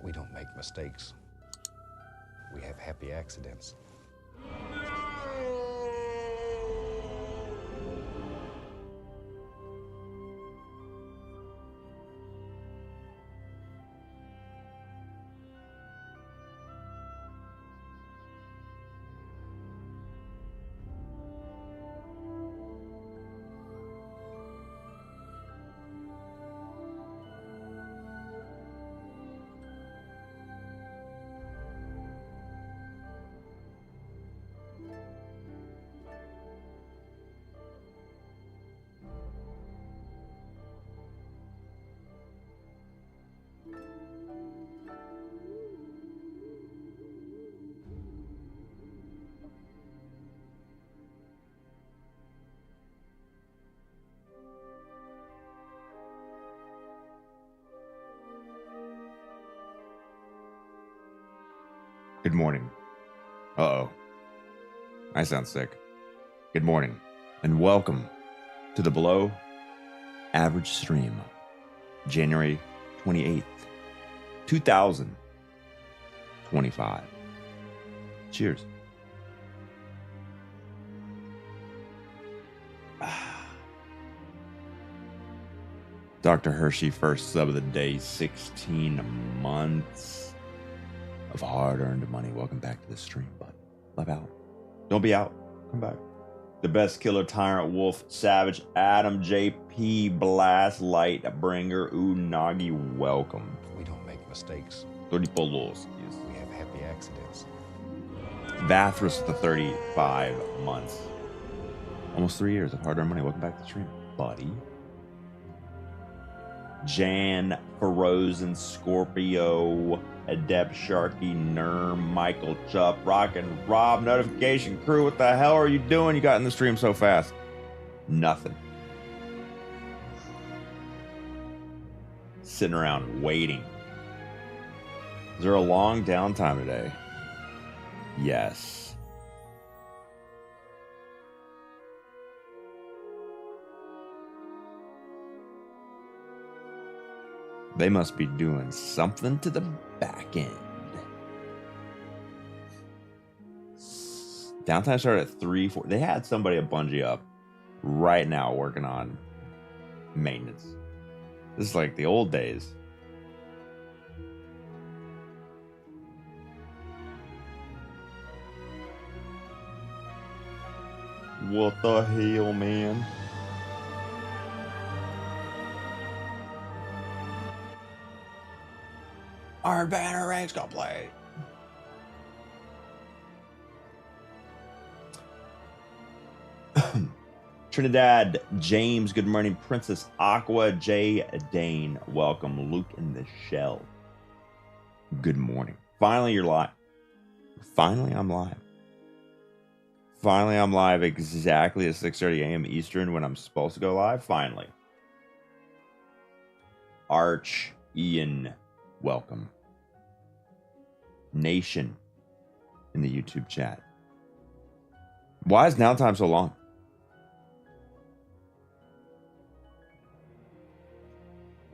We don't make mistakes. We have happy accidents. Good morning. Uh-oh. I sound sick. Good morning, and welcome to the Below Average Stream, January 28th, 2025. Cheers. Dr. Hershey, first sub of the day, 16 months of hard-earned money. Welcome back to the stream, bud. Live out. Don't be out. Come back. The best killer, Tyrant Wolf, Savage, Adam, JP, Blast, Light, Bringer, Unagi, welcome. We don't make mistakes. 34 laws. Yes. We have happy accidents. Vathras, the 35 months. Almost 3 years of hard-earned money. Welcome back to the stream, buddy. Jan, Frozen, Scorpio, Adept, Sharky, Nerm, Michael, Chup, Rockin', Rob, Notification Crew. What the hell are you doing? You got in the stream so fast. Nothing. Sitting around waiting. Is there a long downtime today? Yes. They must be doing something to the back end. Downtime started at 3, 4. They had somebody at Bungie up right now working on maintenance. This is like the old days. What the hell, man? Iron Banner ranks gonna play. Trinidad, James, good morning. Princess Aqua, J. Dane, welcome. Luke in the Shell, good morning. Finally, you're live. Finally, I'm live. Finally, I'm live exactly at 6:30 a.m. Eastern when I'm supposed to go live. Finally. Arch, Ian, welcome. Nation in the YouTube chat. Why is downtime so long?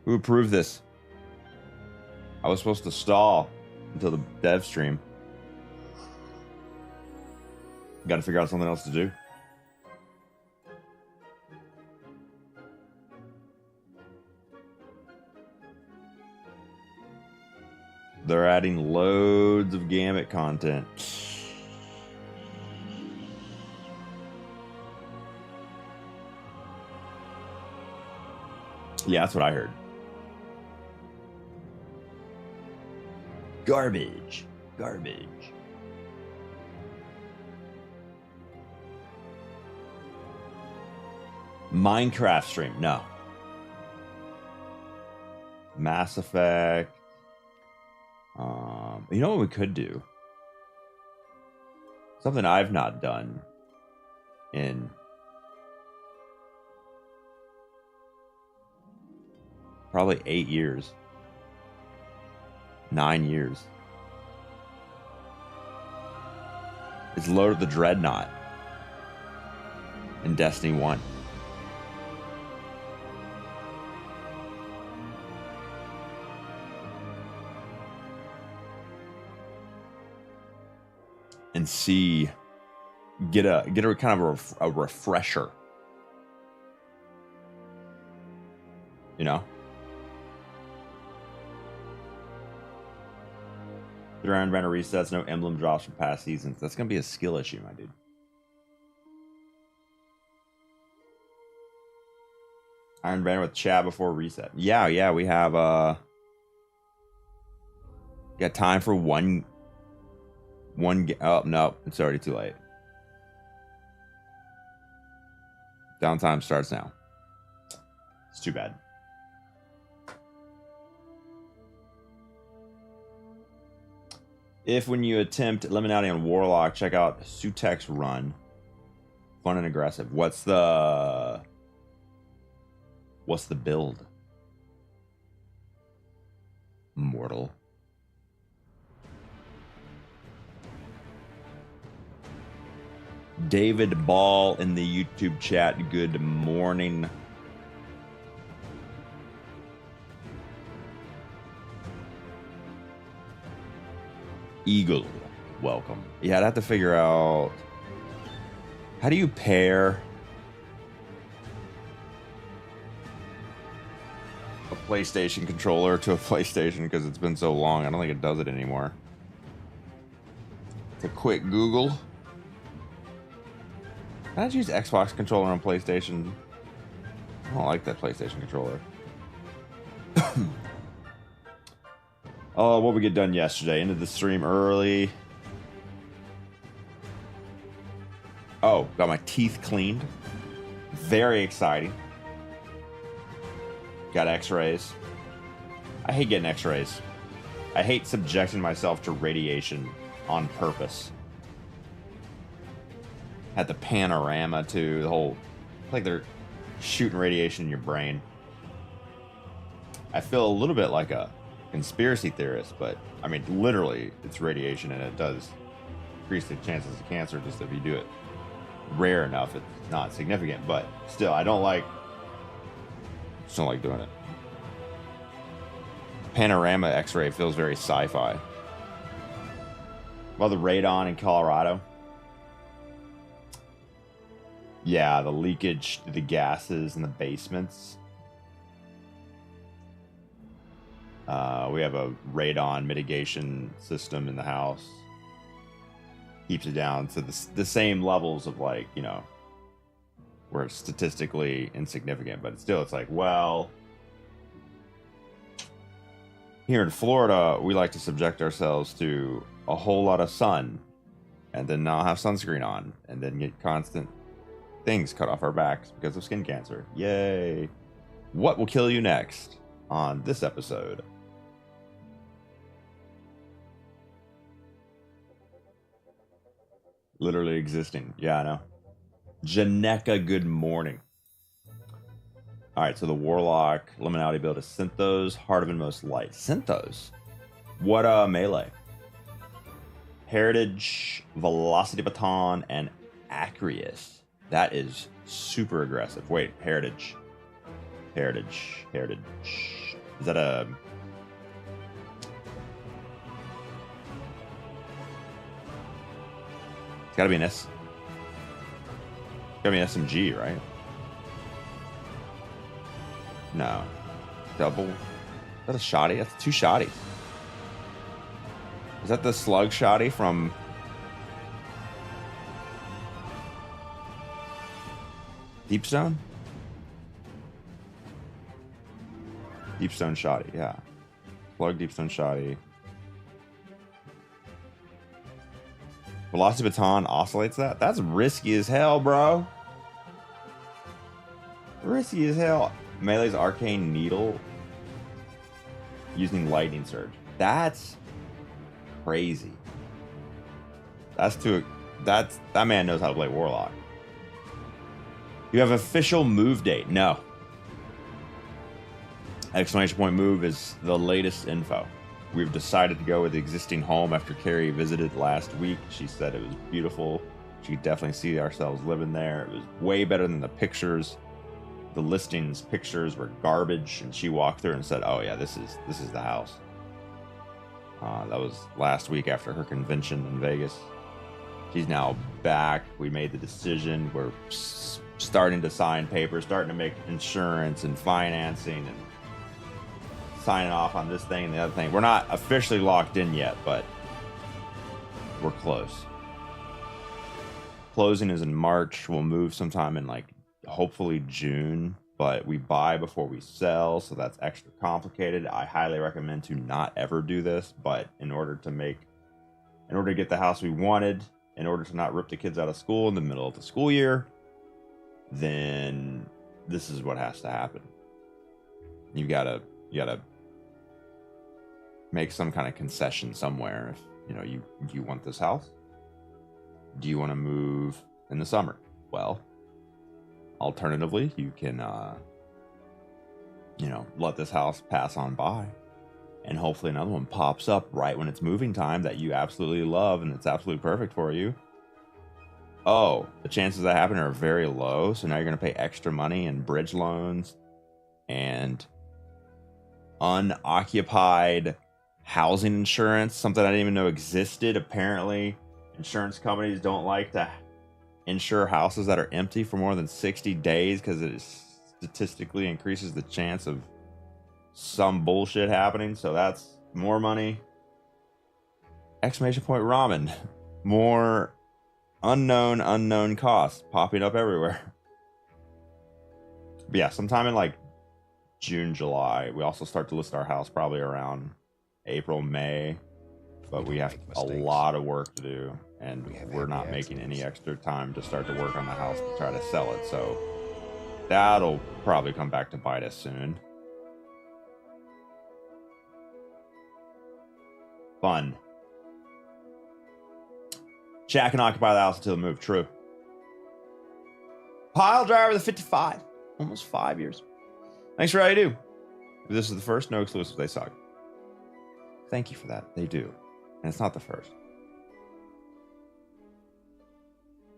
Who approved this? I was supposed to stall until the dev stream. Got to figure out something else to do. They're adding loads of Gambit content. Yeah, that's what I heard. Garbage. Garbage. Minecraft stream. No. Mass Effect. You know what we could do? Something I've not done in probably 8 years. 9 years. It's loaded the Dreadnought in Destiny 1. and see, get a kind of a refresher. You know? The Iron Banner resets, no emblem drops from past seasons. That's going to be a skill issue, my dude. Iron Banner with chat before reset. Yeah, we have got time for one oh no, it's already too late. Downtime starts now. It's too bad. If when you attempt Illuminati on Warlock, check out Sutek's run. Fun and aggressive. What's the build? Mortal. David Ball in the YouTube chat. Good morning. Eagle, welcome. Yeah, I'd have to figure out, how do you pair a PlayStation controller to a PlayStation, because it's been so long. I don't think it does it anymore. It's a quick Google. Can I use Xbox controller on PlayStation? I don't like that PlayStation controller. Oh, what we get done yesterday. Ended the stream early. Oh, got my teeth cleaned. Very exciting. Got x-rays. I hate getting x-rays. I hate subjecting myself to radiation on purpose. Had the panorama too. The whole, like they're shooting radiation in your brain. I feel a little bit like a conspiracy theorist, but I mean, literally, it's radiation, and it does increase the chances of cancer. Just if you do it rare enough, it's not significant. But still, I don't like doing it. Panorama X-ray feels very sci-fi. Well, the radon in Colorado. Yeah, the leakage to the gases in the basements. We have a radon mitigation system in the house. Keeps it down to the same levels of, like, you know, where it's statistically insignificant, but still, it's like, well, here in Florida, we like to subject ourselves to a whole lot of sun and then not have sunscreen on and then get constant things cut off our backs because of skin cancer. Yay. What will kill you next on this episode? Literally existing. Yeah, I know. Janeka, good morning. Alright, so the Warlock Liminality build is Synthos, Heart of Inmost Light. Synthos? What melee? Heritage, Velocity Baton, and Acreus. That is super aggressive. Wait, Heritage. Heritage. Is that a... It's gotta be an S. It's gotta be an SMG, right? No. Double. Is that a shotty? That's two shotties. Is that the slug shotty from... Deepstone? Deepstone shotty, yeah. Slug, Deepstone shotty. Velocity Baton oscillates that? That's risky as hell, bro. Risky as hell. Melee's Arcane Needle using Lightning Surge. That's crazy. That man knows how to play Warlock. You have official move date. No. Exclamation point move is the latest info. We've decided to go with the existing home after Carrie visited last week. She said it was beautiful. She could definitely see ourselves living there. It was way better than the pictures. The listings pictures were garbage, and she walked through and said, "Oh yeah, this is the house." That was last week after her convention in Vegas. She's now back. We made the decision. We're starting to sign papers, starting to make insurance and financing and signing off on this thing and the other thing. We're not officially locked in yet, but we're close. Closing is in March. We'll move sometime in like hopefully June, but we buy before we sell, so that's extra complicated. I highly recommend to not ever do this, but in order to get the house we wanted, in order to not rip the kids out of school in the middle of the school year, then this is what has to happen. You gotta make some kind of concession somewhere. If you want this house, do you want to move in the summer? Well, alternatively, you can let this house pass on by, and hopefully another one pops up right when it's moving time that you absolutely love and it's absolutely perfect for you. Oh, the chances of that happening are very low, so now you're going to pay extra money in bridge loans and unoccupied housing insurance, something I didn't even know existed. Apparently, insurance companies don't like to insure houses that are empty for more than 60 days because it statistically increases the chance of some bullshit happening. So that's more money. Exclamation point ramen. More unknown costs popping up everywhere. But yeah, sometime in like June, July, we also start to list our house probably around April, May. But we have a lot of work to do, and we're not making any extra time to start to work on the house to try to sell it. So that'll probably come back to bite us soon. Fun. Jack can occupy the house until the move. True. Pile driver the 55. Almost 5 years. Thanks for all you do. If this is the first, no exclusives, they suck. Thank you for that. They do. And it's not the first.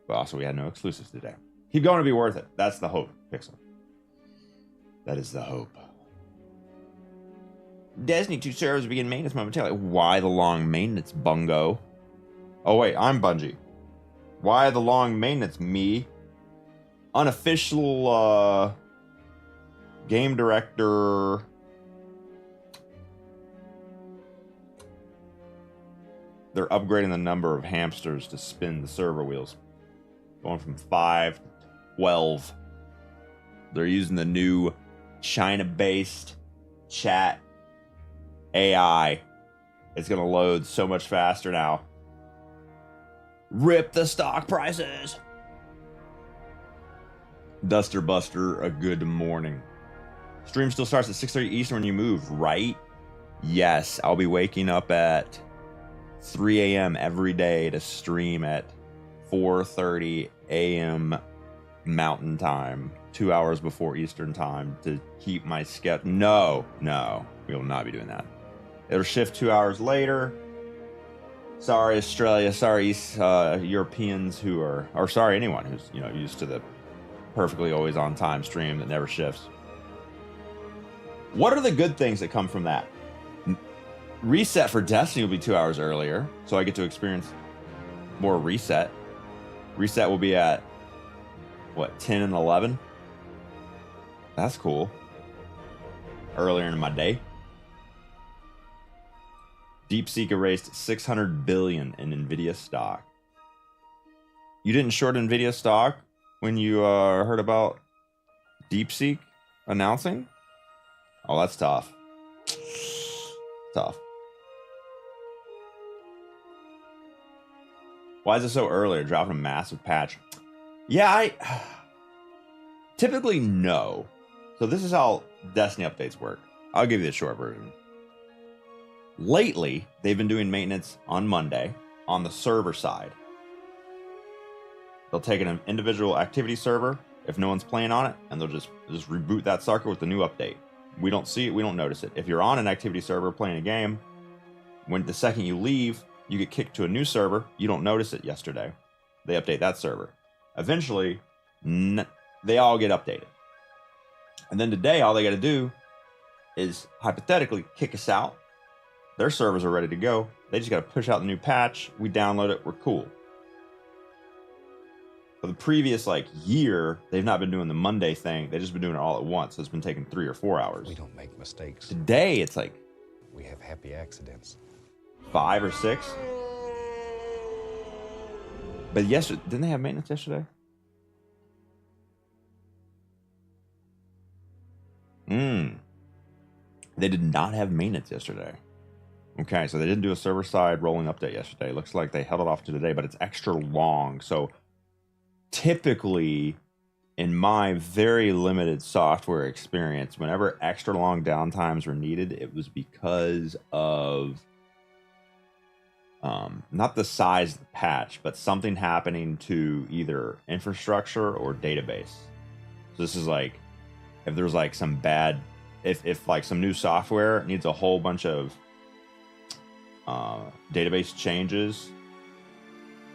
But also, we had no exclusives today. Keep going to be worth it. That's the hope, Pixel. That is the hope. Destiny 2 servers begin maintenance momentarily. Why the long maintenance, bungo? Oh, wait, I'm Bungie. Why the long maintenance, me? Unofficial, game director. They're upgrading the number of hamsters to spin the server wheels. Going from 5 to 12. They're using the new China-based chat AI. It's going to load so much faster now. Rip the stock prices. Duster Buster, a good morning. Stream still starts at 6:30 Eastern when you move, right? Yes, I'll be waking up at 3 a.m. every day to stream at 4:30 a.m. Mountain Time, 2 hours before Eastern Time, to keep my schedule. No, we will not be doing that. It'll shift 2 hours later. Sorry, Australia. Sorry, Europeans who are, or sorry, anyone who's used to the perfectly always on time stream that never shifts. What are the good things that come from that? Reset for Destiny will be 2 hours earlier, so I get to experience more reset. Reset will be at, 10 and 11? That's cool. Earlier in my day. DeepSeek erased 600 billion in NVIDIA stock. You didn't short NVIDIA stock when you heard about DeepSeek announcing? Oh, that's tough. Tough. Why is it so early? Dropping a massive patch. Yeah, I typically no. So this is how Destiny updates work. I'll give you the short version. Lately, they've been doing maintenance on Monday on the server side. They'll take an individual activity server if no one's playing on it, and they'll just reboot that sucker with the new update. We don't see it, we don't notice it. If you're on an activity server playing a game, when the second you leave, you get kicked to a new server. You don't notice it yesterday. They update that server. Eventually, they all get updated. And then today, all they got to do is hypothetically kick us out. Their servers are ready to go. They just got to push out the new patch. We download it. We're cool. For the previous like year, they've not been doing the Monday thing. They've just been doing it all at once. So it's been taking 3 or 4 hours. We don't make mistakes. Today, it's like We have happy accidents. 5 or 6. But yesterday, didn't they have maintenance yesterday? They did not have maintenance yesterday. Okay, so they didn't do a server-side rolling update yesterday. Looks like they held it off to today, but it's extra long. So typically, in my very limited software experience, whenever extra long downtimes were needed, it was because of not the size of the patch, but something happening to either infrastructure or database. So this is like, if there's like some bad, if like some new software needs a whole bunch of database changes,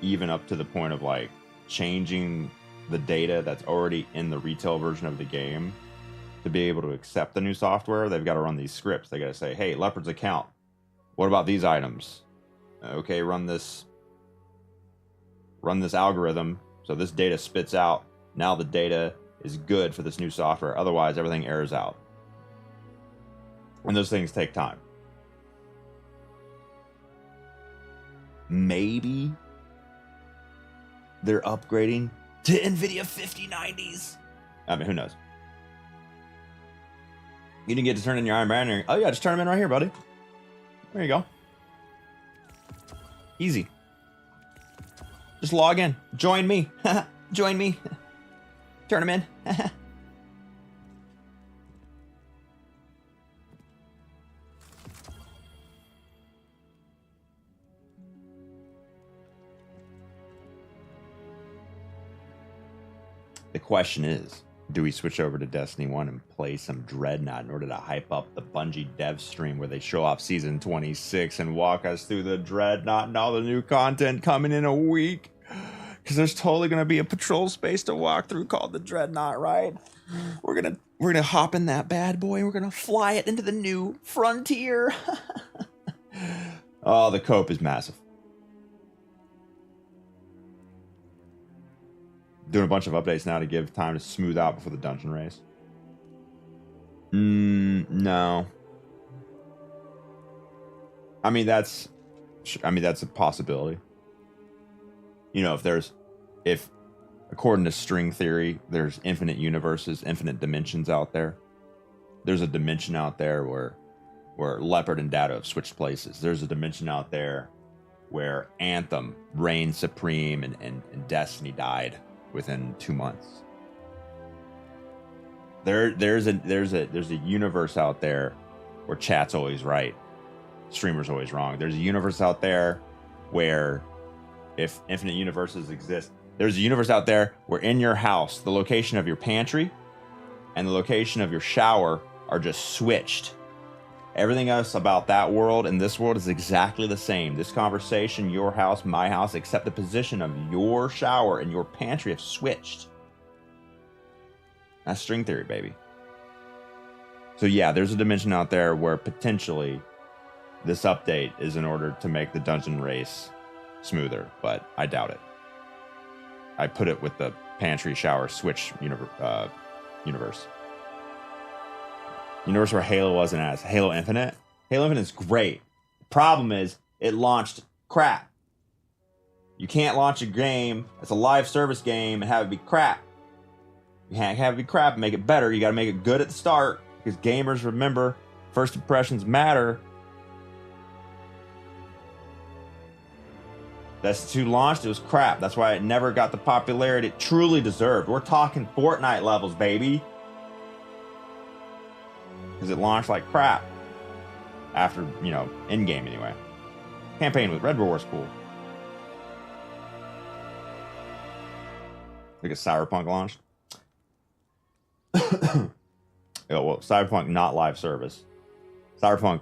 even up to the point of like changing the data that's already in the retail version of the game to be able to accept the new software, they've got to run these scripts. They got to say, hey, Leopard's account, what about these items? Okay, run this algorithm so this data spits out. Now the data is good for this new software. Otherwise, everything errors out. And those things take time. Maybe they're upgrading to NVIDIA 5090s. I mean, who knows? You didn't get to turn in your Iron Banner. Oh, yeah, just turn them in right here, buddy. There you go. Easy. Just log in. Join me. Join me. Turn them in. The question is, do we switch over to Destiny 1 and play some Dreadnought in order to hype up the Bungie dev stream where they show off Season 26 and walk us through the Dreadnought and all the new content coming in a week? Because there's totally going to be a patrol space to walk through called the Dreadnought, right? We're gonna hop in that bad boy and we're going to fly it into the new frontier. Oh, the cope is massive. Doing a bunch of updates now to give time to smooth out before the dungeon race. No. I mean, that's a possibility. You know, if according to string theory, there's infinite universes, infinite dimensions out there. There's a dimension out there where Leopard and Dado have switched places. There's a dimension out there where Anthem reigned supreme and Destiny died within 2 months. There's a universe out there where chat's always right, streamer's always wrong. There's a universe out there where, if infinite universes exist, there's a universe out there where in your house, the location of your pantry and the location of your shower are just switched. Everything else about that world and this world is exactly the same. This conversation, your house, my house, except the position of your shower and your pantry have switched. That's string theory, baby. So yeah, there's a dimension out there where potentially this update is in order to make the dungeon race smoother, but I doubt it. I put it with the pantry shower switch universe. Universe where Halo wasn't as. Halo Infinite? Halo Infinite is great. The problem is, it launched crap. You can't launch a game, it's a live service game, and have it be crap. You can't have it be crap and make it better. You gotta make it good at the start, because gamers remember, first impressions matter. Destiny 2 launched, it was crap. That's why it never got the popularity it truly deserved. We're talking Fortnite levels, baby. Because it launched like crap. After, in-game anyway. Campaign with Red War was cool. Look at Cyberpunk launched. Cyberpunk not live service. Cyberpunk,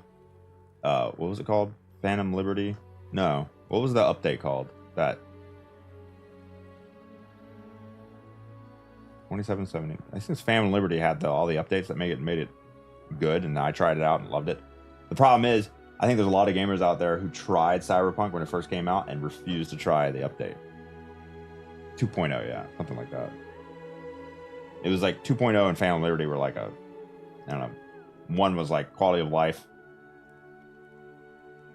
what was it called? Phantom Liberty? No. What was the update called? That 2770. I think Phantom Liberty had all the updates that made it good, and I tried it out and loved it. The problem is, I think there's a lot of gamers out there who tried Cyberpunk when it first came out and refused to try the update. 2.0, yeah, something like that. It was like 2.0 and Phantom Liberty were like I don't know. One was like quality of life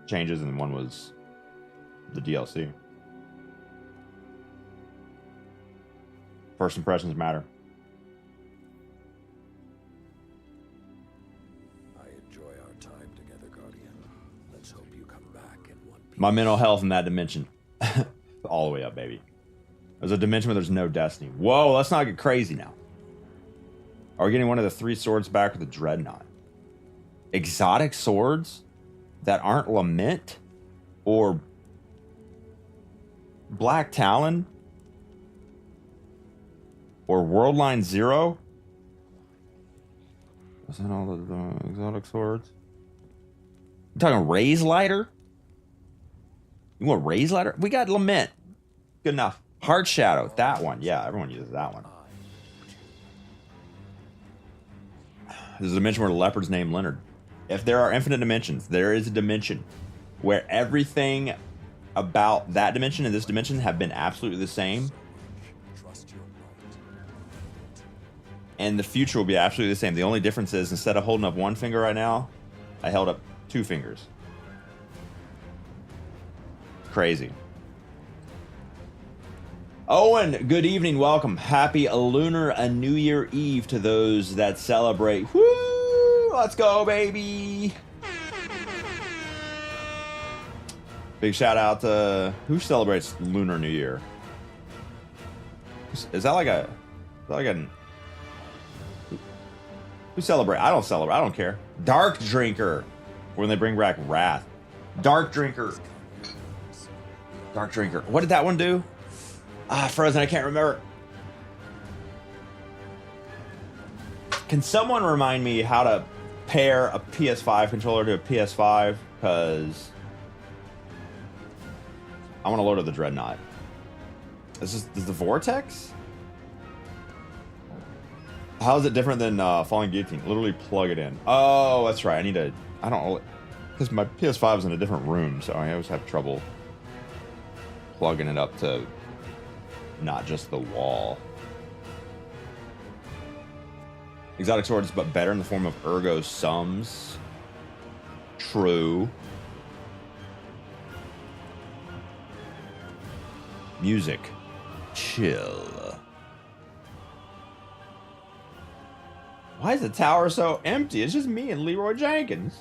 changes, and one was the DLC. First impressions matter. I enjoy our time together, Guardian. Let's hope you come back in one piece. My mental health in that dimension. All the way up, baby. There's a dimension where there's no destiny. Whoa, let's not get crazy now. Are we getting one of the 3 swords back with the Dreadnought? Exotic swords that aren't Lament or Black Talon or Worldline Zero? Is that all the exotic swords? You talking Raise Lighter? You want Raise Lighter? We got Lament. Good enough. Heart Shadow. That one. Yeah, everyone uses that one. There's a dimension where the leopard's named Leonard. If there are infinite dimensions, there is a dimension where everything about that dimension and this dimension have been absolutely the same. And the future will be absolutely the same. The only difference is instead of holding up one finger right now, I held up 2 fingers. Crazy. Owen, good evening, welcome. Happy Lunar New Year Eve to those that celebrate. Woo! Let's go, baby! Big shout out to who celebrates Lunar New Year? Is that like a? Who celebrate? I don't celebrate. I don't care. Dark Drinker. When they bring back Wrath. Dark Drinker. Dark Drinker. What did that one do? Frozen, I can't remember. Can someone remind me how to pair a PS5 controller to a PS5? Because I want to load up the Dreadnought. Is the Vortex? How is it different than Falling Guillotine? Literally plug it in. Oh, that's right. I don't know. Because my PS5 is in a different room, so I always have trouble plugging it up to not just the wall. Exotic swords, but better in the form of ergo sums. True. Music. Chill. Why is the tower so empty? It's just me and Leroy Jenkins.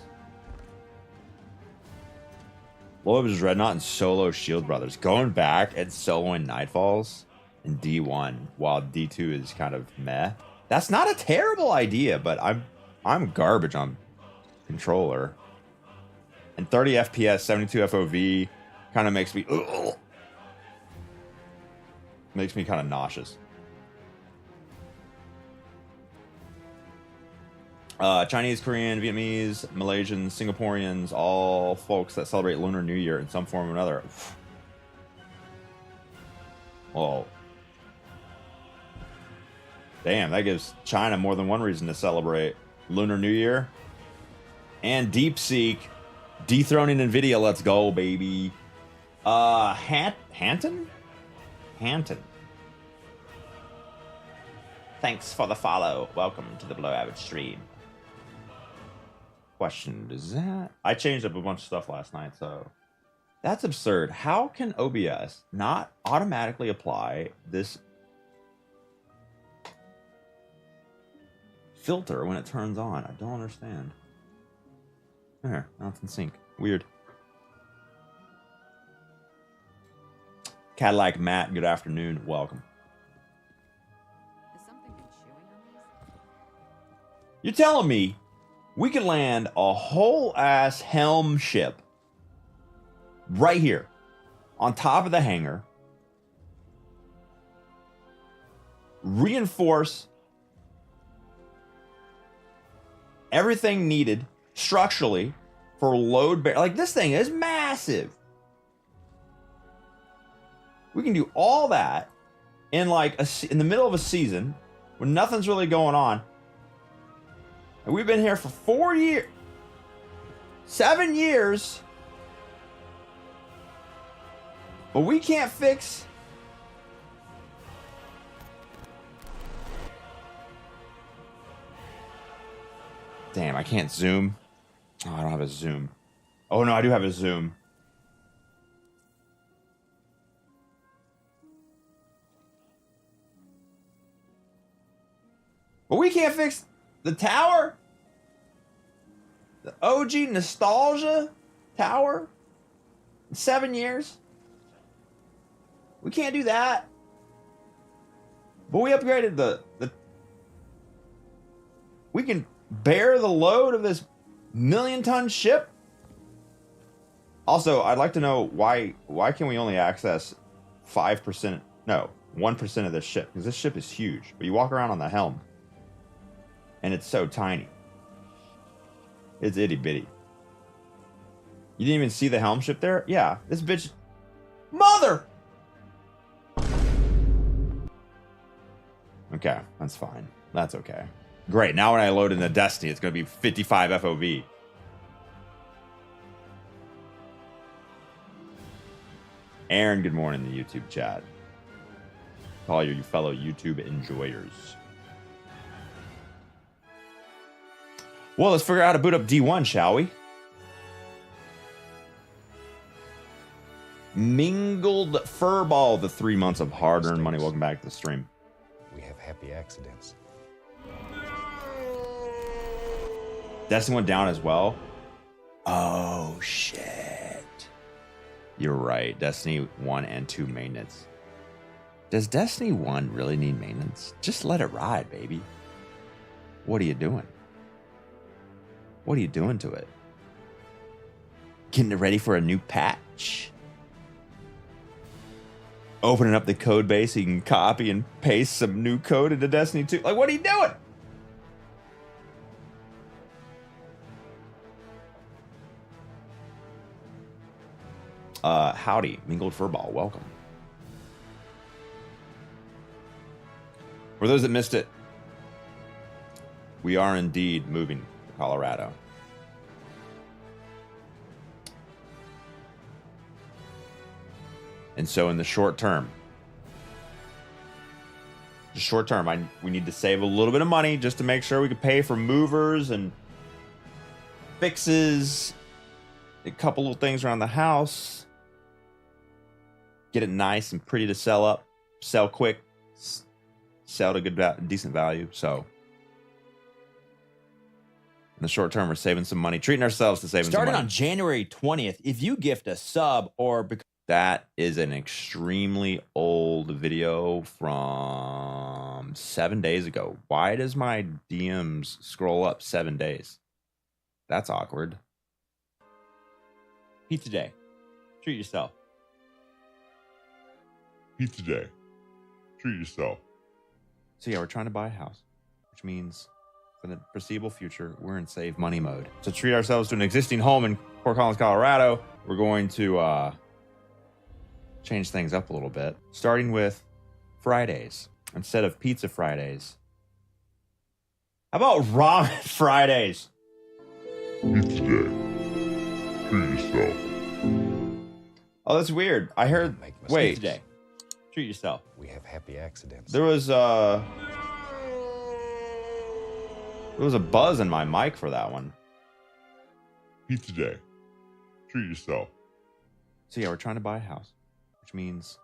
Loeb's Dreadnought and solo Shield Brothers. Going back and soloing Nightfalls in D1 while D2 is kind of meh. That's not a terrible idea, but I'm garbage on controller. And 30 FPS, 72 FOV kind of makes me kind of nauseous. Chinese, Korean, Vietnamese, Malaysians, Singaporeans, all folks that celebrate Lunar New Year in some form or another. Well, damn, that gives China more than one reason to celebrate Lunar New Year. And DeepSeek dethroning NVIDIA. Let's go, baby. Hanton? Thanks for the follow. Welcome to the Below Average stream. Question, does that... I changed up a bunch of stuff last night, so... That's absurd. How can OBS not automatically apply this filter when it turns on? I don't understand. There, now it's in sync. Weird. Cadillac Matt, good afternoon. Welcome. Has something been chewing on these? You're telling me we can land a whole ass helm ship right here on top of the hangar, reinforce everything needed structurally for load bear. Like, this thing is massive. We can do all that in like in the middle of a season when nothing's really going on. And we've been here for 4 years, 7 years, but we can't fix Damn, I can't zoom. Oh, I don't have a zoom. Oh, no, I do have a zoom. But we can't fix the tower? The OG nostalgia tower? In 7 years? We can't do that. But we upgraded the we can bear the load of this 1,000,000-ton ship. Also, I'd like to know why can we only access 5%, no, 1% of this ship? Because this ship is huge. But you walk around on the helm, and it's so tiny. It's itty bitty. You didn't even see the helm ship there? Yeah, this bitch. Mother! Okay, that's fine. That's okay. Great, now when I load into Destiny, it's going to be 55 FOV. Aaron, good morning in the YouTube chat. To all your fellow YouTube enjoyers. Well, let's figure out how to boot up D1, shall we? Mingled Furball, the 3 months of hard-earned money. Welcome back to the stream. We have happy accidents. Destiny went down as well. Oh, shit. You're right. Destiny 1 and 2 maintenance. Does Destiny 1 really need maintenance? Just let it ride, baby. What are you doing? What are you doing to it? Getting it ready for a new patch? Opening up the code base so you can copy and paste some new code into Destiny 2. Like, what are you doing? Howdy, Mingled Furball, welcome. For those that missed it, we are indeed moving to Colorado. And so in the short term, we need to save a little bit of money just to make sure we can pay for movers and fixes, a couple little things around the house. Get it nice and pretty to sell quick, sell to decent value. So in the short term, we're saving some money, treating ourselves to saving some money. Starting on January 20th, if you gift a sub or that is an extremely old video from 7 days ago. Why does my DMs scroll up 7 days? That's awkward. Pizza Day. Treat yourself. Pizza Day. Treat yourself. So yeah, we're trying to buy a house, which means for the foreseeable future, we're in save money mode. To treat ourselves to an existing home in Fort Collins, Colorado, we're going to change things up a little bit, starting with Fridays. Instead of pizza Fridays, how about ramen Fridays? Pizza Day. Treat yourself. Oh, that's weird. I heard. Wait. Pizza Day. Treat yourself. We have happy accidents. There was a buzz in my mic for that one. Pizza Day. Treat yourself. So yeah, we're trying to buy a house, which means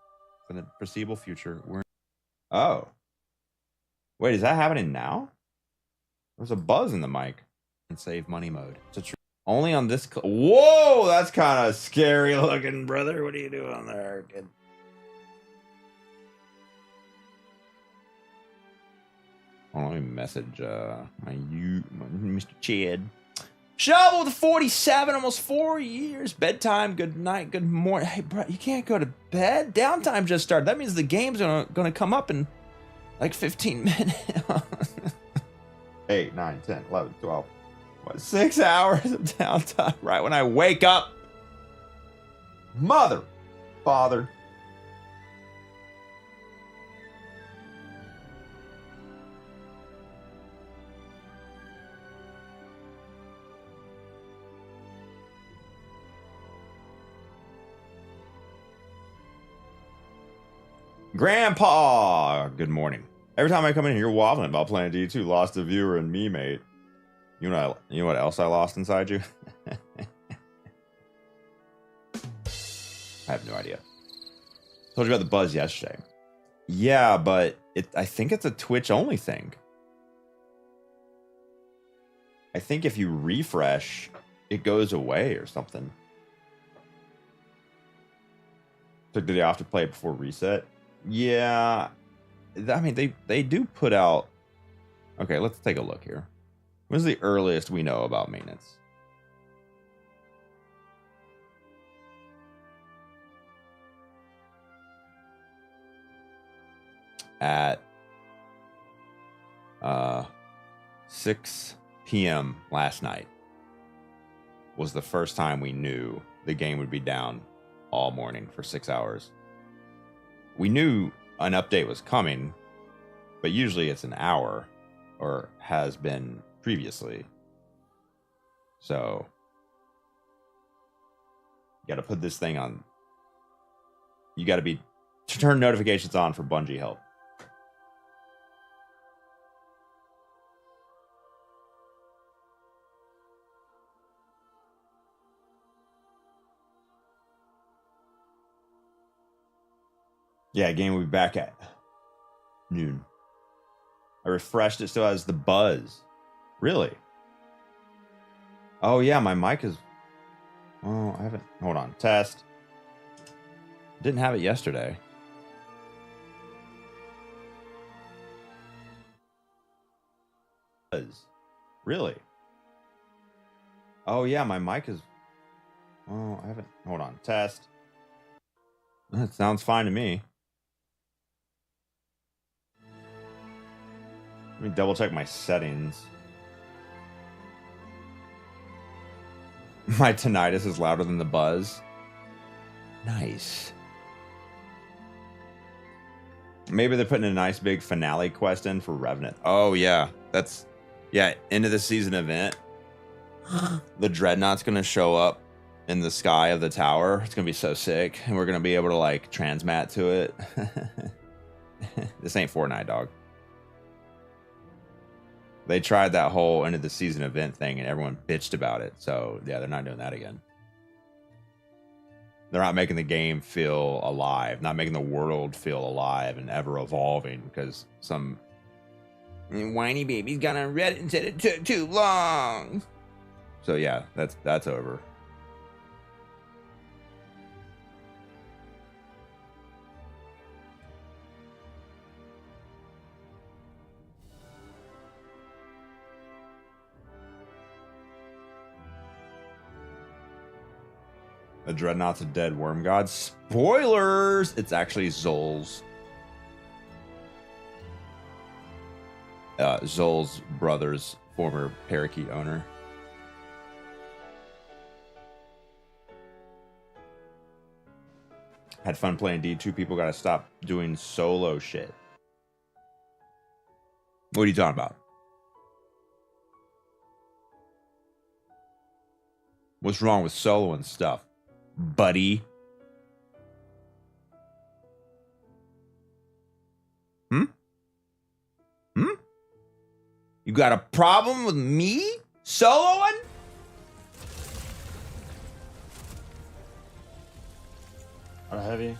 for the foreseeable future, we're. Oh. Wait, is that happening now? There's a buzz in the mic. In save money mode. So only on this. Whoa, that's kind of scary looking, brother. What are you doing there, kid? Hold on, let me message Mr. Chad. Shovel with 47, almost 4 years. Bedtime, good night, good morning. Hey, bro, you can't go to bed. Downtime just started. That means the game's gonna come up in like 15 minutes. 8, 9, 10, 11, 12. What, 6 hours of downtime right when I wake up? Mother, father. Grandpa, good morning. Every time I come in here, you're waffling about playing D2, lost a viewer and me, mate. You know what else I lost inside you? I have no idea. Told you about the buzz yesterday. Yeah, but I think it's a Twitch only thing. I think if you refresh, it goes away or something. Took the day off to play it before reset. Yeah, I mean they do put out. Okay, let's take a look here. When's the earliest we know about maintenance? At 6 p.m. last night was the first time we knew the game would be down all morning for 6 hours. We knew an update was coming, but usually it's an hour, or has been previously. So you got to put this thing on. You got to turn notifications on for Bungie help. Yeah, game will be back at noon. I refreshed it, still has the buzz. Really? Oh yeah, my mic is. Oh, I haven't. Hold on. Test. Didn't have it yesterday. Buzz. Really? Oh yeah, my mic is. Oh, I haven't. Hold on. Test. That sounds fine to me. Let me double check my settings. My tinnitus is louder than the buzz. Nice. Maybe they're putting a nice big finale quest in for Revenant. Oh yeah, that's end of the season event. The Dreadnought's gonna show up in the sky of the tower. It's gonna be so sick, and we're gonna be able to like transmat to it. This ain't Fortnite, dog. They tried that whole end of the season event thing and everyone bitched about it. So yeah, they're not doing that again. They're not making the game feel alive, not making the world feel alive and ever evolving because some whiny baby's got on Reddit and said it took too long. So yeah, that's over. The Dreadnought's a dead worm god. Spoilers! It's actually Zol's. Zol's brother's former parakeet owner. Had fun playing D2. People gotta stop doing solo shit. What are you talking about? What's wrong with solo and stuff, buddy? You got a problem with me soloing? Heavy.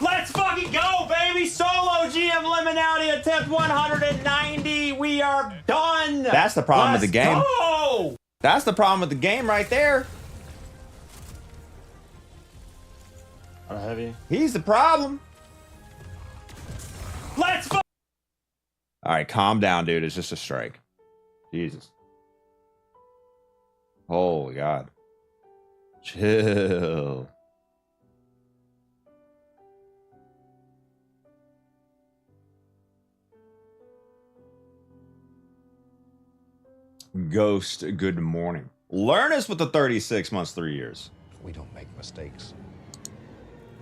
Let's fucking go, baby! Solo GM Liminality attempt 190. We are done. That's the problem with the game. Go! That's the problem with the game right there. Heavy. He's the problem. Let's fuck. All right, calm down, dude. It's just a strike. Jesus. Holy God. Chill. Ghost, good morning. Learn us with the 36 months, 3 years. We don't make mistakes.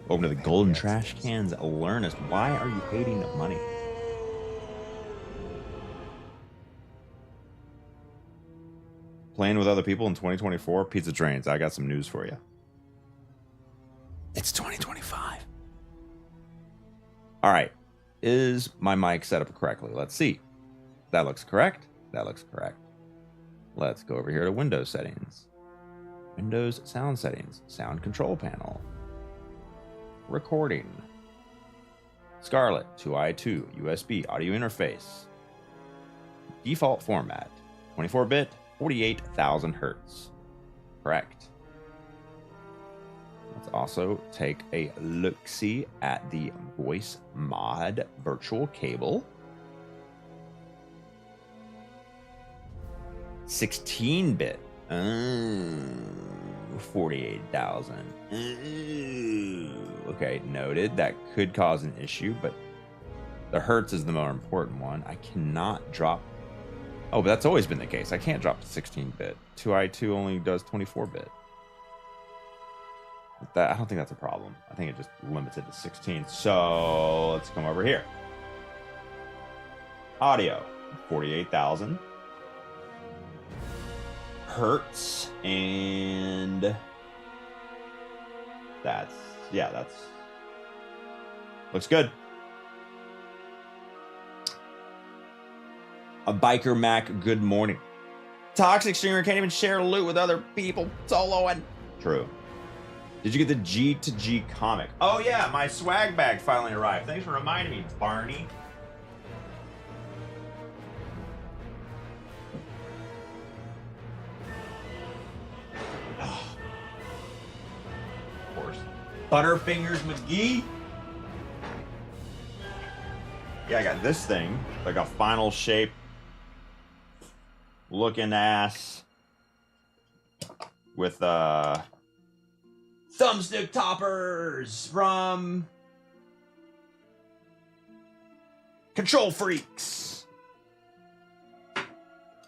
Open to the golden trash cans. Learn us. Why are you hating money? Playing with other people in 2024? Pizza Trains, I got some news for you. It's 2025. All right. Is my mic set up correctly? Let's see. That looks correct. That looks correct. Let's go over here to Windows settings. Windows sound settings. Sound control panel. Recording. Scarlett 2i2 USB audio interface. Default format. 24-bit, 48,000 hertz. Correct. Let's also take a look-see at the voice mod virtual cable. 16-bit. 48,000. Okay, noted. That could cause an issue, but the hertz is the more important one. I cannot drop. Oh, but that's always been the case. I can't drop to 16-bit. 2i2 only does 24-bit. I don't think that's a problem. I think it just limits it to 16. So let's come over here. Audio, 48,000 hertz, and that's looks good. A biker Mac, good morning. Toxic streamer can't even share loot with other people soloing. True. Did you get the G to G comic? Oh yeah, my swag bag finally arrived. Thanks for reminding me, Barney. Oh. Of course. Butterfingers McGee. Yeah, I got this thing, like a final shape looking ass with thumbstick toppers from Control Freaks.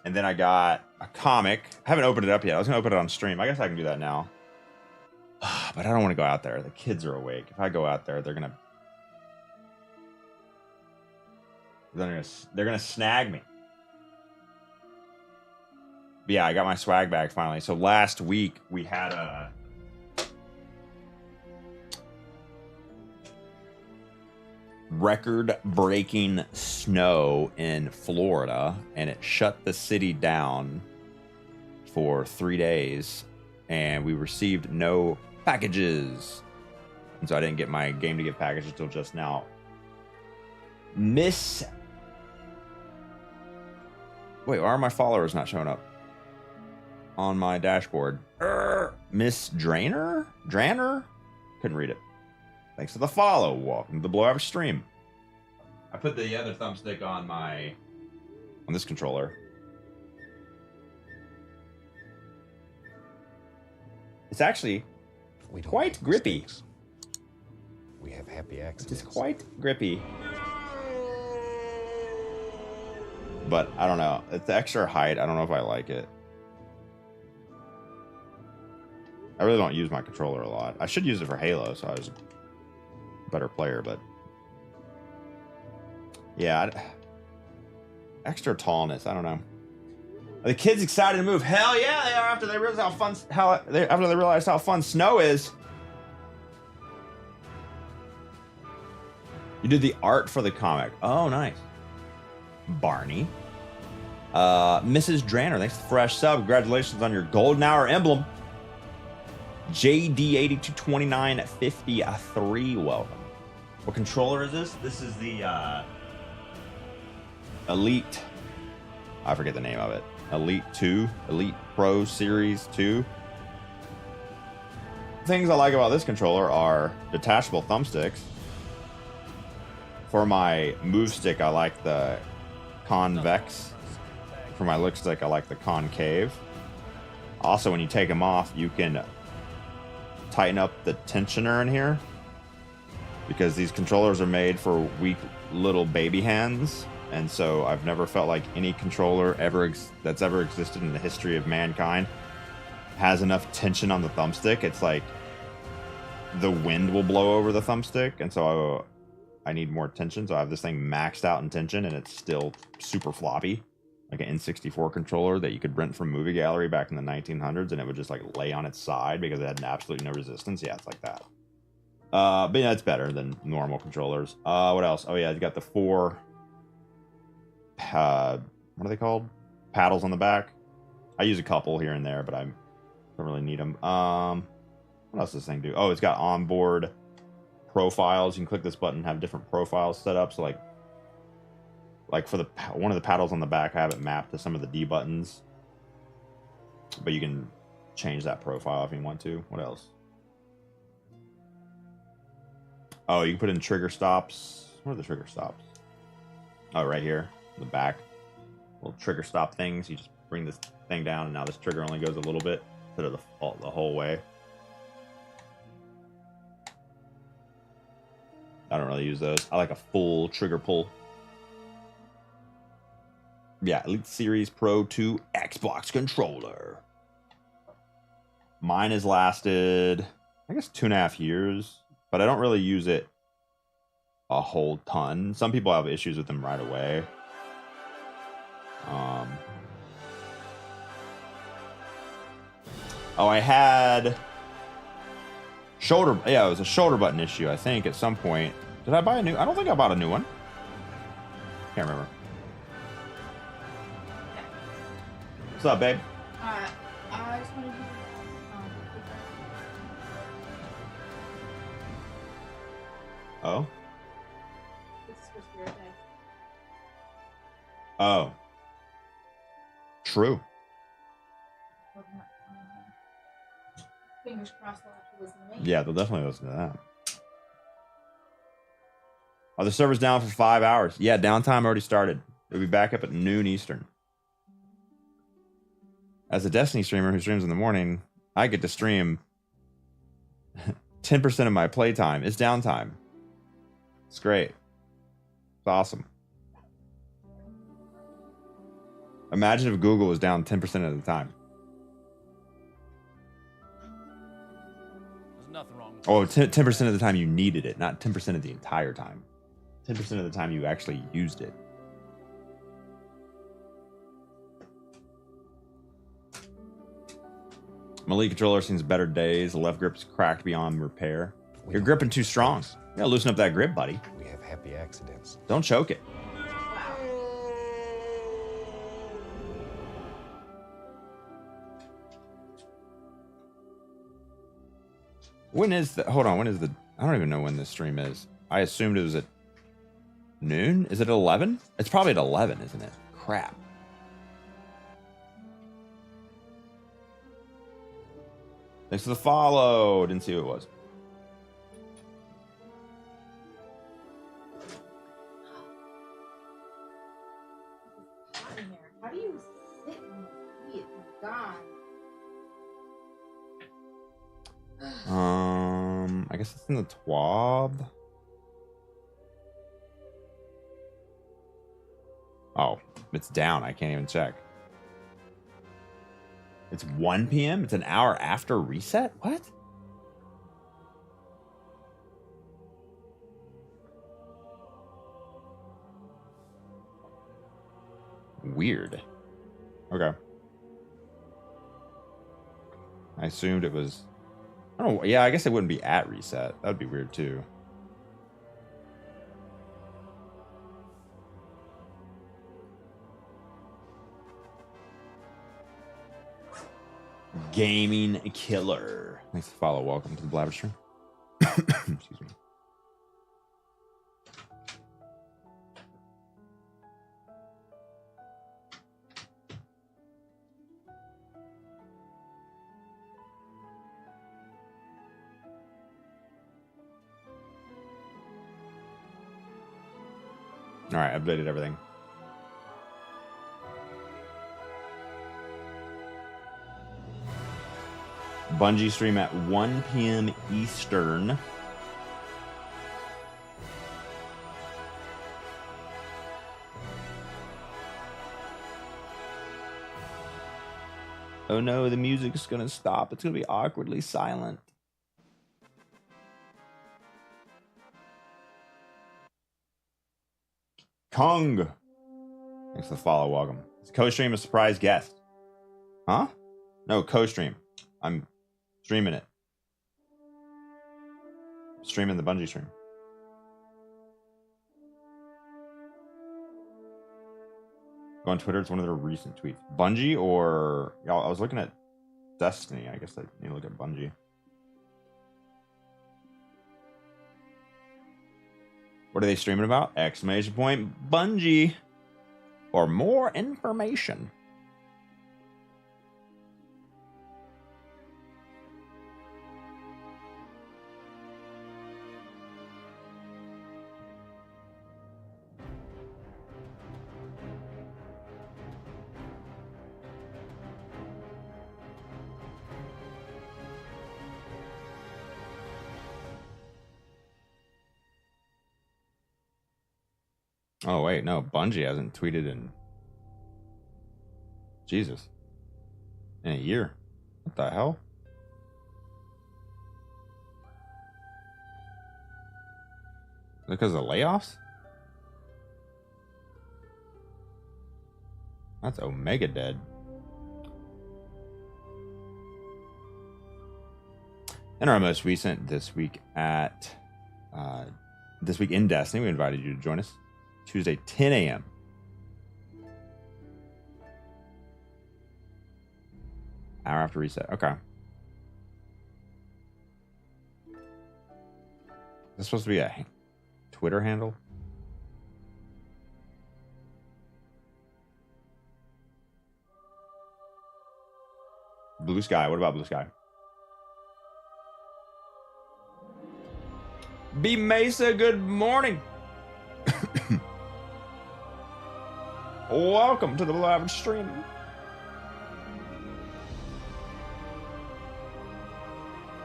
And then I got a comic. I haven't opened it up yet. I was going to open it on stream. I guess I can do that now. But I don't want to go out there. The kids are awake. If I go out there, they're going to snag me. But yeah, I got my swag bag finally. So last week we had a record-breaking snow in Florida, and it shut the city down for 3 days, and we received no packages. And so I didn't get my game to get packaged until just now. Wait, why are my followers not showing up on my dashboard? Miss Drainer? Couldn't read it. Thanks for the follow. Welcome to the Blow Average stream. I put the other thumbstick on this controller. It's actually quite grippy. We have happy accidents. It's quite grippy. But I don't know. It's the extra height. I don't know if I like it. I really don't use my controller a lot. I should use it for Halo, so I was a better player, but yeah, extra tallness. I don't know. Are the kids excited to move? Hell yeah, they are. After they realize how fun snow is. You did the art for the comic. Oh, nice. Barney. Mrs. Dranner, thanks for the fresh sub. Congratulations on your golden hour emblem. JD822953, welcome. What controller is this? This is the Elite. I forget the name of it. Elite 2, Elite Pro Series 2. Things I like about this controller are detachable thumbsticks. For my move stick, I like the convex. For my look stick, I like the concave. Also, when you take them off, you can tighten up the tensioner in here, because these controllers are made for weak little baby hands, and so I've never felt like any controller that's ever existed in the history of mankind has enough tension on the thumbstick. It's like the wind will blow over the thumbstick, and so I need more tension. So I have this thing maxed out in tension, and it's still super floppy, like an N64 controller that you could rent from Movie Gallery back in the 1900s, and it would just like lay on its side because it had absolutely no resistance. Yeah, it's like that. But yeah, it's better than normal controllers. What else? Oh yeah, you got the 4 what are they called? Paddles on the back. I use a couple here and there, but I don't really need them. What else does this thing do? Oh, it's got onboard profiles. You can click this button and have different profiles set up. So like for one of the paddles on the back, I have it mapped to some of the D buttons. But you can change that profile if you want to. What else? Oh, you can put in trigger stops. What are the trigger stops? Oh, right here, in the back. Little trigger stop things. You just bring this thing down, and now this trigger only goes a little bit instead of the whole way. I don't really use those. I like a full trigger pull. Yeah, Elite Series Pro 2 Xbox controller. Mine has lasted, I guess, 2.5 years, but I don't really use it a whole ton. Some people have issues with them right away. Oh, I had shoulder. Yeah, it was a shoulder button issue, I think, at some point. Did I buy a new? I don't think I bought a new one. Can't remember. What's up, babe? I just wanted to Oh. This is supposed to be our day. Oh. True. Well, not- Fingers crossed they'll actually listen to me. Yeah, they'll definitely listen to that. Are the servers down for 5 hours? Yeah, downtime already started. It'll be back up at noon Eastern. As a Destiny streamer who streams in the morning, I get to stream 10% of my playtime. It's downtime. It's great. It's awesome. Imagine if Google was down 10% of the time. There's nothing wrong with Oh, 10% of the time you needed it, not 10% of the entire time. 10% of the time you actually used it. My Elite controller seems better days. The left grip's cracked beyond repair. We You're don't gripping make too strong. mistakes. You gotta loosen up that grip, buddy. We have happy accidents. Don't choke it. Wow. When is the... Hold on, when is the... I don't even know when this stream is. I assumed it was at noon? Is it at 11? It's probably at 11, isn't it? Crap. Thanks for the follow. Didn't see who it was. Hot in here. How do you sit and eat? Oh my god. I guess it's in the TWAB. Oh, it's down. I can't even check. It's 1 p.m.? It's an hour after reset? What? Weird. Okay. I assumed it was... I don't know. Yeah, I guess it wouldn't be at reset. That would be weird too. Gaming killer. Thanks for the follow. Welcome to the Blabber stream. Excuse me. All right, updated everything. Bungie stream at 1 p.m. Eastern. Oh no, the music's gonna stop. It's gonna be awkwardly silent. Kong. Thanks for the follow. Welcome. Is co-stream a surprise guest? Huh? No, co-stream. I'm streaming it. Streaming the Bungie stream. Go on Twitter. It's one of their recent tweets. Bungie or y'all? I was looking at Destiny. I guess I need to look at Bungie. What are they streaming about? Exclamation point Bungie. For more information. Oh, wait, no. Bungie hasn't tweeted in... Jesus. In a year. What the hell? Is it because of layoffs? That's Omega dead. And our most recent this week at... this week in Destiny, we invited you to join us. Tuesday, 10 a.m. Hour after reset. Okay. Is this supposed to be a Twitter handle? Blue Sky. What about Blue Sky? B Mesa, good morning. Welcome to the live stream.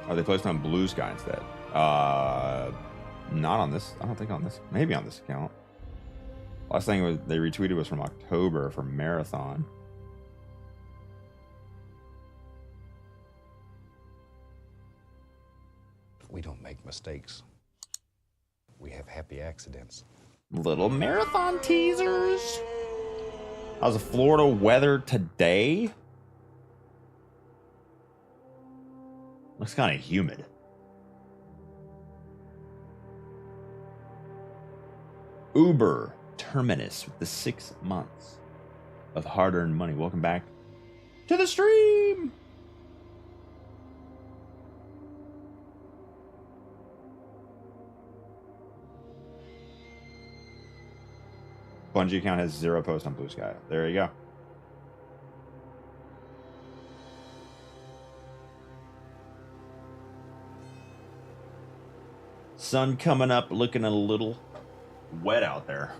Are they posting on Blue Sky instead? Not on this. I don't think on this. Maybe on this account. Last thing was they retweeted was from October for Marathon. We don't make mistakes. We have happy accidents. Little Marathon teasers. How's the Florida weather today? Looks kind of humid. Uber Terminus with the 6 months of hard-earned money. Welcome back to the stream. Bungie account has 0 posts on Blue Sky. There you go. Sun coming up, looking a little wet out there.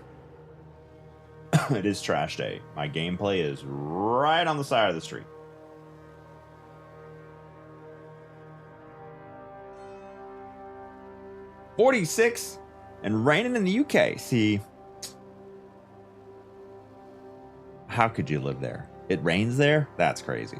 It is trash day. My gameplay is right on the side of the street. $46 and raining in the UK. See, how could you live there? It rains there? That's crazy.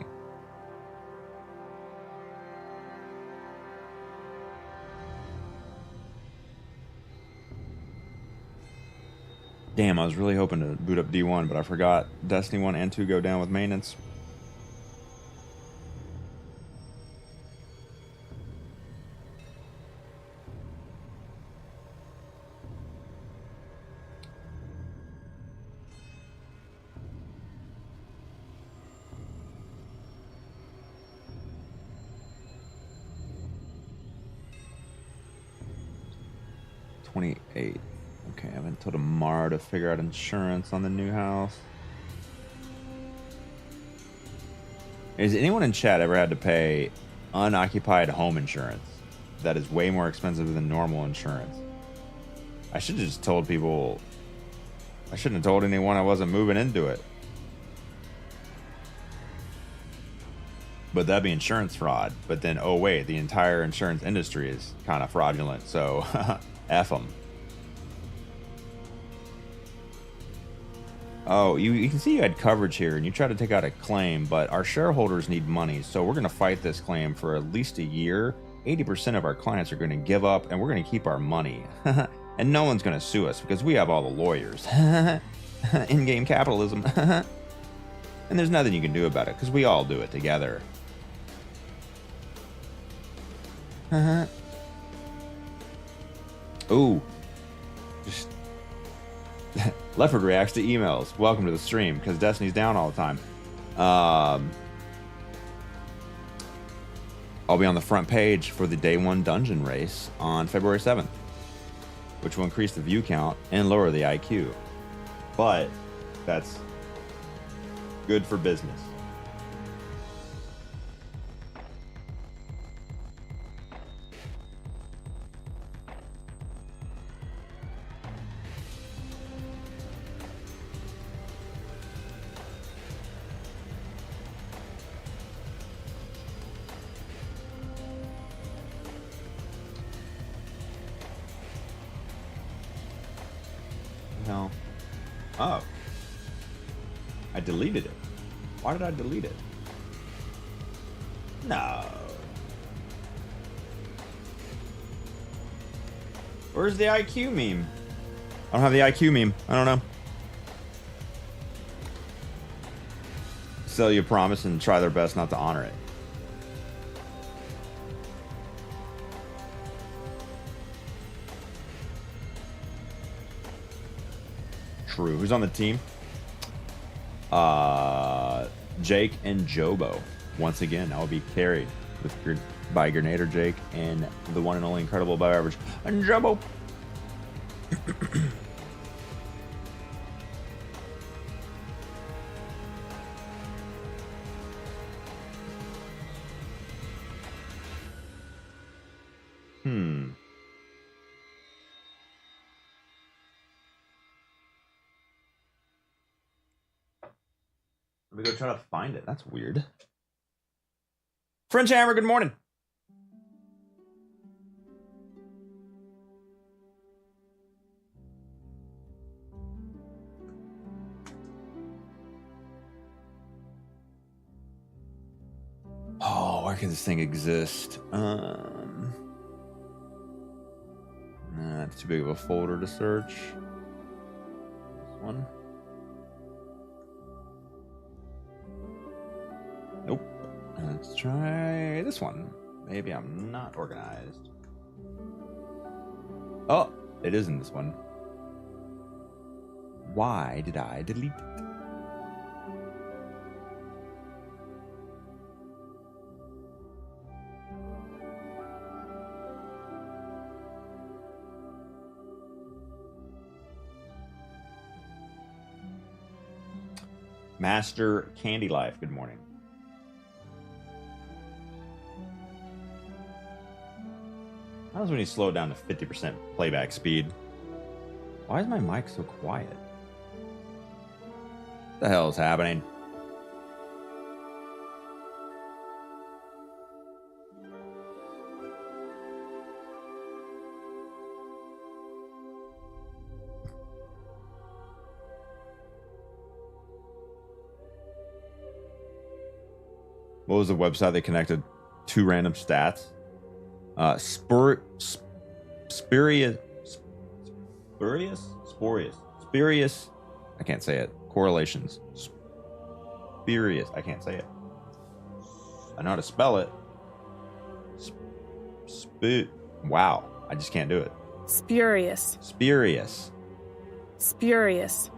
Damn, I was really hoping to boot up D1, but I forgot Destiny 1 and 2 go down with maintenance. $28. Okay, I have until tomorrow to figure out insurance on the new house. Has anyone in chat ever had to pay unoccupied home insurance that is way more expensive than normal insurance? I should have just told people. I shouldn't have told anyone I wasn't moving into it. But that'd be insurance fraud. But then, oh wait, the entire insurance industry is kind of fraudulent. So, F them. Oh, you can see you had coverage here, and you tried to take out a claim, but our shareholders need money, so we're going to fight this claim for at least a year. 80% of our clients are going to give up, and we're going to keep our money. And no one's going to sue us because we have all the lawyers. In-game capitalism. And there's nothing you can do about it because we all do it together. Ooh. Just... Leopard reacts to emails. Welcome to the stream, because Destiny's down all the time. I'll be on the front page for the day 1 dungeon race on February 7th, which will increase the view count and lower the IQ. But that's good for business. No. Oh. I deleted it. Why did I delete it? No. Where's the IQ meme? I don't have the IQ meme. I don't know. Sell you a promise and try their best not to honor it. True. Who's on the team? Jake and Jobo. Once again, I will be carried by Grenader Jake and the one and only incredible above average and Jobo. Let me go try to find it. That's weird. French Hammer, good morning. Oh, where can this thing exist? Nah, it's too big of a folder to search. This one. Nope. Let's try this one. Maybe I'm not organized. Oh, it is in this one. Why did I delete it? Master Candy Life, good morning. How does when you slow it down to 50% playback speed? Why is my mic so quiet? What the hell is happening? What was the website that connected 2 random stats? Spurious. I can't say it. Correlations. Spurious. I can't say it. I know how to spell it. Wow. I just can't do it. Spurious.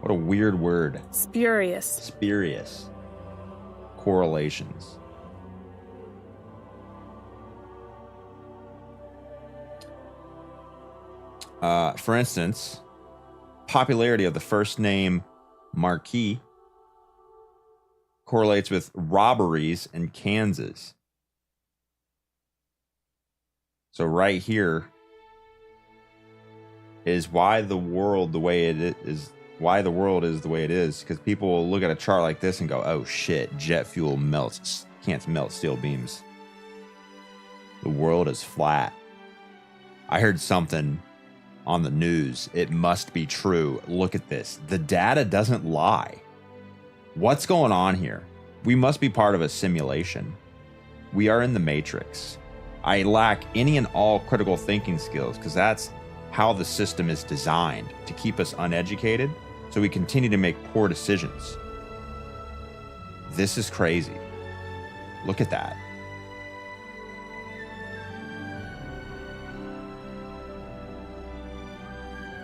What a weird word. Spurious. Correlations. For instance, popularity of the first name Marquis correlates with robberies in Kansas. So right here is why the world the way it is. Why the world is the way it is, because people will look at a chart like this and go, "Oh shit, jet fuel can't melt steel beams. The world is flat." I heard something on the news. It must be true. Look at this. The data doesn't lie. What's going on here? We must be part of a simulation. We are in the Matrix. I lack any and all critical thinking skills because that's how the system is designed, to keep us uneducated so we continue to make poor decisions. This is crazy. Look at that.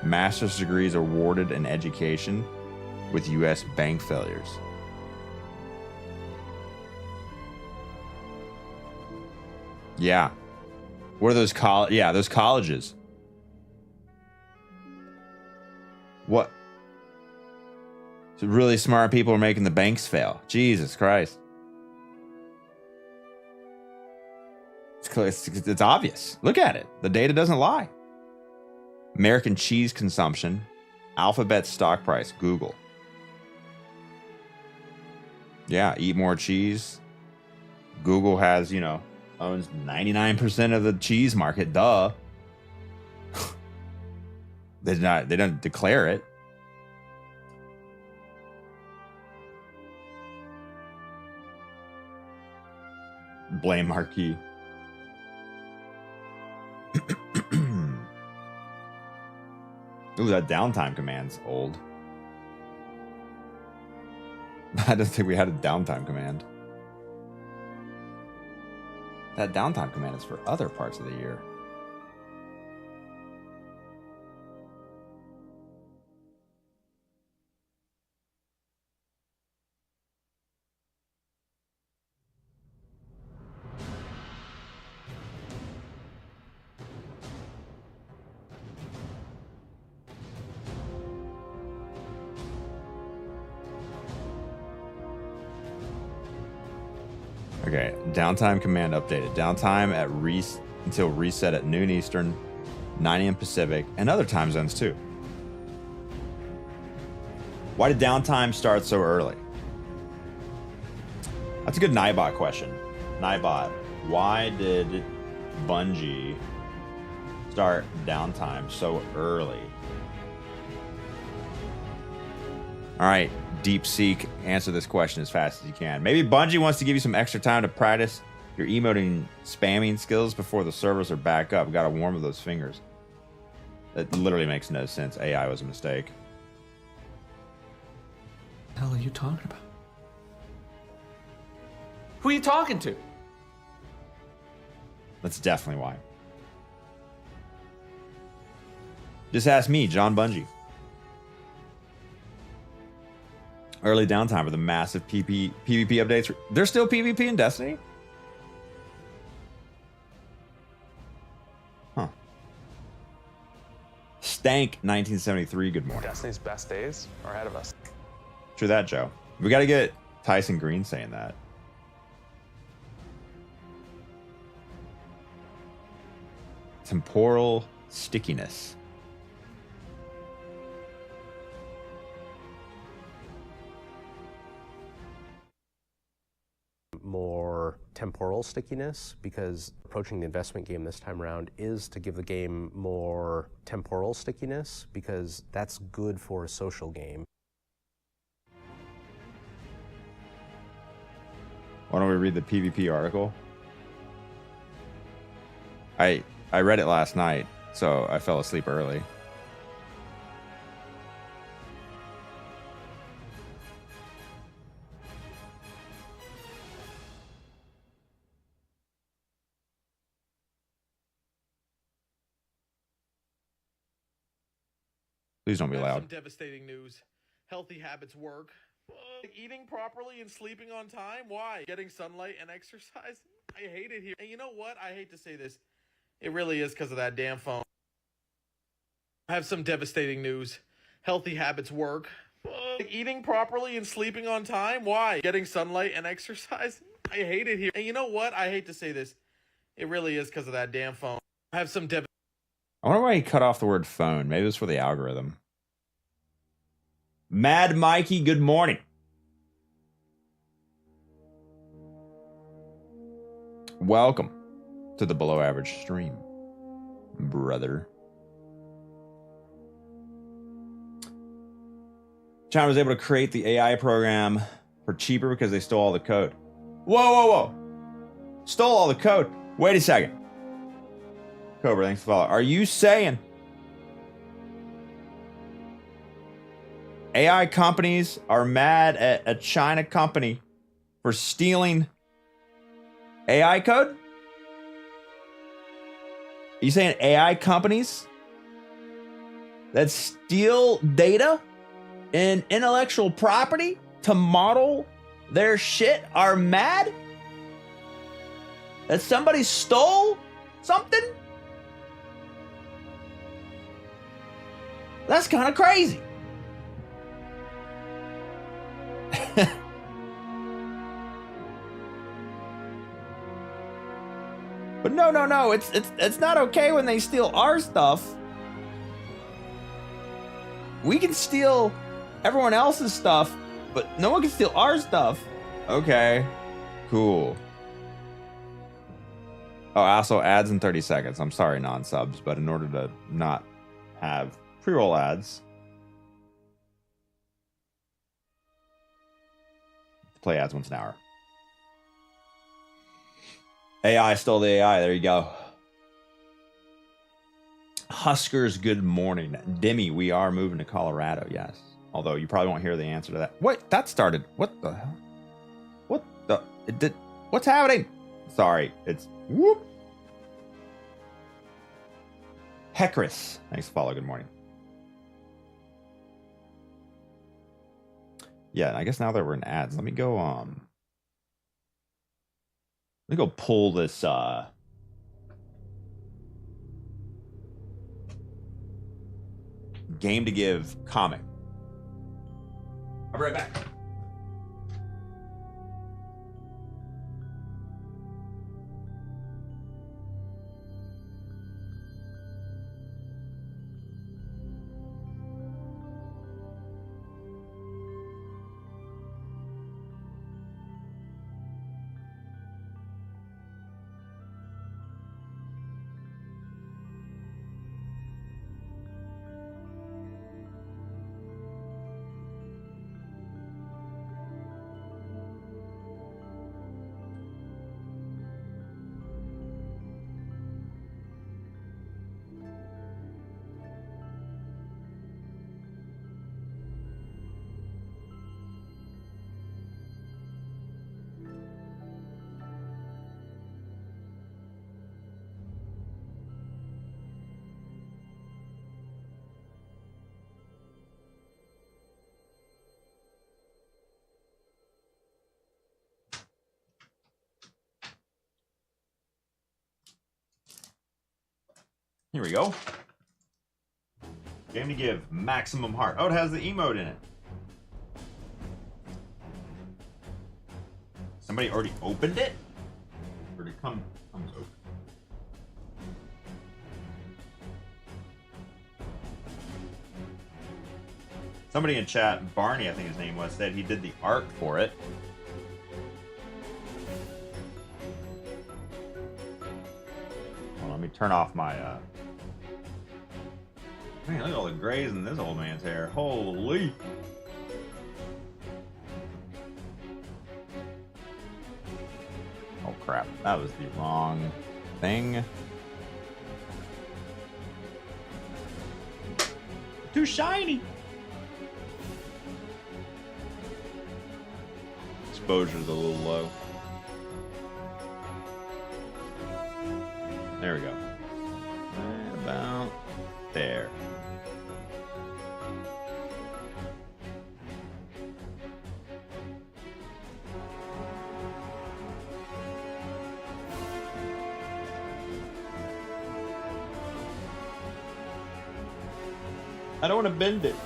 Master's degrees awarded in education with U.S. bank failures. Yeah. What are those those colleges. What? So really smart people are making the banks fail. Jesus Christ. It's obvious. Look at it. The data doesn't lie. American cheese consumption. Alphabet stock price. Google. Yeah, eat more cheese. Google has, owns 99% of the cheese market. Duh. They don't declare it. Blame Marquis. Ooh, that downtime command's old. I don't think we had a downtime command. That downtime command is for other parts of the year. Okay, downtime command updated. Downtime until reset at noon Eastern, 9 a.m. Pacific, and other time zones too. Why did downtime start so early? That's a good Nightbot question. Nightbot, why did Bungie start downtime so early? All right, DeepSeek, answer this question as fast as you can. Maybe Bungie wants to give you some extra time to practice your emoting spamming skills before the servers are back up. Gotta warm up those fingers. That literally makes no sense. AI was a mistake. What the hell are you talking about? Who are you talking to? That's definitely why. Just ask me, John Bungie. Early downtime for the massive PvP updates. There's still PvP in Destiny? Huh. Stank 1973, good morning. Destiny's best days are ahead of us. True that, Joe. We got to get Tyson Green saying that. Temporal stickiness. More temporal stickiness, because approaching the investment game this time around is to give the game more temporal stickiness, because that's good for a social game. Why don't we read the PvP article? I read it last night, so I fell asleep early. Please don't be loud. Some devastating news. Healthy habits work. Eating properly and sleeping on time? Why? Getting sunlight and exercise? I hate it here. And you know what? I hate to say this. It really is because of that damn phone. I have some devastating news. Healthy habits work. Eating properly and sleeping on time? Why? Getting sunlight and exercise? I hate it here. And you know what? I hate to say this. It really is because of that damn phone. I have some I wonder why he cut off the word phone. Maybe it was for the algorithm. Mad Mikey, good morning. Welcome to the Below Average stream, brother. China was able to create the AI program for cheaper because they stole all the code. Whoa. Stole all the code. Wait a second. Cobra, thanks for following. Are you saying AI companies are mad at a China company for stealing AI code? Are you saying AI companies that steal data and intellectual property to model their shit are mad that somebody stole something? That's kind of crazy. But no, it's not okay when they steal our stuff. We can steal everyone else's stuff, but no one can steal our stuff. Okay, cool. Oh, also ads in 30 seconds. I'm sorry, non-subs, but in order to not have pre-roll ads, play ads once an hour. AI stole the AI. There you go. Huskers, good morning. Demi, we are moving to Colorado, yes. Although you probably won't hear the answer to that. Wait, that started. What the hell? What the? It did. What's happening? Sorry, it's whoop. Hecris, thanks for follow. Good morning. Yeah, I guess now that we're in ads, let me go pull this game to give comic. I'll be right back. Here we go. Game to give maximum heart. Oh, it has the emote in it. Somebody already opened it? Or did it come open? Somebody in chat, Barney, I think his name was, said he did the art for it. Well, let me turn off my man, look at all the grays in this old man's hair. Holy. Oh crap, that was the wrong thing. Too shiny. Exposure's a little low. There we go. Right about there. I don't want to bend it.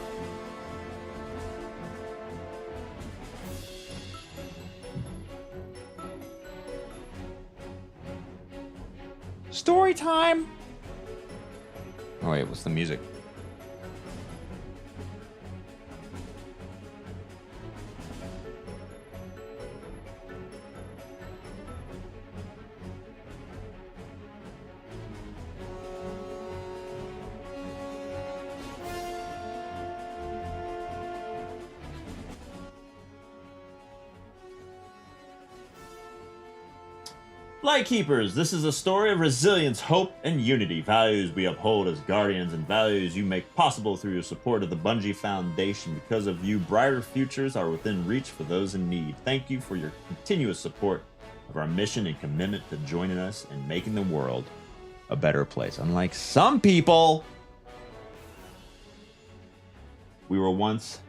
Story time. Oh wait, what's the music? Lightkeepers, this is a story of resilience, hope, and unity. Values we uphold as guardians and values you make possible through your support of the Bungie Foundation. Because of you, brighter futures are within reach for those in need. Thank you for your continuous support of our mission and commitment to joining us in making the world a better place. Unlike some people We were once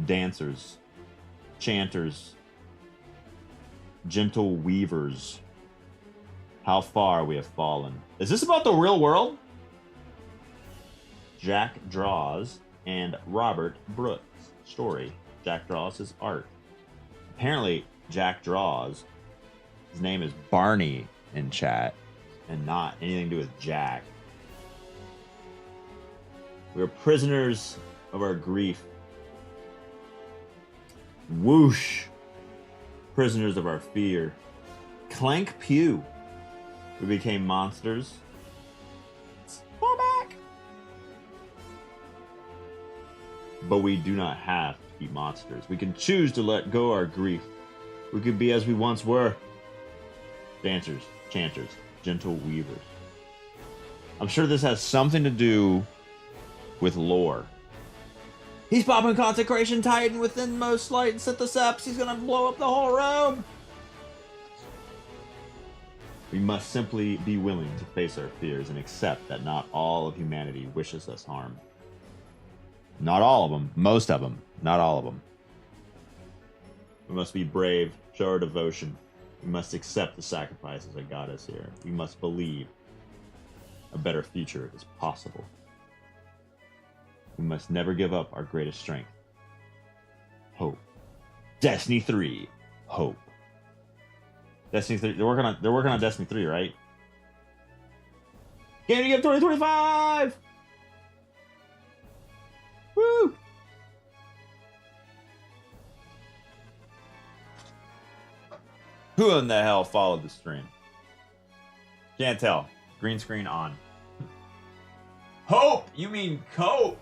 dancers, chanters, gentle weavers. How far we have fallen. Is this about the real world? Jack Draws and Robert Brooks. Story. Jack Draws his art. Apparently, Jack Draws, his name is Barney in chat, and not anything to do with Jack. We are prisoners of our grief. Whoosh. Prisoners of our fear. Clank pew. We became monsters. Fall back. But we do not have to be monsters. We can choose to let go our grief. We could be as we once were. Dancers, chanters, gentle weavers. I'm sure this has something to do with lore. He's popping Consecration Titan within most light and set the seps. He's gonna blow up the whole room. We must simply be willing to face our fears and accept that not all of humanity wishes us harm. Not all of them. Most of them. Not all of them. We must be brave, show our devotion. We must accept the sacrifices that got us here. We must believe a better future is possible. We must never give up our greatest strength. Hope. Destiny 3. Hope. Destiny 3. They're working on Destiny 3, right? Game to get 2025! Woo! Who in the hell followed the stream? Can't tell. Green screen on. Hope! You mean cope?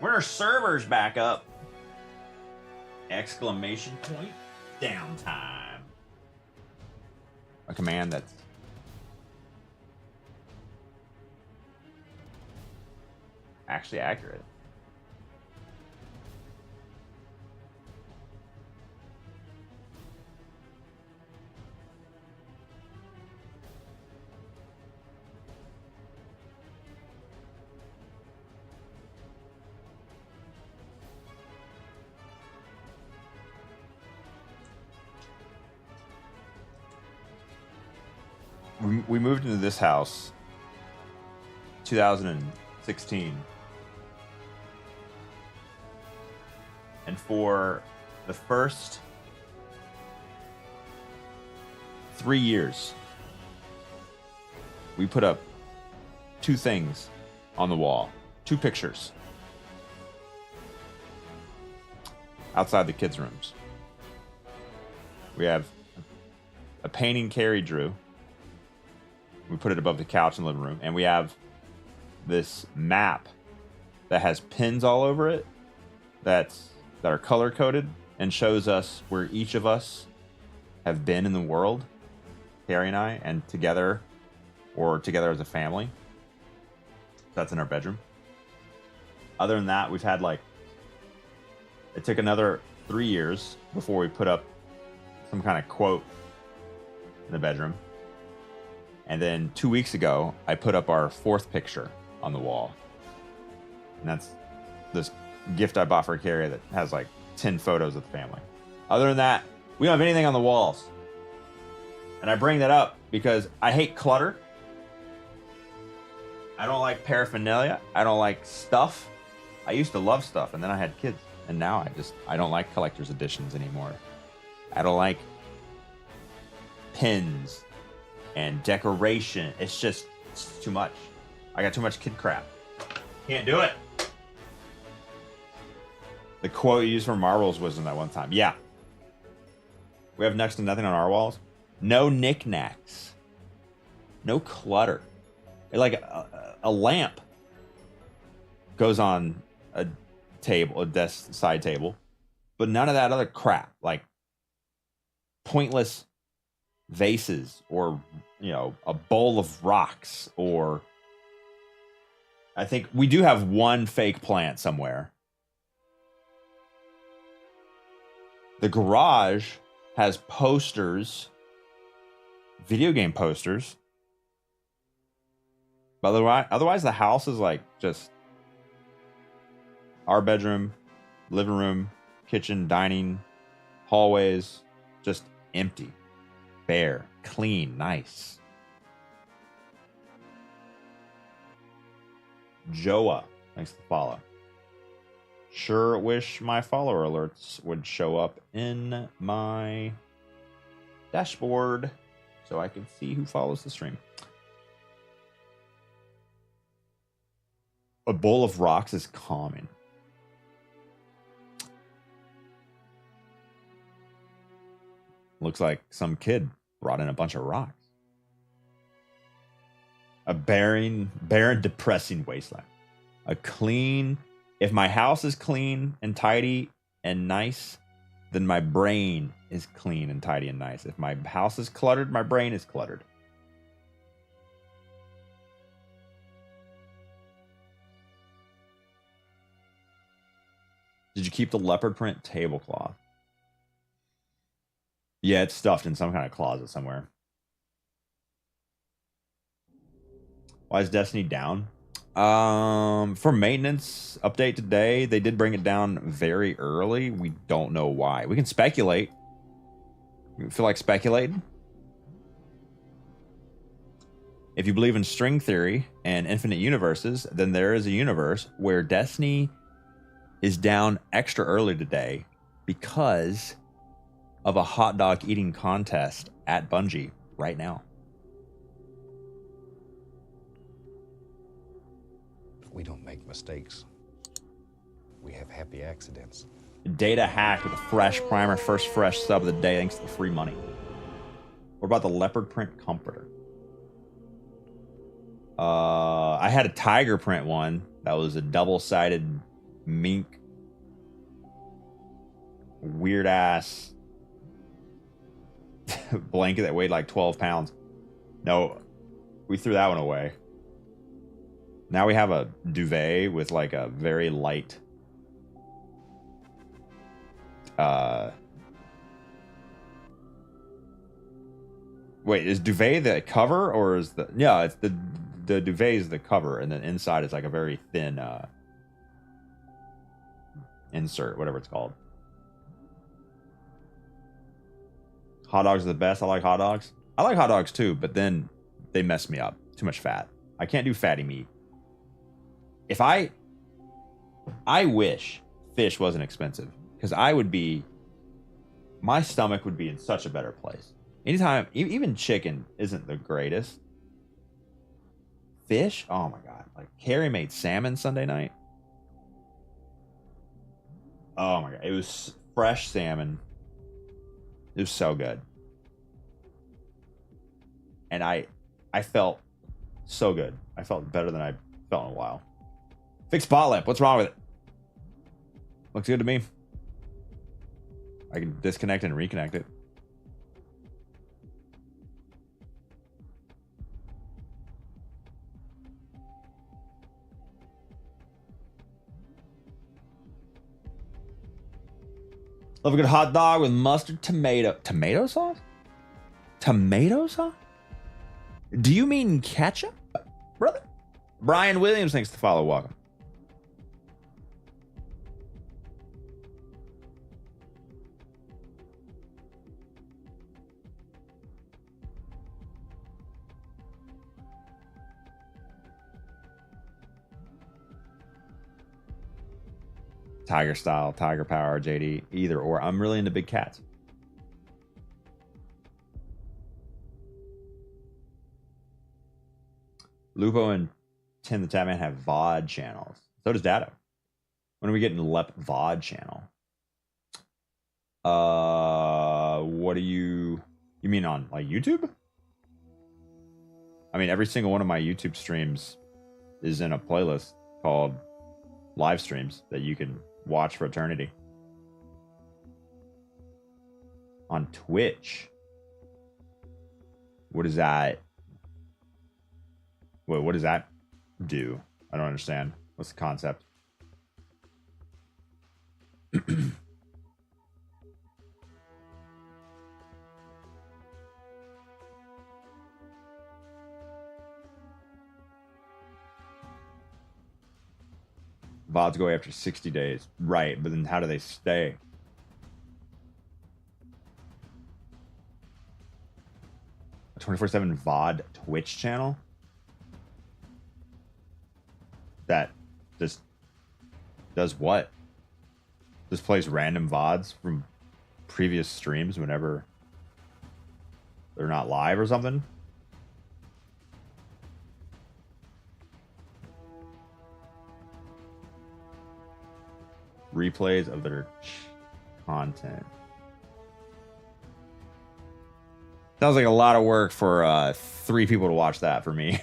When are servers back up? Exclamation point. Downtime. A command that's actually accurate. We moved into this house 2016, and for the first 3 years we put up 2 things on the wall, 2 pictures outside the kids' rooms. We have a painting Carrie drew. We put it above the couch in the living room, and we have this map that has pins all over it that are color coded and shows us where each of us have been in the world, Carrie and I, and together or together as a family. That's in our bedroom. Other than that, we've had it took another 3 years before we put up some kind of quote in the bedroom. And then 2 weeks ago, I put up our 4th picture on the wall. And that's this gift I bought for Carrie that has 10 photos of the family. Other than that, we don't have anything on the walls. And I bring that up because I hate clutter. I don't like paraphernalia. I don't like stuff. I used to love stuff, and then I had kids. And now I don't like collector's editions anymore. I don't like pins and decoration. It's too much. I got too much kid crap. Can't do it. The quote you used for marbles was in that one time. Yeah. We have next to nothing on our walls. No knickknacks. No clutter. A lamp goes on a table, a desk side table, but none of that other crap, pointless vases or a bowl of rocks, or I think we do have one fake plant somewhere. The garage has posters, video game posters, But otherwise, the house is like just our bedroom, living room, kitchen, dining, hallways, just empty, bare, clean, nice. Joa, thanks for the follow. Sure wish my follower alerts would show up in my dashboard so I can see who follows the stream. A bowl of rocks is calming. Looks like some kid brought in a bunch of rocks. A barren, depressing wasteland. A clean... If my house is clean and tidy and nice, then my brain is clean and tidy and nice. If my house is cluttered, my brain is cluttered. Did you keep the leopard print tablecloth? Yeah, it's stuffed in some kind of closet somewhere. Why is Destiny down? For maintenance update today, they did bring it down very early. We don't know why. We can speculate. You feel like speculating? If you believe in string theory and infinite universes, then there is a universe where Destiny is down extra early today because of a hot dog eating contest at Bungie right now. We don't make mistakes. We have happy accidents. Data hack with a fresh primer, first fresh sub of the day, thanks to the free money. What about the leopard print comforter? I had a tiger print one that was a double-sided mink, weird ass blanket that weighed like 12 pounds. No, we threw that one away. Now we have a duvet with like a very light wait, is duvet the cover or is the... Yeah, it's the duvet is the cover and then inside is like a very thin insert, whatever it's called. Hot dogs are the best. I like hot dogs. I like hot dogs too, but then they mess me up. Too much fat. I can't do fatty meat. If I wish fish wasn't expensive because I would be... My stomach would be in such a better place. Anytime, even chicken isn't the greatest. Fish? Oh my God. Like, Carrie made salmon Sunday night. Oh my God. It was fresh salmon. It was so good. And I felt so good. I felt better than I felt in a while. Fix spot lamp. What's wrong with it? Looks good to me. I can disconnect and reconnect it. Love a good hot dog with mustard, tomato sauce? Tomato sauce? Do you mean ketchup, brother? Brian Williams, thanks to follow. Welcome. Tiger style, tiger power, JD, either or. I'm really into big cats. Lupo and Tim the Tatman have VOD channels. So does Dado. When are we getting Lep VOD channel? What do you mean on like YouTube? I mean, every single one of my YouTube streams is in a playlist called live streams that you can watch for eternity. On Twitch. What is that? Wait, what does that do? I don't understand. What's the concept? VODs go away after 60 days. Right, but then how do they stay? A 24/7 VOD Twitch channel? That just does what? Just plays random VODs from previous streams whenever they're not live or something? Replays of their content. Sounds like a lot of work for 3 people to watch that for me.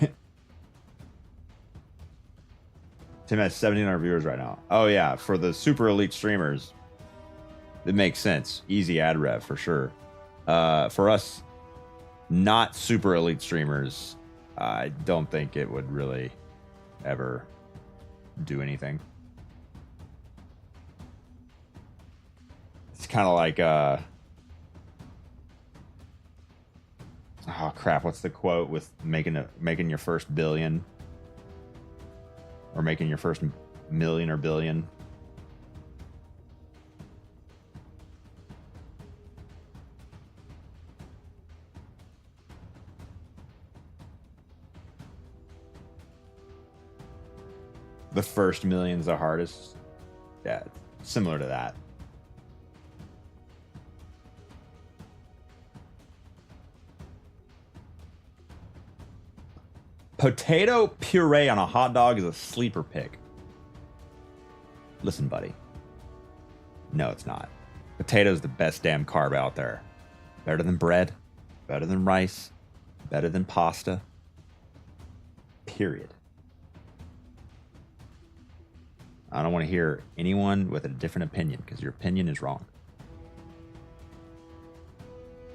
Tim has 1,700 viewers right now. Oh yeah, for the super elite streamers, it makes sense. Easy ad rev for sure. For us not super elite streamers, I don't think it would really ever do anything. It's kind of like oh crap, what's the quote with making your first billion or making your first million or billion? The first million's the hardest. Yeah, similar to that. Potato puree on a hot dog is a sleeper pick. Listen, buddy. No, it's not. Potato's the best damn carb out there. Better than bread, better than rice, better than pasta. Period. I don't want to hear anyone with a different opinion because your opinion is wrong.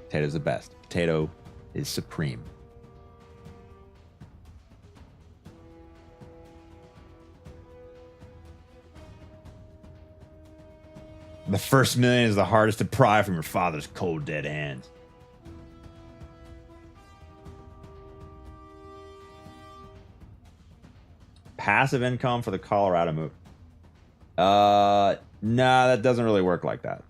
Potato's the best. Potato is supreme. The first million is the hardest to pry from your father's cold, dead hands. Passive income for the Colorado move. Nah, that doesn't really work like that.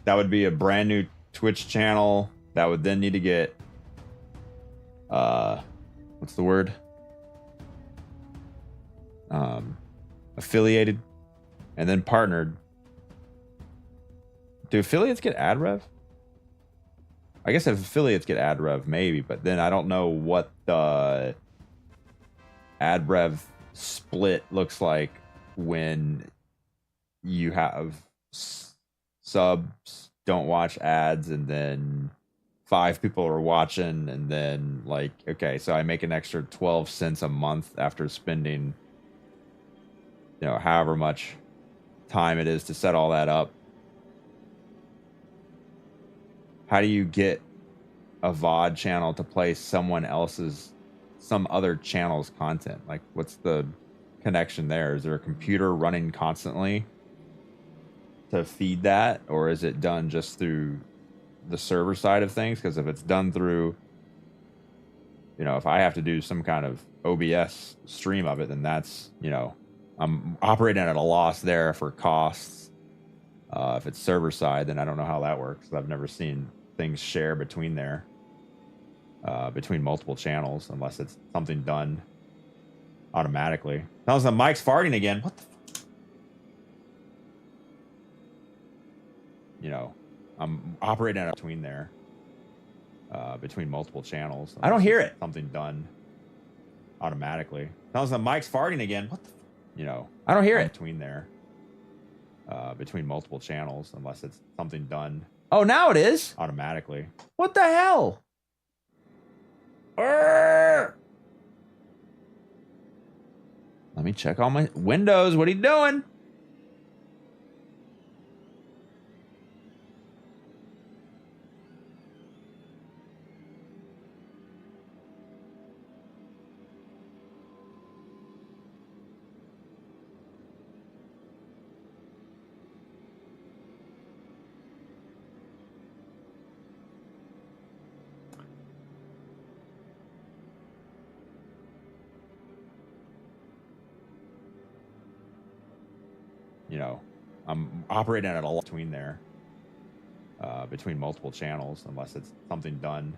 That would be a brand new Twitch channel that would then need to get what's the word? Affiliated and then partnered. Do affiliates get ad rev? I guess if affiliates get ad rev, maybe, but then I don't know what the ad rev split looks like when you have subs don't watch ads and then 5 people are watching and then like, okay, so I make an extra 12 cents a month after spending, you know, however much time it is to set all that up. How do you get a VOD channel to play some other channel's content? Like, what's the connection there? Is there a computer running constantly to feed that? Or is it done just through the server side of things? Because if it's done through, you know, if I have to do some kind of OBS stream of it, then that's, you know, I'm operating at a loss there for costs. If it's server side, then I don't know how that works. I've never seen things share between there, between multiple channels, unless it's something done automatically. Sounds like Mike's farting again. What the you know, I'm operating at between there, between multiple channels. I don't hear it. Something done automatically. Sounds like Mike's farting again. What the you know, I don't hear it. Between there, between multiple channels, unless it's something done. Oh, now it is automatically. What the hell? Let me check all my windows. What are you doing? know, I'm operating at a lot between there, between multiple channels, unless it's something done.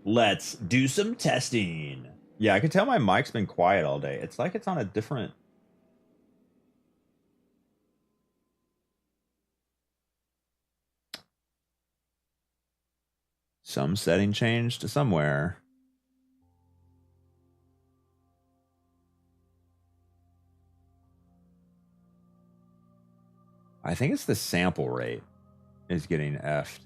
Let's do some testing. Yeah, I can tell my mic's been quiet all day. It's like it's on a different... Some setting changed somewhere. I think it's the sample rate is getting effed.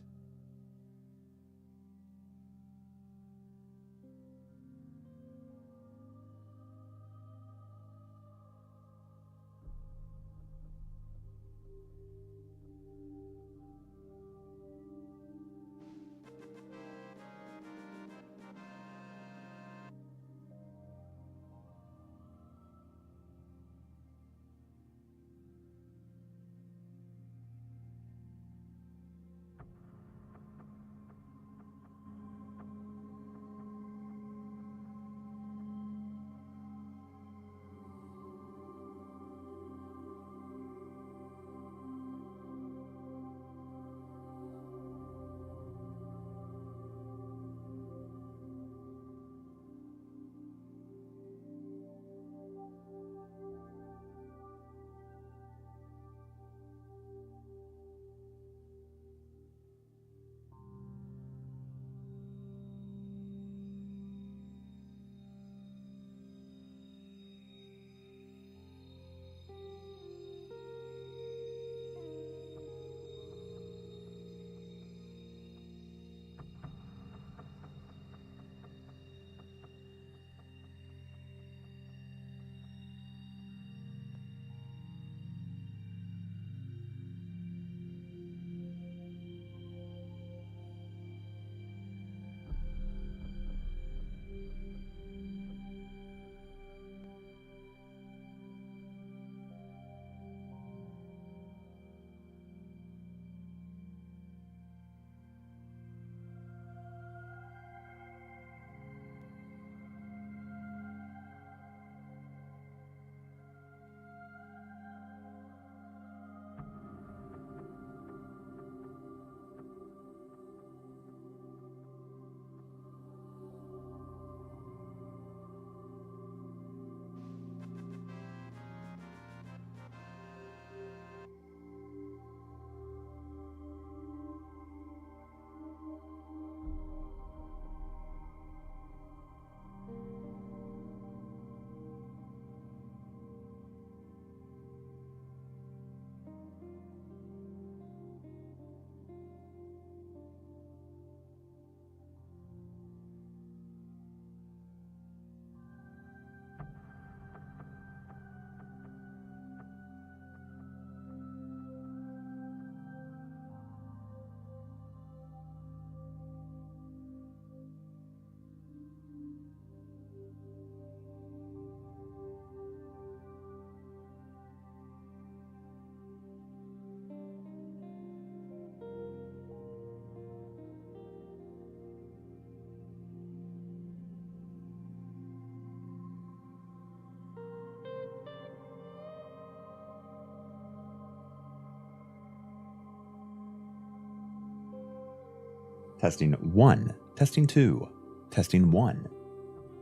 Testing 1. Testing 2. Testing 1.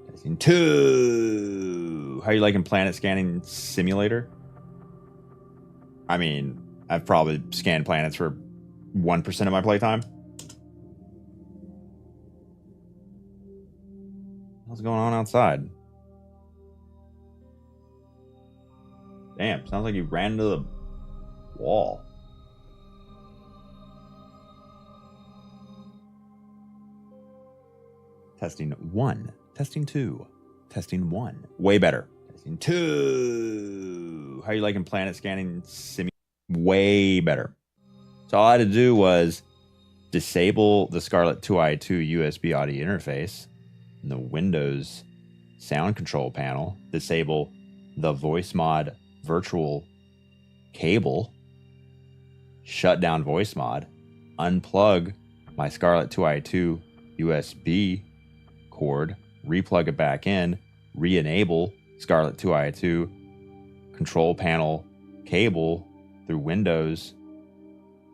Testing 2. How you liking Planet Scanning Simulator? I mean, I've probably scanned planets for 1% of my playtime. What's going on outside? Damn, sounds like you ran into the wall. Testing 1. Testing 2. Testing 1. Way better. Testing 2. How you liking Planet Scanning Simulator? Way better. So all I had to do was disable the Scarlett 2i2 USB audio interface in the Windows sound control panel, disable the voice mod virtual cable, shut down voice mod, unplug my Scarlett 2i2 USB cord, replug it back in, re-enable Scarlett 2i2 control panel cable through Windows,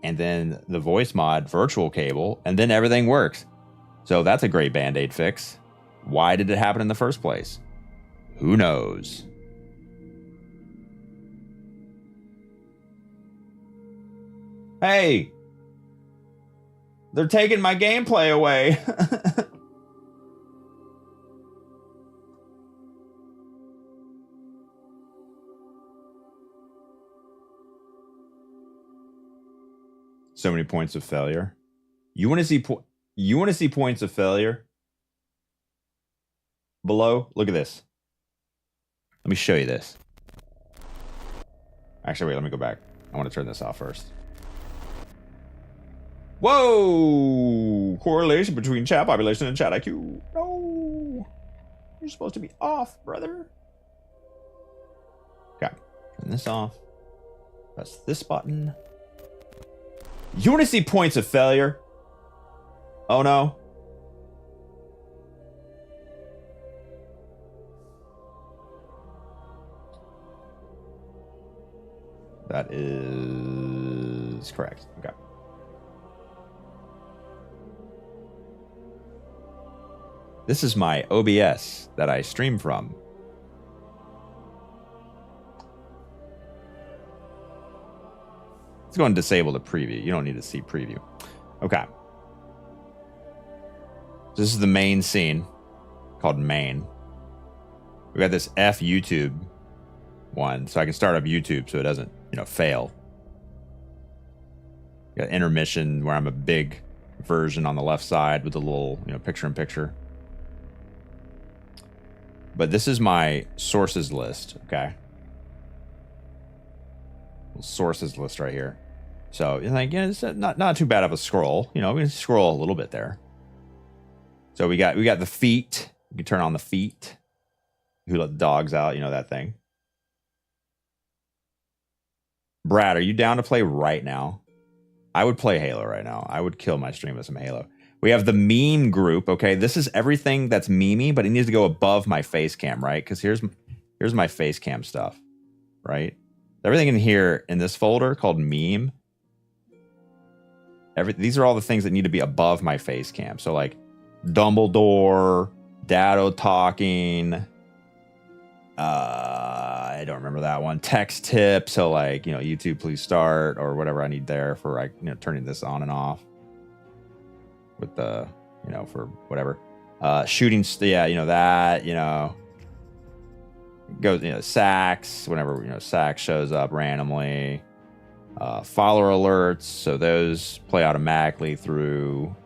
and then the voice mod virtual cable, and then everything works. So that's a great Band-Aid fix. Why did it happen in the first place? Who knows? Hey! They're taking my gameplay away. So many points of failure. You want to see points of failure? Below, look at this. Let me show you this. Actually, wait, let me go back. I want to turn this off first. Whoa! Correlation between chat population and chat IQ. No! You're supposed to be off, brother. Okay, turn this off. Press this button. You want to see points of failure? Oh no. That is correct. Okay. This is my OBS that I stream from. Let's go and disable the preview. You don't need to see preview. Okay. This is the main scene called main. We got this F YouTube one, so I can start up YouTube so it doesn't, fail. Got intermission where I'm a big version on the left side with a little, picture in picture. But this is my sources list, okay? Sources list right here. So it's not too bad of a scroll. We can scroll a little bit there. So we got the feet. You can turn on the feet. Who let the dogs out? That thing. Brad, are you down to play right now? I would play Halo right now. I would kill my stream with some Halo. We have the meme group. Okay, this is everything that's memey, but it needs to go above my face cam, right? Because here's my face cam stuff, right? Everything in here in this folder called meme. These are all the things that need to be above my face cam. So like Dumbledore, Dado talking. I don't remember that one. Text tip. So like, YouTube please start or whatever I need there for turning this on and off with the, for whatever. Shooting. Yeah, that, goes, Sacks, whenever, Sacks shows up randomly. Follower alerts, so those play automatically through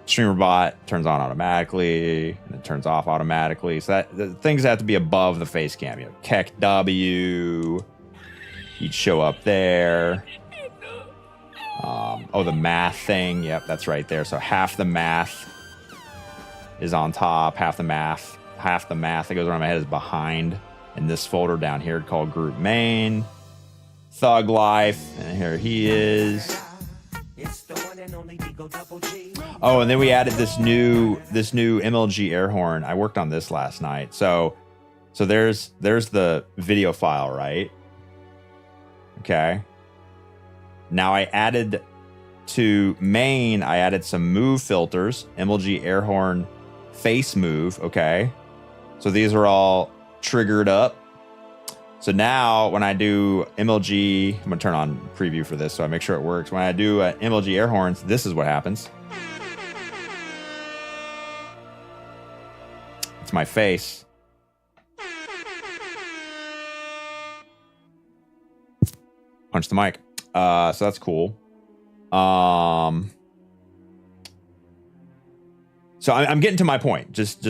StreamerBot, turns on automatically, and it turns off automatically. So that the things have to be above the face cam. Keck W, you'd show up there. The math thing. Yep, that's right there. So half the math is on top, half the math that goes around my head is behind in this folder down here called Group Main. Thug Life, and here he is. Oh, and then we added this new MLG air horn. I worked on this last night. So there's the video file, right? Okay. Now I added to main, I added some move filters, MLG air horn face move, okay? So these are all triggered up. So now when I do MLG, I'm gonna turn on preview for this so I make sure it works. When I do MLG air horns, this is what happens. It's my face. Punch the mic. So that's cool. So I'm getting to my point. Just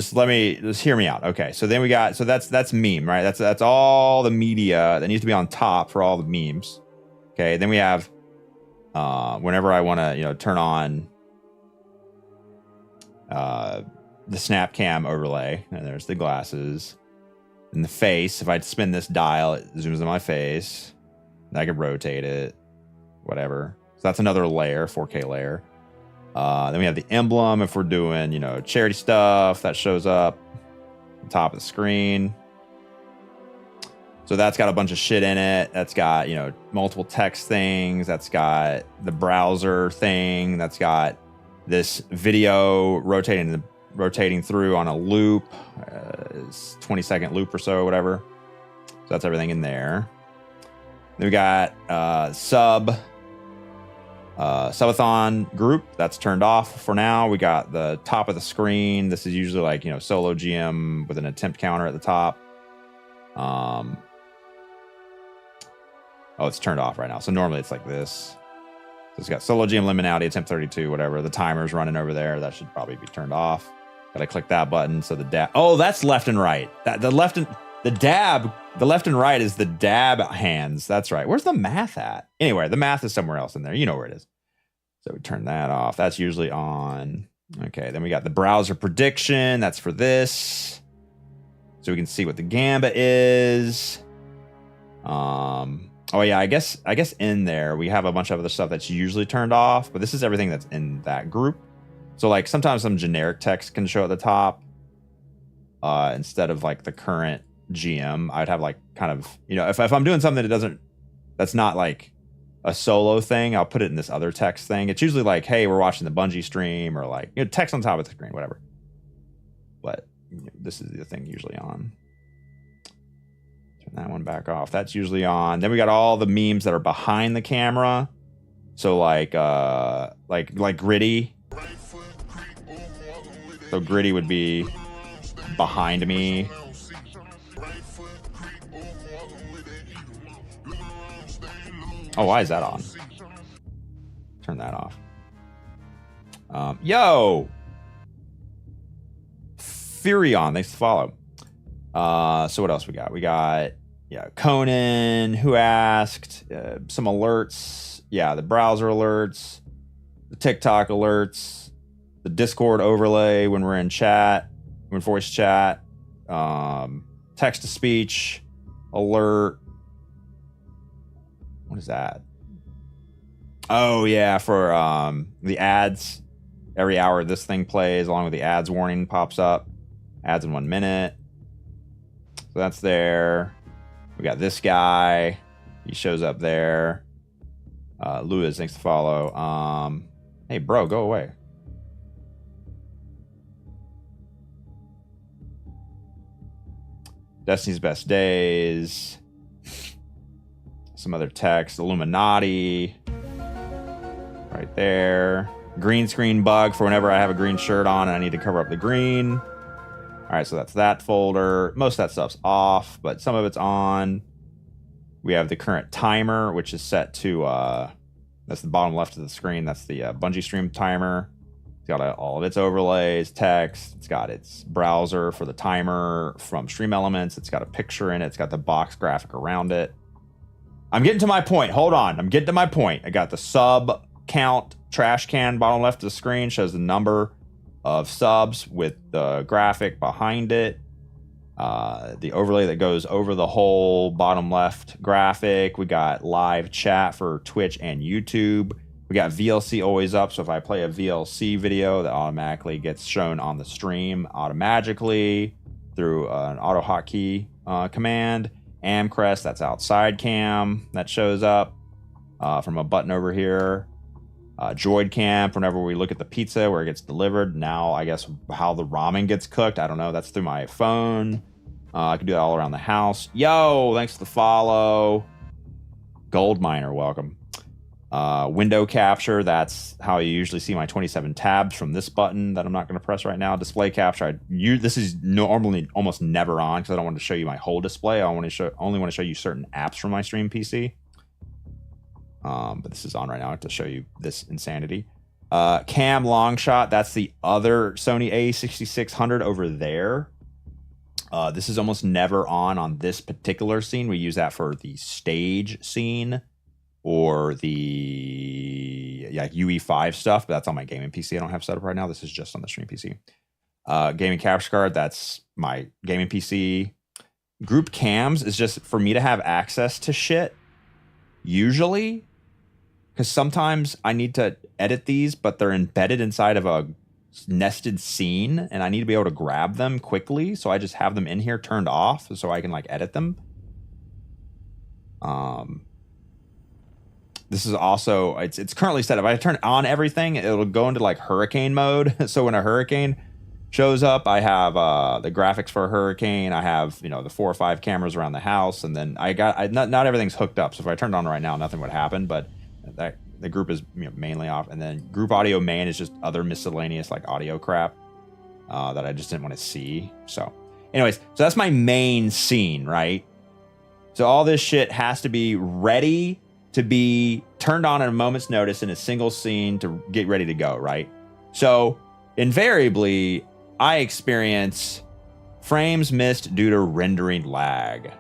hear me out. Okay. So then we got, so that's meme, right? That's all the media that needs to be on top for all the memes. Okay. Then we have, whenever I want to, turn on, the snap cam overlay, and there's the glasses and the face. If I spin this dial, it zooms in my face. I can rotate it, whatever. So that's another layer, 4K layer. Then we have the emblem if we're doing, charity stuff that shows up. top of the screen. So that's got a bunch of shit in it. That's got, you know, multiple text things. That's got the browser thing. That's got this video rotating through on a loop. It's 20-second loop or so, whatever. So that's everything in there. Then we got subathon group. That's turned off for now. We got the top of the screen. This is usually like, you know, solo GM with an attempt counter at the top. Oh, it's turned off right now. So normally it's like this. So it's got solo GM liminality, attempt 32, whatever. The timer's running over there. That should probably be turned off. Gotta click that button. So the dab. Oh, that's left and right. The left and right is the dab hands. That's right. Where's the math at? Anyway, the math is somewhere else in there. You know where it is. So we turn that off. That's usually on. Okay, then we got the browser prediction. That's for this. So we can see what the gambit is. Oh yeah, I guess in there we have a bunch of other stuff that's usually turned off, but this is everything that's in that group. So like sometimes some generic text can show at the top instead of like the current GM. I'd have like kind of, you know, if I'm doing something that's not like a solo thing, I'll put it in this other text thing. It's usually like, hey, we're watching the Bungie stream, or like, you know, text on top of the screen, whatever. But you know, this is the thing usually on. Turn that one back off. That's usually on. Then we got all the memes that are behind the camera. So like Gritty. So Gritty would be behind me. Oh, why is that on? Turn that off. Yo! Furion, thanks to follow. So what else we got? We got, yeah, Conan, who asked, some alerts. Yeah, the browser alerts, the TikTok alerts, the Discord overlay when we're in chat, when voice chat, text to speech alert. What is that? Oh yeah, for the ads. Every hour this thing plays, along with the ads warning pops up. Ads in 1 minute. So that's there. We got this guy. He shows up there. Lewis, thanks to follow. Hey bro, go away. Destiny's Best Days. Some other text. Illuminati. Right there. Green screen bug for whenever I have a green shirt on and I need to cover up the green. All right, so that's that folder. Most of that stuff's off, but some of it's on. We have the current timer, which is set to, that's the bottom left of the screen. That's the Bungie stream timer. It's got all of its overlays, text. It's got its browser for the timer from Stream Elements. It's got a picture in it. It's got the box graphic around it. I'm getting to my point. Hold on. I'm getting to my point. I got the sub count trash can bottom left of the screen. Shows the number of subs with the graphic behind it. The overlay that goes over the whole bottom left graphic. We got live chat for Twitch and YouTube. We got VLC always up, so if I play a VLC video, that automatically gets shown on the stream automatically through an auto hotkey command. Amcrest, that's outside cam, that shows up from a button over here. Droid cam, whenever we look at the pizza where it gets delivered. Now, I guess how the ramen gets cooked, I don't know. That's through my phone. I can do that all around the house. Yo, thanks for the follow. Gold Miner, welcome. Window capture, that's how you usually see my 27 tabs from this button that I'm not going to press right now. Display capture, this is normally almost never on because I don't want to show you my whole display. I only want to show you certain apps from my stream PC. But this is on right now to show you this insanity. Cam long shot, that's the other Sony A6600 over there. This is almost never on this particular scene. We use that for the stage scene or the UE5 stuff, but that's on my gaming PC. I don't have set up right now. This is just on the stream PC. Gaming capture card, that's my gaming PC. Group cams is just for me to have access to shit, usually, because sometimes I need to edit these, but they're embedded inside of a nested scene and I need to be able to grab them quickly. So I just have them in here turned off so I can like edit them. This is also, it's currently set up. If I turn on everything, it'll go into like hurricane mode. So when a hurricane shows up, I have the graphics for a hurricane. I have, the 4 or 5 cameras around the house. And then not everything's hooked up. So if I turned it on right now, nothing would happen. But the group is mainly off. And then group audio main is just other miscellaneous like audio crap that I just didn't want to see. So anyways, so that's my main scene, right? So all this shit has to be ready to be turned on at a moment's notice in a single scene to get ready to go, right? So invariably, I experience frames missed due to rendering lag,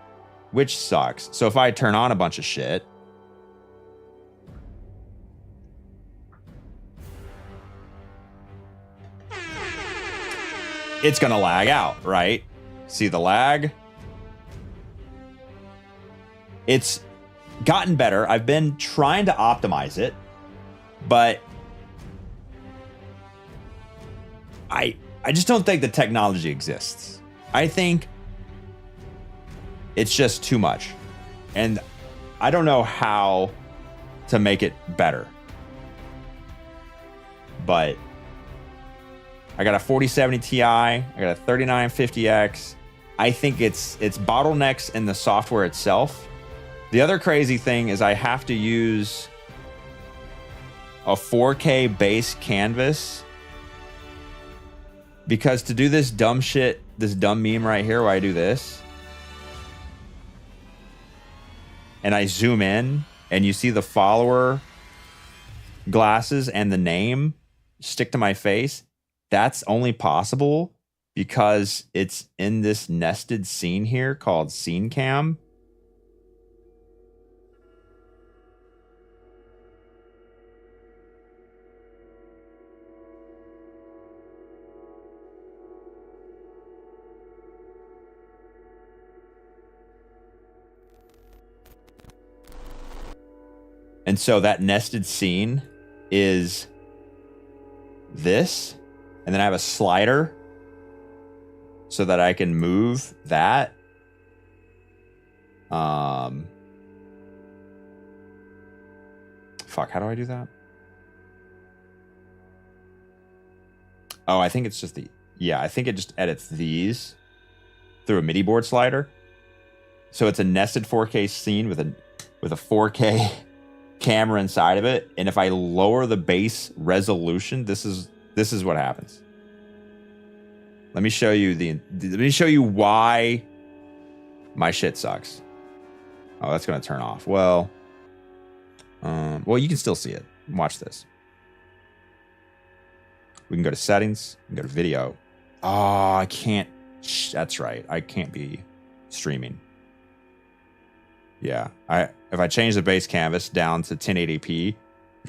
which sucks. So if I turn on a bunch of shit, it's gonna lag out, right? See the lag? It's gotten better. I've been trying to optimize it, but I just don't think the technology exists. I think it's just too much. And I don't know how to make it better. But I got a 4070 Ti, I got a 3950X. I think it's bottlenecks in the software itself. The other crazy thing is I have to use a 4K base canvas because to do this dumb shit, this dumb meme right here where I do this and I zoom in and you see the follower glasses and the name stick to my face, that's only possible because it's in this nested scene here called Scene Cam. And so that nested scene is this. And then I have a slider so that I can move that. Fuck, how do I do that? Oh, I think it's just I think it just edits these through a MIDI board slider. So it's a nested 4K scene with a 4K camera inside of it, and if I lower the base resolution, this is what happens. Let me show you why my shit sucks. Oh, that's gonna turn off. Well, you can still see it. Watch this. We can go to settings, we can go to video. Oh, I can't. That's right. I can't be streaming. Yeah, if I change the base canvas down to 1080p,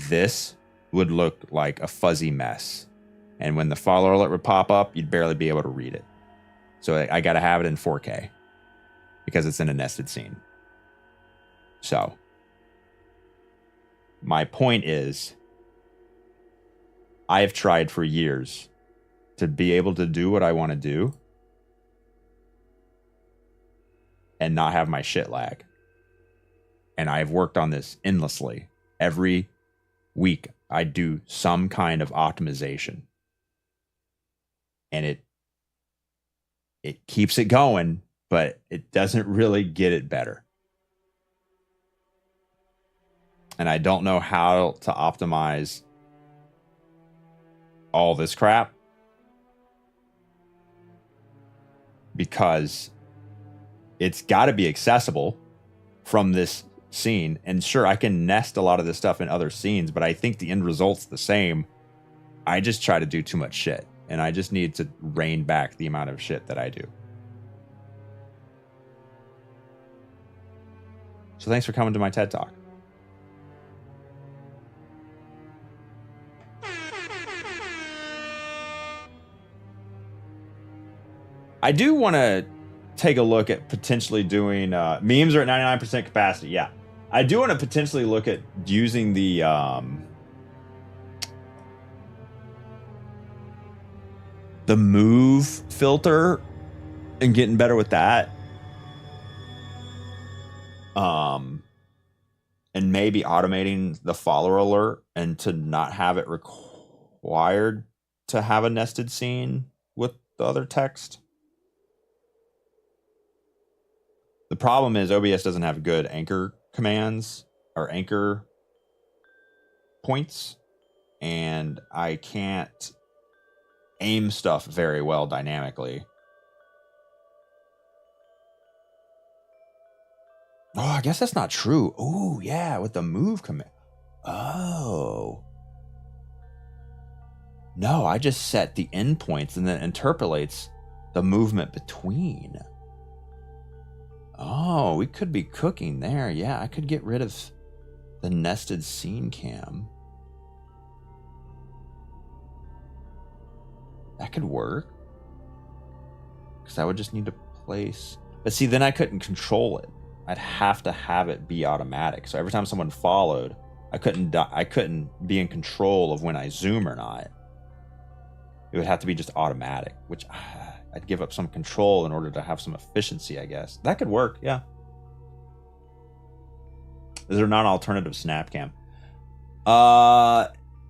this would look like a fuzzy mess. And when the follower alert would pop up, you'd barely be able to read it. So I got to have it in 4K because it's in a nested scene. So my point is, I have tried for years to be able to do what I want to do and not have my shit lag. And I've worked on this endlessly. Every week, I do some kind of optimization. And it keeps it going, but it doesn't really get it better. And I don't know how to optimize all this crap because it's got to be accessible from this scene. And sure, I can nest a lot of this stuff in other scenes, but I think the end result's the same. I just try to do too much shit, and I just need to rein back the amount of shit that I do. So thanks for coming to my TED Talk. I do want to take a look at potentially doing memes are at 99% capacity. Yeah, I do want to potentially look at using the the move filter and getting better with that. And maybe automating the follower alert and to not have it required to have a nested scene with the other text. The problem is OBS doesn't have good anchor commands or anchor points, and I can't aim stuff very well dynamically. Oh, I guess that's not true. Oh, yeah, with the move command. Oh. No, I just set the endpoints and then interpolates the movement between. Oh, we could be cooking there. Yeah, I could get rid of the nested scene cam. That could work. Because I would just need to place. But see, then I couldn't control it. I'd have to have it be automatic. So every time someone followed, I couldn't be in control of when I zoom or not. It would have to be just automatic, which I'd give up some control in order to have some efficiency, I guess. That could work, yeah. Is there not an alternative Snapcam?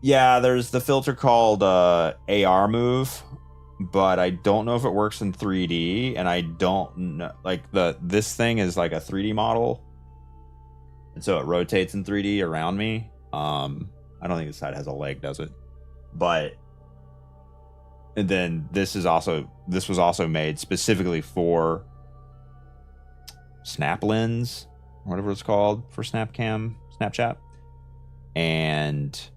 Yeah, there's the filter called AR Move, but I don't know if it works in 3D, and I don't know, like this thing is like a 3D model, and so it rotates in 3D around me. I don't think this side has a leg, does it? But and then this was also made specifically for Snap Lens, whatever it's called, for Snapchat, and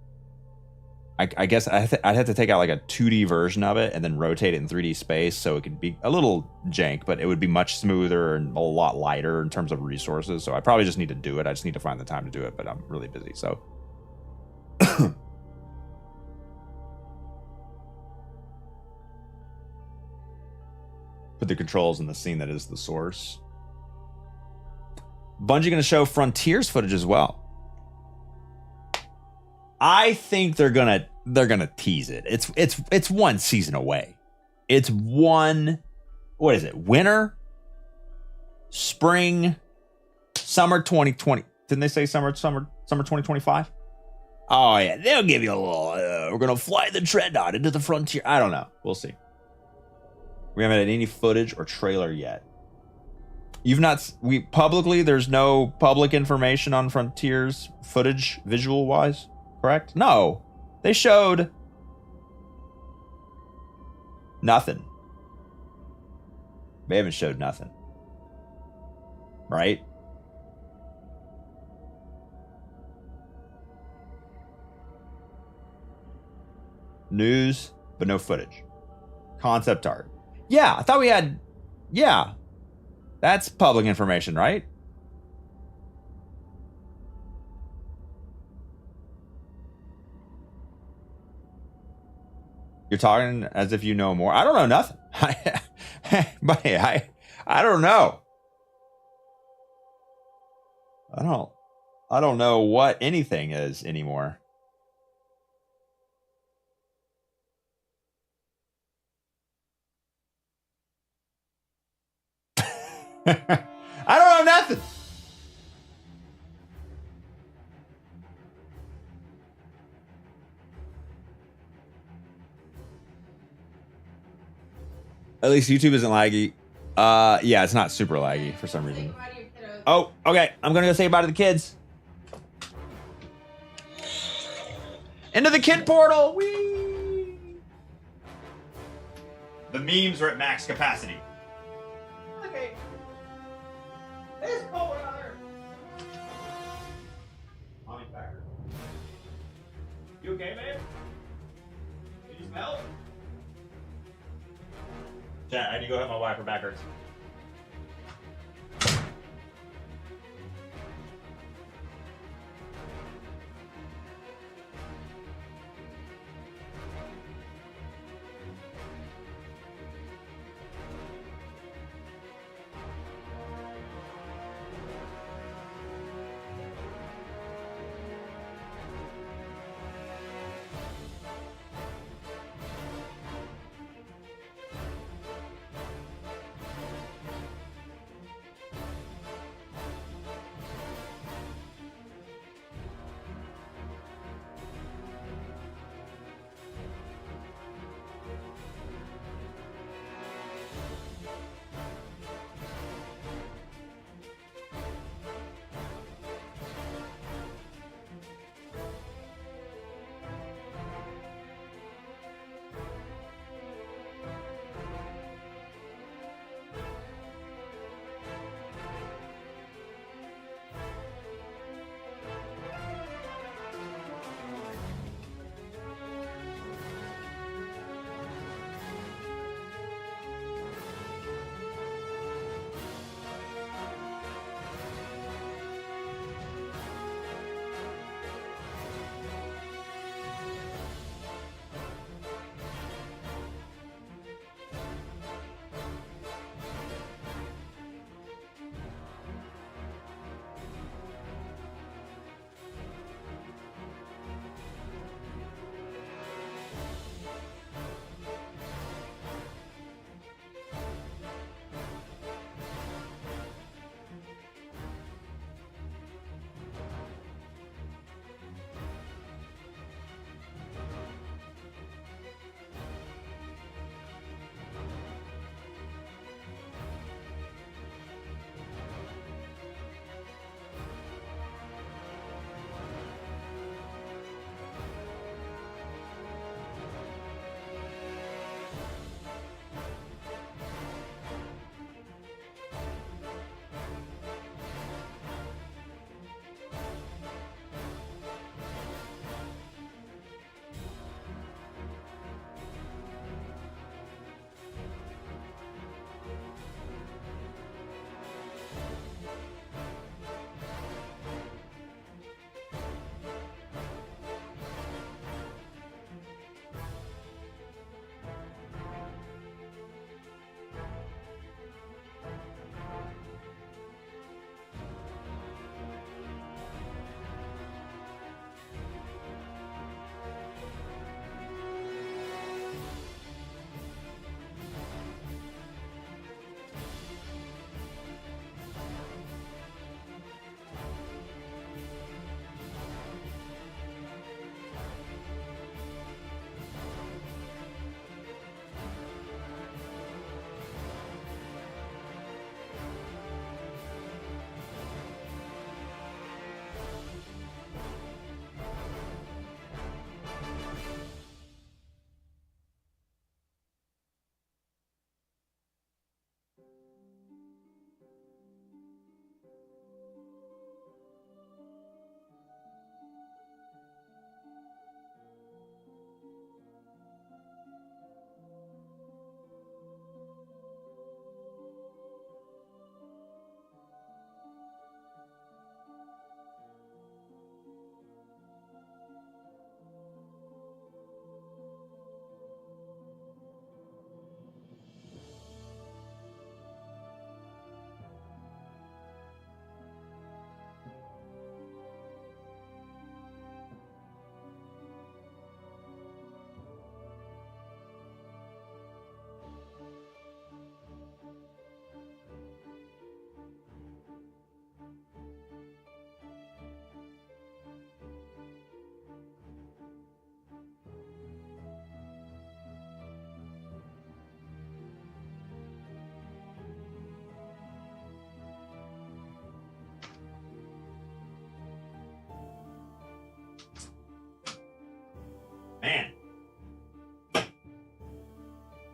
I guess I'd have to take out like a 2D version of it and then rotate it in 3D space so it could be a little jank, but it would be much smoother and a lot lighter in terms of resources. So I probably just need to do it. I just need to find the time to do it, but I'm really busy. So put the controls in the scene that is the source. Bungie going to show Frontiers footage as well. I think they're gonna tease it. It's one season away. It's one, what is it? Winter, spring, summer 2020. Didn't they say summer 2025? Oh yeah, they'll give you a little. We're gonna fly the Dreadnought into the frontier. I don't know. We'll see. We haven't had any footage or trailer yet. There's no public information on Frontiers footage visual wise. Correct? No. They showed nothing. They haven't showed nothing. Right? News, but no footage. Concept art. Yeah, I thought we had... Yeah. That's public information, right? You're talking as if you know more. I don't know nothing. Buddy, I don't know. I don't know what anything is anymore. I don't know nothing. At least YouTube isn't laggy. Yeah, it's not super laggy for some reason. Oh, okay. I'm gonna go say bye to the kids. Into the kid portal. Whee! The memes are at max capacity. Okay. It's cold out there. Mommy's back. You okay, babe? Did you smell? Chat, I need to go help my wife. Her back hurts.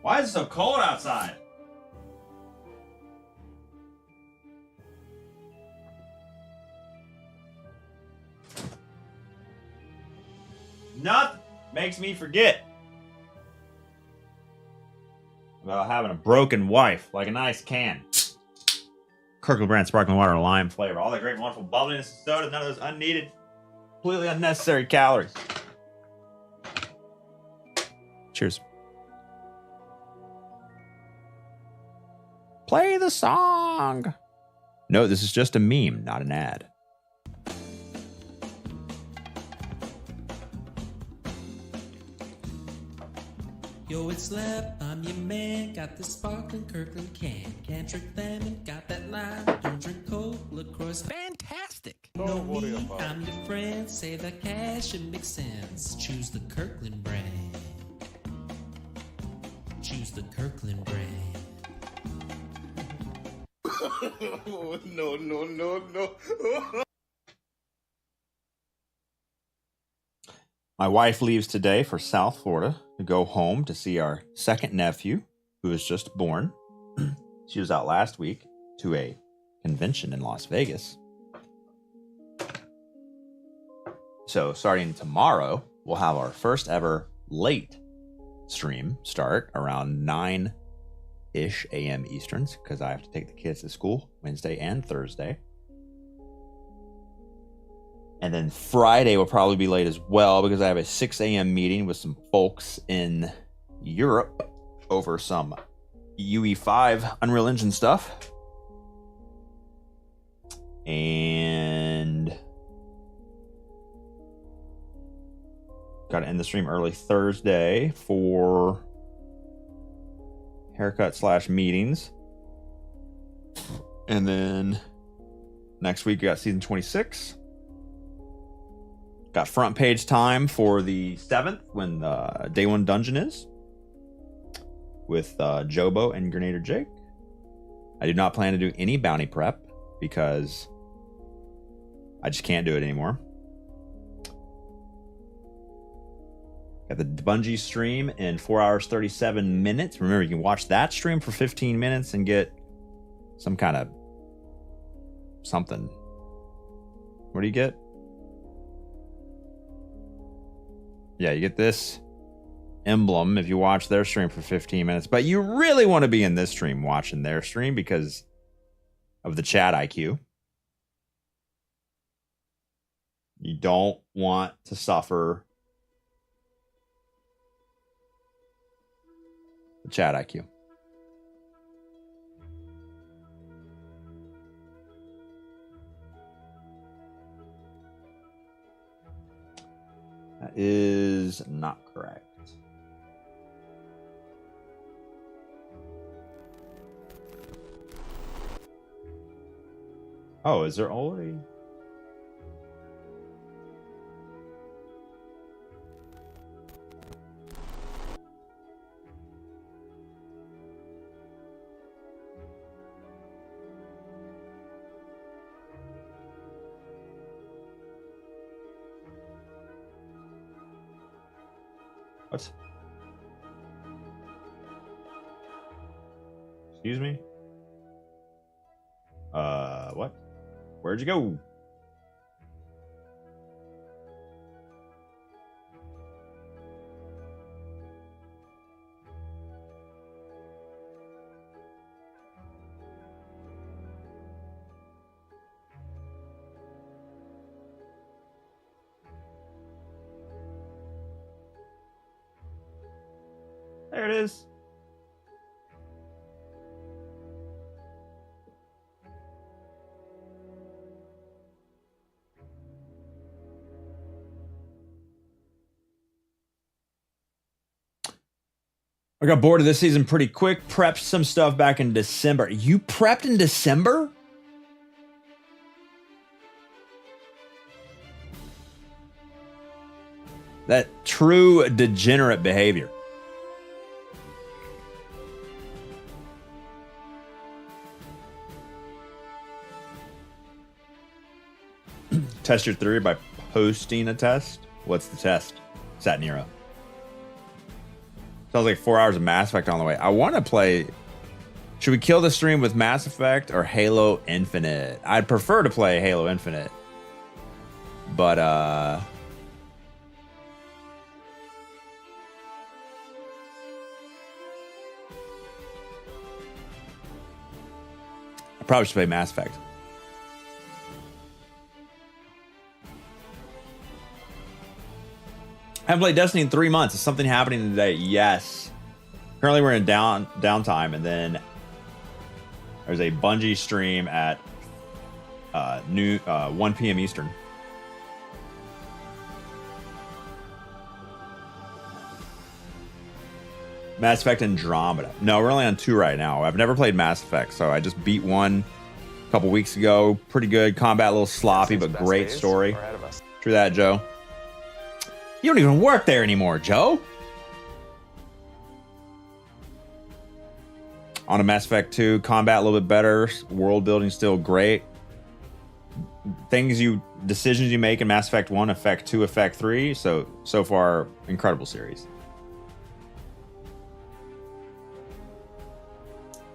Why is it so cold outside? Nothing makes me forget about having a broken wife, like a nice can. Kirkland brand sparkling water, lime flavor. All that great, wonderful bubbliness and soda. None of those unneeded, completely unnecessary calories. Cheers. Play the song. No, this is just a meme, not an ad. Yo, it's Lab, I'm your man. Got the sparkling Kirkland can. Can't drink lemon, got that lime. Don't drink Coke, LaCroix. Fantastic. No me, I'm your friend. Save that cash, it makes sense. Choose the Kirkland brand. Choose the Kirkland brand. No. My wife leaves today for South Florida to go home to see our second nephew, who was just born. She was out last week to a convention in Las Vegas. So starting tomorrow, we'll have our first ever late stream start around 9-ish a.m. Easterns, because I have to take the kids to school Wednesday and Thursday. And then Friday will probably be late as well, because I have a 6 a.m. meeting with some folks in Europe over some UE5 Unreal Engine stuff. And got to end the stream early Thursday for haircut/meetings. And then next week we got season 26. Got front page time for the 7th, when the day 1 dungeon is, with Jobo and Grenadier Jake. I do not plan to do any bounty prep because I just can't do it anymore. Got the Bungie stream in 4 hours 37 minutes. Remember, you can watch that stream for 15 minutes and get some kind of something. What do you get? Yeah, you get this emblem if you watch their stream for 15 minutes. But you really want to be in this stream watching their stream because of the chat IQ. You don't want to suffer the chat IQ. That is not correct. Oh, is there already? What? Excuse me? What? Where'd you go? There it is. I got bored of this season pretty quick. Prepped some stuff back in December. You prepped in December? That true degenerate behavior. Test your theory by posting a test. What's the test? Sat Nero. Sounds like 4 hours of Mass Effect on the way. I want to play. Should we kill the stream with Mass Effect or Halo Infinite? I'd prefer to play Halo Infinite. But, I probably should play Mass Effect. I haven't played Destiny in 3 months. Is something happening today? Yes. Currently, we're in downtime, and then there's a Bungie stream at 1 p.m. Eastern. Mass Effect Andromeda. No, we're only on 2 right now. I've never played Mass Effect, so I just beat 1 a couple weeks ago. Pretty good. Combat a little sloppy, but great story. True that, Joe. You don't even work there anymore, Joe. On a Mass Effect 2, combat a little bit better, world building still great. Decisions you make in Mass Effect 1 affect 2, affect 3. So far, incredible series.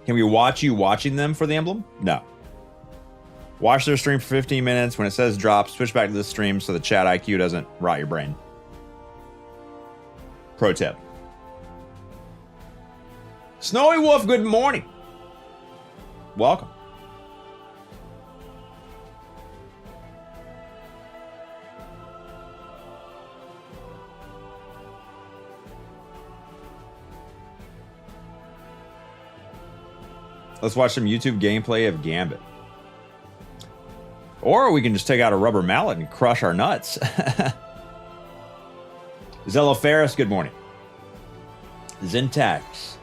Can we watch you watching them for the emblem? No. Watch their stream for 15 minutes. When it says drop, switch back to the stream so the chat IQ doesn't rot your brain. Pro tip. Snowy Wolf, good morning. Welcome. Let's watch some YouTube gameplay of Gambit. Or we can just take out a rubber mallet and crush our nuts. Zello Ferris, good morning. Zintax,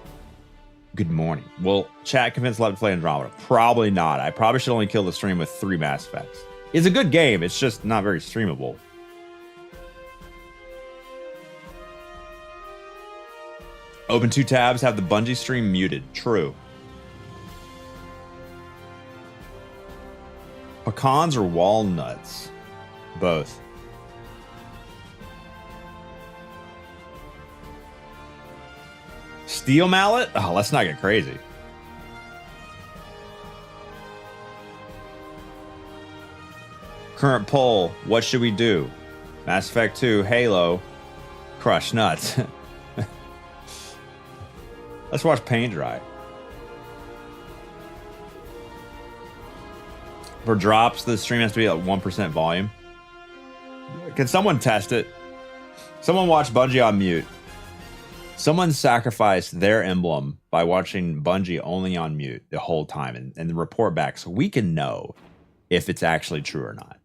good morning. Will chat convince Love to play Andromeda? Probably not. I probably should only kill the stream with 3 Mass Effects. It's a good game. It's just not very streamable. Open 2 tabs, have the Bungie stream muted. True. Pecans or walnuts? Both. Steel mallet? Oh, let's not get crazy. Current poll, what should we do? Mass Effect 2, Halo, crush nuts. Let's watch paint dry. For drops, the stream has to be at 1% volume. Can someone test it? Someone watch Bungie on mute. Someone sacrificed their emblem by watching Bungie only on mute the whole time and then report back so we can know if it's actually true or not.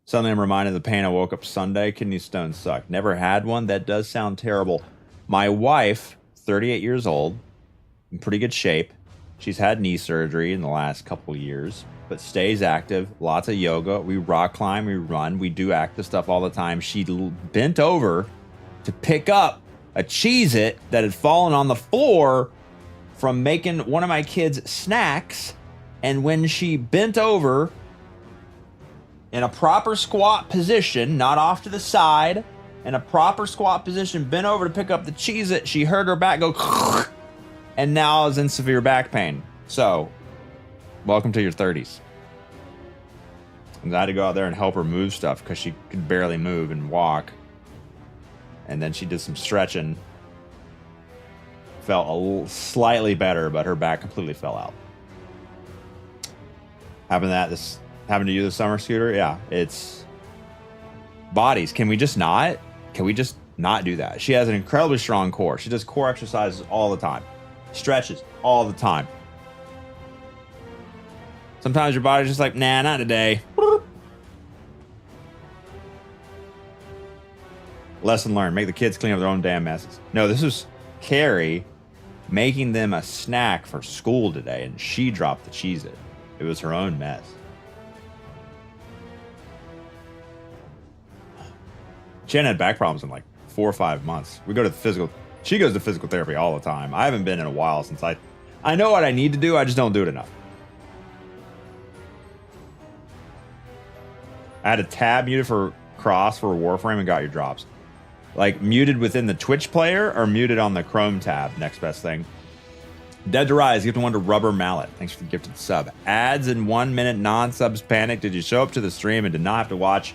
Suddenly I'm reminded of the pain I woke up Sunday. Kidney stones suck. Never had one. That does sound terrible. My wife, 38 years old, in pretty good shape. She's had knee surgery in the last couple years, but stays active. Lots of yoga. We rock climb, we run, we do active stuff all the time. She bent over to pick up a Cheez-It that had fallen on the floor from making one of my kids snacks. And when she bent over in a proper squat position, not off to the side, in a proper squat position, bent over to pick up the Cheez-It, she heard her back go and now is in severe back pain. So, welcome to your 30s. And I had to go out there and help her move stuff because she could barely move and walk. And then she did some stretching. Felt a little slightly better, but her back completely fell out. Happened to you this summer, Scooter? Yeah, it's bodies. Can we just not do that? She has an incredibly strong core. She does core exercises all the time. Stretches all the time. Sometimes your body's just like, nah, not today. Lesson learned. Make the kids clean up their own damn messes. No, this was Carrie making them a snack for school today, and she dropped the Cheez-It. It was her own mess. Jen had back problems in like 4 or 5 months. She goes to physical therapy all the time. I haven't been in a while since I know what I need to do. I just don't do it enough. I had a tab muted for cross for Warframe and got your drops. Like muted within the Twitch player or muted on the Chrome tab. Next best thing. Dead to Rise, gifted one to Rubber Mallet. Thanks for the gifted sub. Ads in 1 minute, non-subs panic. Did you show up to the stream and did not have to watch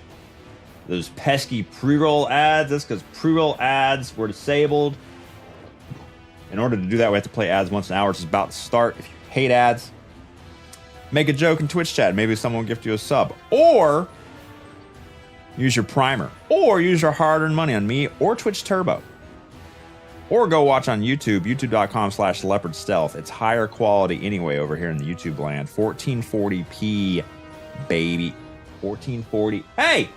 those pesky pre-roll ads? That's because pre-roll ads were disabled. In order to do that, we have to play ads once an hour, which is about to start. If you hate ads, make a joke in Twitch chat. Maybe someone will gift you a sub. Or use your primer. Or use your hard-earned money on me or Twitch Turbo. Or go watch on YouTube, youtube.com/leopard stealth. It's higher quality anyway over here in the YouTube land. 1440p, baby. 1440. Hey!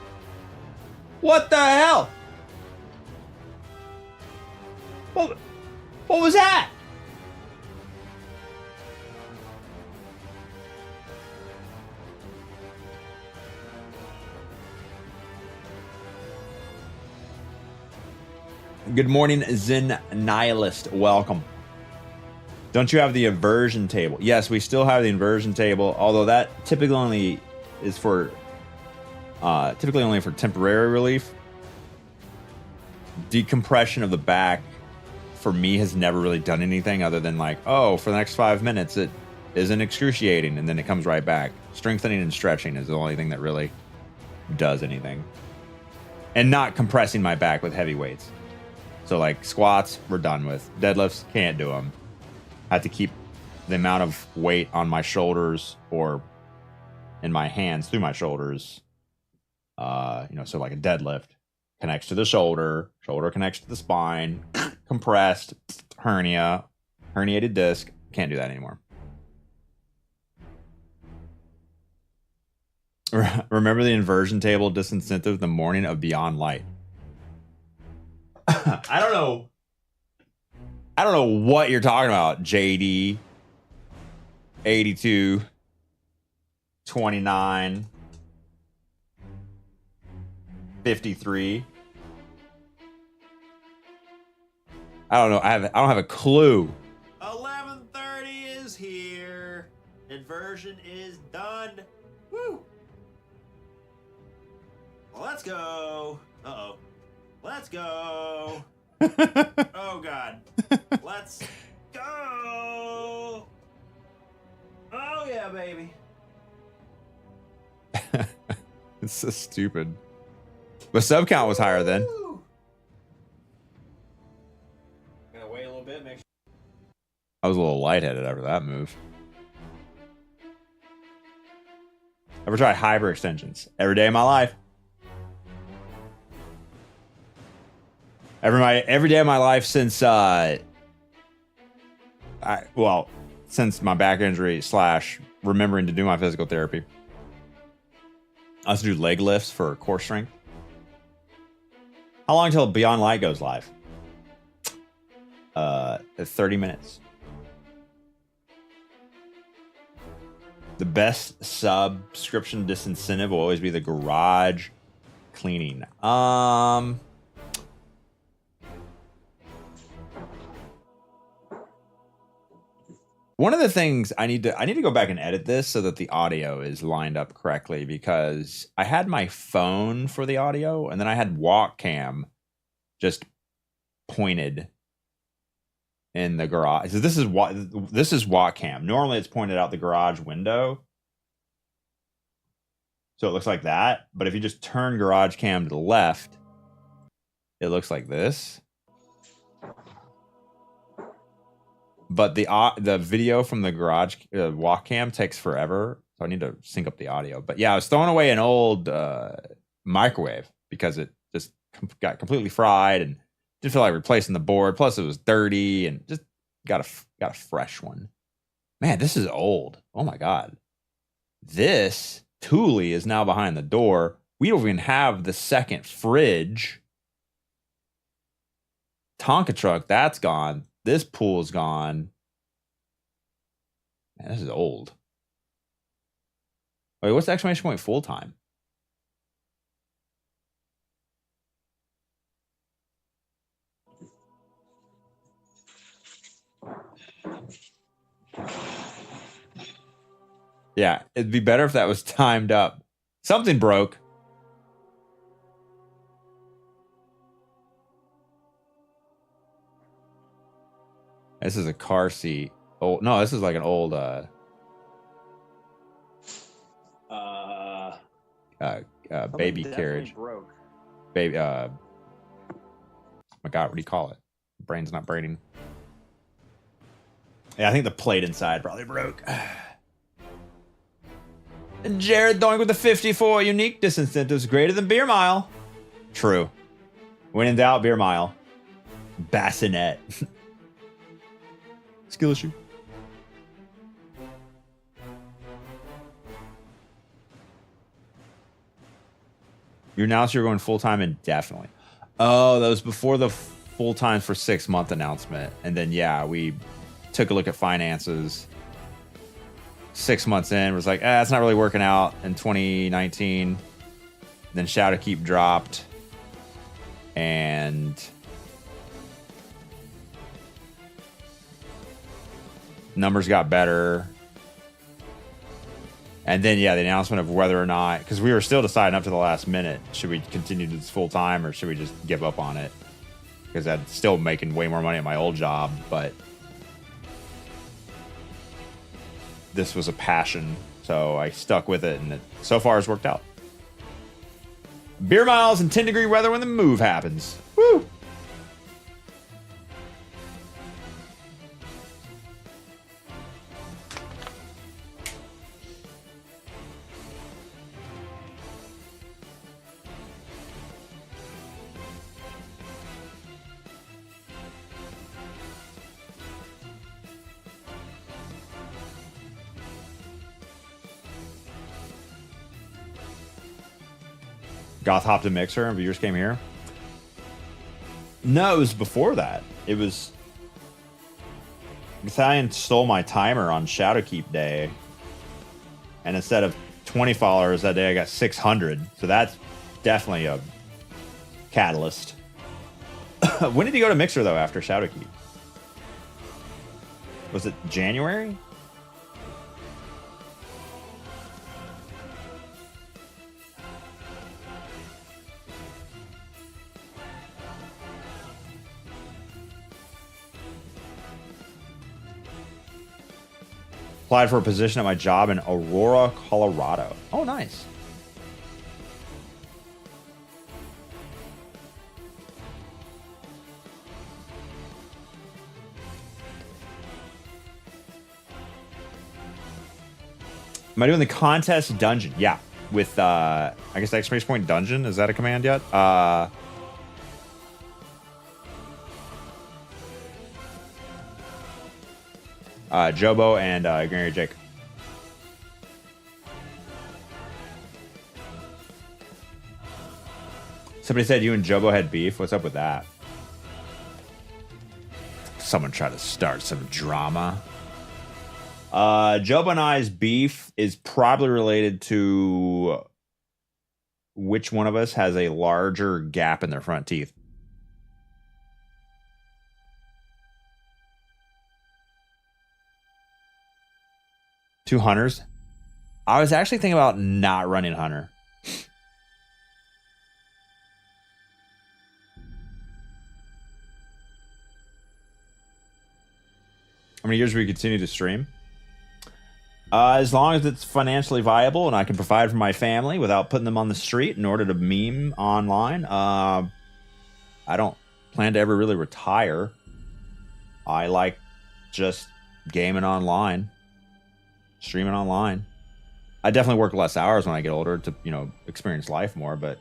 What the hell? What was that? Good morning, Zen Nihilist. Welcome. Don't you have the inversion table? Yes, we still have the inversion table, although that typically only is for temporary relief. Decompression of the back for me has never really done anything other than like, oh, for the next 5 minutes it isn't excruciating, and then it comes right back. Strengthening and stretching is the only thing that really does anything. And not compressing my back with heavy weights. So like squats, we're done with. Deadlifts, can't do them. I have to keep the amount of weight on my shoulders or in my hands through my shoulders. So like a deadlift connects to the shoulder, shoulder connects to the spine, compressed, herniated disc. Can't do that anymore. Remember the inversion table disincentive the morning of Beyond Light. I don't know what you're talking about, JD 82 29 53. I don't know. I don't have a clue. 11:30 is here. Inversion is done. Woo! Well, let's go. Uh-oh. Let's go. Oh, God. Let's go. Oh, yeah, baby. It's so stupid. The sub count was higher then. Gotta wait a little bit, make sure. I was a little lightheaded after that move. Ever try hyper extensions? Every day of my life. Every day of my life since since my back injury / remembering to do my physical therapy. I also do leg lifts for core strength. How long till Beyond Light goes live? 30 minutes. The best subscription disincentive will always be the garage cleaning. One of the things I need to go back and edit this so that the audio is lined up correctly, because I had my phone for the audio and then I had walk cam just pointed in the garage. So this is walk cam. Normally it's pointed out the garage window. So it looks like that, but if you just turn garage cam to the left, it looks like this. But the video from the garage walk cam takes forever, so I need to sync up the audio. But yeah, I was throwing away an old microwave because it just got completely fried and didn't feel like replacing the board. Plus, it was dirty and just got a fresh one. Man, this is old. Oh my god, this Thule is now behind the door. We don't even have the second fridge. Tonka truck, that's gone. This pool's gone. Man, this is old. Wait, what's the exclamation point full time? Yeah, it'd be better if that was timed up. Something broke. This is a car seat. Oh no, this is like an old baby carriage. Broke. Baby my God, what do you call it? Brain's not braining. Yeah, I think the plate inside probably broke. Jared Doink with the 54 unique disincentives greater than beer mile. True. When in doubt, beer mile. Bassinet. Skill issue. You announced you're going full time indefinitely. Oh, that was before the full time for 6 month announcement. And then, yeah, we took a look at finances. 6 months in, was like, it's not really working out in 2019. Then Shadow Keep dropped. And numbers got better. And then, yeah, the announcement of whether or not, because we were still deciding up to the last minute, should we continue this full time or should we just give up on it? Because I'm still making way more money at my old job, but this was a passion, so I stuck with it, and it so far has worked out. Beer miles and 10-degree weather when the move happens. Woo! Goth hopped a mixer and viewers came here. No, it was before that. It was Italian stole my timer on Shadowkeep Day, and instead of 20 followers that day, I got 600. So that's definitely a catalyst. When did you go to Mixer though after Shadowkeep? Was it January? Applied for a position at my job in Aurora, Colorado. Oh, nice. Am I doing the contest dungeon? Yeah. With, I guess the exclamation point dungeon. Is that a command yet? Jobo and Gary Jake. Somebody said you and Jobo had beef. What's up with that? Someone tried to start some drama. Jobo and I's beef is probably related to which one of us has a larger gap in their front teeth. Two hunters. I was actually thinking about not running hunter. How many years do we continue to stream? As long as it's financially viable and I can provide for my family without putting them on the street in order to meme online. I don't plan to ever really retire. I like just gaming online. Streaming online. I definitely work less hours when I get older to, you know, experience life more, but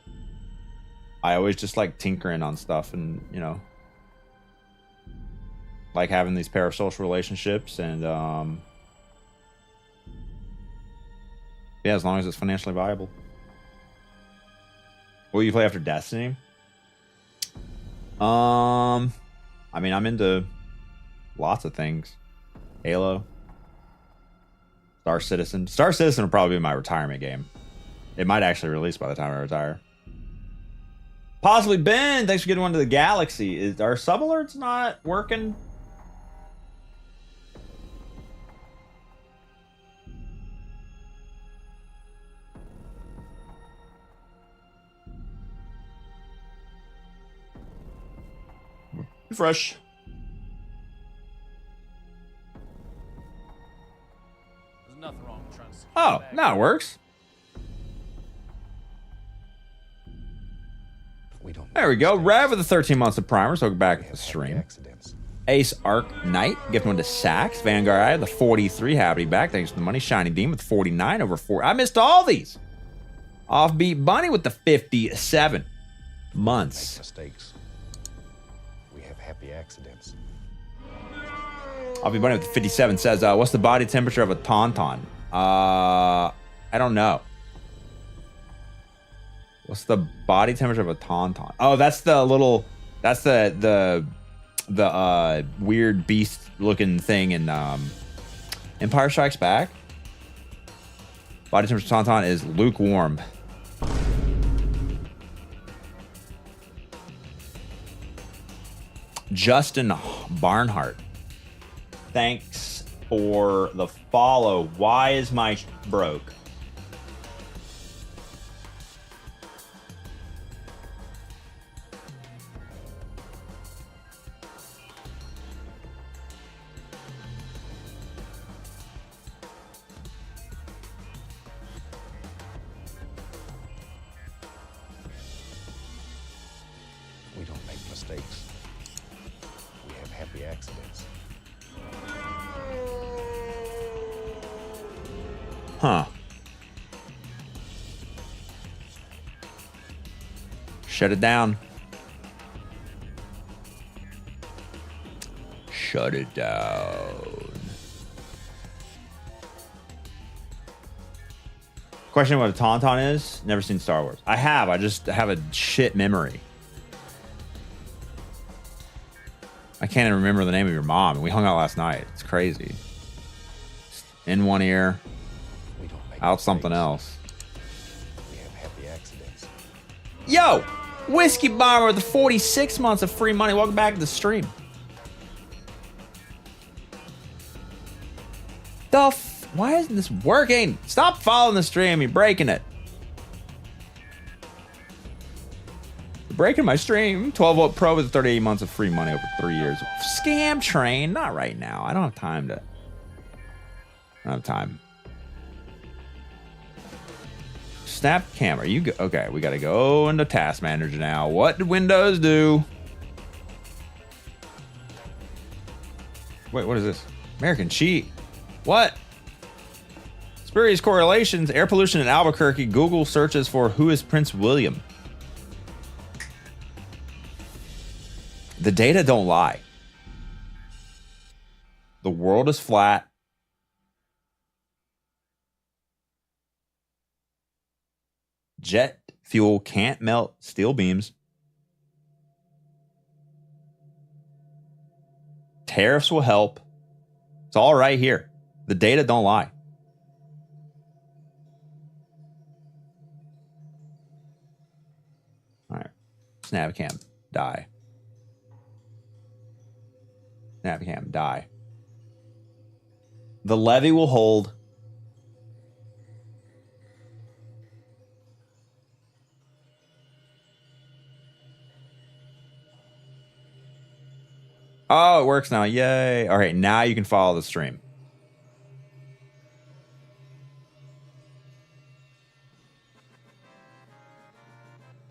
I always just like tinkering on stuff and, you know, like having these parasocial relationships and, yeah, as long as it's financially viable. Will you play after Destiny? I mean, I'm into lots of things. Halo. Star Citizen. Star Citizen will probably be my retirement game. It might actually release by the time I retire. Possibly Ben. Thanks for getting one to the Galaxy. Is our sub alerts not working? Refresh. Yeah, it works. There we go. Rev with the 13 months of primer. So go back to the stream. Ace Arc Knight, gift one to Sax. Vanguard Eye, the 43, happy back. Thanks for the money. Shiny Dean with 49 over 4. I missed all these. Offbeat Bunny with the 57 months. Make mistakes. We have happy accidents. Offbeat Bunny with the 57 says, what's the body temperature of a Tauntaun? I don't know. What's the body temperature of a Tauntaun? Oh, that's the little, that's the weird beast looking thing in Empire Strikes Back. Body temperature of Tauntaun is lukewarm. Justin Barnhart, thanks for the follow. Why is my broke? We don't make mistakes. We have happy accidents. Huh. Shut it down. Shut it down. Question what a Tauntaun is? Never seen Star Wars. I have. I just have a shit memory. I can't even remember the name of your mom. We hung out last night. It's crazy. In one ear, out something else. We have happy accidents. Yo, Whiskey Bomber with the 46 months of free money. Welcome back to the stream. Why isn't this working? Stop following the stream. You're breaking it. You're breaking my stream. 12 volt pro with 38 months of free money over 3 years. Scam train. Not right now. I don't have time to. I don't have time. Snap camera. You go. Okay, we got to go into Task Manager now. What did Windows do? Wait, what is this? American cheat. What? Spurious correlations. Air pollution in Albuquerque. Google searches for who is Prince William. The data don't lie. The world is flat. Jet fuel can't melt steel beams. Tariffs will help. It's all right here. The data don't lie. All right. Snapcam, die. Snapcam, die. The levy will hold. Oh, it works now. Yay. All right, now you can follow the stream.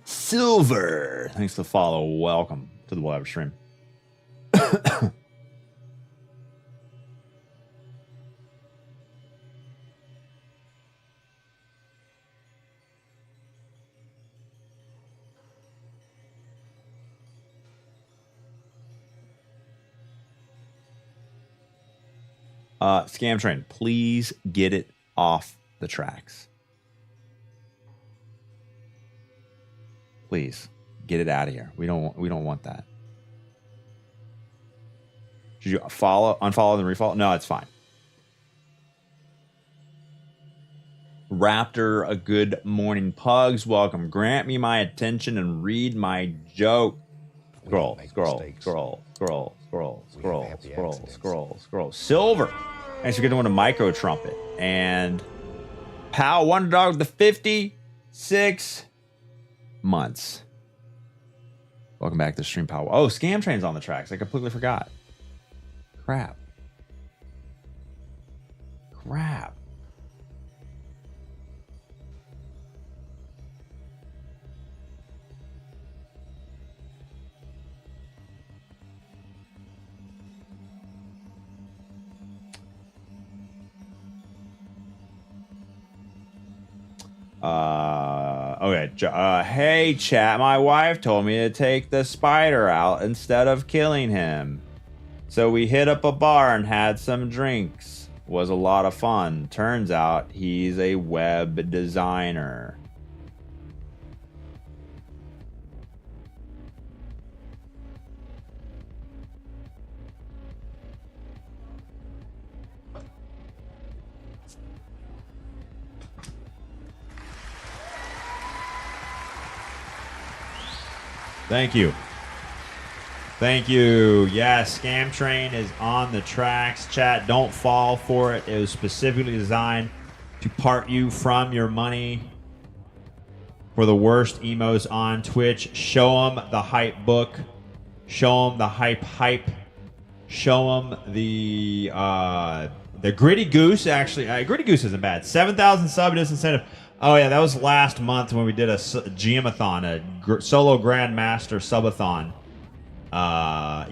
Silver. Thanks for the follow. Welcome to the live stream. Scam train, please get it off the tracks. Please get it out of here. We don't want that. Should you unfollow and refollow? No, it's fine. Raptor, a good morning, pugs. Welcome. Grant me my attention and read my joke. Scroll. Silver. Thanks for getting one to Micro Trumpet. And Pal Wonder Dog with the 56 months. Welcome back to the stream, Pal. Oh, Scam Train's on the tracks. I completely forgot. Crap. Okay. Hey, chat. My wife told me to take the spider out instead of killing him. So we hit up a bar and had some drinks. Was a lot of fun. Turns out he's a web designer. Thank you. Thank you. Yes, Scam Train is on the tracks. Chat, don't fall for it. It was specifically designed to part you from your money for the worst emos on Twitch. Show them the hype book. Show them the hype. Show them the Gritty Goose. Actually, Gritty Goose isn't bad. 7,000 sub disincentive. Oh, yeah, that was last month when we did a GM-a-thon, a solo Grandmaster subathon.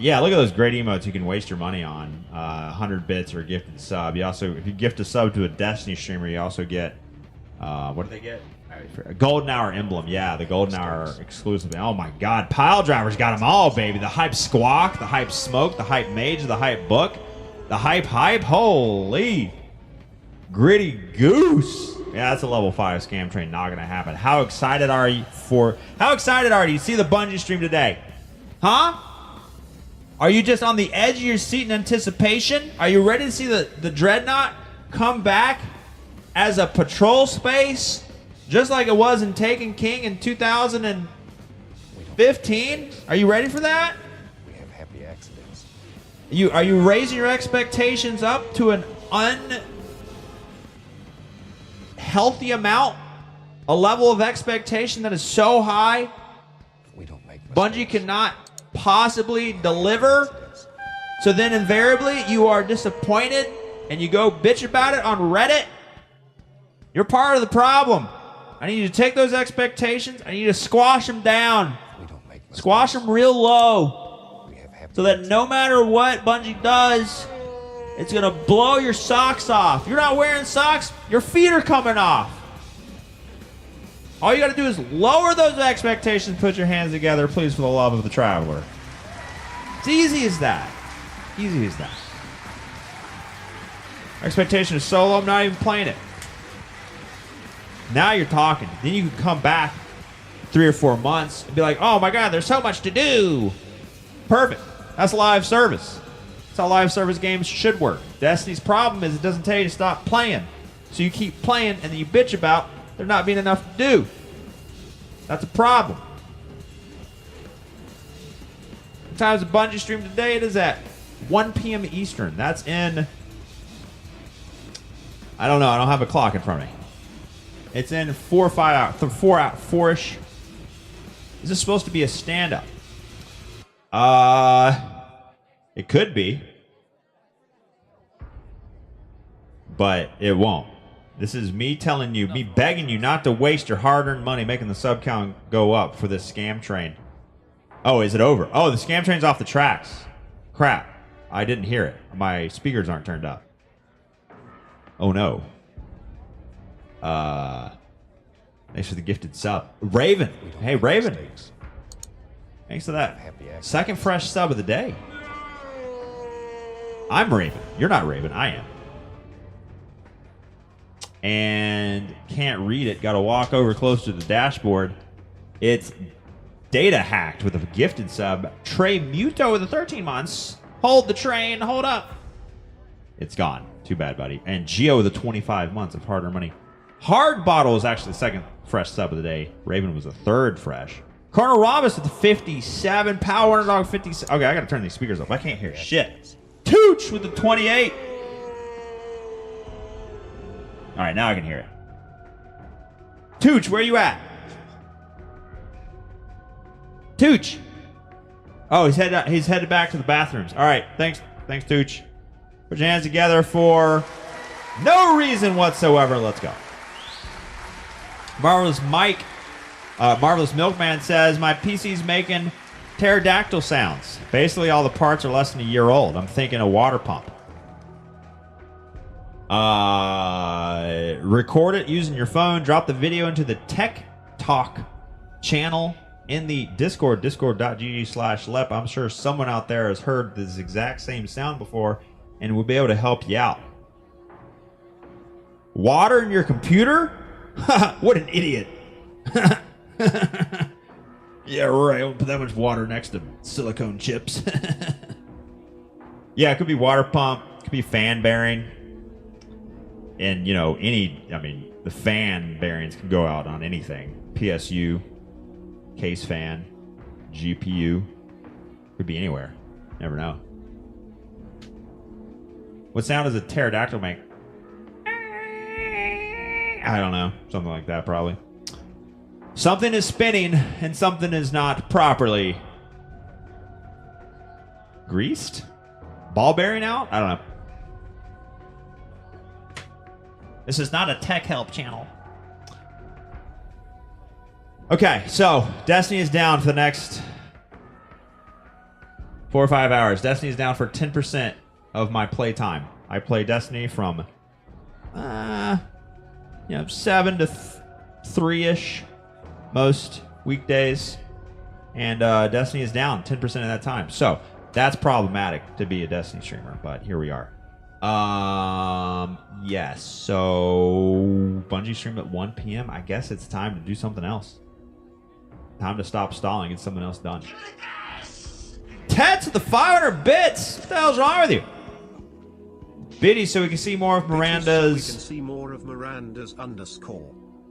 Yeah, look at those great emotes you can waste your money on. 100 bits or a gifted sub. You also, if you gift a sub to a Destiny streamer, you also get, what do they get? A Golden Hour emblem. Yeah, the Golden Hour exclusively. Oh my God, Pile Driver's got them all, baby. The Hype Squawk, the Hype Smoke, the Hype Mage, the Hype Book, the Hype. Holy Gritty Goose. Yeah, that's a level 5 Scam Train. Not gonna happen. How excited are you to see the Bungie stream today? Huh? Are you just on the edge of your seat in anticipation? Are you ready to see the Dreadnought come back as a patrol space? Just like it was in Taken King in 2015? Are you ready for that? We have happy accidents. Are you raising your expectations up to an unhealthy amount? A level of expectation that is so high We don't make Bungie cannot possibly deliver. So then invariably you are disappointed and you go bitch about it on Reddit. You're part of the problem. I need you to take those expectations. I need you to squash them down. We don't make mistakes. Squash them real low. We have happy So that no matter what Bungie does, it's going to blow your socks off. You're not wearing socks. Your feet are coming off. All you got to do is lower those expectations, put your hands together, please, for the love of the traveler. It's easy as that. Easy as that. Expectation is solo, I'm not even playing it. Now you're talking. Then you can come back 3 or 4 months and be like, oh my God, there's so much to do. Perfect. That's live service. That's how live service games should work. Destiny's problem is it doesn't tell you to stop playing. So you keep playing and then you bitch about there not being enough to do. That's a problem. What time is the Bungie stream today? It is at 1 p.m. Eastern. That's in... I don't know. I don't have a clock in front of me. It's in 4 or 5 hours. 4-ish. Is this supposed to be a stand-up? It could be. But it won't. This is me telling you, me begging you not to waste your hard-earned money making the sub count go up for this scam train. Oh, is it over? Oh, the scam train's off the tracks. Crap. I didn't hear it. My speakers aren't turned up. Oh, no. Thanks for the gifted sub. Raven. Hey, Raven. mistakes. Thanks for that. Happy accidents. Second fresh sub of the day. I'm Raven. You're not Raven. I am. And can't read it. Got to walk over close to the dashboard. It's data hacked with a gifted sub. Trey Muto with the 13 months. Hold the train. Hold up. It's gone. Too bad, buddy. And Geo with the 25 months of hard-earned money. Hard Bottle is actually the second fresh sub of the day. Raven was the third fresh. Colonel Robbins with the 57. Power Underdog 57. Okay, I got to turn these speakers up. I can't hear shit. Tooch with the 28. All right, now I can hear it. Tooch, where you at? Tooch. Oh, he's headed back to the bathrooms. All right, thanks, Tooch. Put your hands together for no reason whatsoever. Let's go. Marvelous Milkman says, my PC's making pterodactyl sounds. Basically, all the parts are less than a year old. I'm thinking a water pump. Record it using your phone. Drop the video into the Tech Talk channel in the Discord, discord.gg/lep. I'm sure someone out there has heard this exact same sound before and will be able to help you out. Water in your computer? What an idiot. Yeah, right. Don't put that much water next to silicone chips. Yeah, it could be water pump. It could be fan bearing. And, you know, the fan bearings can go out on anything. PSU, case fan, GPU. Could be anywhere. Never know. What sound does a pterodactyl make? I don't know. Something like that, probably. Something is spinning and something is not properly greased? Ball bearing out? I don't know. This is not a tech help channel. Okay, so Destiny is down for the next 4 or 5 hours. Destiny is down for 10% of my playtime. I play Destiny from 7 to 3-ish most weekdays. And Destiny is down 10% of that time. So that's problematic to be a Destiny streamer, but here we are. Yes, so Bungie stream at 1 p.m. I guess it's time to do something else. Time to stop stalling and get something else done. Ted to the 500 bits! What the hell's wrong with you? Biddy, so we can see more of Miranda's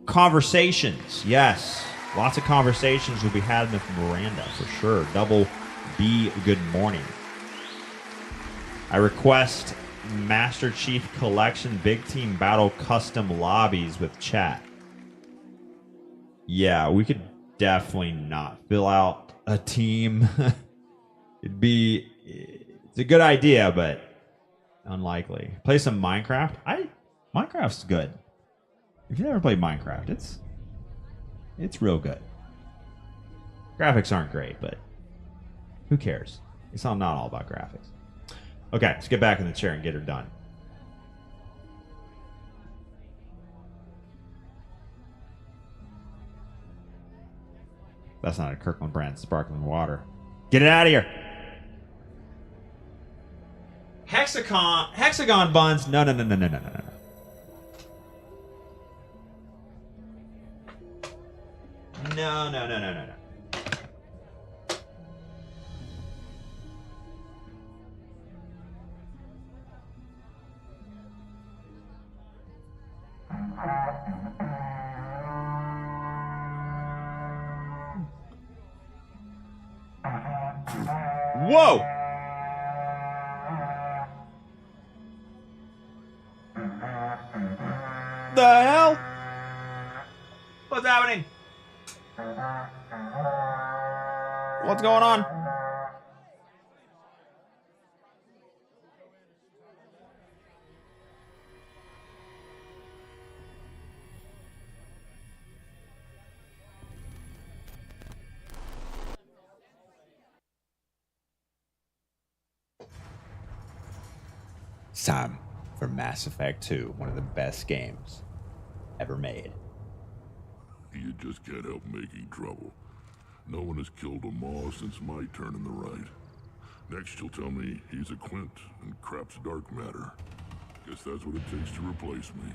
conversations. Yes. Lots of conversations will be had with Miranda for sure. Double B, good morning. I request Master Chief Collection Big Team Battle custom lobbies with chat. Yeah, we could definitely not fill out a team. It's a good idea, but unlikely. Play some Minecraft. Minecraft's good. If you never played Minecraft, it's real good. Graphics aren't great, but who cares? It's not all about graphics. Okay, let's get back in the chair and get her done. That's not a Kirkland brand sparkling water. Get it out of here. Hexagon buns. No. No. Whoa! The hell? What's happening? What's going on? It's time for Mass Effect 2, one of the best games ever made. You just can't help making trouble. No one has killed a Maw since my turn in the right. Next you'll tell me he's a Quint and crap's dark matter. Guess that's what it takes to replace me.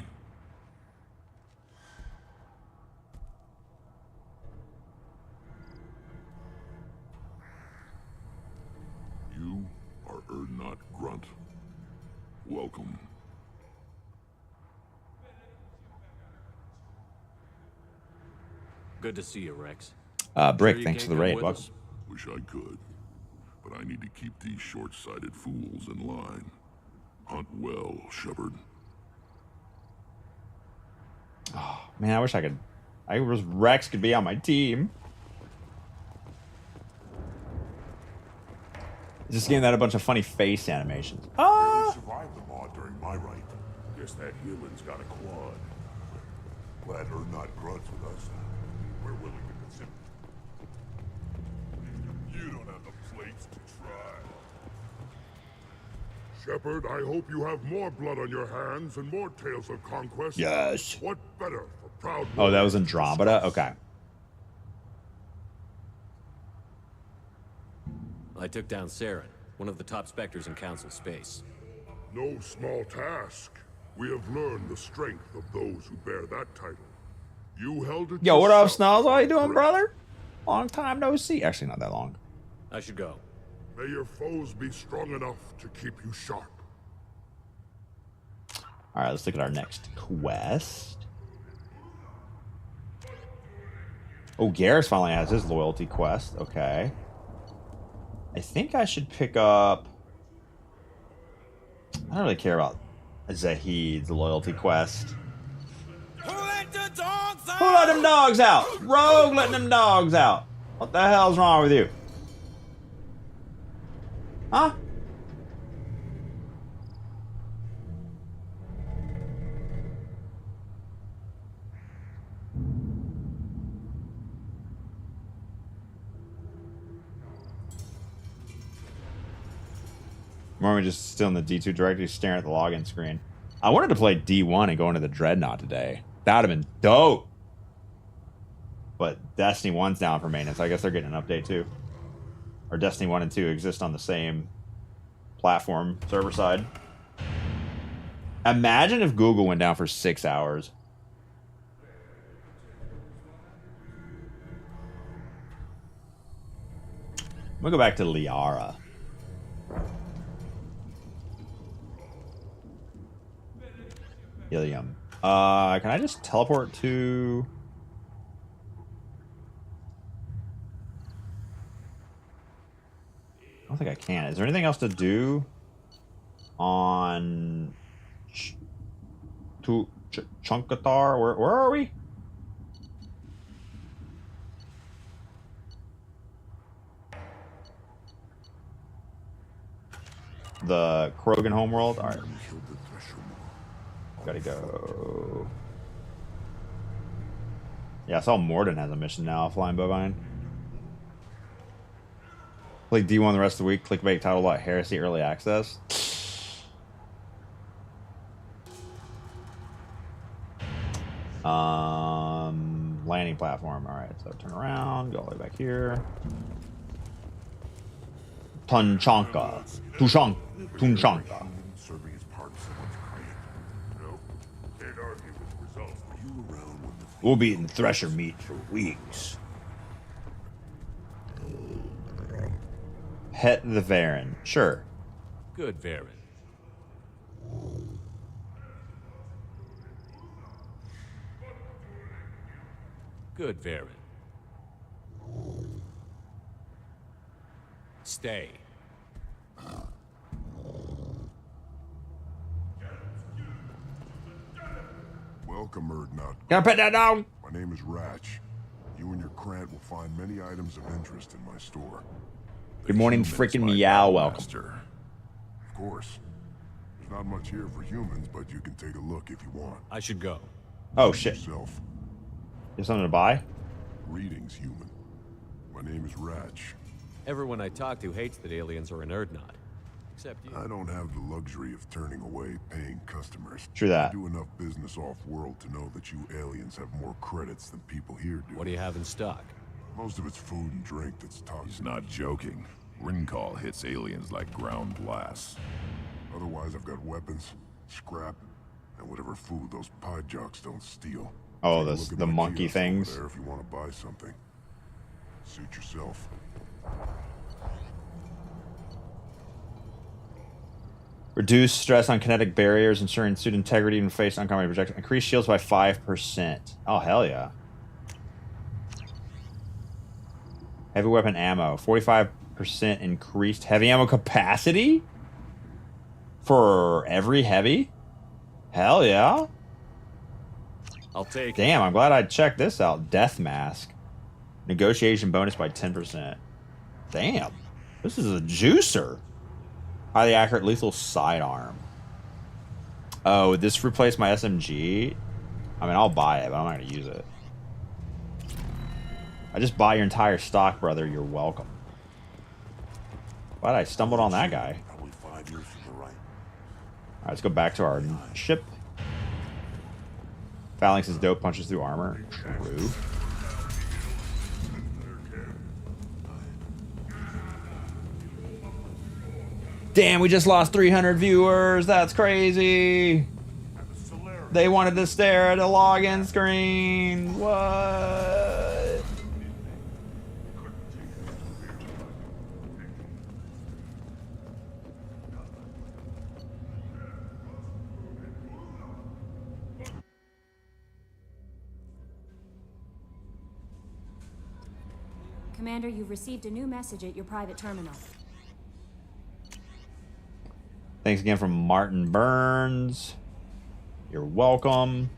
You are Erdnot Grunt. Welcome. Good to see you, Rex. Brick, thanks for the raid. Welcome. Wish I could, but I need to keep these short-sighted fools in line. Hunt well, Shepard. Oh, man, I wish Rex could be on my team. This game had a bunch of funny face animations. Barely survived the Maw during my right. Guess that human's got a quad. Glad Erdnot Grunt's with us. We're willing to consider. You don't have the plates to try. Shepard, I hope you have more blood on your hands and more tales of conquest. Yes. What better for proud Oh, that was warriors to Andromeda? discuss? Okay. I took down Saren, one of the top specters in Council space. No small task. We have learned the strength of those who bear that title. You held it. Yo, what up, yourself, Snows? How you doing, correct? brother? Long time no see. Actually, not that long. I should go. May your foes be strong enough to keep you sharp. All right, let's look at our next quest. Oh, Garrus finally has his loyalty quest. Okay. I think I should pick up... I don't really care about Zahid's loyalty quest. Who let them dogs out? Rogue letting them dogs out. What the hell's wrong with you? Huh? Mormon just still in the D2 directory staring at the login screen. I wanted to play D1 and go into the Dreadnought today. That would have been dope. But Destiny 1's down for maintenance. I guess they're getting an update too. Or Destiny 1 and 2 exist on the same platform, server side. Imagine if Google went down for 6 hours. I'm gonna go back to Liara. Ilium. Can I just teleport to... I don't think I can. Is there anything else to do on Chunkathar? Where are we? The Krogan homeworld? Alright. Gotta go. Yeah, I saw Morden has a mission now, Flying Bovine. Play D1 the rest of the week. Clickbait title about Heresy Early Access. Landing platform. Alright, so turn around, go all the way back here. Tunchanka. Tunchanka. Serving as part of someone's clan. No, can't argue with results. Were you around when the We'll be eating thresher meat for weeks. Het the Varen. Sure. Good, Varen. Good, Varen. Stay. Welcome, Erdnut. Can I pet that dog? My name is Ratch. You and your Krant will find many items of interest in my store. Good morning, freaking meow. Welcome. Of course. There's not much here for humans, but you can take a look if you want. I should go. Oh shit. Yourself. You have something to buy? Greetings, human. My name is Ratch. Everyone I talk to hates that aliens are an Erdnot. Except you. I don't have the luxury of turning away paying customers. True that. I do enough business off-world to know that you aliens have more credits than people here do. What do you have in stock? Most of it's food and drink that's toxic. He's not joking. Ringcall hits aliens like ground glass. Otherwise, I've got weapons, scrap, and whatever food those pie jocks don't steal. Oh, Take a look at the my monkey kiosk over things. there if you want to buy something. Suit yourself. Reduce stress on kinetic barriers, ensuring suit integrity and face oncoming projections. Increase shields by 5%. Oh, hell yeah. Heavy weapon ammo. 45% increased heavy ammo capacity? For every heavy? Hell yeah. I'll take it. Damn, I'm glad I checked this out. Death mask. Negotiation bonus by 10%. Damn. This is a juicer. Highly accurate lethal sidearm. Oh, would this replace my SMG? I mean, I'll buy it, but I'm not going to use it. I just buy your entire stock, brother. You're welcome. Why'd I stumbled on that guy? Probably 5 years from the right. Alright, let's go back to our ship. Phalanx's dope punches through armor. True. Damn, we just lost 300 viewers. That's crazy. They wanted to stare at a login screen. What? Commander, you've received a new message at your private terminal. Thanks again from Martin Burns. You're welcome.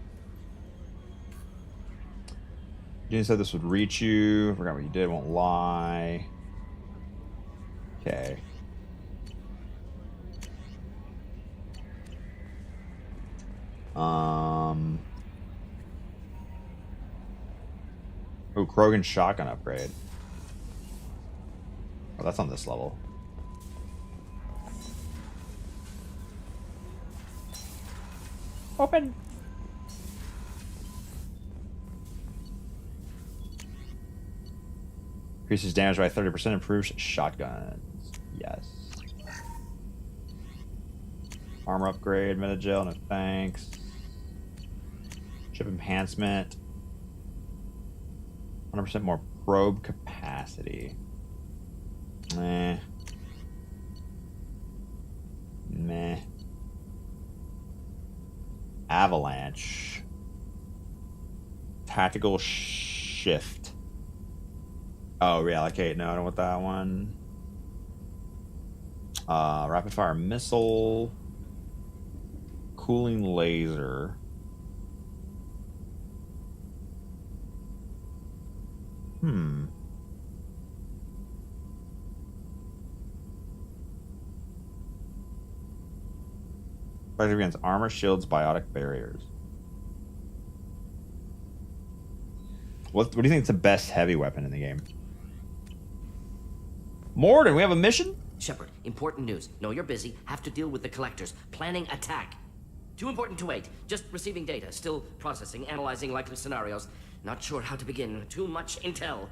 Gene said this would reach you. Forgot what you did, won't lie. Okay. Oh, Krogan's shotgun upgrade. Oh, that's on this level. Open. Increases damage by 30%, improves shotguns. Yes. Armor upgrade, metagel, no thanks. Chip enhancement. 100% more probe capacity. Meh. Meh. Avalanche. Tactical shift. Oh, reallocate. No, I don't want that one. Rapid fire missile. Cooling laser. Fights against armor, shields, biotic barriers. What do you think is the best heavy weapon in the game? Morden, we have a mission? Shepard, important news. Know you're busy. Have to deal with the collectors. Planning attack. Too important to wait. Just receiving data. Still processing, analyzing likely scenarios. Not sure how to begin. Too much intel.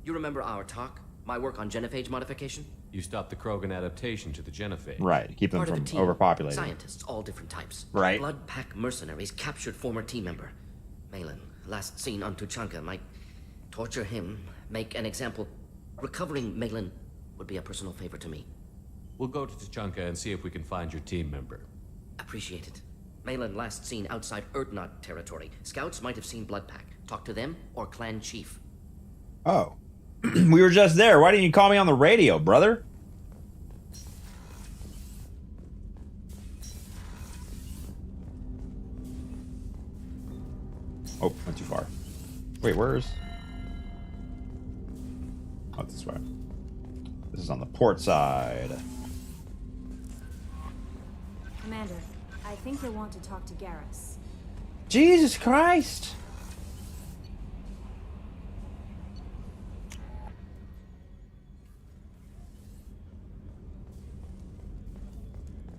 You remember our talk? My work on genophage modification? You stopped the Krogan adaptation to the genophage. Right, keep them Part of from a team. overpopulating. Scientists, all different types. Right. Blood pack mercenaries captured former team member. Malin, last seen on Tuchanka, might torture him, make an example. Recovering Malin would be a personal favor to me. We'll go to Tuchanka and see if we can find your team member. Appreciate it. Malin last seen outside Erdnot territory. Scouts might have seen Blood Pack. Talk to them or clan chief. Oh. We were just there. Why didn't you call me on the radio, brother? Oh, went too far. Wait, where's... Oh, this way. This is on the port side. Commander, I think you'll want to talk to Garrus. Jesus Christ!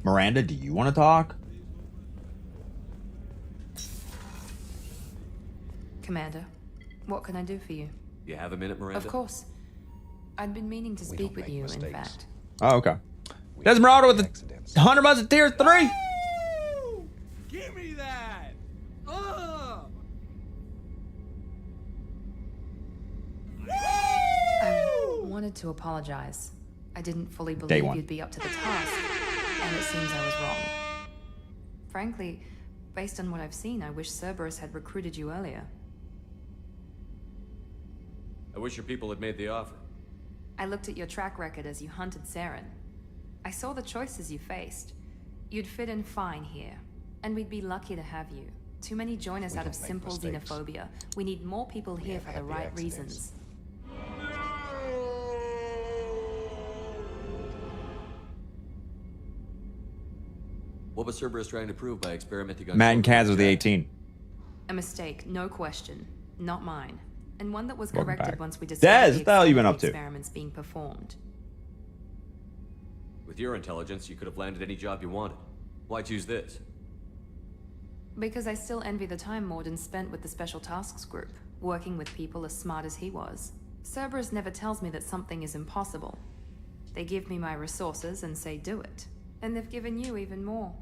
Miranda, do you want to talk? Commander, what can I do for you? You have a minute, Miranda? Of course. I'd been meaning to speak with you, in fact. Oh, okay. Desmeralda with the 100 months of tier 3! Give me that! I wanted to apologize. I didn't fully Day believe one. you'd be up to the task, and it seems I was wrong. Frankly, based on what I've seen, I wish Cerberus had recruited you earlier. I wish your people had made the offer. I looked at your track record as you hunted Saren. I saw the choices you faced. You'd fit in fine here, and we'd be lucky to have you. Too many join us out of simple xenophobia. We need more people here for the right reasons. What was Cerberus trying to prove by experimenting on... Matt and Kaz was the 18. A mistake, no question. Not mine. And one that was Welcome corrected back. once we Dez, discovered what the hell you been up to? experiments being performed. With your intelligence, you could have landed any job you wanted. Why choose this? Because I still envy the time Morden spent with the Special Tasks Group, working with people as smart as he was. Cerberus never tells me that something is impossible. They give me my resources and say do it. And they've given you even more.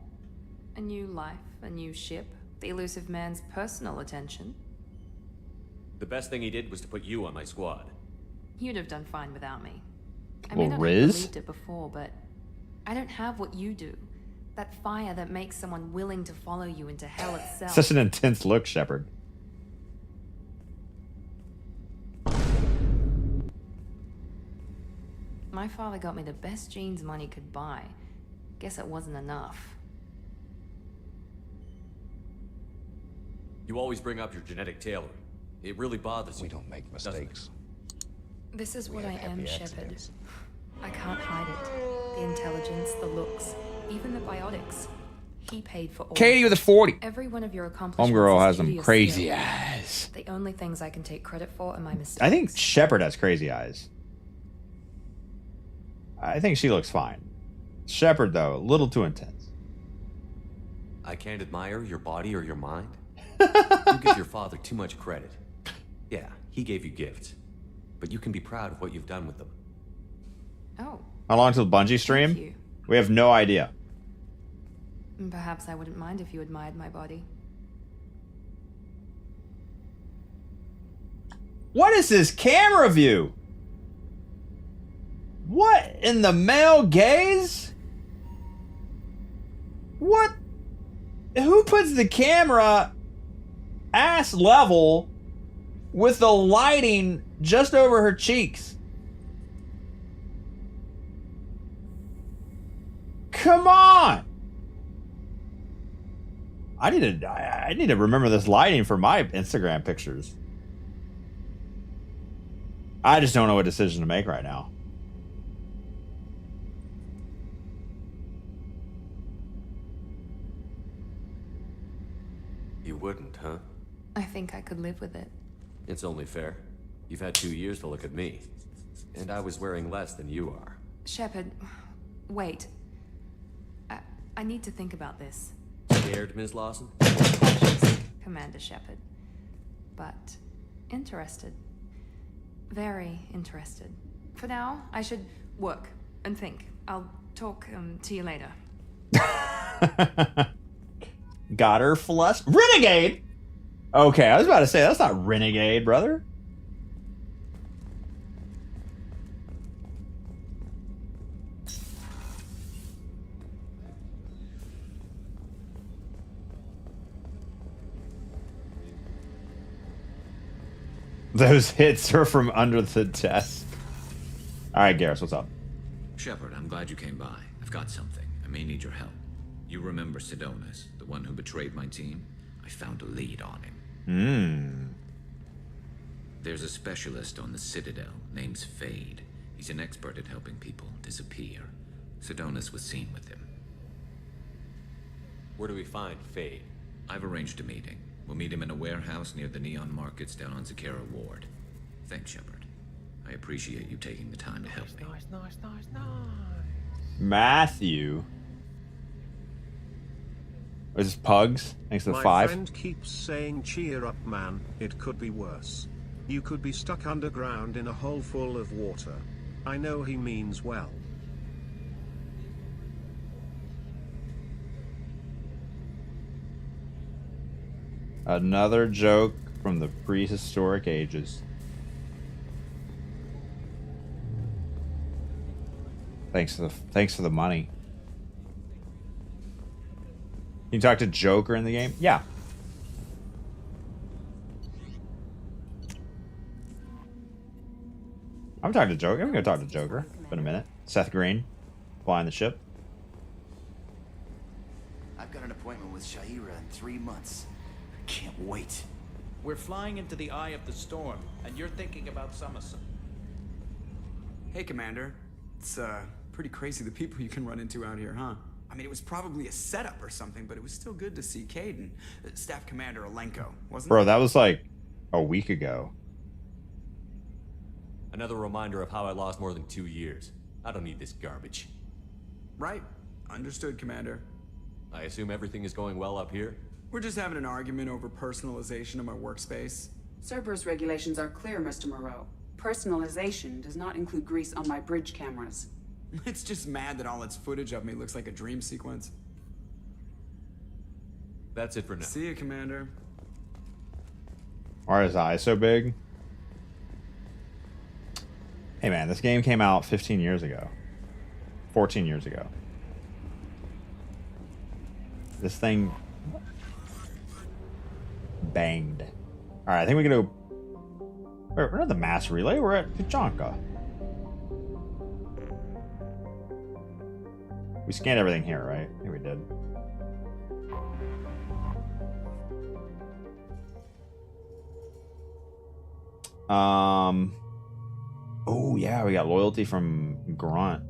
A new life, a new ship, the elusive man's personal attention. The best thing he did was to put you on my squad. You'd have done fine without me. I Well, may not have Riz? believed it before, but I don't have what you do. That fire that makes someone willing to follow you into hell itself. Such an intense look, Shepard. My father got me the best jeans money could buy. Guess it wasn't enough. You always bring up your genetic tailoring. It really bothers you. We don't make mistakes. This is We what I have am, happy Shepard. accidents. I can't hide it. The intelligence, the looks, even the biotics. He paid for all. Katie with a 40. Every one of your accomplishments. Homegirl is has due to some your crazy skill. eyes. The only things I can take credit for are my mistakes. I think Shepard has crazy eyes. I think she looks fine. Shepard, though, a little too intense. I can't admire your body or your mind. You give your father too much credit. Yeah, he gave you gifts. But you can be proud of what you've done with them. Oh. How long till the Bungie stream? Thank you. We have no idea. Perhaps I wouldn't mind if you admired my body. What is this camera view? What in the male gaze? What? Who puts the camera ass level with the lighting just over her cheeks? Come on! I need to remember this lighting for my Instagram pictures. I just don't know what decision to make right now. You wouldn't, huh? I think I could live with it. It's only fair. You've had 2 years to look at me. And I was wearing less than you are. Shepard, wait. I need to think about this. Scared, Ms. Lawson? Commander Shepard. But interested. Very interested. For now, I should work and think. I'll talk to you later. Got her flushed. Renegade! Okay, I was about to say, that's not Renegade, brother. Those hits are from under the desk. All right, Garrus, what's up? Shepard, I'm glad you came by. I've got something. I may need your help. You remember Sidonus, the one who betrayed my team? I found a lead on him. There's a specialist on the Citadel named Fade. He's an expert at helping people disappear. Sidonus was seen with him. Where do we find Fade? I've arranged a meeting. We'll meet him in a warehouse near the Neon Markets down on Zakera Ward. Thanks, Shepard. I appreciate you taking the time to help me. Nice. Matthew. Is this Pugs? Thanks to the 5. My friend keeps saying, cheer up, man. It could be worse. You could be stuck underground in a hole full of water. I know he means well. Another joke from the prehistoric ages. Thanks for the money. Can you talk to Joker in the game? Yeah. I'm talking to Joker. I'm gonna talk to Joker. Been a minute. Seth Green, flying the ship. I've got an appointment with Shahira in 3 months. I can't wait. We're flying into the eye of the storm, and you're thinking about Summerson. Hey, Commander. It's pretty crazy the people you can run into out here, huh? I mean, it was probably a setup or something, but it was still good to see Caden, Staff Commander Alenko, wasn't it? Bro, that was like a week ago. Another reminder of how I lost more than 2 years. I don't need this garbage. Right. Understood, Commander. I assume everything is going well up here? We're just having an argument over personalization of my workspace. Cerberus regulations are clear, Mr. Moreau. Personalization does not include grease on my bridge cameras. It's just mad that all its footage of me looks like a dream sequence. That's it for now. See you, Commander. Why are his eyes so big? Hey man, this game came out 15 years ago. 14 years ago. This thing banged. Alright, I think we can go. We're at the mass relay, we're at Tuchanka. We scanned everything here, right? I think we did. Oh yeah, we got loyalty from Grunt.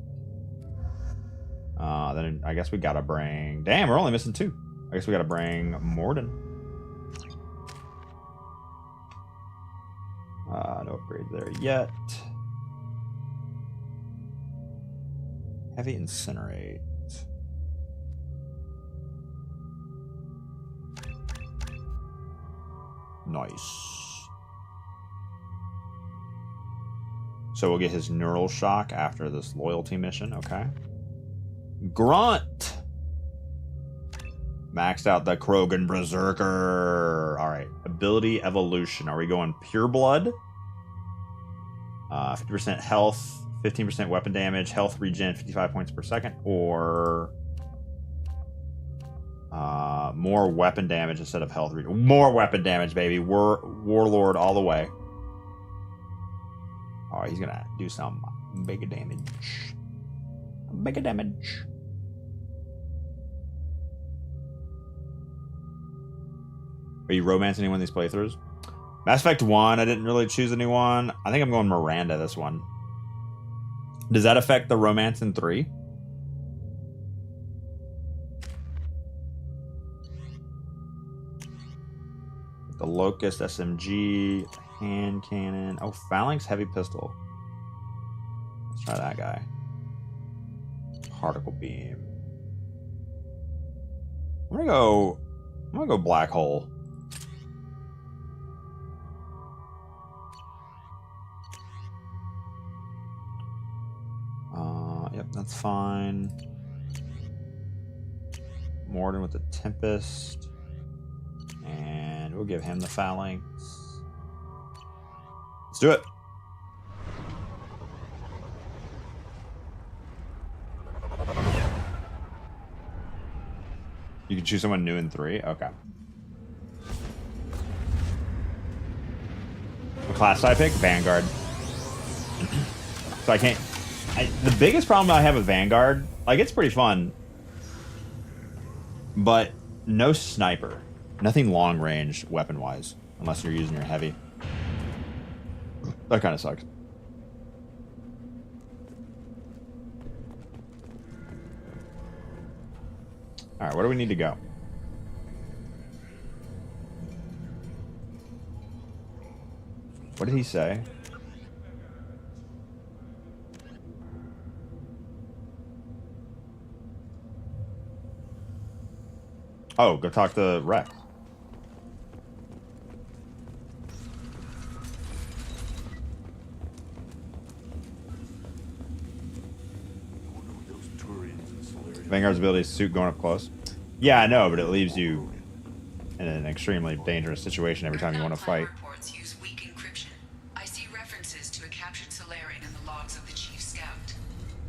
Then I guess we gotta bring. Damn, we're only missing 2. I guess we gotta bring Morden. No upgrade there yet. Heavy incinerate. Nice. So we'll get his neural shock after this loyalty mission. Okay. Grunt. Maxed out the Krogan Berserker. All right. Ability evolution. Are we going pure blood? 50% health, 15% weapon damage, health regen, 55 points per second, or more weapon damage instead of health regen. More weapon damage, baby. Warlord all the way. Oh, he's gonna do some big damage. Big damage. Are you romancing anyone in these playthroughs? Mass Effect 1, I didn't really choose anyone. I think I'm going Miranda this one. Does that affect the romance in 3? The Locust SMG, hand cannon. Oh, Phalanx heavy pistol. Let's try that guy. Particle beam. I'm gonna go black hole. Yep, that's fine. Morden with the Tempest. And we'll give him the Phalanx. Let's do it. You can choose someone new in 3? Okay. What class did I pick? Vanguard. So I can't... the biggest problem I have with Vanguard, like, it's pretty fun, but no sniper. Nothing long range weapon wise, unless you're using your heavy. That kind of sucks. Alright, where do we need to go? What did he say? Oh, go talk to Rex. Vanguard's ability to suit going up close. Yeah, I know, but it leaves you in an extremely dangerous situation every time you want to fight. Reports use weak encryption. I see references to a captured Solarian in the logs of the Chief Scout.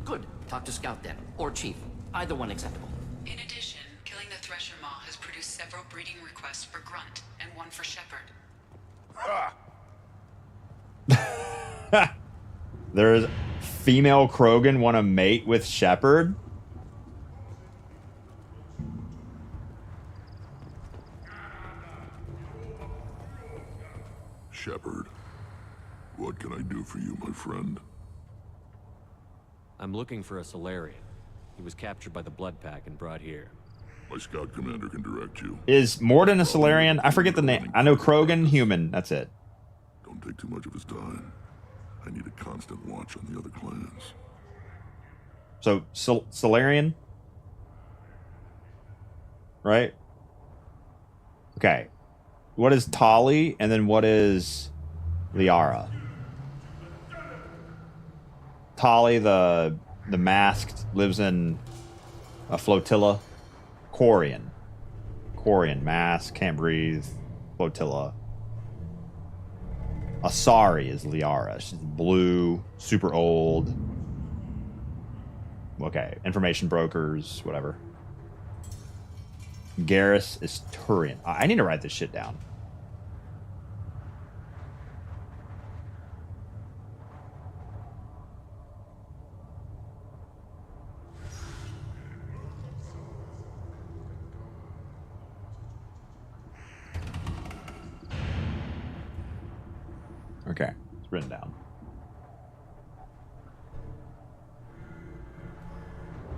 Good. Talk to Scout then, or Chief. Either one acceptable. In addition, killing the Thresher Maw has produced several breeding requests for Grunt and one for Shepard. There's female Krogan want to mate with Shepard. Shepard, what can I do for you, my friend? I'm looking for a Solarian. He was captured by the Blood Pack and brought here. My scout commander can direct you. Is Morden a Solarian? I forget the name. I know Krogan, human. That's it. Don't take too much of his time. I need a constant watch on the other clans. So, Solarian? right? Okay. What is Tali, and then what is Liara? Tali, the masked, lives in a flotilla. Quarian, mask, can't breathe, flotilla. Asari is Liara. She's blue, super old. Okay, information brokers, whatever. Garrus is Turian. I need to write this shit down. Okay, it's written down.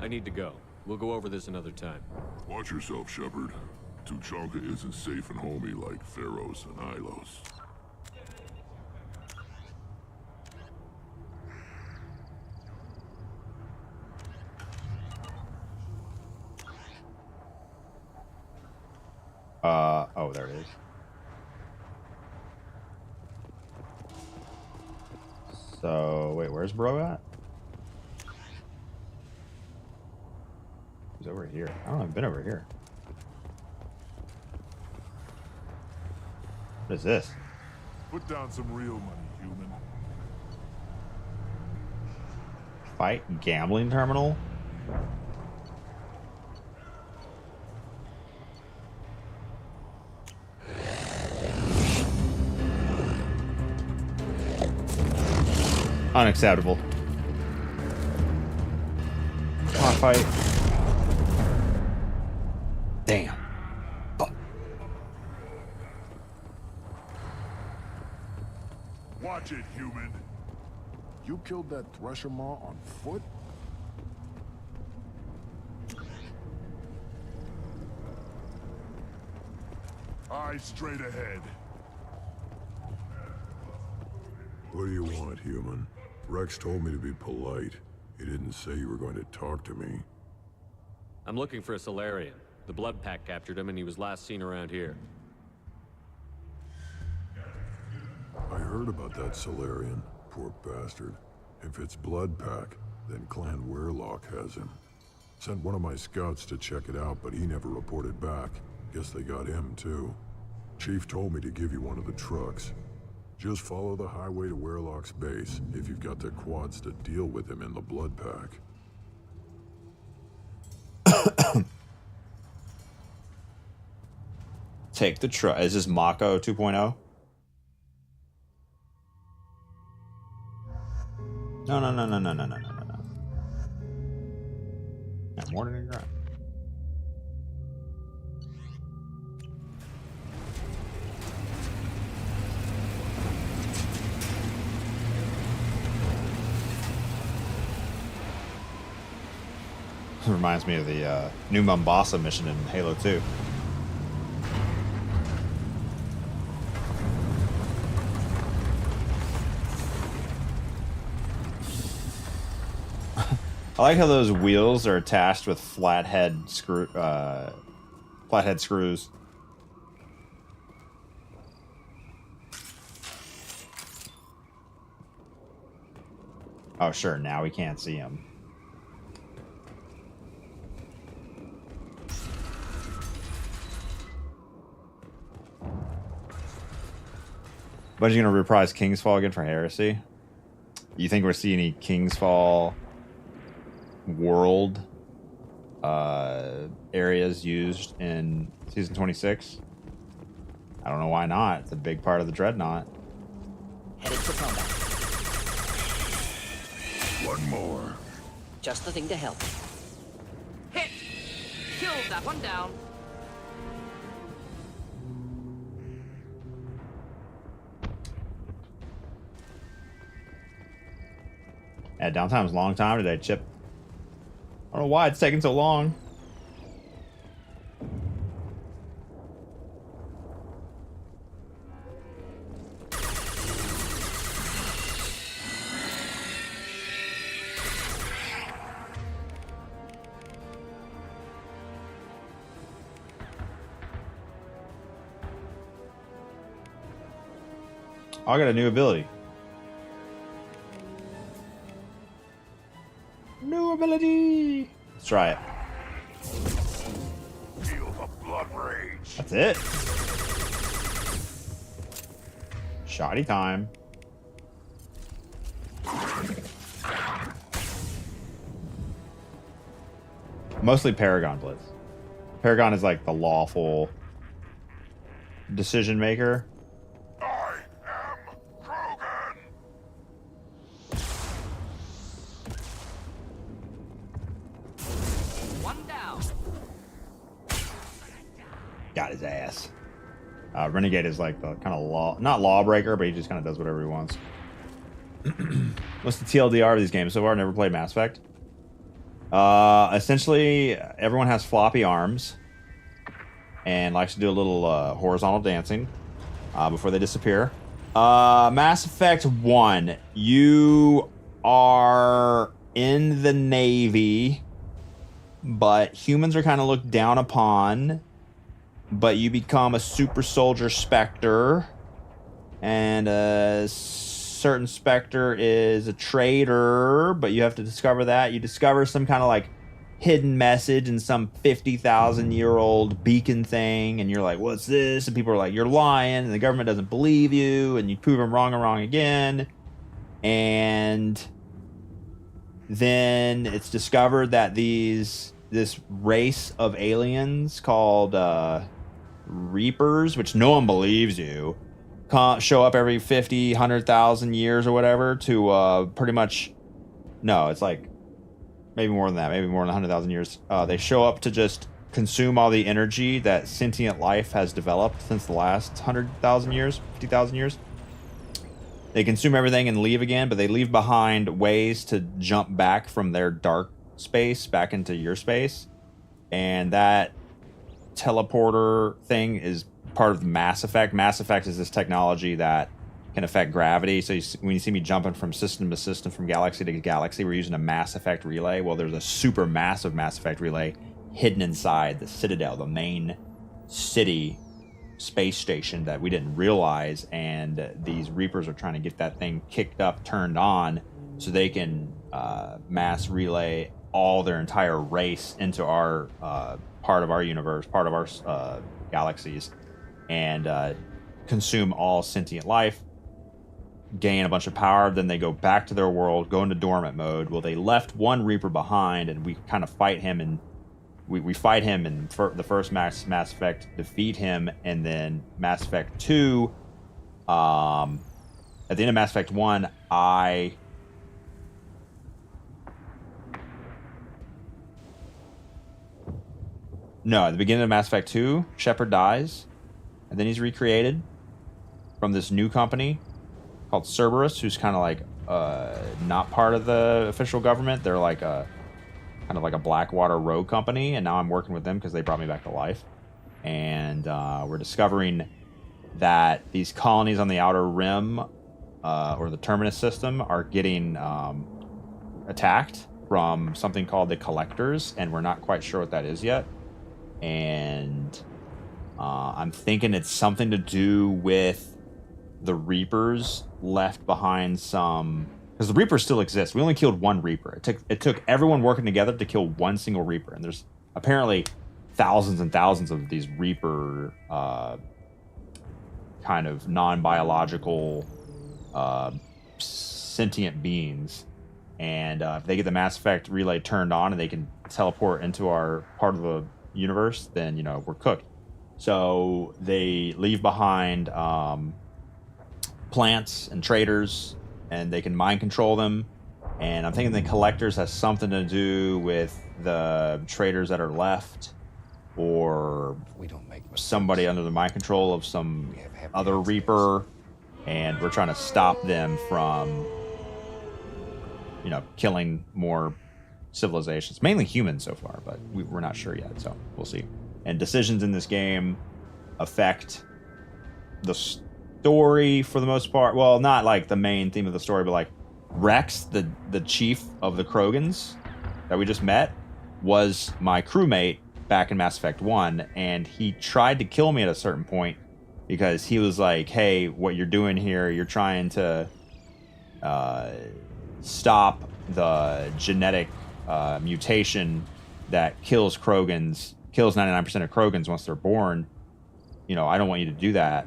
I need to go. We'll go over this another time. Watch yourself, Shepard. Tuchanka isn't safe and homey like Theros and Ilos. Oh, there it is. So, wait, where's bro at? He's over here. I don't know, I've been over here. What is this? Put down some real money, human. Fight gambling terminal? Unacceptable. Come on, fight. Damn. Fuck. Watch it, human. You killed that Thresher Maw on foot? Eyes straight ahead. What do you want, human? Rex told me to be polite. He didn't say you were going to talk to me. I'm looking for a Solarian. The Blood Pack captured him and he was last seen around here. I heard about that Solarian. Poor bastard. If it's Blood Pack, then Clan Weirlock has him. Sent one of my scouts to check it out, but he never reported back. Guess they got him, too. Chief told me to give you one of the trucks. Just follow the highway to Weirlock's base if you've got the quads to deal with him in the Blood Pack. Take the truck. Is this Mako 2.0? No. Yeah, more than a grunt. Reminds me of the New Mombasa mission in Halo 2. I like how those wheels are attached with flathead screws. Oh, sure. Now we can't see them. Bungie gonna reprise Kingsfall again for Heresy? You think we'll see any Kingsfall world areas used in Season 26? I don't know why not. It's a big part of the Dreadnought. Headed for combat. One more. Just the thing to help. Hit! Killed that one down. Yeah, downtime's a long time today, Chip. I don't know why it's taking so long. Oh, I got a new ability. New ability. Let's try it. Feel the blood rage. That's it. Shoddy time. Mostly Paragon Blitz. Paragon is like the lawful decision maker. I am Krogan. One down. Got his ass. Renegade is like the kind of not lawbreaker, but he just kind of does whatever he wants. What's the TLDR of these games so far? Never played Mass Effect. Essentially, everyone has floppy arms and likes to do a little horizontal dancing before they disappear. Mass Effect 1, you are in the Navy, but humans are kind of looked down upon, but you become a super soldier Spectre, and a certain Spectre is a traitor, but you have to discover that. You discover some kind of like hidden message in some 50,000-year-old beacon thing, and you're like, what's this? And people are like, you're lying, and the government doesn't believe you, and you prove them wrong and wrong again. And then it's discovered that this race of aliens called Reapers, which no one believes you, show up every 50, 100,000 years or whatever to pretty much, no, it's like maybe more than that, maybe more than 100,000 years. They show up to just consume all the energy that sentient life has developed since the last 100,000 years, 50,000 years. They consume everything and leave again, but they leave behind ways to jump back from their dark space back into your space. And that teleporter thing is part of Mass Effect. Mass Effect is this technology that can affect gravity. So when you see me jumping from system to system, from galaxy to galaxy, we're using a Mass Effect relay. Well, there's a super massive Mass Effect relay hidden inside the Citadel, the main city space station that we didn't realize. And these Reapers are trying to get that thing kicked up, turned on, so they can mass relay all their entire race into our part of our universe, part of our galaxies, and consume all sentient life, gain a bunch of power. Then they go back to their world, go into dormant mode. Well, they left one Reaper behind, and we kind of fight him, and we fight him in the first Mass Effect, defeat him, and then Mass Effect 2, at the end of Mass Effect 1, No, at the beginning of Mass Effect 2, Shepard dies, and then he's recreated from this new company called Cerberus, who's kind of like not part of the official government. They're like a kind of like a Blackwater rogue company, and now I'm working with them because they brought me back to life. And we're discovering that these colonies on the Outer Rim, or the Terminus system, are getting attacked from something called the Collectors, and we're not quite sure what that is yet. And I'm thinking it's something to do with the Reapers left behind some, because the Reapers still exist. We only killed one Reaper. It took everyone working together to kill one single Reaper, and there's apparently thousands and thousands of these Reaper kind of non-biological sentient beings. And if they get the Mass Effect relay turned on and they can teleport into our part of the universe, then, you know, we're cooked. So they leave behind plants and traders, and they can mind control them. And I'm thinking the Collectors has something to do with the traders that are left, or we don't make somebody under the mind control of some other Reaper, and we're trying to stop them from, you know, killing more civilizations, mainly humans so far, but we're not sure yet, so we'll see. And decisions in this game affect the story for the most part. Well, not like the main theme of the story, but like Rex, the chief of the Krogans that we just met, was my crewmate back in Mass Effect 1, and he tried to kill me at a certain point, because he was like, hey, what you're doing here, you're trying to stop the genetic mutation that kills 99% of Krogans once they're born. You know, I don't want you to do that.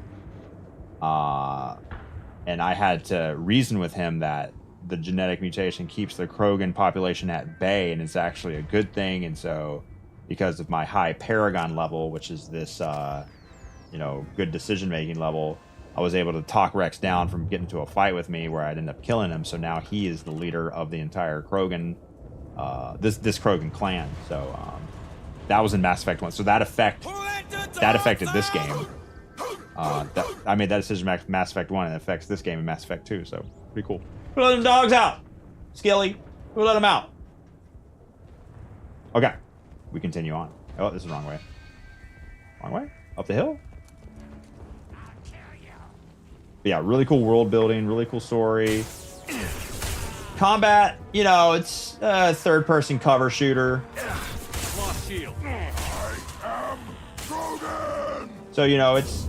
And I had to reason with him that the genetic mutation keeps the Krogan population at bay, and it's actually a good thing. And so, because of my high Paragon level, which is this, good decision-making level, I was able to talk Rex down from getting into a fight with me where I'd end up killing him. So now he is the leader of the entire Krogan, this Krogan clan. So that was in Mass Effect 1. So that affected this game. I made that decision in Mass Effect 1, and it affects this game in Mass Effect 2. So pretty cool. Who let them dogs out? Skilly, who let them out? Okay, we continue on. Oh, this is the wrong way. Wrong way? Up the hill? But yeah, really cool world building, really cool story. Combat, it's a third-person cover shooter. Lost shield. I am Krogan. So, it's...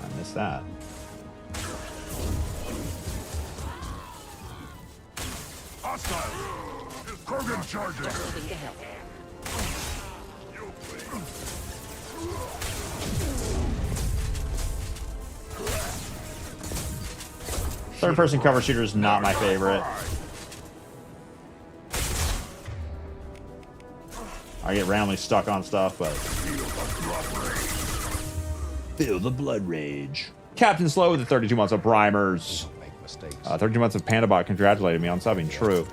I missed that. Hostile. Krogan charging. Third-person cover shooter is not my favorite. I get randomly stuck on stuff, but... Feel the blood rage. Captain Slow with the 32 months of primers. 32 months of Pandabot congratulated me on subbing. True.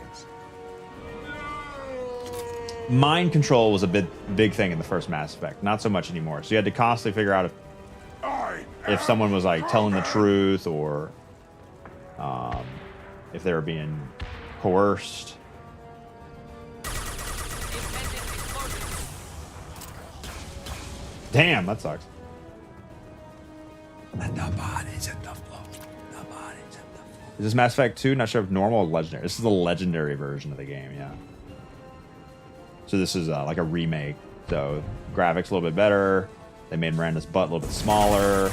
Mind control was a big thing in the first Mass Effect. Not so much anymore. So you had to constantly figure out if someone was like telling the truth or if they were being coerced. Damn, that sucks. Is this Mass Effect 2? Not sure if normal or legendary. This is the legendary version of the game, yeah. So this is like a remake. So graphics a little bit better. They made Miranda's butt a little bit smaller.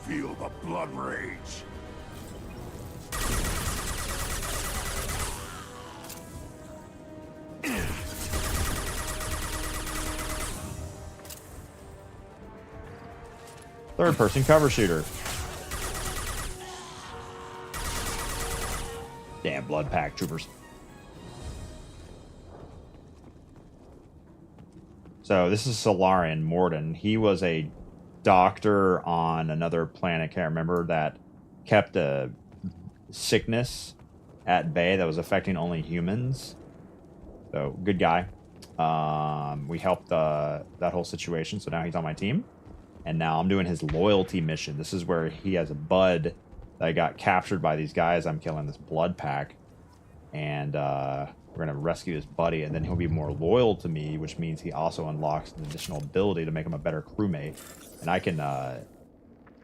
Feel the blood rage. Third-person cover shooter. Damn, blood pack troopers. So this is Solarian Morden. He was a doctor on another planet, can't remember, that kept a sickness at bay that was affecting only humans. So, good guy. We helped that whole situation, so now he's on my team. And now I'm doing his loyalty mission. This is where he has a bud that got captured by these guys. I'm killing this blood pack. And we're going to rescue his buddy, and then he'll be more loyal to me, which means he also unlocks an additional ability to make him a better crewmate. And I can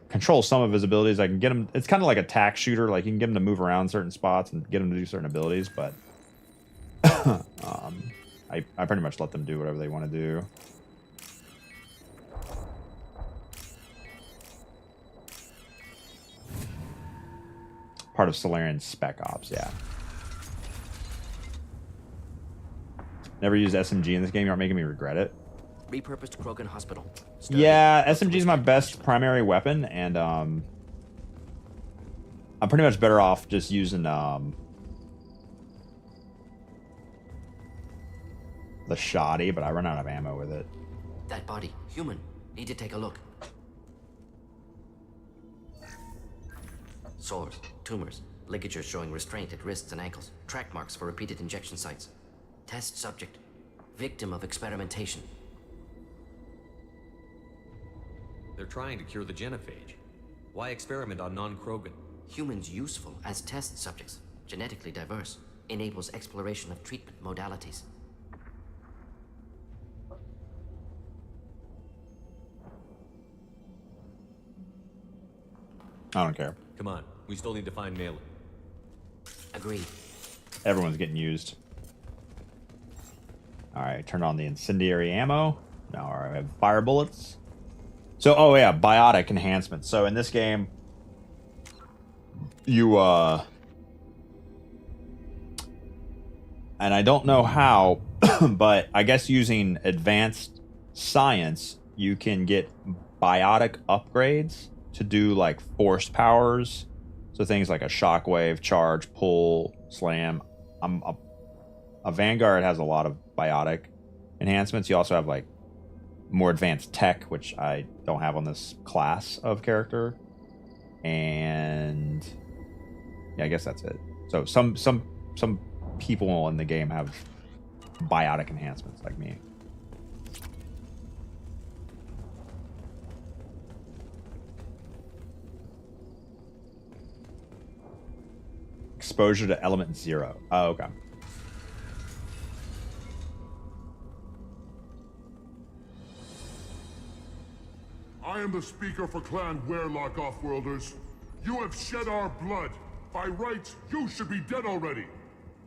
control some of his abilities. I can get him... It's kind of like a tack shooter. Like, you can get him to move around certain spots and get him to do certain abilities, but... I pretty much let them do whatever they want to do. Part of Solarian's Spec Ops, yeah. Never used SMG in this game. You aren't making me regret it. Repurposed Krogan Hospital. Yeah, SMG is my best primary weapon, and I'm pretty much better off just using the shoddy, but I run out of ammo with it. That body, human. Need to take a look. Sores, tumors, ligatures showing restraint at wrists and ankles, track marks for repeated injection sites. Test subject, victim of experimentation. They're trying to cure the genophage. Why experiment on non-Krogan? Humans useful as test subjects, genetically diverse, enables exploration of treatment modalities. I don't care. Come on, we still need to find Malin. Agreed. Everyone's getting used. Alright, turn on the incendiary ammo. No, all right. I have fire bullets. So, oh yeah, biotic enhancements. So in this game, you and I don't know how, but I guess using advanced science, you can get biotic upgrades to do like force powers. So things like a shockwave, charge, pull, slam. A Vanguard has a lot of biotic enhancements. You also have like more advanced tech, which I don't have on this class of character. And yeah, I guess that's it. So some people in the game have biotic enhancements like me. Exposure to element 0. Oh, okay. I am the speaker for Clan Werelock, Offworlders. You have shed our blood. By rights, you should be dead already.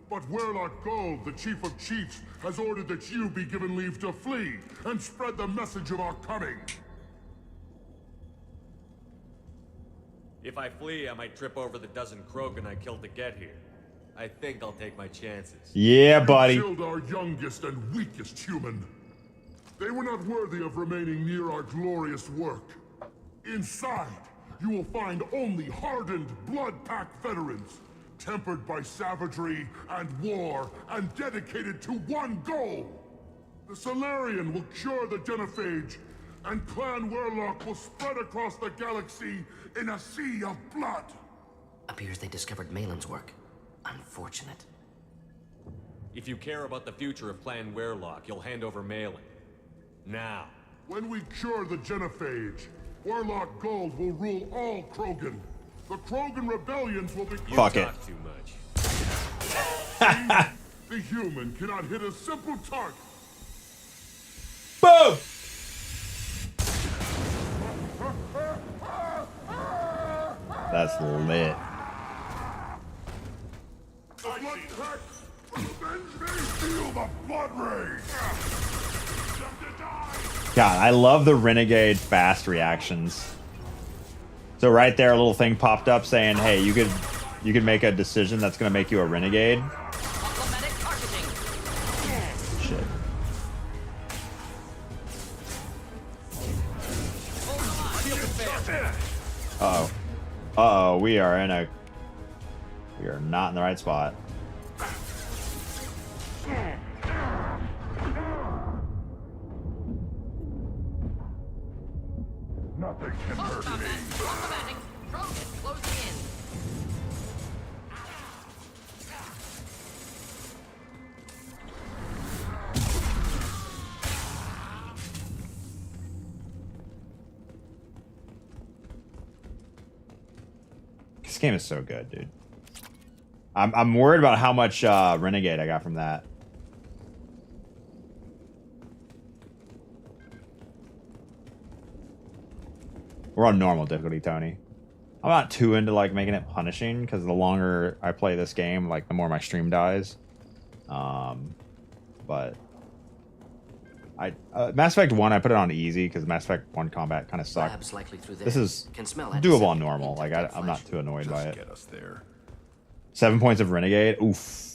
But Werelock Gold, the Chief of Chiefs, has ordered that you be given leave to flee and spread the message of our coming. If I flee, I might trip over the dozen Krogan I killed to get here. I think I'll take my chances. Yeah, buddy. You killed our youngest and weakest human. They were not worthy of remaining near our glorious work. Inside, you will find only hardened blood-packed veterans, tempered by savagery and war, and dedicated to one goal. The Solarian will cure the genophage, and Clan Werelock will spread across the galaxy in a sea of blood. Appears they discovered Malin's work. Unfortunate. If you care about the future of Clan Werelock, you'll hand over Malin. Now. When we cure the genophage, Werelock Gold will rule all Krogan. The Krogan rebellions will be... Fuck it. Too much. The human cannot hit a simple target. Boom! That's lit. Feel the blood rage. God, I love the Renegade fast reactions. So right there, a little thing popped up saying, "Hey, you could make a decision that's going to make you a renegade." Shit. Uh-oh. Uh-oh, we are not in the right spot. Nothing can hurt me. This game is so good, dude. I'm worried about how much Renegade I got from that. We're on normal difficulty, Tony. I'm not too into like making it punishing because the longer I play this game, like the more my stream dies. But Mass Effect 1, I put it on easy because Mass Effect 1 combat kind of sucked. This is doable on normal. Like I'm not too annoyed by it. Get us there. 7 points of Renegade. Oof.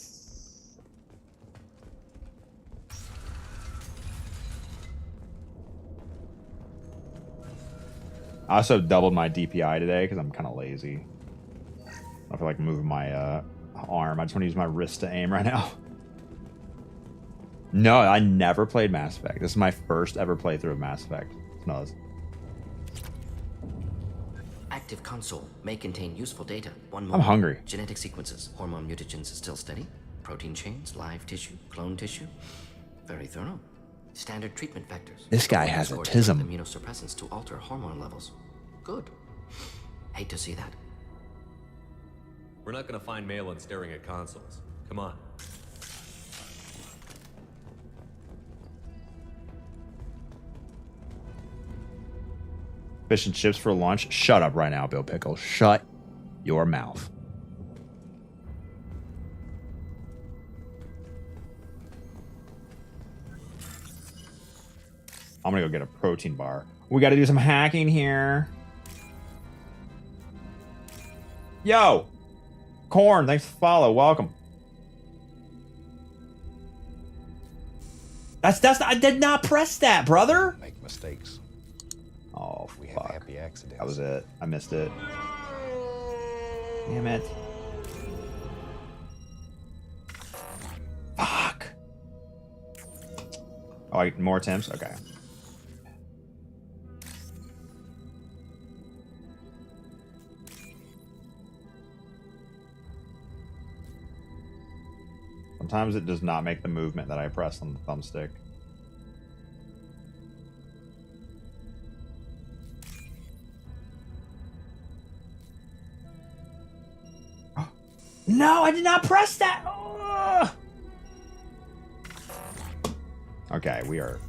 I also doubled my DPI today because I'm kind of lazy. I feel like moving my arm. I just want to use my wrist to aim right now. No, I never played Mass Effect. This is my first ever playthrough of Mass Effect. No, Active console may contain useful data. One more. I'm hungry. Genetic sequences. Hormone mutagens still steady. Protein chains, live tissue, clone tissue. Very thorough. Standard treatment factors. This guy has autism. Immunosuppressants to alter hormone levels. Good. Hate to see that. We're not gonna find Malin staring at consoles. Come on. Fish and chips for lunch. Shut up right now, Bill Pickle. Shut your mouth. I'm gonna go get a protein bar. We got to do some hacking here. Yo, Corn, thanks for the follow. Welcome. That's I did not press that, brother. Make mistakes. Oh, we fuck. have happy accidents. That was it. I missed it. Damn it. Fuck. Oh, more attempts? Okay. Sometimes it does not make the movement that I press on the thumbstick. No, I did not press that. Ugh. Okay, we are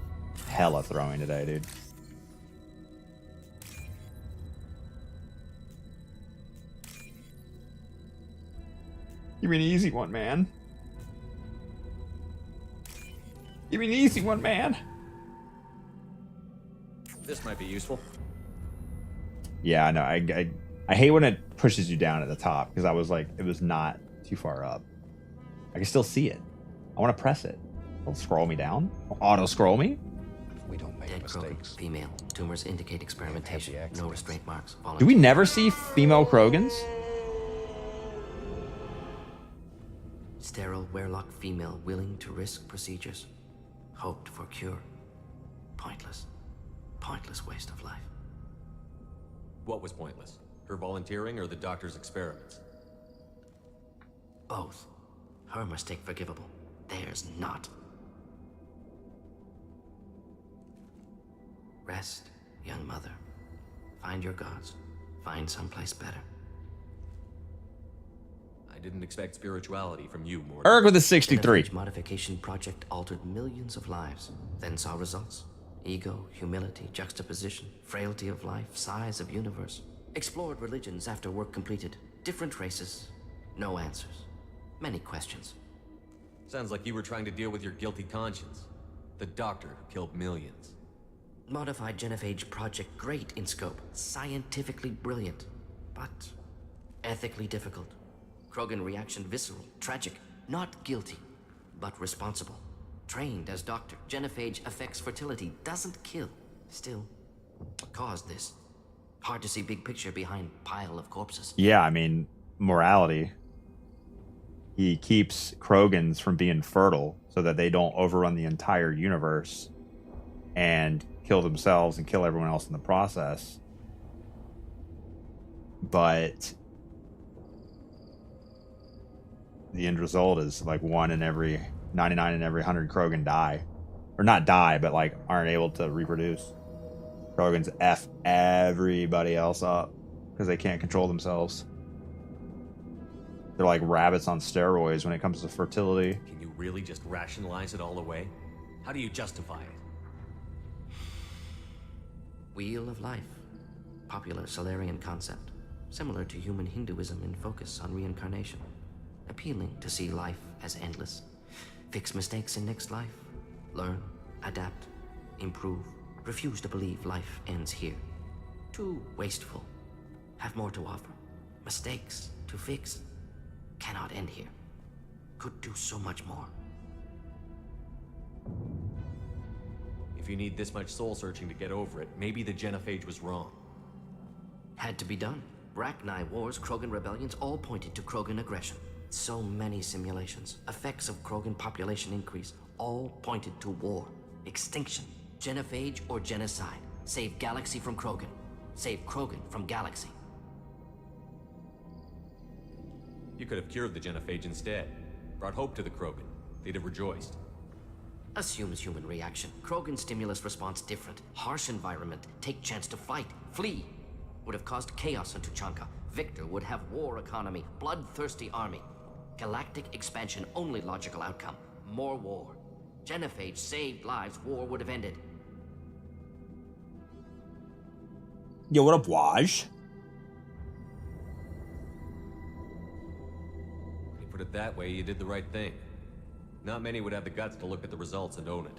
hella throwing today, dude. Give me an easy one, man. Give me an easy one, man. This might be useful. Yeah, I know. I hate when it pushes you down at the top because I was like, it was not too far up. I can still see it. I want to press it. It'll scroll me down. Auto scroll me. We don't make mistakes. Female. Tumors indicate experimentation. No restraint marks. Do we never see female Krogans? Sterile Werelock female willing to risk procedures. Hoped for cure. Pointless. Pointless waste of life. What was pointless? Her volunteering or the doctor's experiments? Both. Her mistake forgivable. Theirs not. Rest, young mother. Find your gods. Find someplace better. I didn't expect spirituality from you, Morty. Erg with a 63. The modification project altered millions of lives, then saw results. Ego, humility, juxtaposition, frailty of life, size of universe. Explored religions after work completed. Different races. No answers. Many questions. Sounds like you were trying to deal with your guilty conscience. The doctor who killed millions. Modified genophage project great in scope. Scientifically brilliant. But ethically difficult. Krogan reaction visceral, tragic. Not guilty, but responsible. Trained as doctor. Genophage affects fertility, doesn't kill. Still, what caused this? Hard to see big picture behind pile of corpses. Yeah, I mean, morality. He keeps Krogans from being fertile so that they don't overrun the entire universe and kill themselves and kill everyone else in the process. But the end result is like 99 in every 100 Krogan die. Or not die, but like aren't able to reproduce. Krogans F everybody else up because they can't control themselves. They're like rabbits on steroids when it comes to fertility. Can you really just rationalize it all away? How do you justify it? Wheel of life. Popular Solarian concept. Similar to human Hinduism in focus on reincarnation. Appealing to see life as endless. Fix mistakes in next life. Learn, adapt, improve. Refuse to believe life ends here. Too wasteful. Have more to offer. Mistakes to fix. Cannot end here. Could do so much more. If you need this much soul searching to get over it, maybe the genophage was wrong. Had to be done. Rachni wars, Krogan rebellions, all pointed to Krogan aggression. So many simulations. Effects of Krogan population increase, all pointed to war. Extinction. Genophage or genocide. Save galaxy from Krogan. Save Krogan from galaxy. You could have cured the genophage instead. Brought hope to the Krogan. They'd have rejoiced. Assumes human reaction. Krogan stimulus response different. Harsh environment. Take chance to fight. Flee. Would have caused chaos in Tuchanka. Victor would have war economy. Bloodthirsty army. Galactic expansion only logical outcome. More war. Genophage saved lives. War would have ended. Yo, what up, Waj? You put it that way, you did the right thing. Not many would have the guts to look at the results and own it.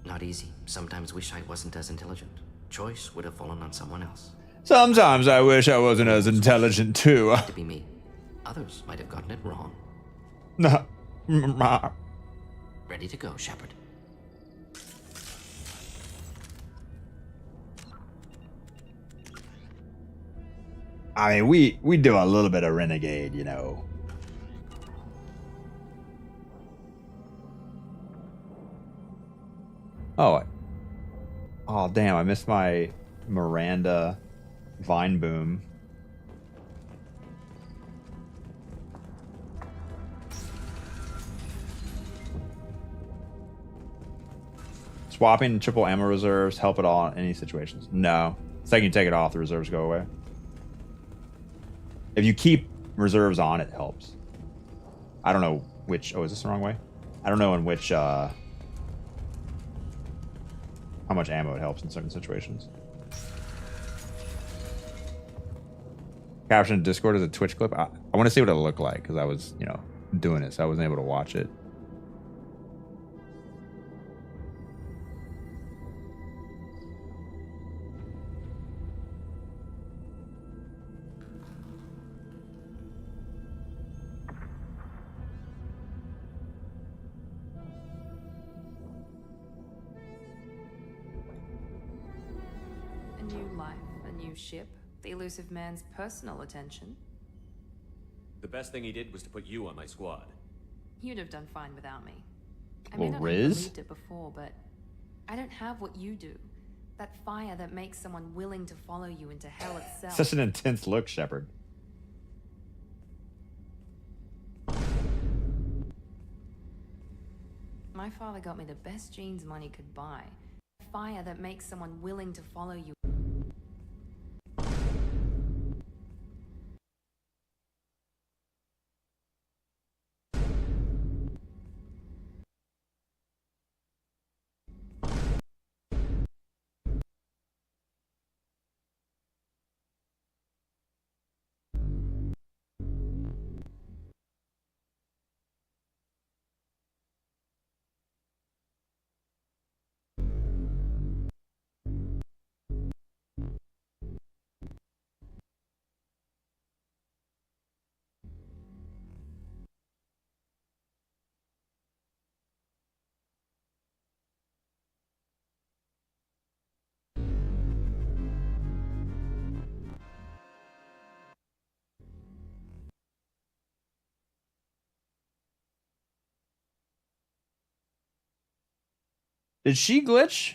Not easy. Sometimes wish I wasn't as intelligent. Choice would have fallen on someone else. Sometimes I wish I wasn't as intelligent too. To be me. Others might have gotten it wrong. No. Ready to go, Shepard. I mean, we do a little bit of renegade, you know. Oh, damn! I missed my Miranda Vine Boom. Swapping triple ammo reserves help at all in any situations? No. The second you take it off, the reserves go away. If you keep reserves on, it helps. I don't know which... Oh, is this the wrong way? I don't know in which... how much ammo it helps in certain situations. Caption Discord as a Twitch clip. I want to see what it looked like because I was, you know, doing it, so I wasn't able to watch it. A new life, a new ship, the elusive man's personal attention. The best thing he did was to put you on my squad. You'd have done fine without me. I Well, may not have Riz? believed it before, but I don't have what you do. That fire that makes someone willing to follow you into hell itself. Such an intense look, Shepard. My father got me the best jeans money could buy. Fire that makes someone willing to follow you. Did she glitch?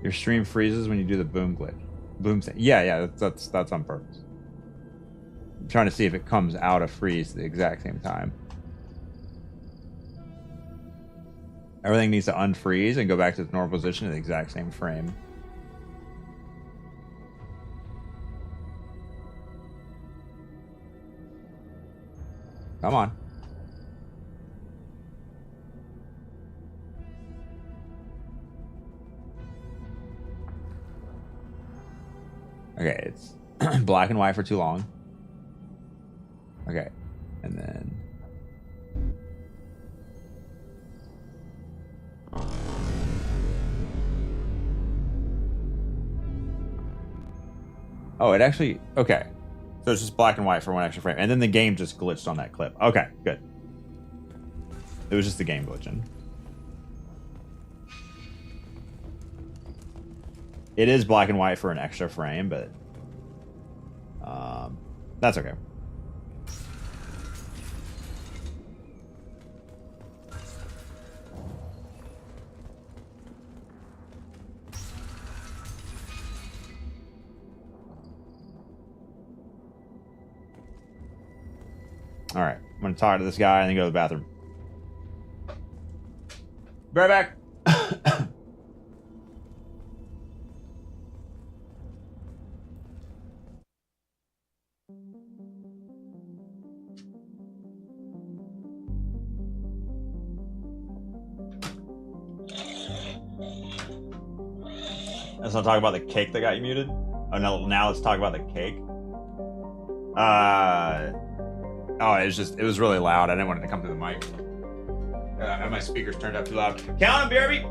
Your stream freezes when you do the boom glitch. Boom thing. Yeah, that's on purpose. I'm trying to see if it comes out of freeze at the exact same time. Everything needs to unfreeze and go back to its normal position at the exact same frame. Come on. Okay, it's black and white for too long. Okay, and then... Oh, it actually... Okay. So it's just black and white for one extra frame. And then the game just glitched on that clip. Okay, good. It was just the game glitching. It is black and white for an extra frame, but that's okay. All right, I'm gonna talk to this guy and then go to the bathroom. Be right back. Let's not talk about the cake that got you muted. Oh no! Now let's talk about the cake. Oh, it was really loud. I didn't want it to come through the mic. My speakers turned up too loud. Count them, BRB.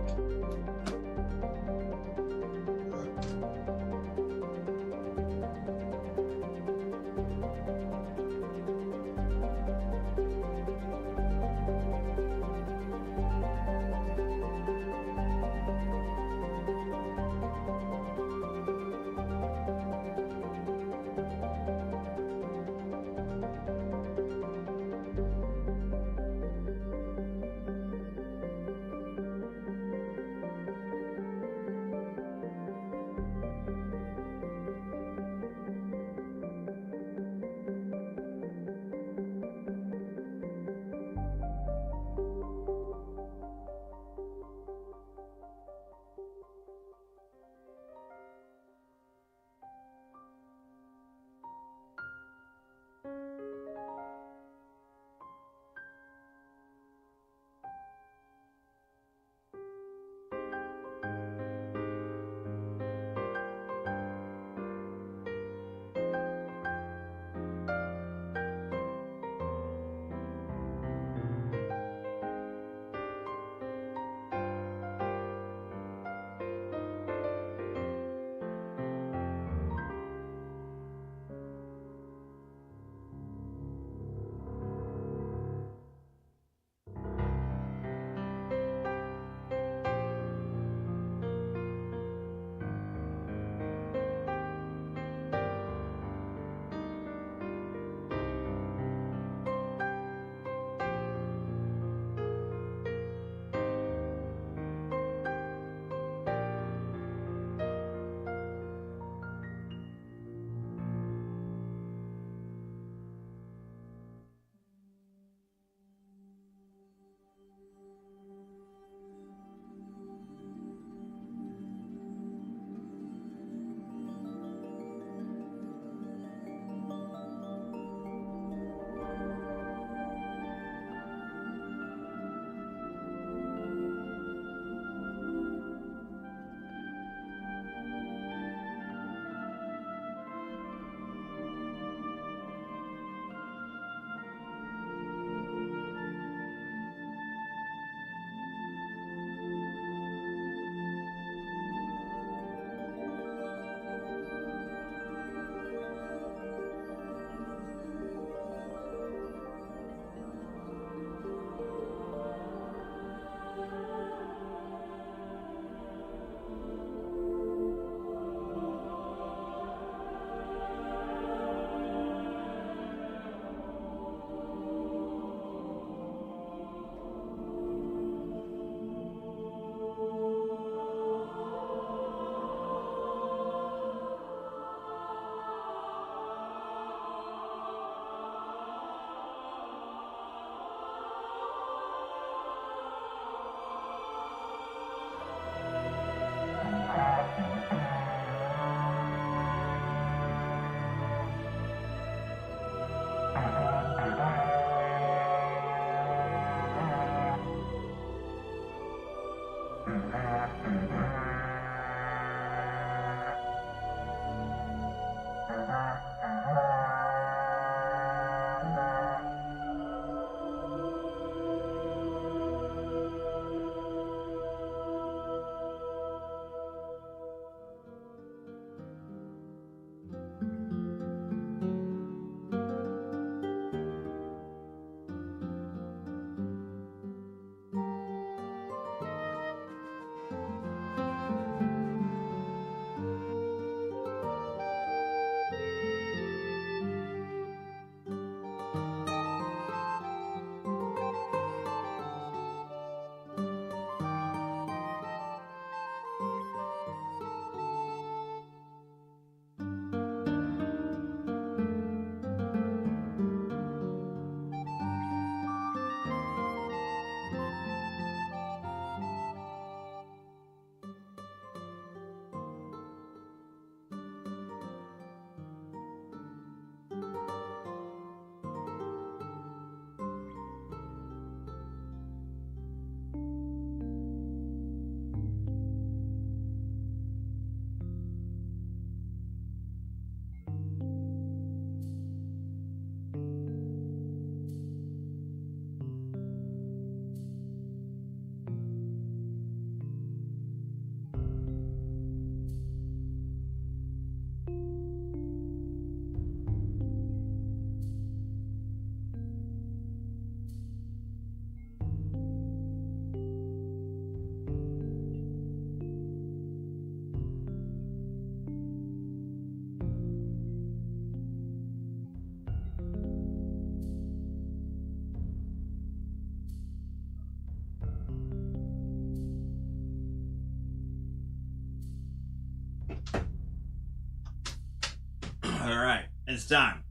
right, it's time.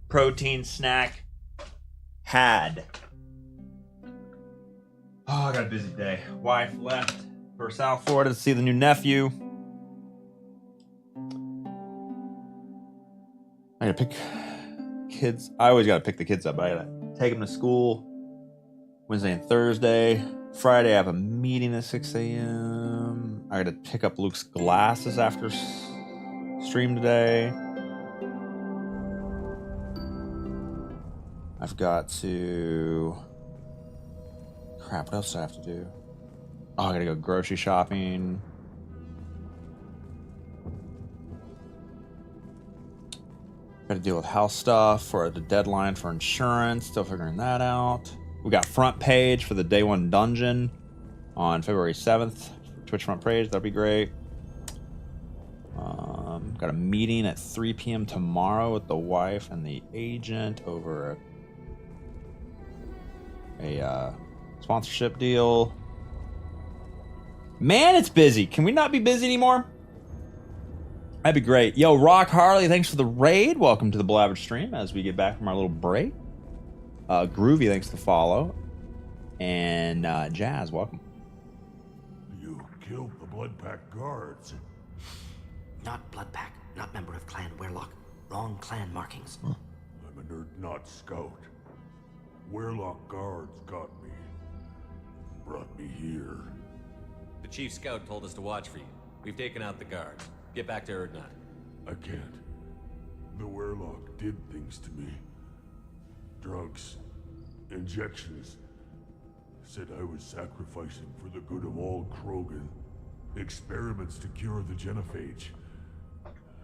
Protein snack had. Oh, I got a busy day. Wife left for South Florida to see the new nephew. I gotta pick kids. I always gotta pick the kids up, but I gotta take them to school Wednesday and Thursday. Friday, I have a meeting at 6 a.m. I gotta pick up Luke's glasses after stream today. I've got to... Crap, what else do I have to do? Oh, I gotta go grocery shopping. Gotta deal with house stuff for the deadline for insurance. Still figuring that out. We got front page for the day one dungeon on February 7th. Twitch front page, that'd be great. Got a meeting at 3 p.m. tomorrow with the wife and the agent over a sponsorship deal. Man, it's busy. Can we not be busy anymore? That'd be great. Yo, Rock Harley, thanks for the raid. Welcome to the Blabbage stream as we get back from our little break. Groovy, thanks for the follow. And Jazz, welcome. You killed the Bloodpack guards. Not Bloodpack, not member of Clan Werelock. Wrong clan markings. I'm a nerd not scout. Werelock guards got me. Brought me here. The chief scout told us to watch for you. We've taken out the guards. Get back to Erdnot. I can't. The Werelock did things to me. Drugs. Injections. Said I was sacrificing for the good of all Krogan. Experiments to cure the genophage.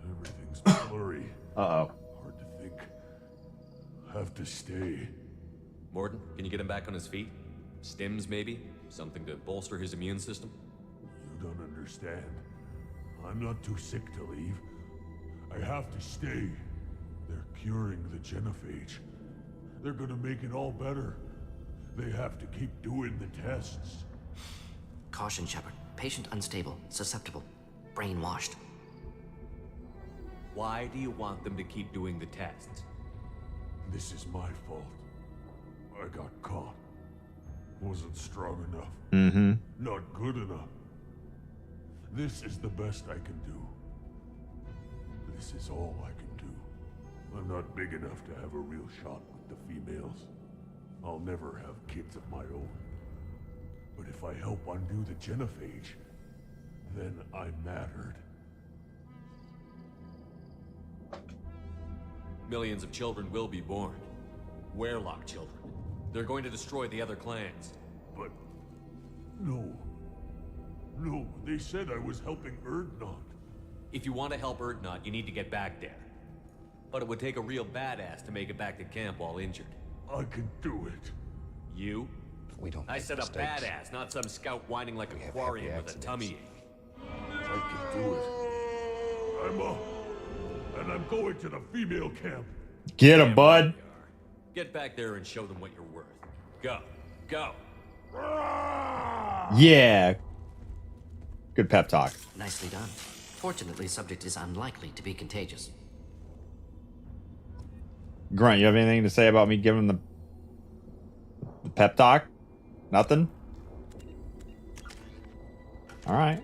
Everything's blurry. Uh-oh. Hard to think. Have to stay. Morden, can you get him back on his feet? Stims, maybe? Something to bolster his immune system? You don't understand. I'm not too sick to leave. I have to stay. They're curing the genophage. They're gonna make it all better. They have to keep doing the tests. Caution, Shepard. Patient unstable, susceptible, brainwashed. Why do you want them to keep doing the tests? This is my fault. I got caught. Wasn't strong enough. Mm-hmm. Not good enough. This is the best I can do. This is all I can do. I'm not big enough to have a real shot with the females. I'll never have kids of my own. But if I help undo the genophage, then I'm mattered. Millions of children will be born. Werelock children. They're going to destroy the other clans. But... no. No, they said I was helping Erdnot. If you want to help Erdnot, you need to get back there. But it would take a real badass to make it back to camp while injured. I can do it. You? We don't I said mistakes. a badass, not some scout whining like a quarian with a tummy ache. I can do it. I'm up. And I'm going to the female camp. Get him, bud. Get back there and show them what you're worth. Go. Go. Yeah. Good pep talk. Nicely done. Fortunately, subject is unlikely to be contagious. Grunt, you have anything to say about me giving the pep talk? Nothing? All right.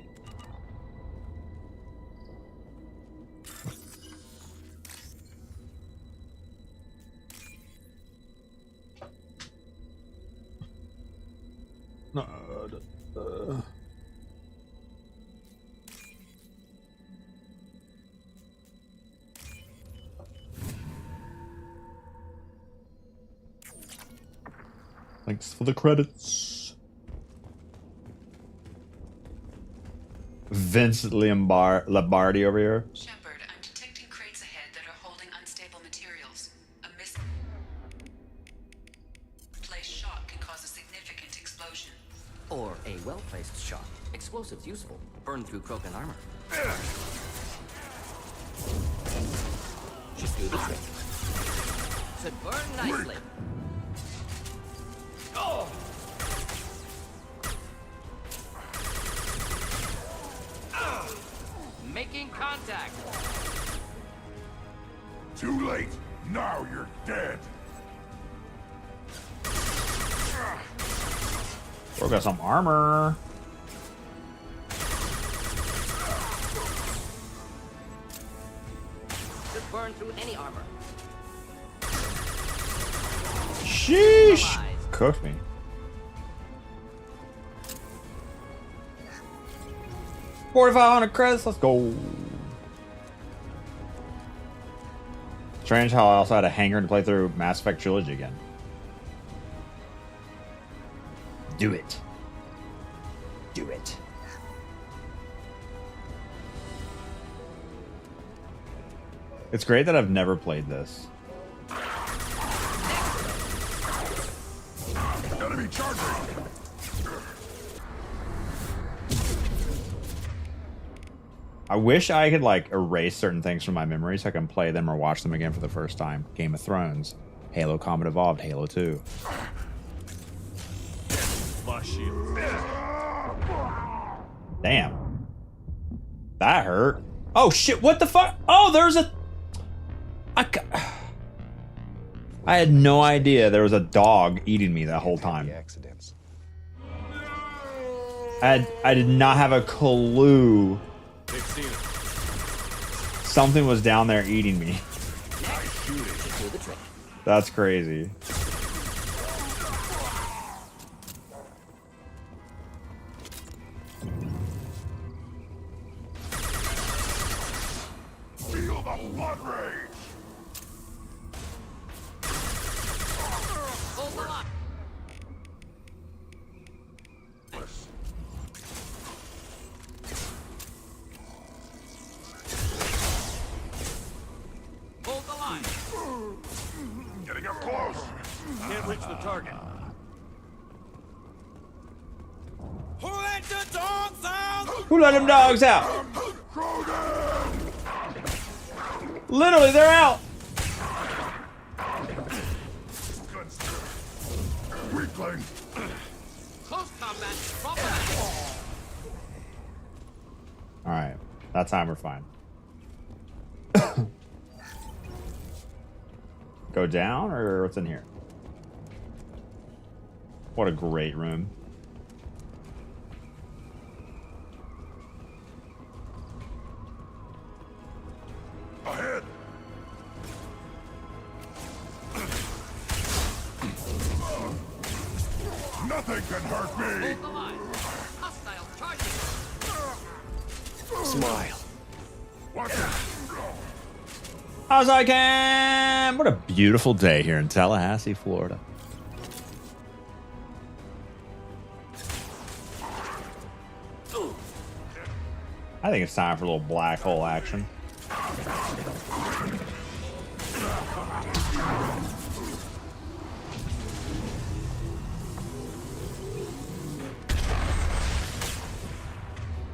Thanks for the credits. Vince Lombardi over here. Shepard, I'm detecting crates ahead that are holding unstable materials. A misplaced shot can cause a significant explosion. Or a well-placed shot. Explosives useful. Burn through Krogan armor. Should do the trick. Should burn nicely. Oh! Making contact. Too late. Now you're dead. We got some armor. Just burn through any armor. Sheesh. Cooked me. $4,500 credits. Let's go. Strange how I also had a hanger to play through Mass Effect Trilogy again. Do it. Do it. It's great that I've never played this. Enemy charging. I wish I could like erase certain things from my memory so I can play them or watch them again for the first time. Game of Thrones, Halo Combat Evolved, Halo 2. Damn. That hurt. Oh shit, what the fuck? Oh, there's a... I had no idea there was a dog eating me that whole time. Accidents. I did not have a clue something was down there eating me. That's crazy. Feel the blood rage. Hold the line. Hold the line. Getting up close. Can't reach the target. Who let the dogs out? Who let them dogs out? Literally, they're out. Weakling. Close combat. Drop back. All right, that time we're fine. Go down, or what's in here? What a great room. Ahead. Nothing can hurt me. Hold the line. Hostile charging. Smile. Watch it. As I can. What a beautiful day here in Tallahassee, Florida. I think it's time for a little black hole action.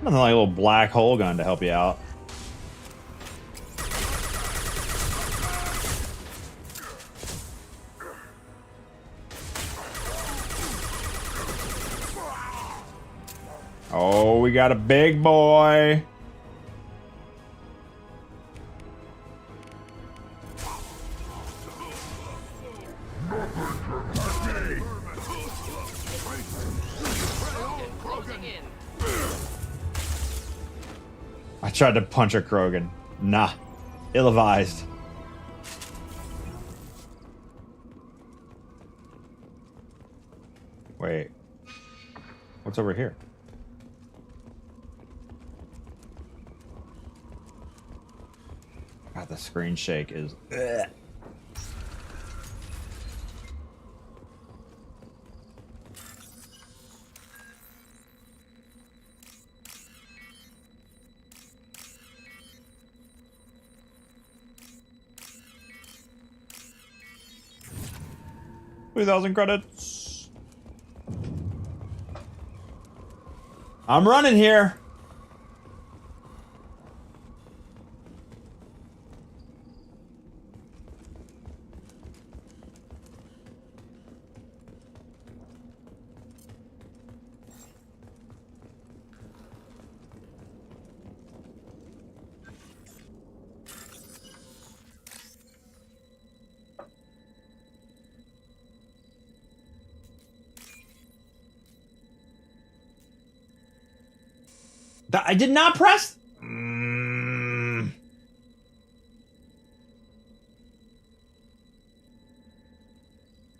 Nothing like a little black hole gun to help you out. Oh, we got a big boy. I tried to punch a Krogan. Nah. Ill-advised. Wait. What's over here? God, the screen shake is... Ugh. $3,000 credits. I'm running here. I did not press. Can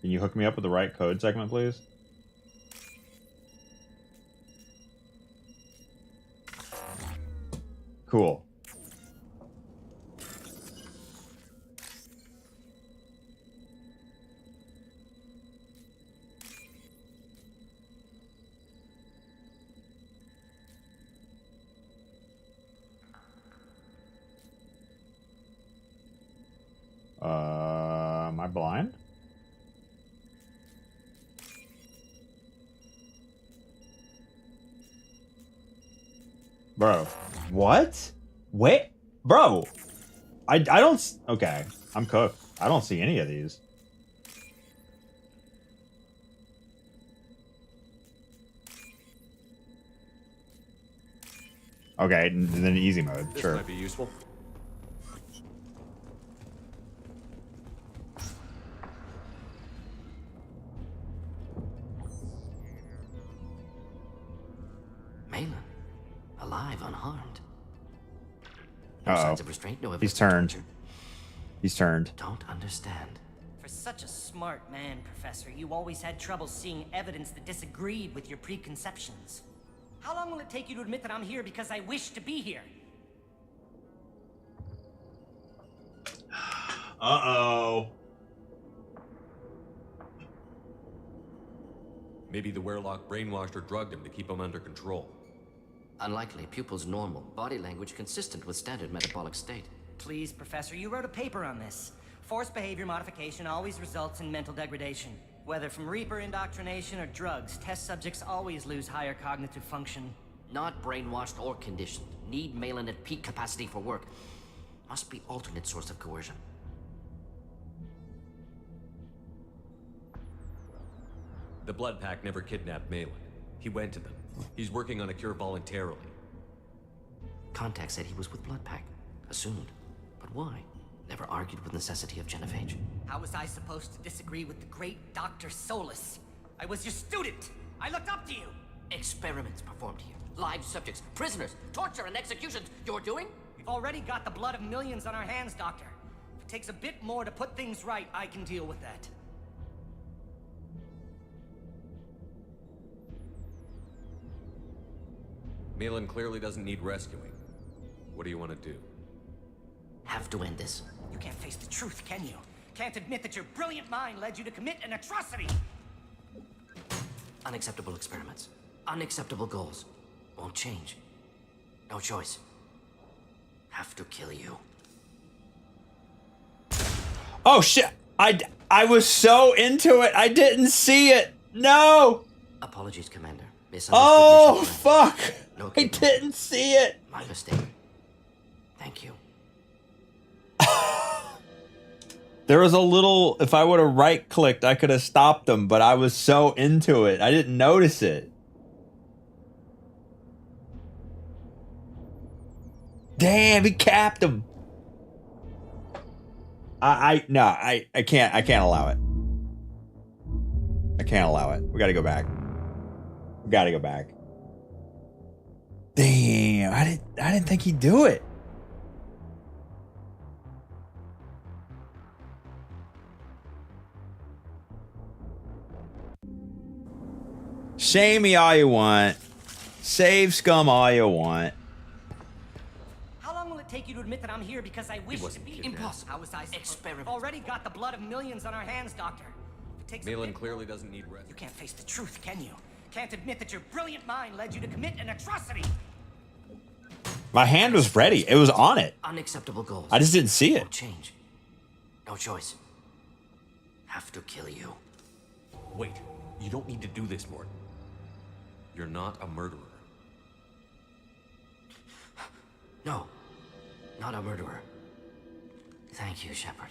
you hook me up with the right code segment, please? Cool. Am I blind? Bro, what? Wait, bro, I don't. Okay, I'm cooked. I don't see any of these. Okay, then easy mode. This Sure. might be useful. Malin, alive, unharmed. No Uh-oh. signs of restraint, no evidence He's of turned. torture. He's turned. Don't understand. For such a smart man, Professor, you always had trouble seeing evidence that disagreed with your preconceptions. How long will it take you to admit that I'm here because I wish to be here? Uh-oh. Maybe the Werelock brainwashed or drugged him to keep him under control. Unlikely. Pupil's normal. Body language consistent with standard metabolic state. Please, Professor, you wrote a paper on this. Forced behavior modification always results in mental degradation. Whether from Reaper indoctrination or drugs, test subjects always lose higher cognitive function. Not brainwashed or conditioned. Need Malin at peak capacity for work. Must be alternate source of coercion. The Blood Pack never kidnapped Malin. He went to them. He's working on a cure voluntarily. Contact said he was with Blood Pack. Assumed. But why? Never argued with necessity of genophage. How was I supposed to disagree with the great Dr. Solus? I was your student. I looked up to you. Experiments performed here. Live subjects, prisoners, torture and executions. You're doing? We've already got the blood of millions on our hands, Doctor. If it takes a bit more to put things right, I can deal with that. Malin clearly doesn't need rescuing. What do you want to do? Have to end this. You can't face the truth, can you? Can't admit that your brilliant mind led you to commit an atrocity! Unacceptable experiments. Unacceptable goals. Won't change. No choice. Have to kill you. Oh shit! I was so into it. I didn't see it. No. Apologies, Commander. Oh fuck! No, I didn't see it. My mistake. Thank you. There was a little. If I would have right clicked, I could have stopped him. But I was so into it, I didn't notice it. Damn, he capped him. I can't allow it. I can't allow it. We gotta go back. We gotta go back. Damn, I didn't think he'd do it. Shame me all you want. Save scum all you want. How long will it take you to admit that I'm here because I wish to be? Impossible. How was I supposed? Experiment. Already got the blood of millions on our hands, Doctor. If it takes a Malin bit clearly doesn't need rest. You can't face the truth, can you? Can't admit that your brilliant mind led you to commit an atrocity. My hand was ready. It was on it. Unacceptable goals. I just didn't see it. Won't change. No choice. Have to kill you. Wait, you don't need to do this, Morton. You're not a murderer. No. Not a murderer. Thank you, Shepard.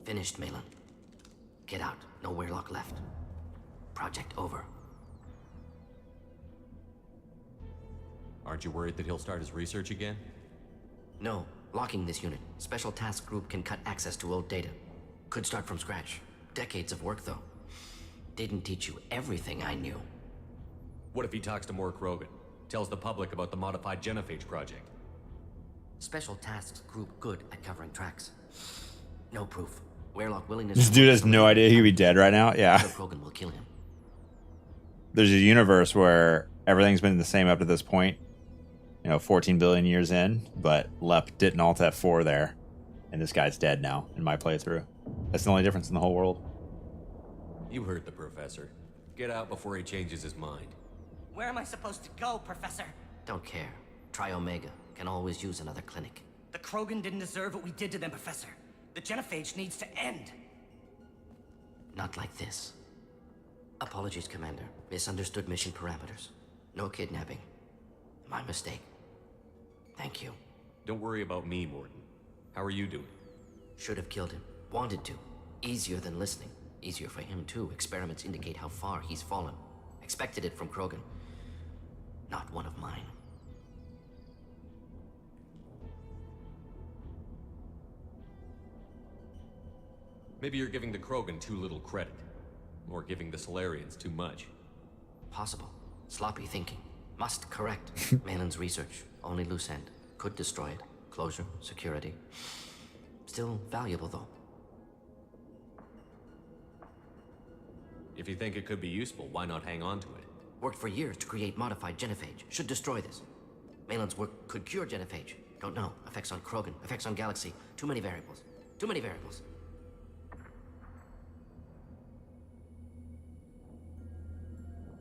Finished, Malin. Get out. No Werelock left. Project over. Aren't you worried that he'll start his research again? No. Locking this unit. Special task group can cut access to old data. Could start from scratch. Decades of work, though. Didn't teach you everything I knew. What if he talks to more Krogan? Tells the public about the modified genophage project? Special tasks group good at covering tracks. No proof. Weirlock willingness. This dude has no idea he'd be dead right now. Yeah. Krogan will kill him. There's a universe where everything's been the same up to this point. 14 billion years in, but Lep didn't alt F4 there. And this guy's dead now in my playthrough. That's the only difference in the whole world. You heard the professor. Get out before he changes his mind. Where am I supposed to go, Professor? Don't care. Try Omega. Can always use another clinic. The Krogan didn't deserve what we did to them, Professor. The genophage needs to end. Not like this. Apologies, Commander. Misunderstood mission parameters. No kidnapping. My mistake. Thank you. Don't worry about me, Mordin. How are you doing? Should have killed him. Wanted to. Easier than listening. Easier for him, too. Experiments indicate how far he's fallen. Expected it from Krogan. Not one of mine. Maybe you're giving the Krogan too little credit. Or giving the Solarians too much. Possible. Sloppy thinking. Must correct. Malin's research. Only loose end. Could destroy it. Closure. Security. Still valuable, though. If you think it could be useful, why not hang on to it? Worked for years to create modified genophage. Should destroy this. Malin's work could cure genophage. Don't know. Effects on Krogan. Effects on Galaxy. Too many variables. Too many variables.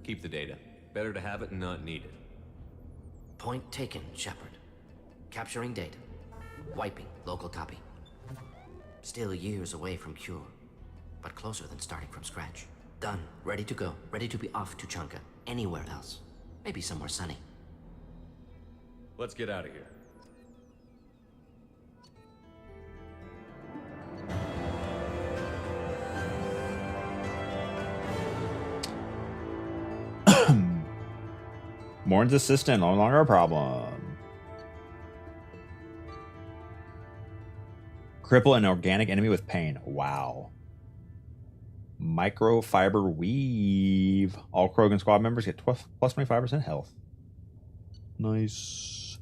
Keep the data. Better to have it and not need it. Point taken, Shepard. Capturing data. Wiping local copy. Still years away from cure. But closer than starting from scratch. Done. Ready to go. Ready to be off to Chunka. Anywhere else. Maybe somewhere sunny. Let's get out of here. Morn's assistant, no longer a problem. Cripple an organic enemy with pain. Wow. Microfiber weave. All Krogan squad members get plus 25% health. Nice.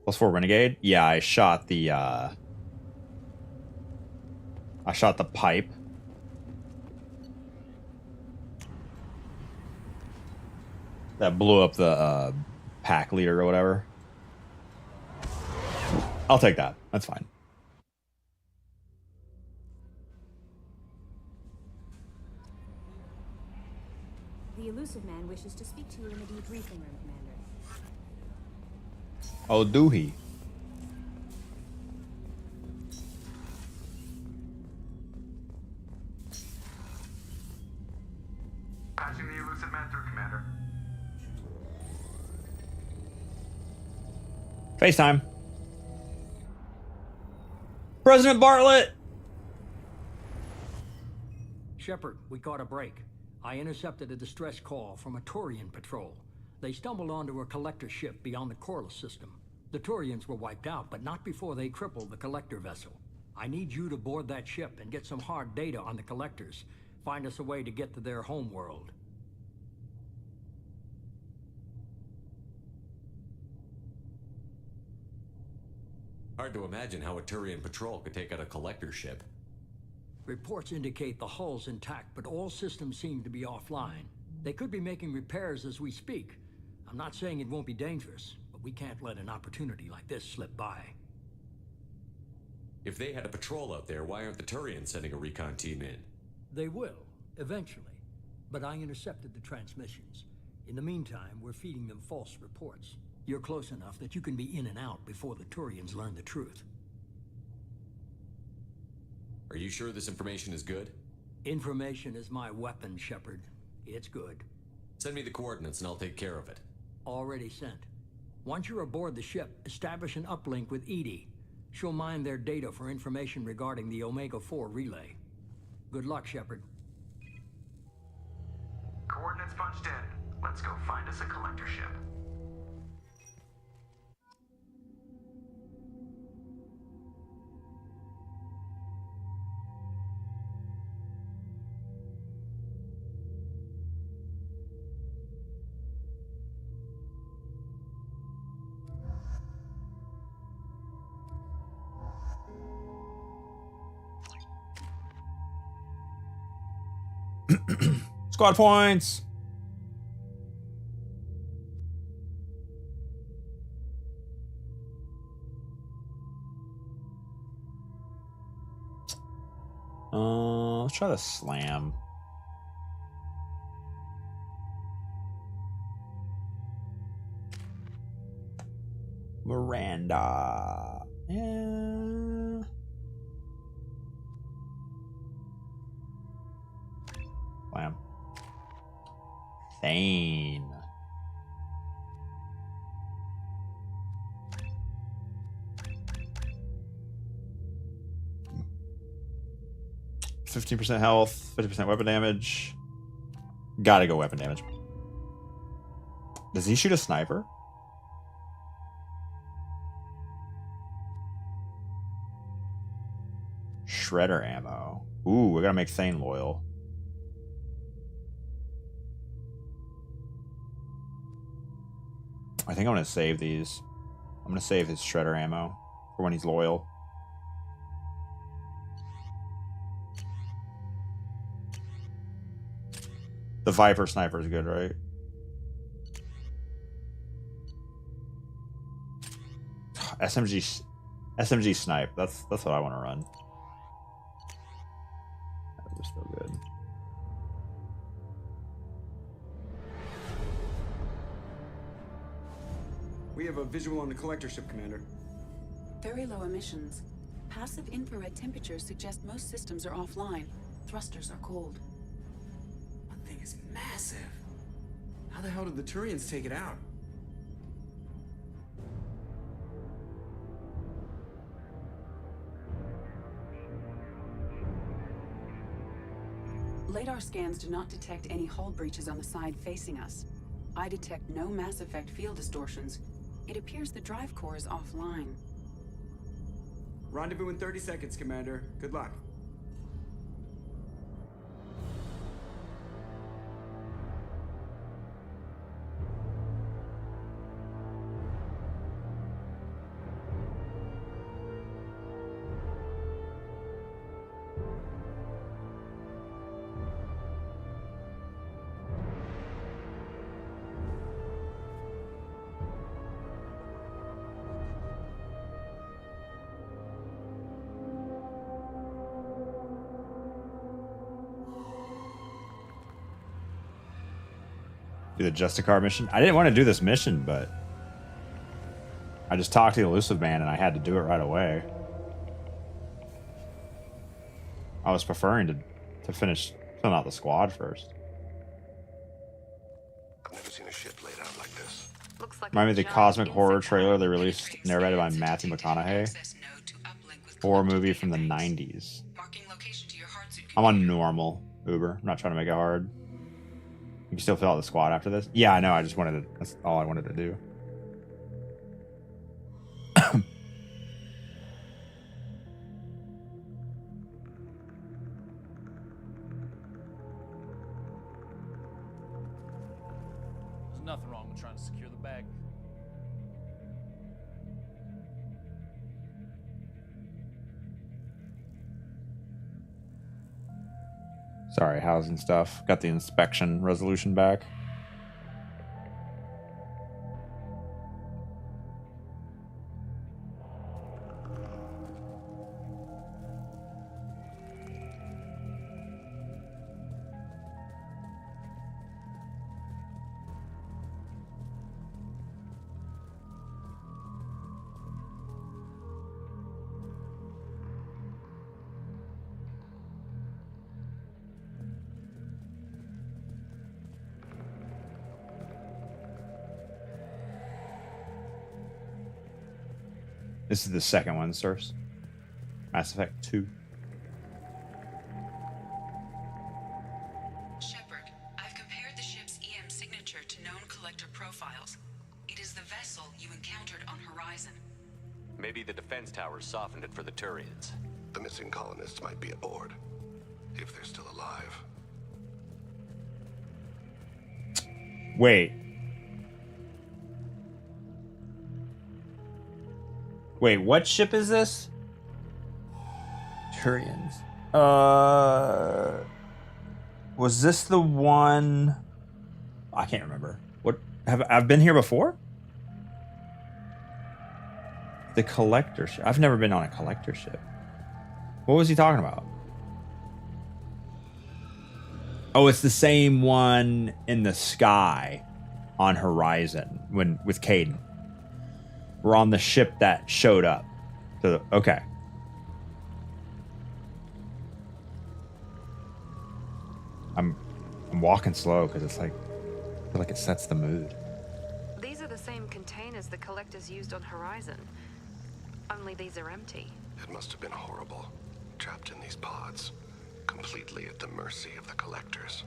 +4 renegade. Yeah, I shot the pipe. That blew up the pack leader or whatever. I'll take that. That's fine. The elusive man wishes to speak to you in the debriefing room, Commander. Oh, do he? Patching the elusive man through, Commander. FaceTime. President Bartlett! Shepard, we caught a break. I intercepted a distress call from a Turian patrol. They stumbled onto a collector ship beyond the Corliss system. The Turians were wiped out, but not before they crippled the collector vessel. I need you to board that ship and get some hard data on the collectors. Find us a way to get to their homeworld. Hard to imagine how a Turian patrol could take out a collector ship. Reports indicate the hull's intact, but all systems seem to be offline. They could be making repairs as we speak. I'm not saying it won't be dangerous, but we can't let an opportunity like this slip by. If they had a patrol out there, why aren't the Turians sending a recon team in? They will, eventually. But I intercepted the transmissions. In the meantime, we're feeding them false reports. You're close enough that you can be in and out before the Turians learn the truth. Are you sure this information is good? Information is my weapon, Shepard. It's good. Send me the coordinates and I'll take care of it. Already sent. Once you're aboard the ship, establish an uplink with Edie. She'll mine their data for information regarding the Omega-4 relay. Good luck, Shepard. Coordinates punched in. Let's go find us a collector ship. Squad points. Let's try the slam. Miranda. Yeah. Slam. Thane. %15 health, 50% weapon damage. Gotta go weapon damage. Does he shoot a sniper? Shredder ammo. Ooh, we gotta make Thane loyal. I think I'm gonna save these. I'm gonna save his Shredder ammo for when he's loyal. The Viper sniper is good, right? SMG snipe. That's what I want to run. That was so good. We have a visual on the collector ship, Commander. Very low emissions. Passive infrared temperatures suggest most systems are offline. Thrusters are cold. That thing is massive. How the hell did the Turians take it out? Radar scans do not detect any hull breaches on the side facing us. I detect no Mass Effect field distortions. It appears the drive core is offline. Rendezvous in 30 seconds, Commander. Good luck. Do the Justicar mission. I didn't want to do this mission, but I just talked to the elusive man and I had to do it right away. I was preferring to finish filling out the squad first. I've never seen a ship laid out like this. Remind me of the cosmic horror trailer they released, narrated by Matthew McConaughey. Horror movie from the 90s. I'm on normal Uber. I'm not trying to make it hard. You can still fill out the squad after this? Yeah, I know. I just wanted to... That's all I wanted to do. There's nothing wrong with trying to secure the bag. Sorry, housing stuff. Got the inspection resolution back. This is the second one, sirs. Mass Effect 2. Shepard, I've compared the ship's EM signature to known collector profiles. It is the vessel you encountered on Horizon. Maybe the defense towers softened it for the Turians. The missing colonists might be aboard. If they're still alive. Wait. Wait, what ship is this? Turians. Was this the one? I can't remember. What I've been here before? The collector ship. I've never been on a collector ship. What was he talking about? Oh, it's the same one in the sky on Horizon with Caden. We're on the ship that showed up. So, okay. I'm walking slow because it's like I feel like it sets the mood. These are the same containers the collectors used on Horizon. Only these are empty. It must have been horrible. Trapped in these pods. Completely at the mercy of the collectors.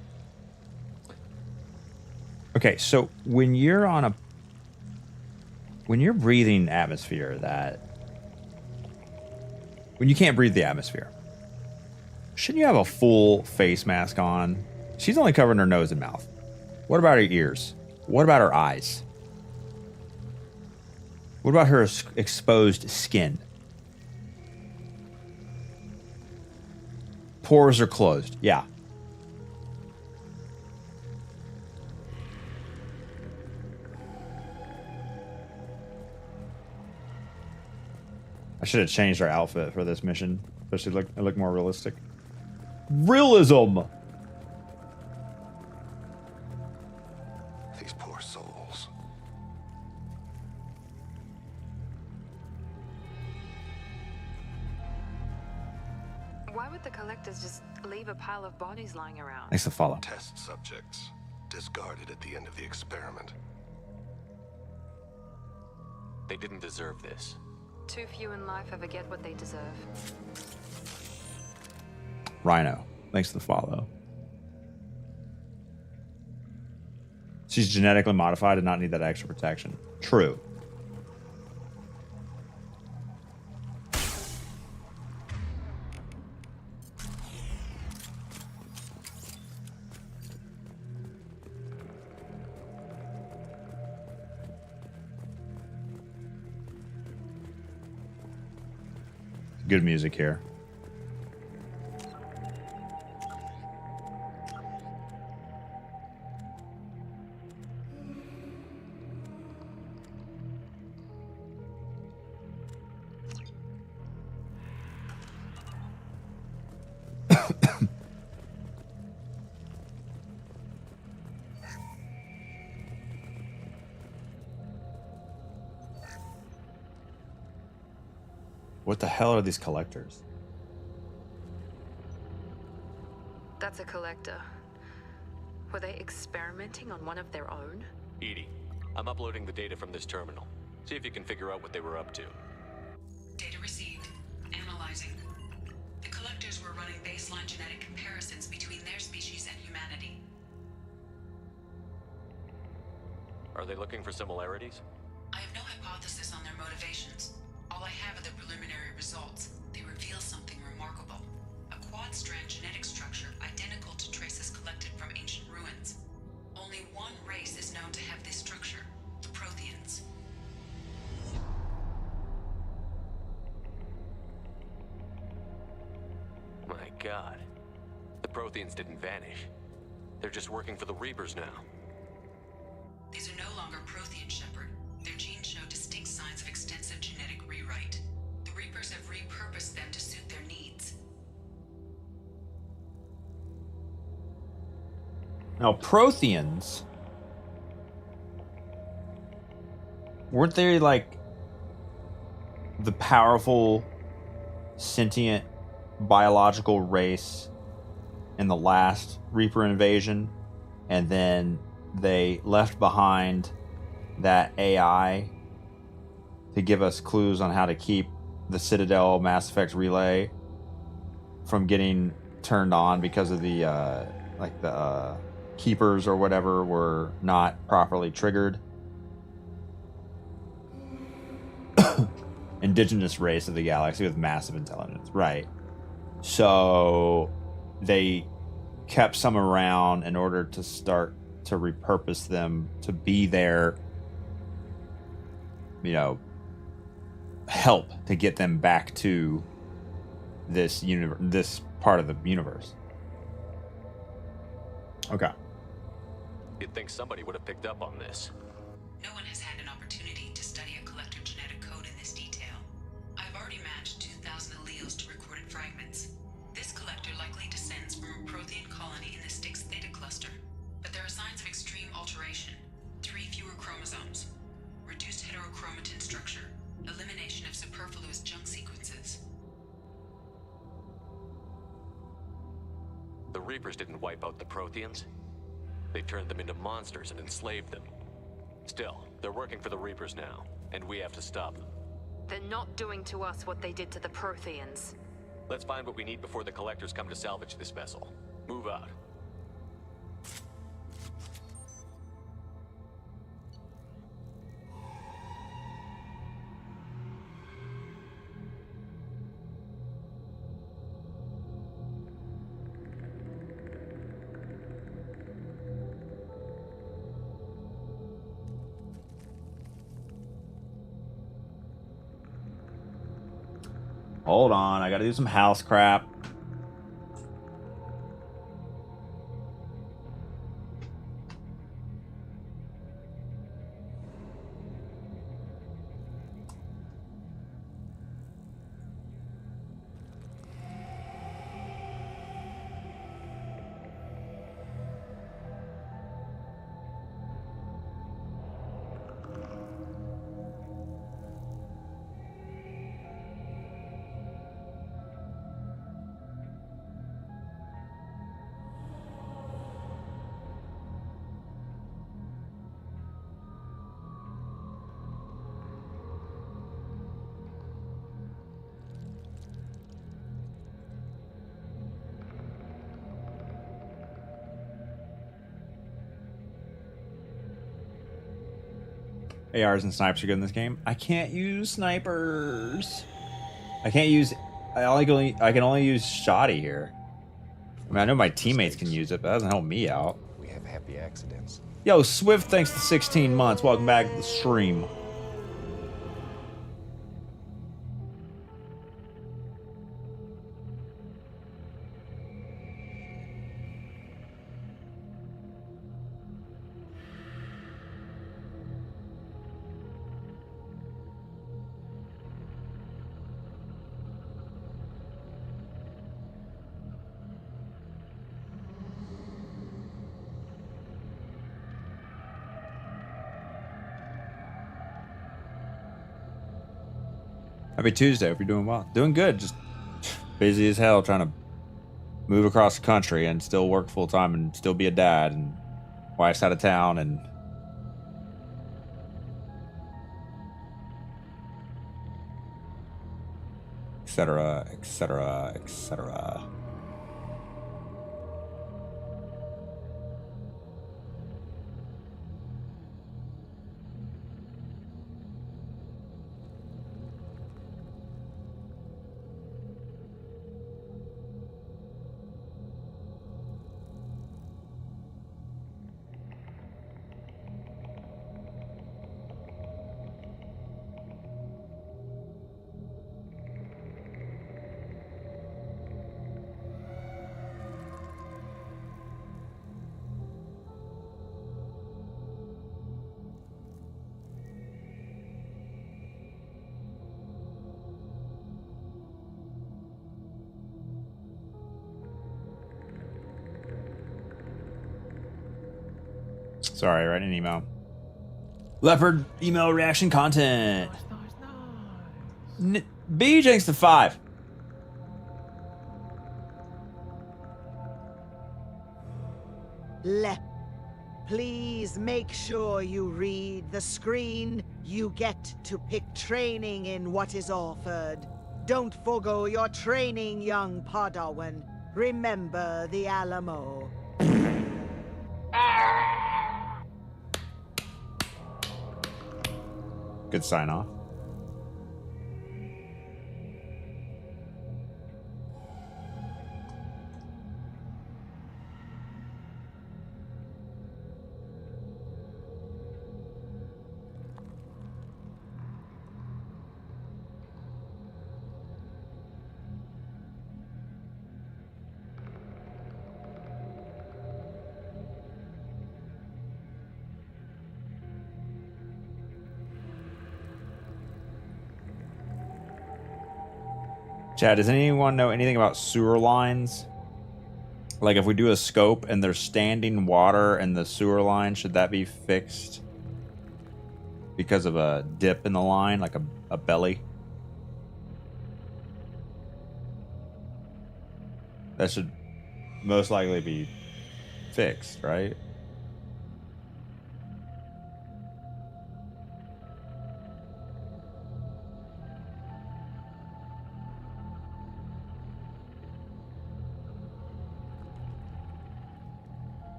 Okay, so when you're breathing atmosphere when you can't breathe the atmosphere, shouldn't you have a full face mask on? She's only covering her nose and mouth. What about her ears? What about her eyes? What about her exposed skin? Pores are closed. Yeah. I should have changed our outfit for this mission. Especially look more realistic. Realism! These poor souls. Why would the collectors just leave a pile of bodies lying around? Thanks to follow. Test subjects. Discarded at the end of the experiment. They didn't deserve this. Too few in life ever get what they deserve. Rhino. Thanks to the follow. She's genetically modified and not need that extra protection. True. Good music here. What the hell are these collectors? That's a collector. Were they experimenting on one of their own? Edie, I'm uploading the data from this terminal. See if you can figure out what they were up to. Data received. Analyzing. The collectors were running baseline genetic comparisons between their species and humanity. Are they looking for similarities? I have no hypothesis on their motivations. All I have are the preliminary results. They reveal something remarkable. A quad-strand genetic structure identical to traces collected from ancient ruins. Only one race is known to have this structure, the Protheans. My God. The Protheans didn't vanish. They're just working for the Reapers now. These are no longer Prothean, Shepard. Their genes show distinct signs of extensive genetic rewrite. The Reapers have repurposed them to suit their needs. Now, Protheans, weren't they like the powerful, sentient, biological race in the last Reaper invasion? And then they left behind that AI to give us clues on how to keep the Citadel Mass Effect relay from getting turned on because of the keepers or whatever were not properly triggered. Indigenous race of the galaxy with massive intelligence, right? So they kept some around in order to start to repurpose them to be their, help to get them back to this part of the universe. Okay. You'd think somebody would have picked up on this. No one has had an opportunity to study a collector genetic code in this detail. I've already matched 2,000 alleles to recorded fragments. This collector likely descends from a Prothean colony in the Styx Theta cluster. But there are signs of extreme alteration. 3 fewer chromosomes. Reduced heterochromatin structure. Elimination of superfluous junk sequences. The Reapers didn't wipe out the Protheans. They turned them into monsters and enslaved them. Still, they're working for the Reapers now, and we have to stop them. They're not doing to us what they did to the Protheans. Let's find what we need before the Collectors come to salvage this vessel. Move out. Hold on, I gotta do some house crap. ARs and snipers are good in this game. I can't use snipers. I can't use. I can only use shoddy here. I mean, I know my teammates can use it, but that doesn't help me out. We have happy accidents. Yo, Swift, thanks to 16 months. Welcome back to the stream. Happy Tuesday. Hope you're doing well. Doing good. Just busy as hell trying to move across the country and still work full time and still be a dad, and wife's out of town, and etc., etc., etc. Sorry, write an email. Leopard email reaction content. B Jenks to 5. Please make sure you read the screen. You get to pick training in what is offered. Don't forgo your training, young Padawan. Remember the Alamo. Good sign off. Chad, does anyone know anything about sewer lines? Like if we do a scope and there's standing water in the sewer line, should that be fixed because of a dip in the line, like a belly? That should most likely be fixed, right?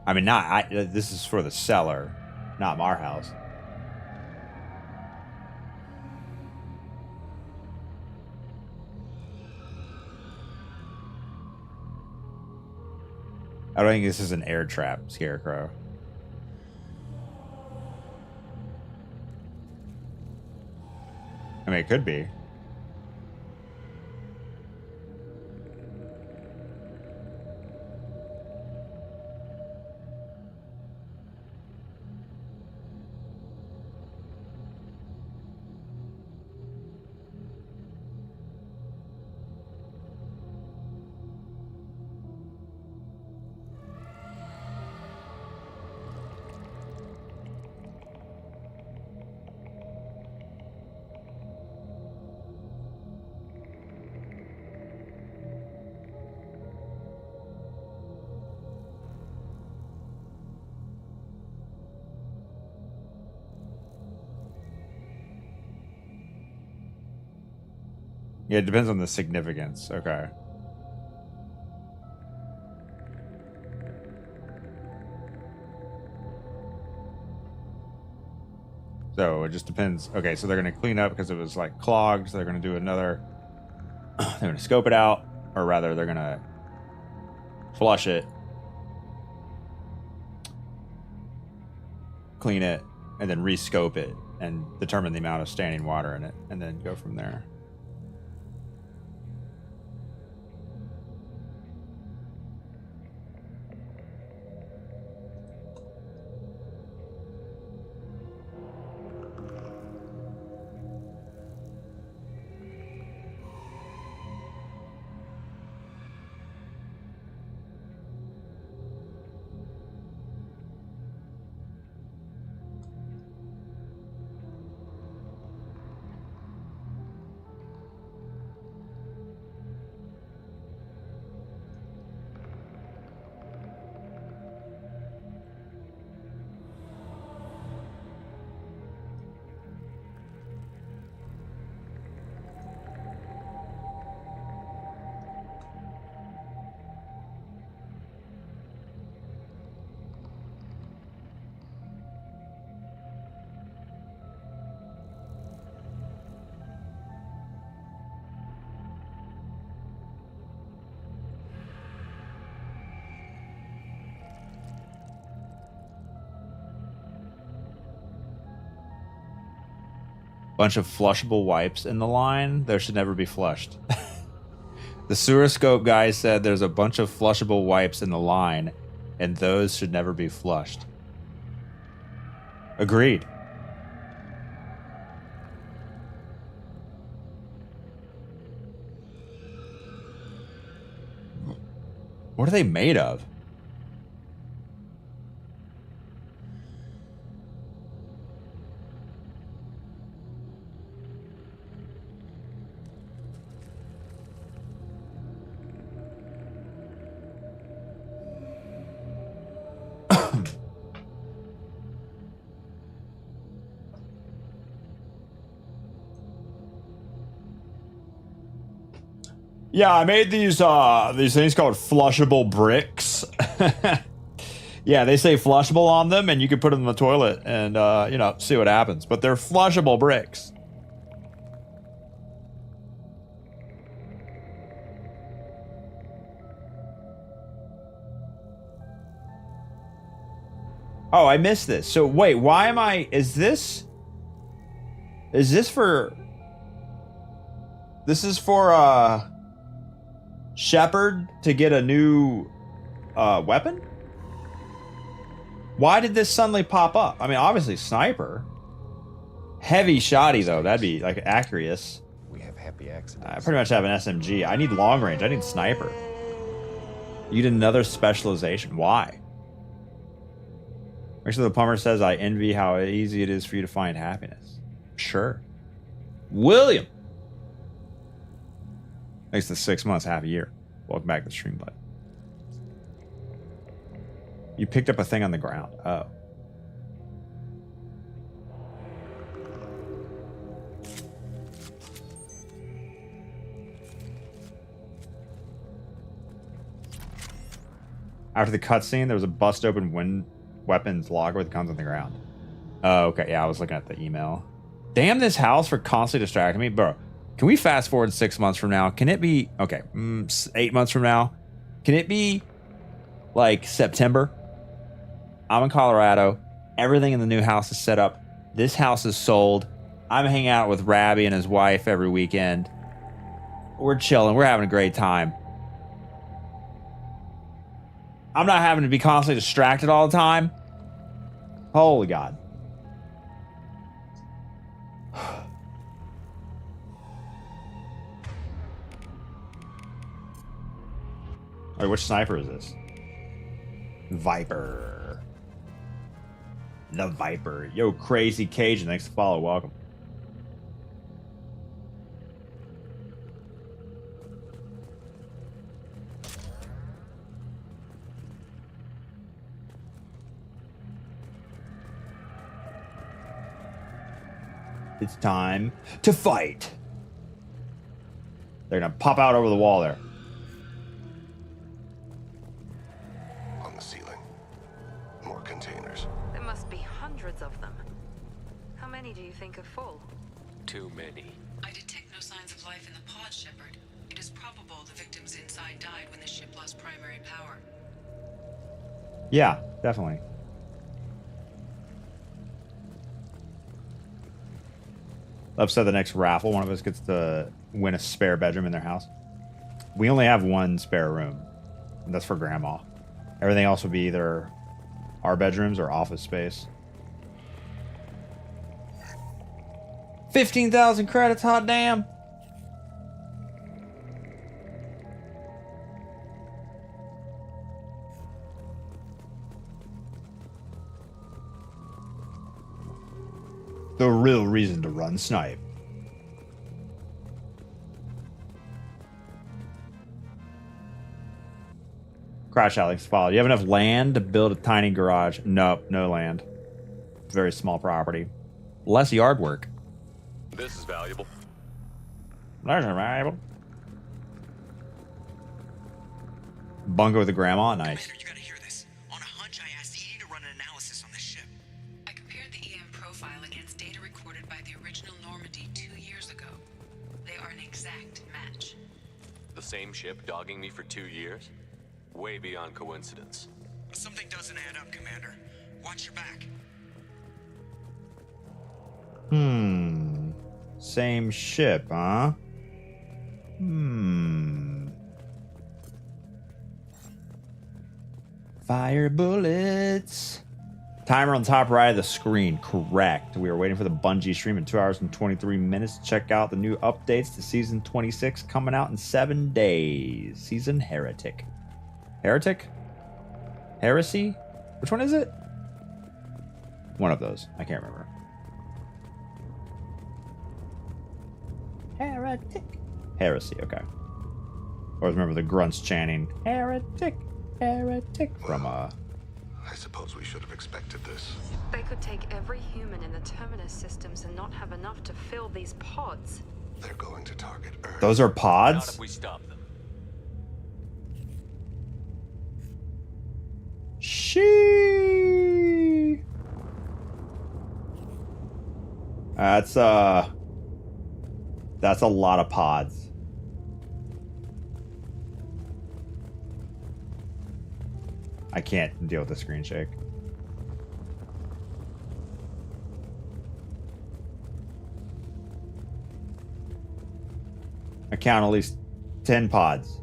I mean, this is for the cellar, not our house. I don't think this is an air trap, Scarecrow. I mean, it could be. Yeah, it depends on the significance. Okay. So it just depends. Okay, so they're going to clean up because it was like clogged. So they're going to do another. They're going to scope it out, or rather, they're going to flush it, clean it, and then re-scope it and determine the amount of standing water in it, and then go from there. Bunch of flushable wipes in the line. There should never be flushed. The sewer scope guy said there's a bunch of flushable wipes in the line, and those should never be flushed. Agreed. What are they made of? Yeah, I made these things called flushable bricks. Yeah, they say flushable on them, and you can put them in the toilet and you know, see what happens. But they're flushable bricks. Oh, I missed this. So wait, why am I? Is this for? This is for Shepard to get a new weapon? Why did this suddenly pop up? I mean, obviously sniper. Heavy shoddy though. That'd be like Acurious. We have happy accident. I pretty much have an SMG. I need long range. I need sniper. You need another specialization. Why? Actually, the plumber says, I envy how easy it is for you to find happiness. Sure. William! Thanks to 6 months, half a year. Welcome back to the stream, bud. You picked up a thing on the ground. Oh. After the cutscene, there was a bust open weapons logger with guns on the ground. Oh, okay. Yeah, I was looking at the email. Damn this house for constantly distracting me. Bro, can we fast forward 6 months from now? Can it be... Okay, 8 months from now? Can it be like September? I'm in Colorado. Everything in the new house is set up. This house is sold. I'm hanging out with Rabbi and his wife every weekend. We're chilling. We're having a great time. I'm not having to be constantly distracted all the time. Holy God. Wait, which sniper is this? Viper. The Viper. Yo, Crazy Cajun. Thanks for the follow. Welcome. It's time to fight. They're gonna pop out over the wall there. On the ceiling. More containers. There must be hundreds of them. How many do you think are full? Too many. I detect no signs of life in the pod, Shepard. It is probable the victims inside died when the ship lost primary power. Yeah, definitely. Upset the next raffle, one of us gets to win a spare bedroom in their house. We only have one spare room. And that's for Grandma. Everything else would be either our bedrooms or office space. 15,000 credits, hot damn. The real reason to run snipe. Crash Alex followed. You have enough land to build a tiny garage? Nope, no land. Very small property. Less yard work. This is valuable. That's valuable. Bungo with the grandma, nice. Commander, you gotta hear this. On a hunch, I asked Edie to run an analysis on this ship. I compared the EM profile against data recorded by the original Normandy 2 years ago. They are an exact match. The same ship dogging me for 2 years? Way beyond coincidence. Something doesn't add up, Commander. Watch your back. Same ship, huh? Fire bullets. Timer on the top right of the screen. Correct. We are waiting for the Bungie stream in 2 hours and 23 minutes. Check out the new updates to Season 26 coming out in 7 days. Season Heretic. Heretic? Heresy? Which one is it? One of those. I can't remember. Heretic. Heresy, okay. Always remember the grunts chanting, Heretic, Heretic, from, I suppose we should have expected this. They could take every human in the Terminus systems and not have enough to fill these pods. They're going to target Earth. Those are pods? Not if we stop them. She. That's a lot of pods. I can't deal with the screen shake. I count at least 10 pods.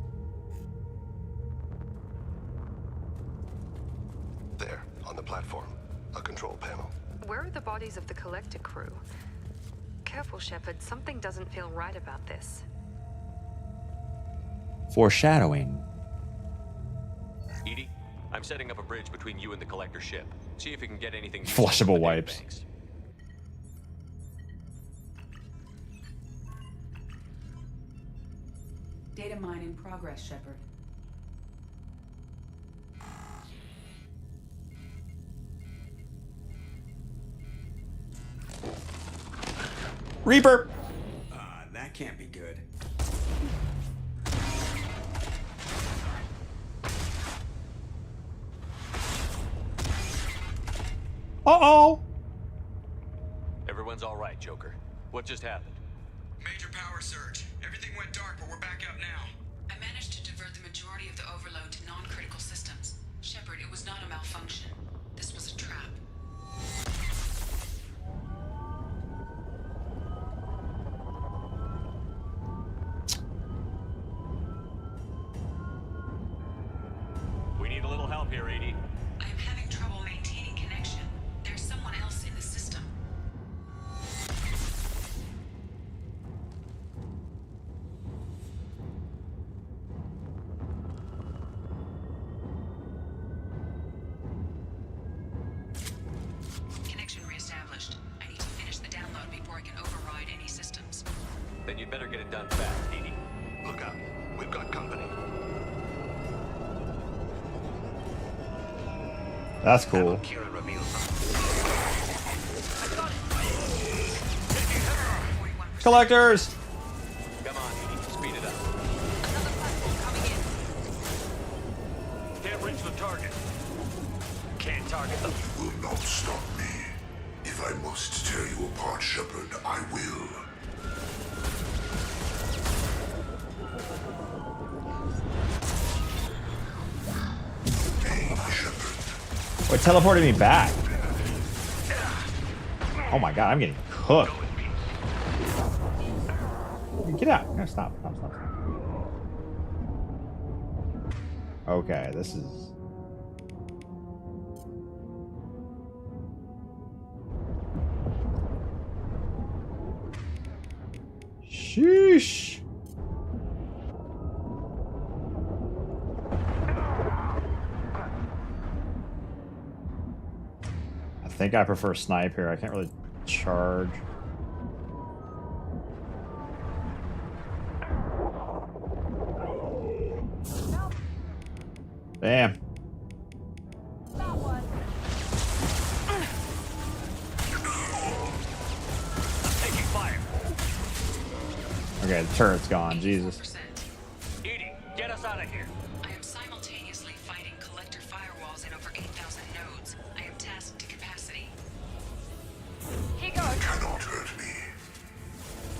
There, on the platform. A control panel. Where are the bodies of the collector crew? careful, Shepard. Something doesn't feel right about this. Foreshadowing. Edie, I'm setting up a bridge between you and the collector ship. See if you can get anything. Flushable wipes. Data mine in progress, Shepard. Reaper! That can't be good. Uh-oh! Everyone's all right, Joker. What just happened? Major power surge. Everything went dark, but we're back up now. I managed to divert the majority of the overload to non-critical systems. Shepard, it was not a malfunction. This was a trap. We need a little help here, Edie. I am having trouble maintaining connection. There's someone else in the system. Connection reestablished. I need to finish the download before I can override any systems. Then you'd better get it done fast, Edie. Look out. We've got company. That's cool. Collectors! Come on, Edie. Speed it up. Another platform coming in. Can't reach the target. Can't target them. You will not stop me. If I must tear you apart, Shepard, I will. What teleported me back? Oh my god, I'm getting cooked. Get out. No, stop. Okay, this is... Sheesh. I think I prefer snipe here. I can't really charge. Damn. Taking fire. Okay, the turret's gone. Jesus. Edie, get us out of here. I am simultaneously fighting collector firewalls in over 8,000 nodes. I am tasked to capacity. You cannot hurt me.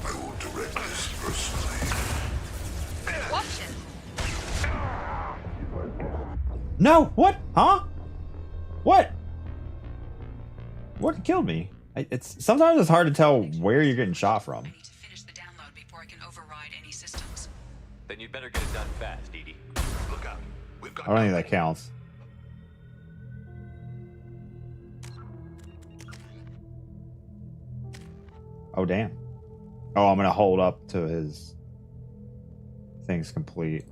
I will direct this personally. Watch it. No! What? Huh? What? What killed me? It's sometimes it's hard to tell where you're getting shot from. Before I can override any systems. Then you'd better get it done fast, Edie. Look out. We've got I don't think that counts. Oh, damn. Oh, I'm going to hold up to his things complete.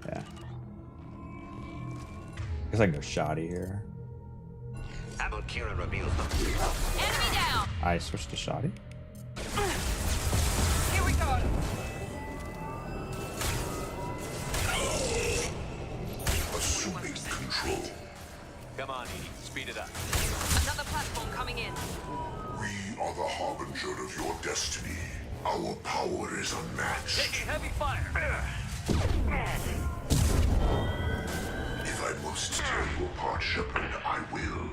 Yeah. Guess I can go shoddy here. Ammo Kieran reveals them. Enemy down. I switched to shoddy. Here we go. Assuming control. Come on, Edie. Speed it up. Another platform coming in. We are the harbinger of your destiny. Our power is unmatched. Taking heavy fire. If I must tear you apart, Shepard, I will.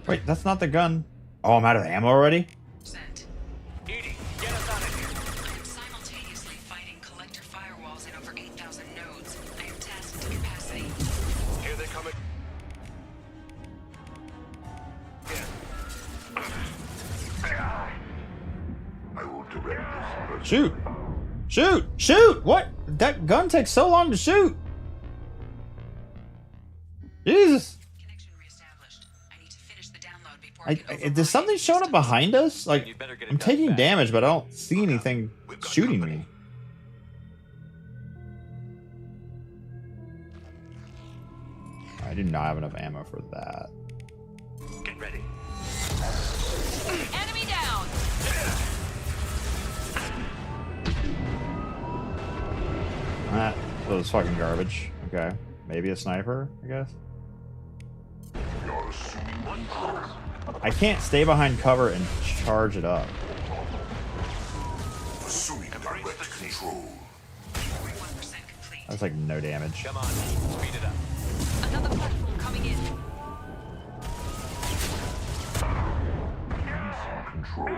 Wait, that's not the gun. Oh, I'm out of ammo already? Edie, get us out of here. I am simultaneously fighting collector firewalls in over 8,000 nodes. I am tasked to capacity. Shoot! Shoot! Shoot! What? That gun takes so long to shoot! Jesus! There's something showing up behind us? Like, I'm taking damage, but I don't see anything shooting me. I do not have enough ammo for that. Get ready. Enemy down. That was fucking garbage. Okay. Maybe a sniper, I guess. I can't stay behind cover and charge it up. Assuming direct control. That's like no damage. Come on, speed it up. Another platform coming in. Control.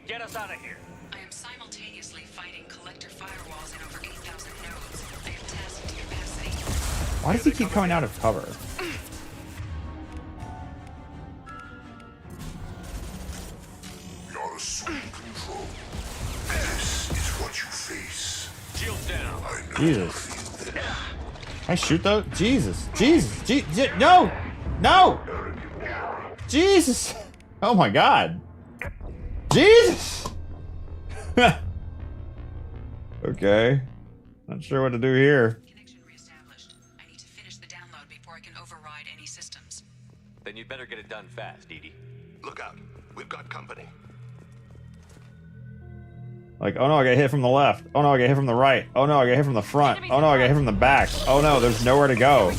Get us out of here. I am simultaneously fighting collector firewalls in over 8,000 nodes. I am tasked to capacity. Why does he keep coming out of cover? You're assuming control. This is what you face. Shield down. Jesus. Can I shoot though? Jesus. Jesus. No! No! Jesus! Oh my god. Jesus! Okay. Not sure what to do here. Connection reestablished. I need to finish the download before I can override any systems. Then you'd better get it done fast, Edie. Look out. We've got company. Like, oh no, I got hit from the left. Oh no, I got hit from the right. Oh no, I got hit from the front. Oh no, I got hit from the back. Oh no, there's nowhere to go.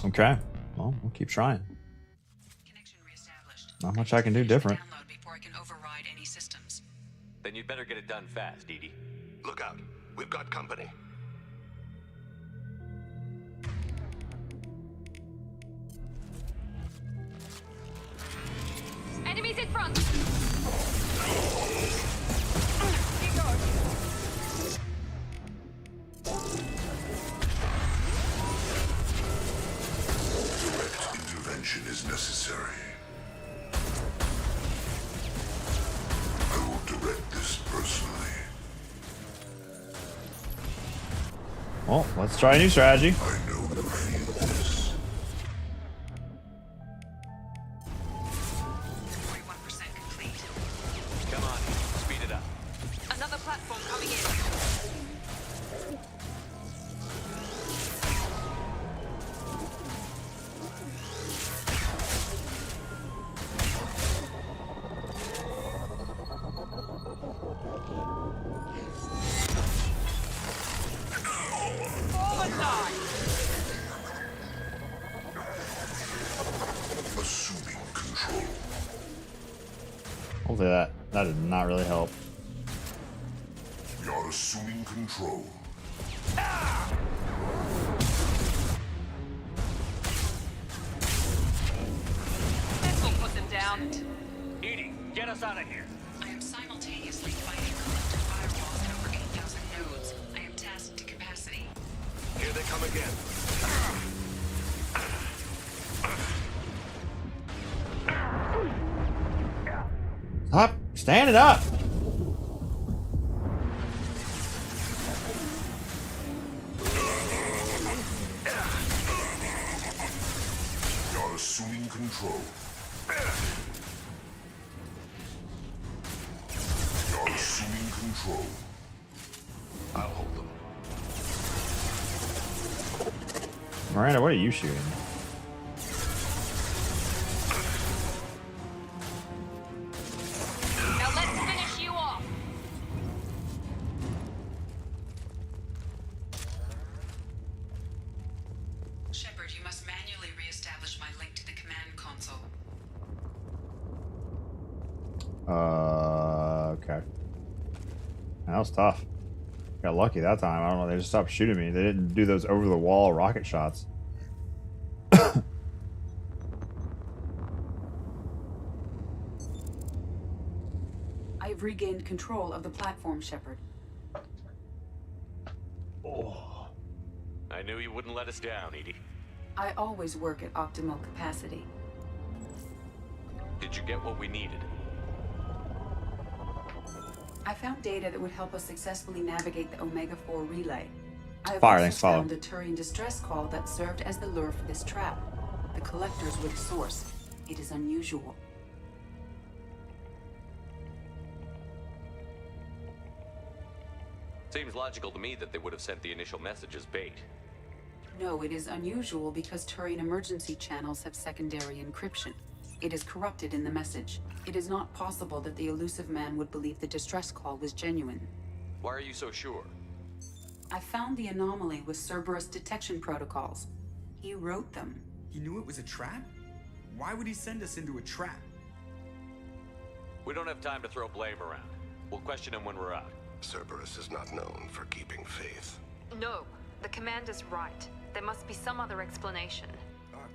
Okay. Well, we'll keep trying. Not much I can do different. Before I can override any systems. Then you'd better get it done fast, Edie. Look out. We've got company. Enemies in front. Intervention is necessary. I will direct this personally. Well, let's try a new strategy. I know you feel this. 41% complete. Come on, speed it up. Another platform coming in. Assuming control. Hopefully that did not really help. You're assuming control. This will put them down. Edie, get us out of here. I am simultaneously fighting collector firewalls in over 8,000 nodes. I am tasked to capacity. Here they come again. Stop standing up. You're assuming control. You're assuming control. I'll hold them. Miranda, what are you shooting? Now let's finish you off. Shepard, you must manually re-establish my link to the command console. Okay. That was tough. Got lucky that time. I don't know. They just stopped shooting me. They didn't do those over-the-wall rocket shots. I've regained control of the platform, Shepard. Oh. I knew you wouldn't let us down, Edie. I always work at optimal capacity. Did you get what we needed? I found data that would help us successfully navigate the Omega-4 relay. I have Fire, also thanks, follow. found a Turian distress call that served as the lure for this trap. The collectors were the source. It is unusual. Seems logical to me that they would have sent the initial message as bait. No, it is unusual because Turian emergency channels have secondary encryption. It is corrupted in the message. It is not possible that the elusive man would believe the distress call was genuine. Why are you so sure? I found the anomaly with Cerberus detection protocols. He wrote them. He knew it was a trap? Why would he send us into a trap? We don't have time to throw blame around. We'll question him when we're out. Cerberus is not known for keeping faith. No, the commander's right. There must be some other explanation.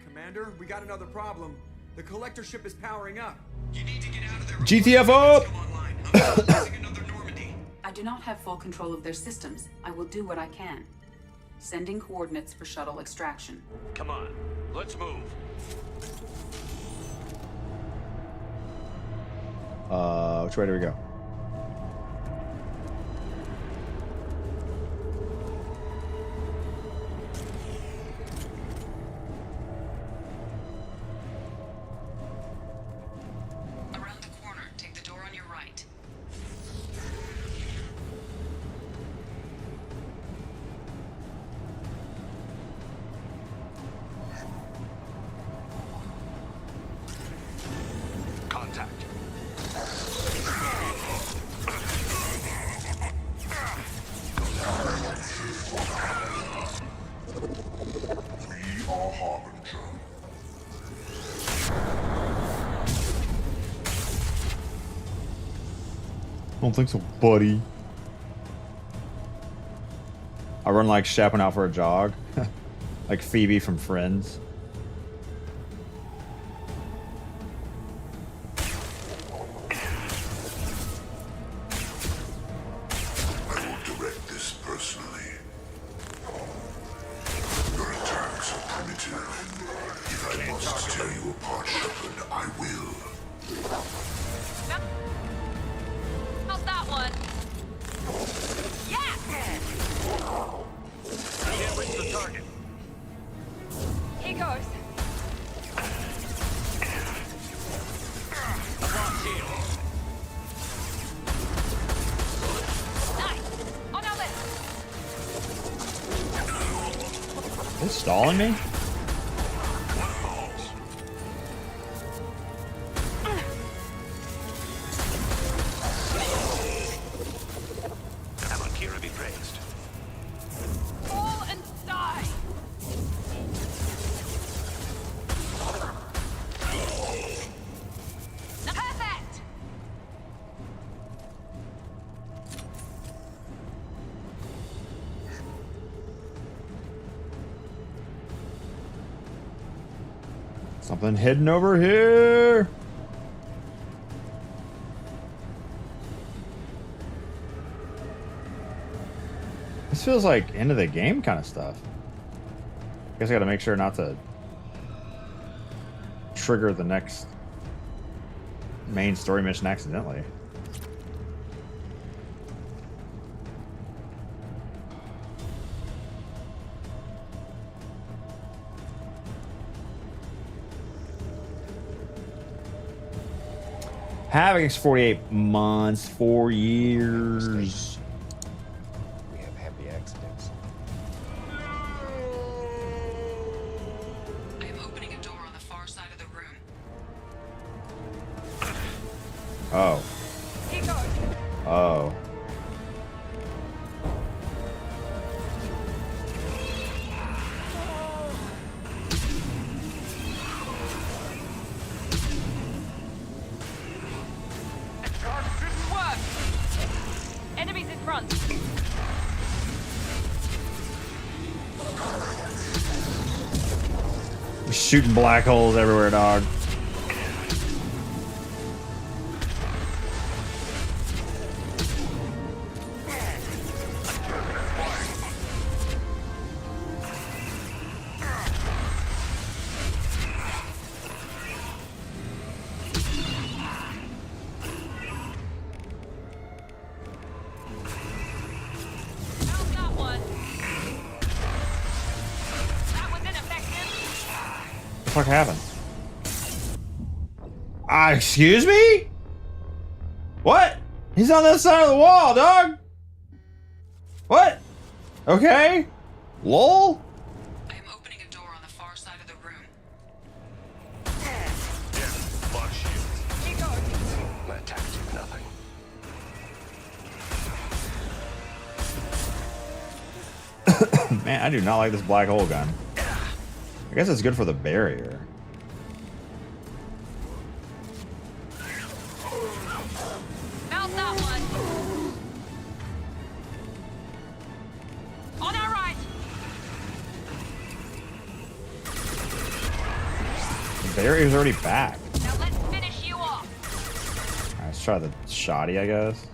Commander, we got another problem. The collector ship is powering up. You need to get out of there. GTFO! I do not have full control of their systems. I will do what I can. Sending coordinates for shuttle extraction. Come on, let's move. Which way do we go? Around the corner, take the door on your right. Contact. We are Harbinger. Don't think so, buddy. I run like Shep went out for a jog. Like Phoebe from Friends. I will direct this personally. Your attacks are primitive. If I must tear you apart, Shepard, I will. How's that one? Yeah! I can't reach the target. Here goes. I'm locked in. Nice! On our list! Is it stalling me? Amakira be praised. Fall and die! Perfect! Something hidden over here. This feels like end of the game kind of stuff. I guess I gotta make sure not to trigger the next main story mission accidentally. Havoc's 48 months, 4 years. We have happy accidents. Oh. Oh. Enemies in front. Shooting black holes everywhere, dog. That one. That was ineffective. What the fuck happened? Excuse me? What? He's on this side of the wall, dog. What? Okay. Lol. I am opening a door on the far side of the room. Block shield. My attacks do nothing. Man, I do not like this black hole gun. I guess it's good for the barrier. Mount that one. On our right. The barrier's already back. Now let's finish you off. Alright, let's try the shoddy, I guess.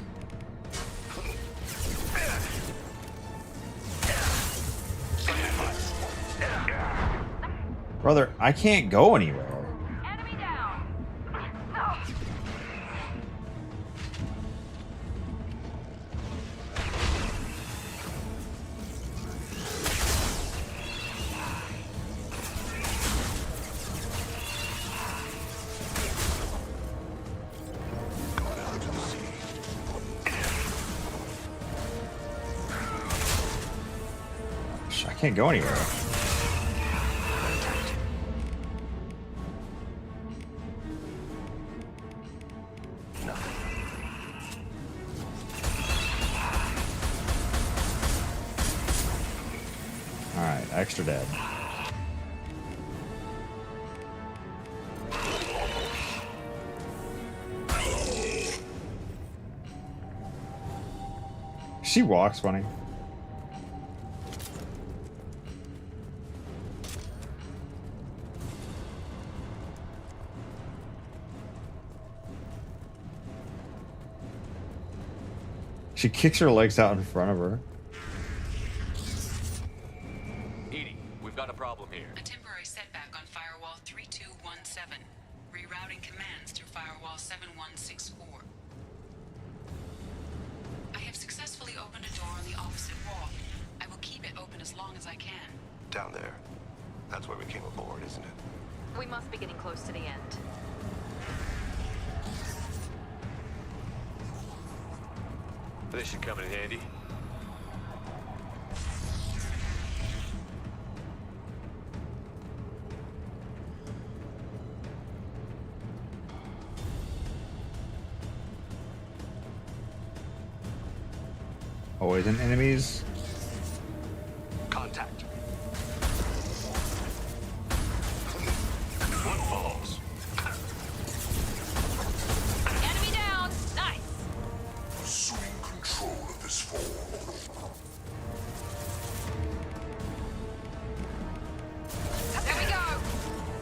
Brother, I can't go anywhere. Enemy down. No. I can't go anywhere. Alright, extra dead. She walks funny. She kicks her legs out in front of her. Edie, we've got a problem here. A temporary setback on firewall 3217. Rerouting commands through firewall 7164. I have successfully opened a door on the opposite wall. I will keep it open as long as I can. Down there. That's where we came aboard, isn't it? We must be getting close to the end. This should come in handy. Always in enemies. Contact. One falls. Enemy down. Nice. Assuming control of this form. There we go.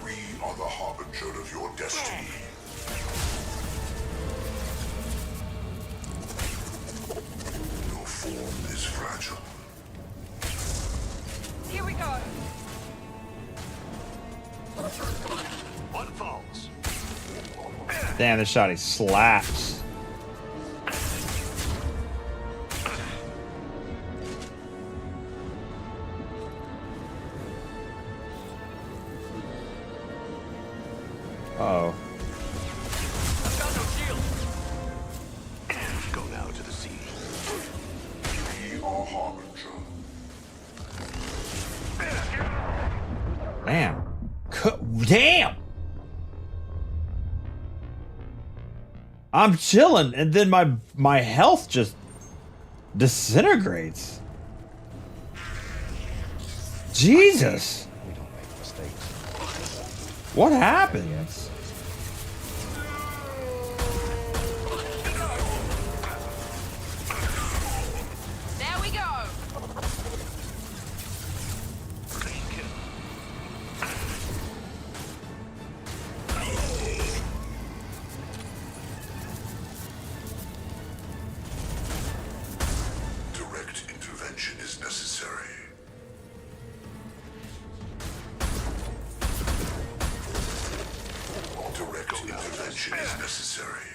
We are the harbinger of your destiny. Your form is fragile. Here we go. One falls. Damn, this shotty slaps. Uh-oh. Go now to the sea. We are harbinger. Damn. Damn! I'm chilling, and then my health just disintegrates. Jesus. We don't make mistakes. What happens? There we go. Direct intervention is necessary. Direct intervention is necessary.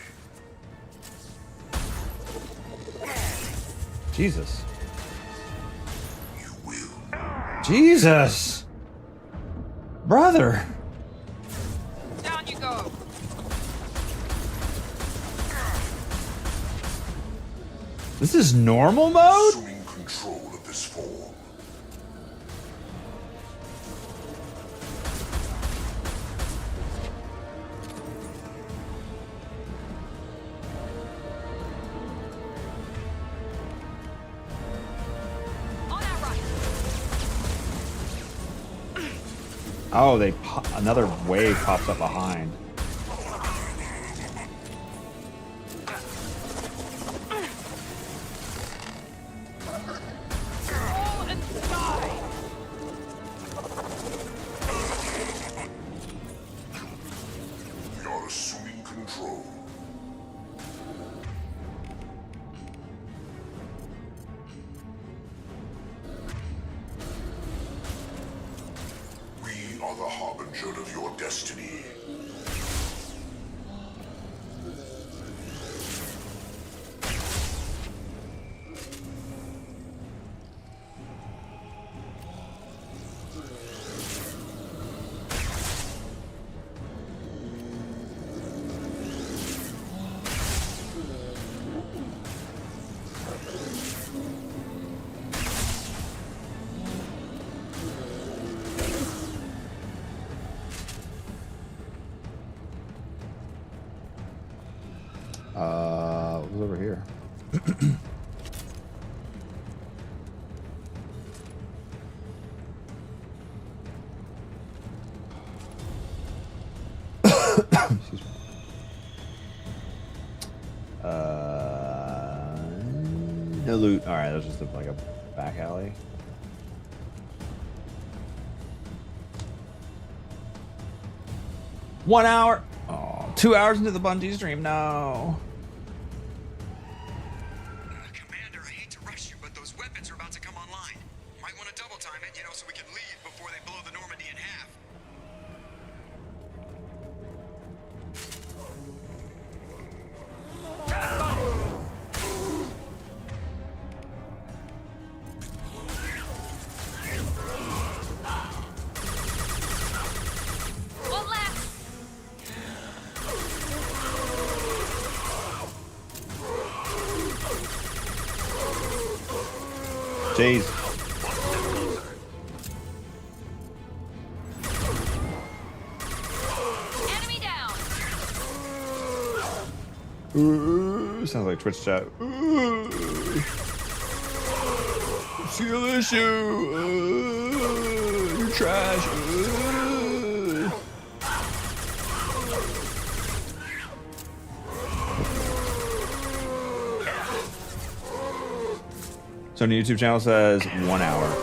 Jesus. Jesus. Brother. Down you go. This is normal mode? Assuming control of this form. Oh, another wave pops up behind. We are assuming control. We are the harbinger of your destiny. What was over here? Excuse me. No loot. All right, that's just like a back alley. One hour. Oh, 2 hours into the Bungie stream. No. Commander, I hate to rush you, but those weapons are about to come online. Might want to double time it, so we can leave before they blow the Normandy in half. One left. Jeez. Enemy down. Ooh, sounds like Twitch chat. Ooh. Seal issue. You're trash. Ooh. So on the YouTube channel says 1 hour.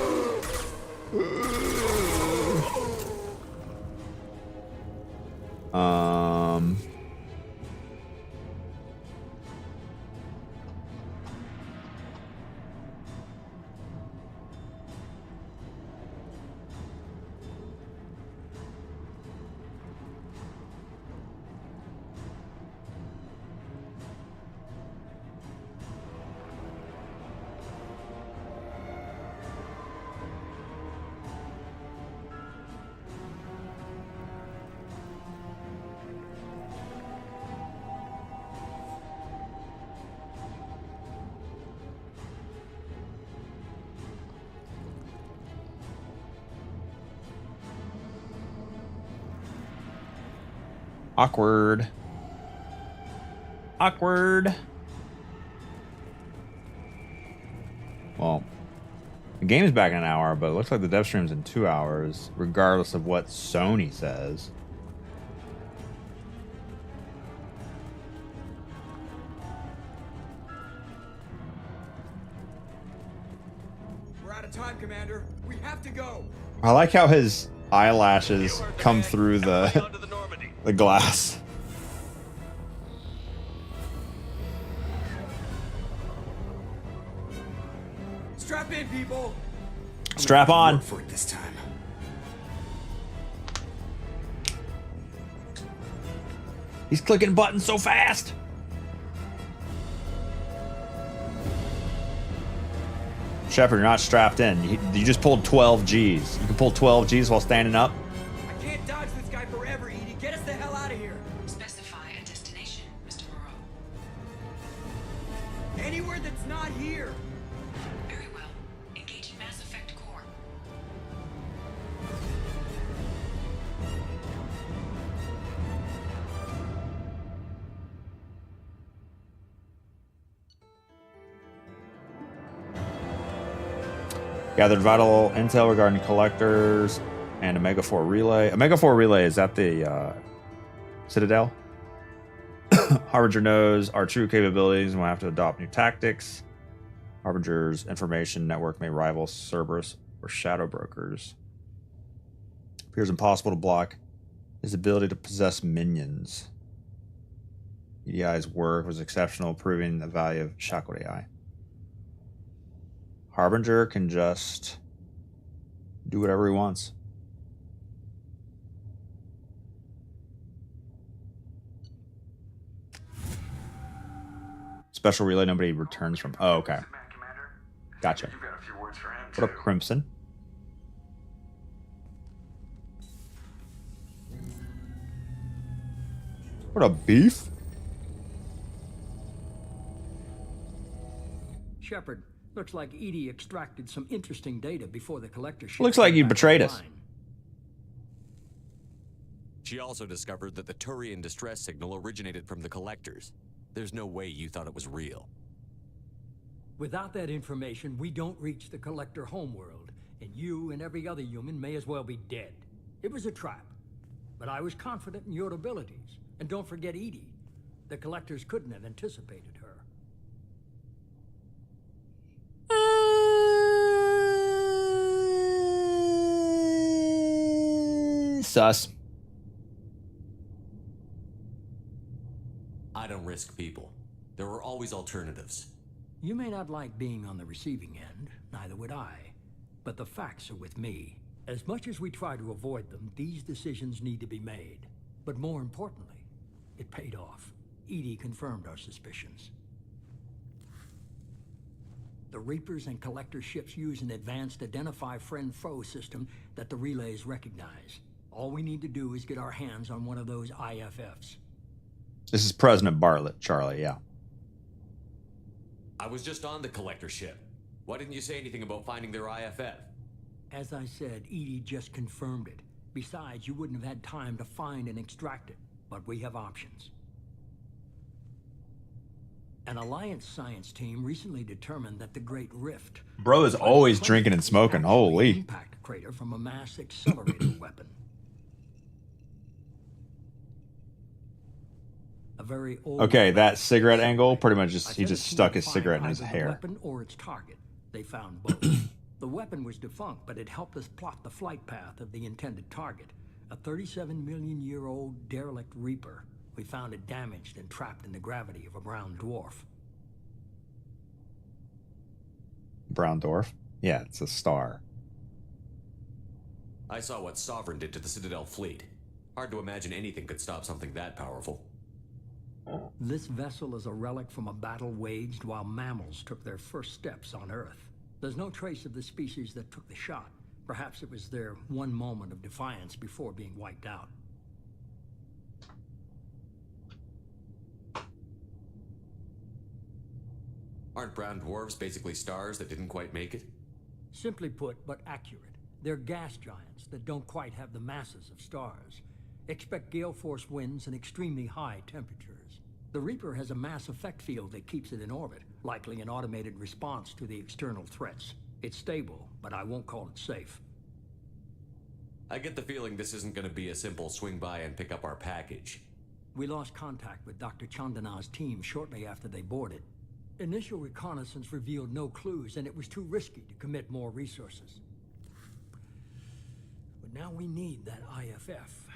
Awkward. Awkward. Well, the game is back in an hour, but it looks like the dev stream's in 2 hours, regardless of what Sony says. We're out of time, Commander. We have to go. I like how his eyelashes come through the glass. Strap in, people. Strap on. For it this time. He's clicking buttons so fast. Shepard, you're not strapped in. You just pulled 12 Gs. You can pull 12 Gs while standing up. I can't dodge this guy forever, Edie. Get us the hell out of here. Specify a destination, Mr. Moreau. Anywhere that's not here. Very well. Engaging Mass Effect core. Gathered vital intel regarding collectors and Omega 4 relay. Omega 4 relay is at the Citadel. Harbinger knows our true capabilities and will have to adopt new tactics. Harbinger's information network may rival Cerberus or Shadow Brokers. Appears impossible to block his ability to possess minions. EDI's work was exceptional, proving the value of shackled AI. Harbinger can just do whatever he wants. Special relay nobody returns from. Oh, okay. Gotcha. What up, Crimson? What up, Beef? Shepard, looks like Edie extracted some interesting data before the collector ship. Looks like you came back betrayed us. online. She also discovered that the Turian distress signal originated from the collectors. There's no way you thought it was real. Without that information, we don't reach the collector homeworld, and you and every other human may as well be dead. It was a trap, but I was confident in your abilities. And don't forget Edie. The collectors couldn't have anticipated her. Sus. I don't risk people. There are always alternatives. You may not like being on the receiving end, neither would I. But the facts are with me. As much as we try to avoid them, these decisions need to be made. But more importantly, it paid off. Edie confirmed our suspicions. The Reapers and Collector ships use an advanced identify friend-foe system that the relays recognize. All we need to do is get our hands on one of those IFFs. This is President Bartlett, Charlie, yeah. I was just on the collector ship. Why didn't you say anything about finding their IFF? As I said, Edie just confirmed it. Besides, you wouldn't have had time to find and extract it. But we have options. An Alliance science team recently determined that the Great Rift... Bro is always drinking and smoking, holy. ...impact crater from a mass accelerator weapon. A very old... Okay, that cigarette angle, pretty much just, he just stuck his cigarette in his hair. Weapon or its target. They found both. The weapon was defunct, but it helped us plot the flight path of the intended target. A 37-million-year-old derelict Reaper. We found it damaged and trapped in the gravity of a brown dwarf. Brown dwarf? Yeah, it's a star. I saw what Sovereign did to the Citadel fleet. Hard to imagine anything could stop something that powerful. This vessel is a relic from a battle waged while mammals took their first steps on Earth. There's no trace of the species that took the shot. Perhaps it was their one moment of defiance before being wiped out. Aren't brown dwarves basically stars that didn't quite make it? Simply put, but accurate. They're gas giants that don't quite have the masses of stars. Expect gale force winds and extremely high temperatures. The Reaper has a mass effect field that keeps it in orbit, likely an automated response to the external threats. It's stable, but I won't call it safe. I get the feeling this isn't going to be a simple swing by and pick up our package. We lost contact with Dr. Chandana's team shortly after they boarded. Initial reconnaissance revealed no clues, and it was too risky to commit more resources. But now we need that IFF.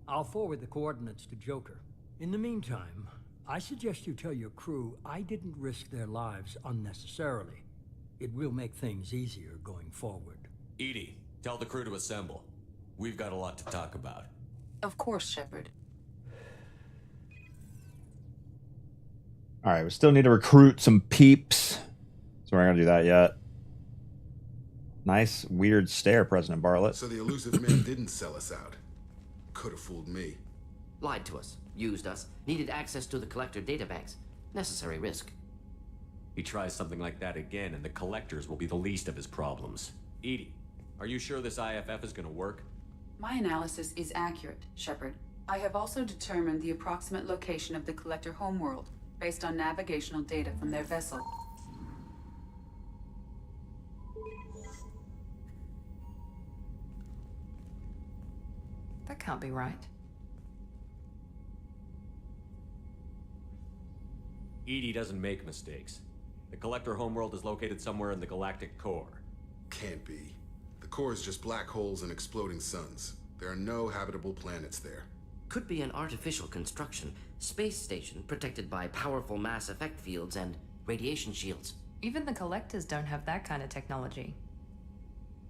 I'll forward the coordinates to Joker. In the meantime, I suggest you tell your crew I didn't risk their lives unnecessarily. It will make things easier going forward. Edie, tell the crew to assemble. We've got a lot to talk about. Of course, Shepard. All right, we still need to recruit some peeps. So we're not going to do that yet. Nice, weird stare, President Bartlett. So the elusive man didn't sell us out. Could have fooled me. Lied to us, used us, needed access to the Collector databanks. Necessary risk. He tries something like that again, and the Collectors will be the least of his problems. Edie, are you sure this IFF is going to work? My analysis is accurate, Shepard. I have also determined the approximate location of the Collector homeworld, based on navigational data from their vessel. That can't be right. Edie doesn't make mistakes. The Collector homeworld is located somewhere in the galactic core. Can't be. The core is just black holes and exploding suns. There are no habitable planets there. Could be an artificial construction, space station protected by powerful mass effect fields and radiation shields. Even the Collectors don't have that kind of technology.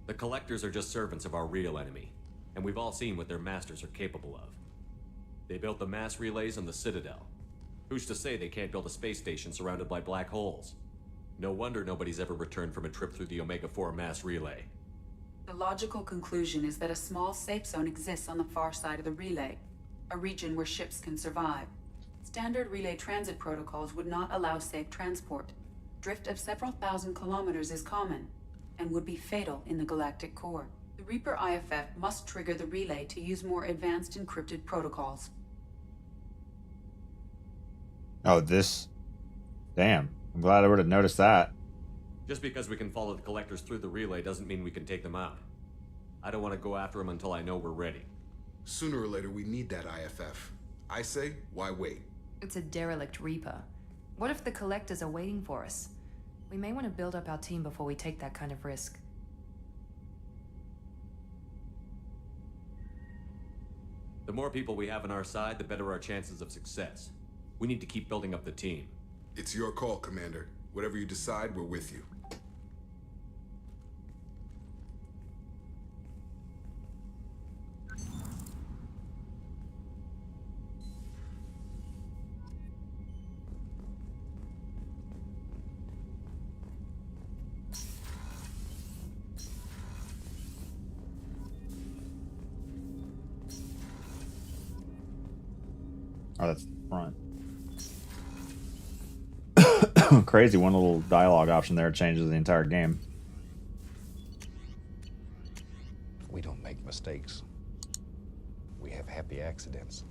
The Collectors are just servants of our real enemy, and we've all seen what their masters are capable of. They built the mass relays on the Citadel. Who's to say they can't build a space station surrounded by black holes? No wonder nobody's ever returned from a trip through the Omega-4 mass relay. The logical conclusion is that a small safe zone exists on the far side of the relay, a region where ships can survive. Standard relay transit protocols would not allow safe transport. Drift of several thousand kilometers is common, and would be fatal in the galactic core. The Reaper IFF must trigger the relay to use more advanced encrypted protocols. Oh, this? Damn. I'm glad I would have noticed that. Just because we can follow the Collectors through the relay doesn't mean we can take them out. I don't want to go after them until I know we're ready. Sooner or later, we need that IFF. I say, why wait? It's a derelict Reaper. What if the Collectors are waiting for us? We may want to build up our team before we take that kind of risk. The more people we have on our side, the better our chances of success. We need to keep building up the team. It's your call, Commander. Whatever you decide, we're with you. Oh, that's the front. Crazy, one little dialogue option there changes the entire game. We don't make mistakes. We have happy accidents.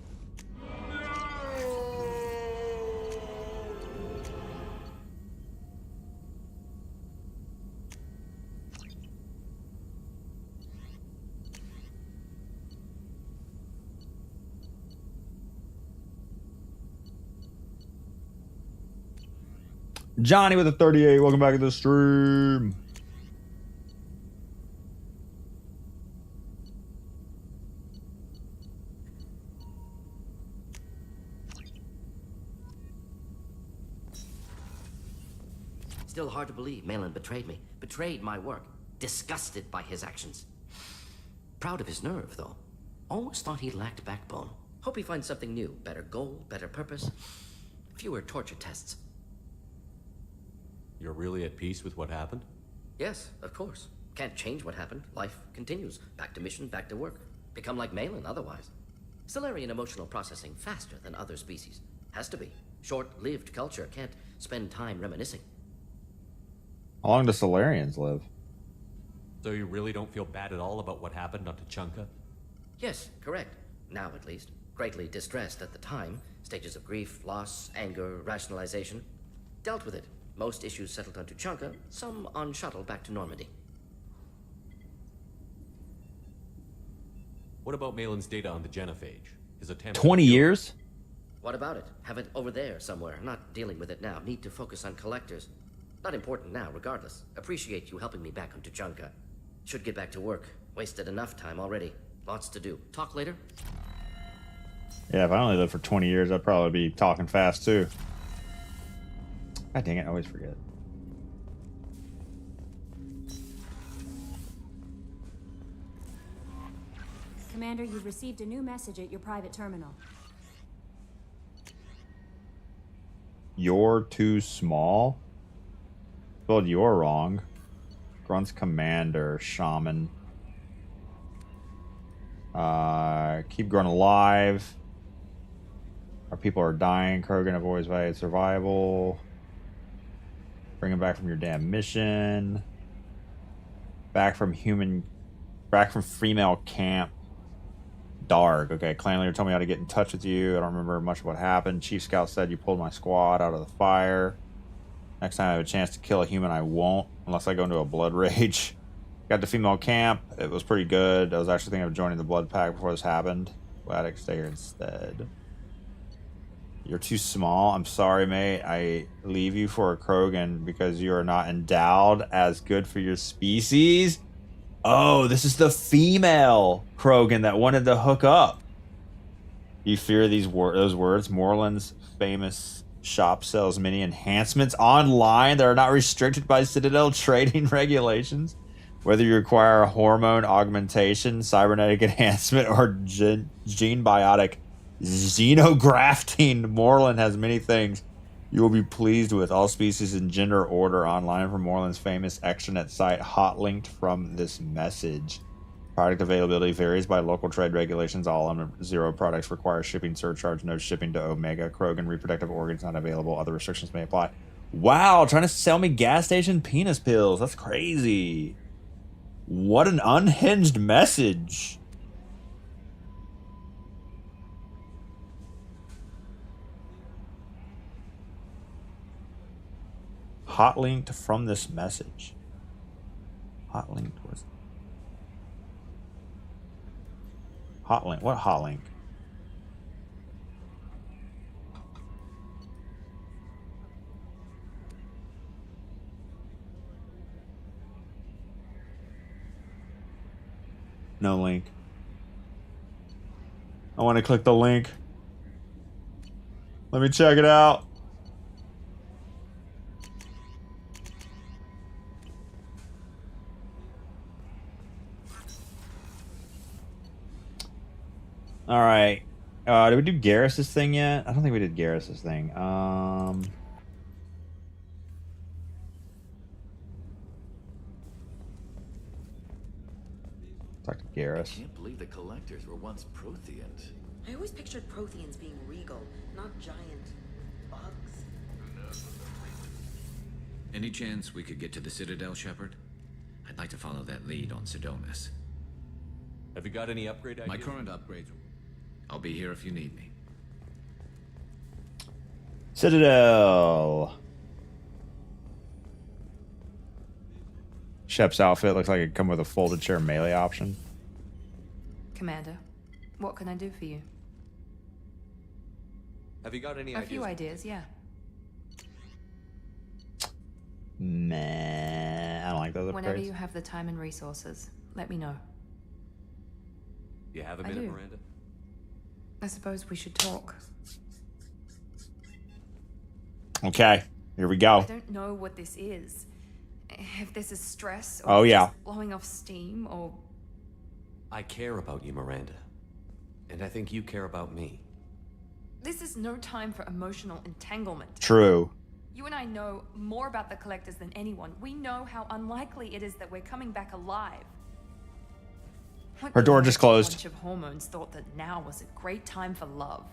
Johnny with a 38. Welcome back to the stream. Still hard to believe Malin betrayed me. Betrayed my work. Disgusted by his actions. Proud of his nerve, though. Always thought he lacked backbone. Hope he finds something new. Better goal, better purpose. Fewer torture tests. You're really at peace with what happened? Yes, of course. Can't change what happened. Life continues. Back to mission, back to work. Become like Malin otherwise. Solarian emotional processing faster than other species. Has to be. Short-lived culture can't spend time reminiscing. How long do Solarians live? So you really don't feel bad at all about what happened on Tuchanka? Yes, correct. Now at least. greatly distressed at the time. Stages of grief, loss, anger, rationalization. Dealt with it. Most issues settled on Tuchanka, some on shuttle back to Normandy. What about Malin's data on the genophage? His attempt 20 years? What about it? Have it over there somewhere. Not dealing with it now. Need to focus on collectors. Not important now, regardless. Appreciate you helping me back on Tuchanka. Should get back to work. Wasted enough time already. Lots to do. Talk later? Yeah, if I only lived for 20 years, I'd probably be talking fast too. God dang it, I always forget. Commander, you've received a new message at your private terminal. You're too small? Spelled you're wrong. Grunt's commander, shaman. Keep Grunt alive. Our people are dying. Krogan have always valued survival. Bring him back from your damn mission. Back from female camp. Dark. Okay, clan leader told me how to get in touch with you. I don't remember much of what happened. Chief Scout said you pulled my squad out of the fire. Next time I have a chance to kill a human, I won't, unless I go into a blood rage. Got to female camp. It was pretty good. I was actually thinking of joining the blood pack before this happened. Glad I stay here instead. You're too small. I'm sorry, mate. I leave you for a Krogan because you are not endowed as good for your species. Oh, this is the female Krogan that wanted to hook up. You fear those words? Moreland's famous shop sells many enhancements online that are not restricted by Citadel trading regulations. Whether you require a hormone augmentation, cybernetic enhancement, or gene biotic xenografting, Moreland has many things you will be pleased with. All species in gender order online from Moreland's famous extranet site, hot linked from this message. Product availability varies by local trade regulations. All M0 products require shipping surcharge. No shipping to Omega. Krogan reproductive organs not available. Other restrictions may apply. Wow, trying to sell me gas station penis pills. That's crazy. What an unhinged message. Hot linked from this message. Hot linked was. Hot link. What hot link? No link. I want to click the link. Let me check it out. All right. Did we do Garrus's thing yet? I don't think we did Garrus's thing. Talk to Garrus. I can't believe the collectors were once Protheans. I always pictured Protheans being regal, not giant bugs. Any chance we could get to the Citadel, Shepard? I'd like to follow that lead on Sidonis. Have you got any upgrade ideas? My current upgrades. I'll be here if you need me. Citadel. Shep's outfit looks like it come with a folded chair melee option. Commander, what can I do for you? Have you got any A ideas? few ideas, yeah. Meh, I don't like those upgrades. Whenever you have the time and resources, let me know. You have a I minute, do. Miranda? I suppose we should talk. Okay, here we go. I don't know what this is. If this is stress or Oh, yeah. just blowing off steam or... I care about you, Miranda. And I think you care about me. This is no time for emotional entanglement. True. You and I know more about the Collectors than anyone. We know how unlikely it is that we're coming back alive. What Her door the just heck, a closed. bunch of hormones thought that now was a great time for love.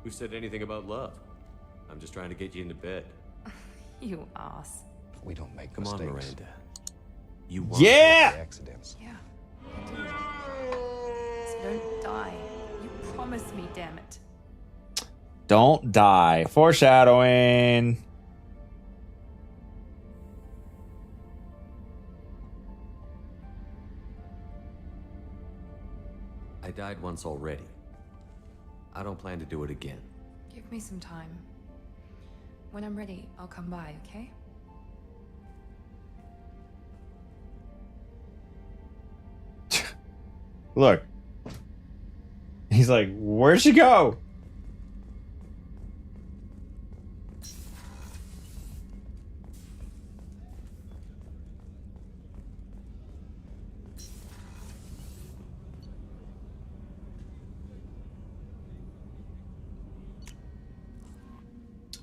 Who said anything about love? I'm just trying to get you into bed. You ass. We don't make Come mistakes. on, Miranda. You want Yeah! Accidents. Yeah. I do. So don't die. You Promise me, damn it. Don't die. Foreshadowing. I died once already. I don't plan to do it again. Give me some time. When I'm ready, I'll come by, okay? Look. He's like, where'd she go?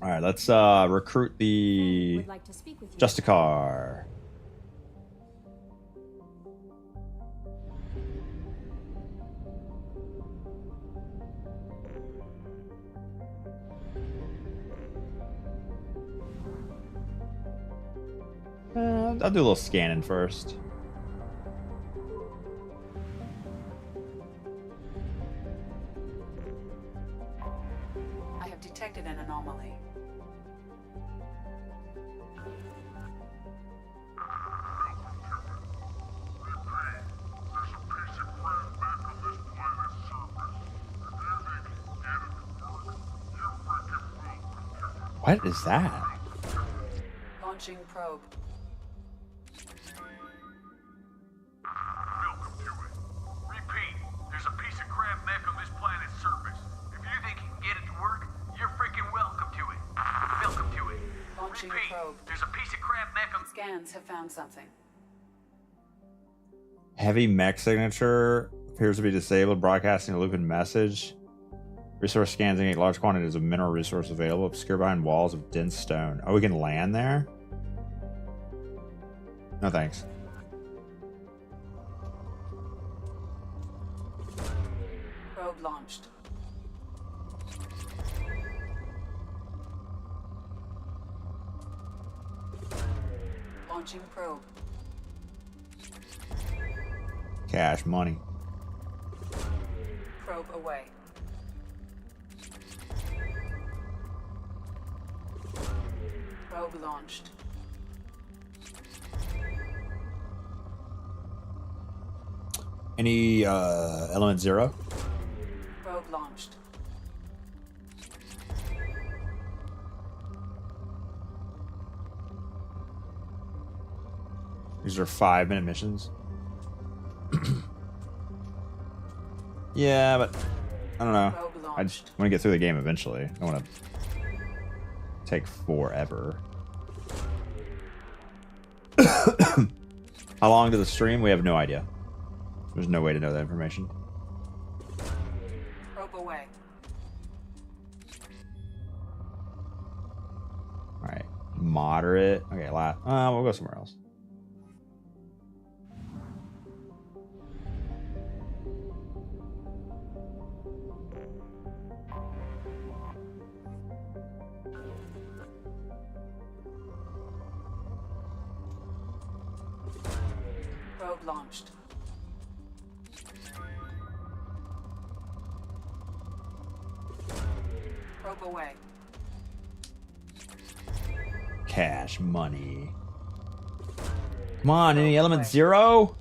All right, let's recruit the Would like to speak with you. Justicar. I'll do a little scanning first. I have detected an anomaly. What is that? Launching probe. Welcome to it. Repeat, there's a piece of crap mech on this planet's surface. If you think you can get it to work, you're freaking welcome to it. Welcome to it. Launching Repeat, probe. there's a piece of crap mech on... Scans have found something. Heavy mech signature appears to be disabled, broadcasting a looping message. Resource scans indicate large quantities of mineral resource available, obscured behind walls of dense stone. Oh, we can land there? No thanks. Probe launched. Launching probe. Cash, money. Probe away. Probe launched. Any element 0? Probe launched. These are 5-minute missions. Yeah, but I don't know. I just want to get through the game eventually. I want to take forever. How long to the stream? We have no idea. There's no way to know that information. Probe away. All right, moderate. Okay, we'll go somewhere else. Probe launched. Probe away. Cash, money. Come on, any element 0?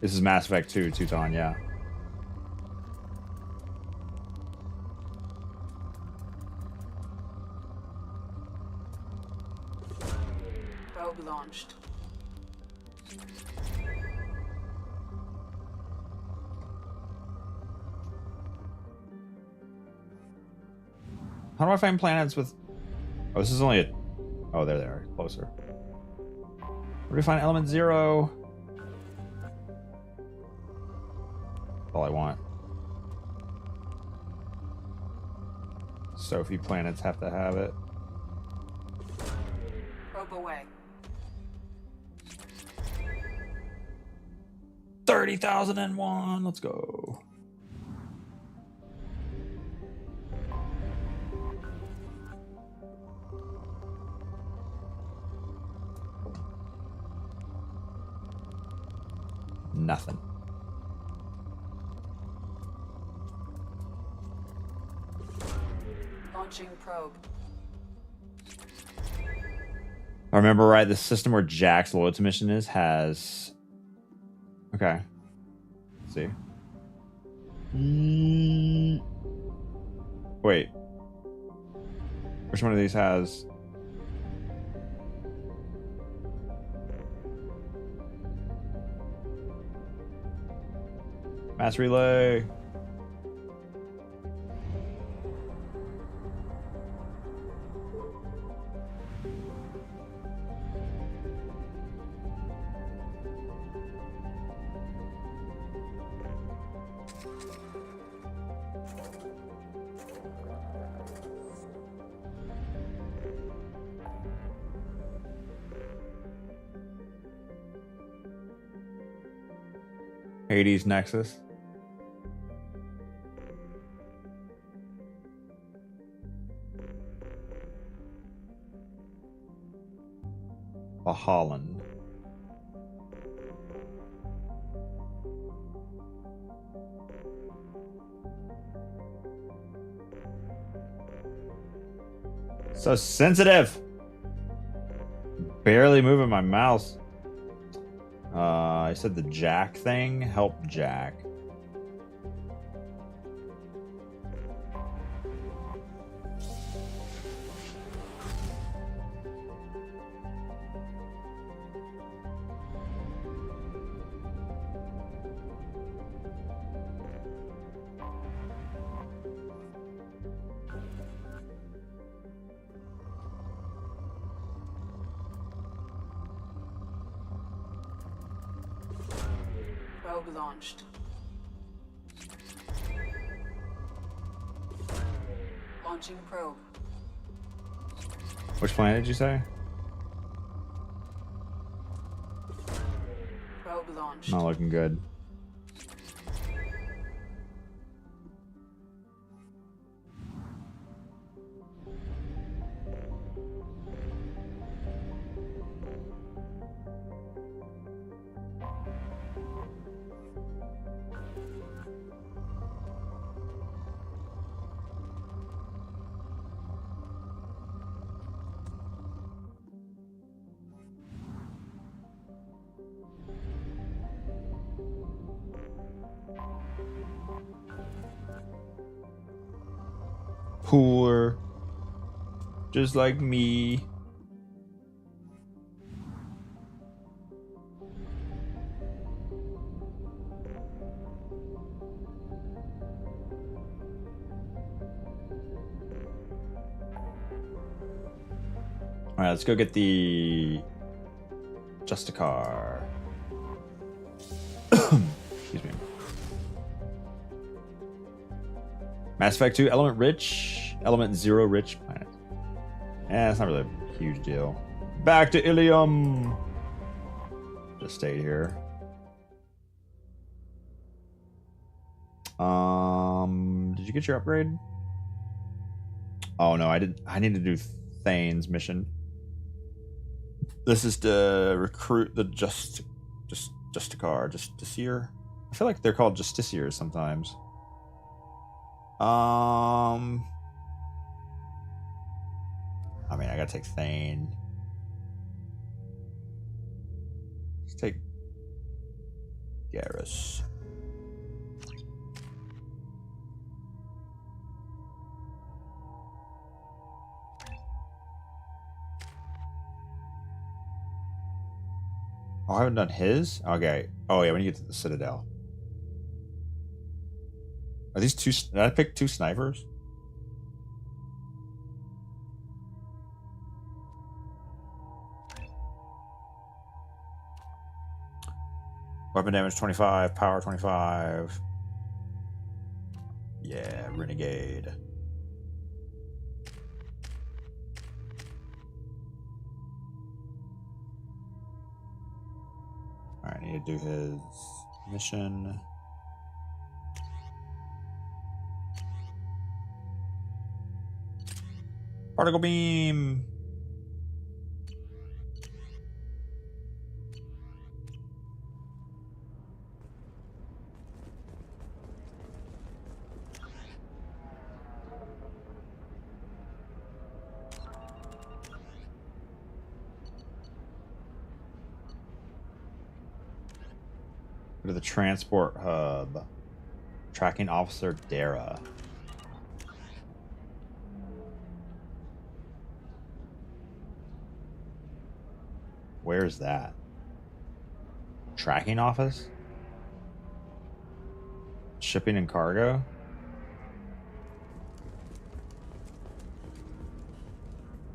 This is Mass Effect 2, Teuton, yeah. Probe launched. How do I find planets with... Oh, this is only a... Oh, there they are. Closer. Where do we find element 0? That's all I want. Sophie planets have to have it. Probe away. 30,001. Let's go. Nothing. Launching probe. I remember right, the system where Jack's loyalty mission is has... Okay. Let's see. Wait. Which one of these has... Mass relay. Hades Nexus. Holland. So sensitive. Barely moving my mouse. I said the Jack thing. Help Jack. Probe launched. Launching probe. Which planet did you say? Probe launched. Not looking good. Poor. Just like me. All right, let's go get the Justicar. Excuse me. Mass Effect 2, element rich, element 0 rich planet. It's not really a huge deal. Back to Ilium. Just stay here. Did you get your upgrade? Oh no, I did. I need to do Thane's mission. This is to recruit the Justiciar. I feel like they're called Justiciars sometimes. I mean, I gotta take Thane. Let's take Garrus. Oh, I haven't done his? Okay. Oh, yeah, when you get to the Citadel. Are these two... Did I pick two snipers? Weapon damage 25, power 25. Yeah, Renegade. Alright, I need to do his mission. Particle beam. Go to the transport hub. Tracking Officer Dara. Where's that? Tracking office? Shipping and cargo?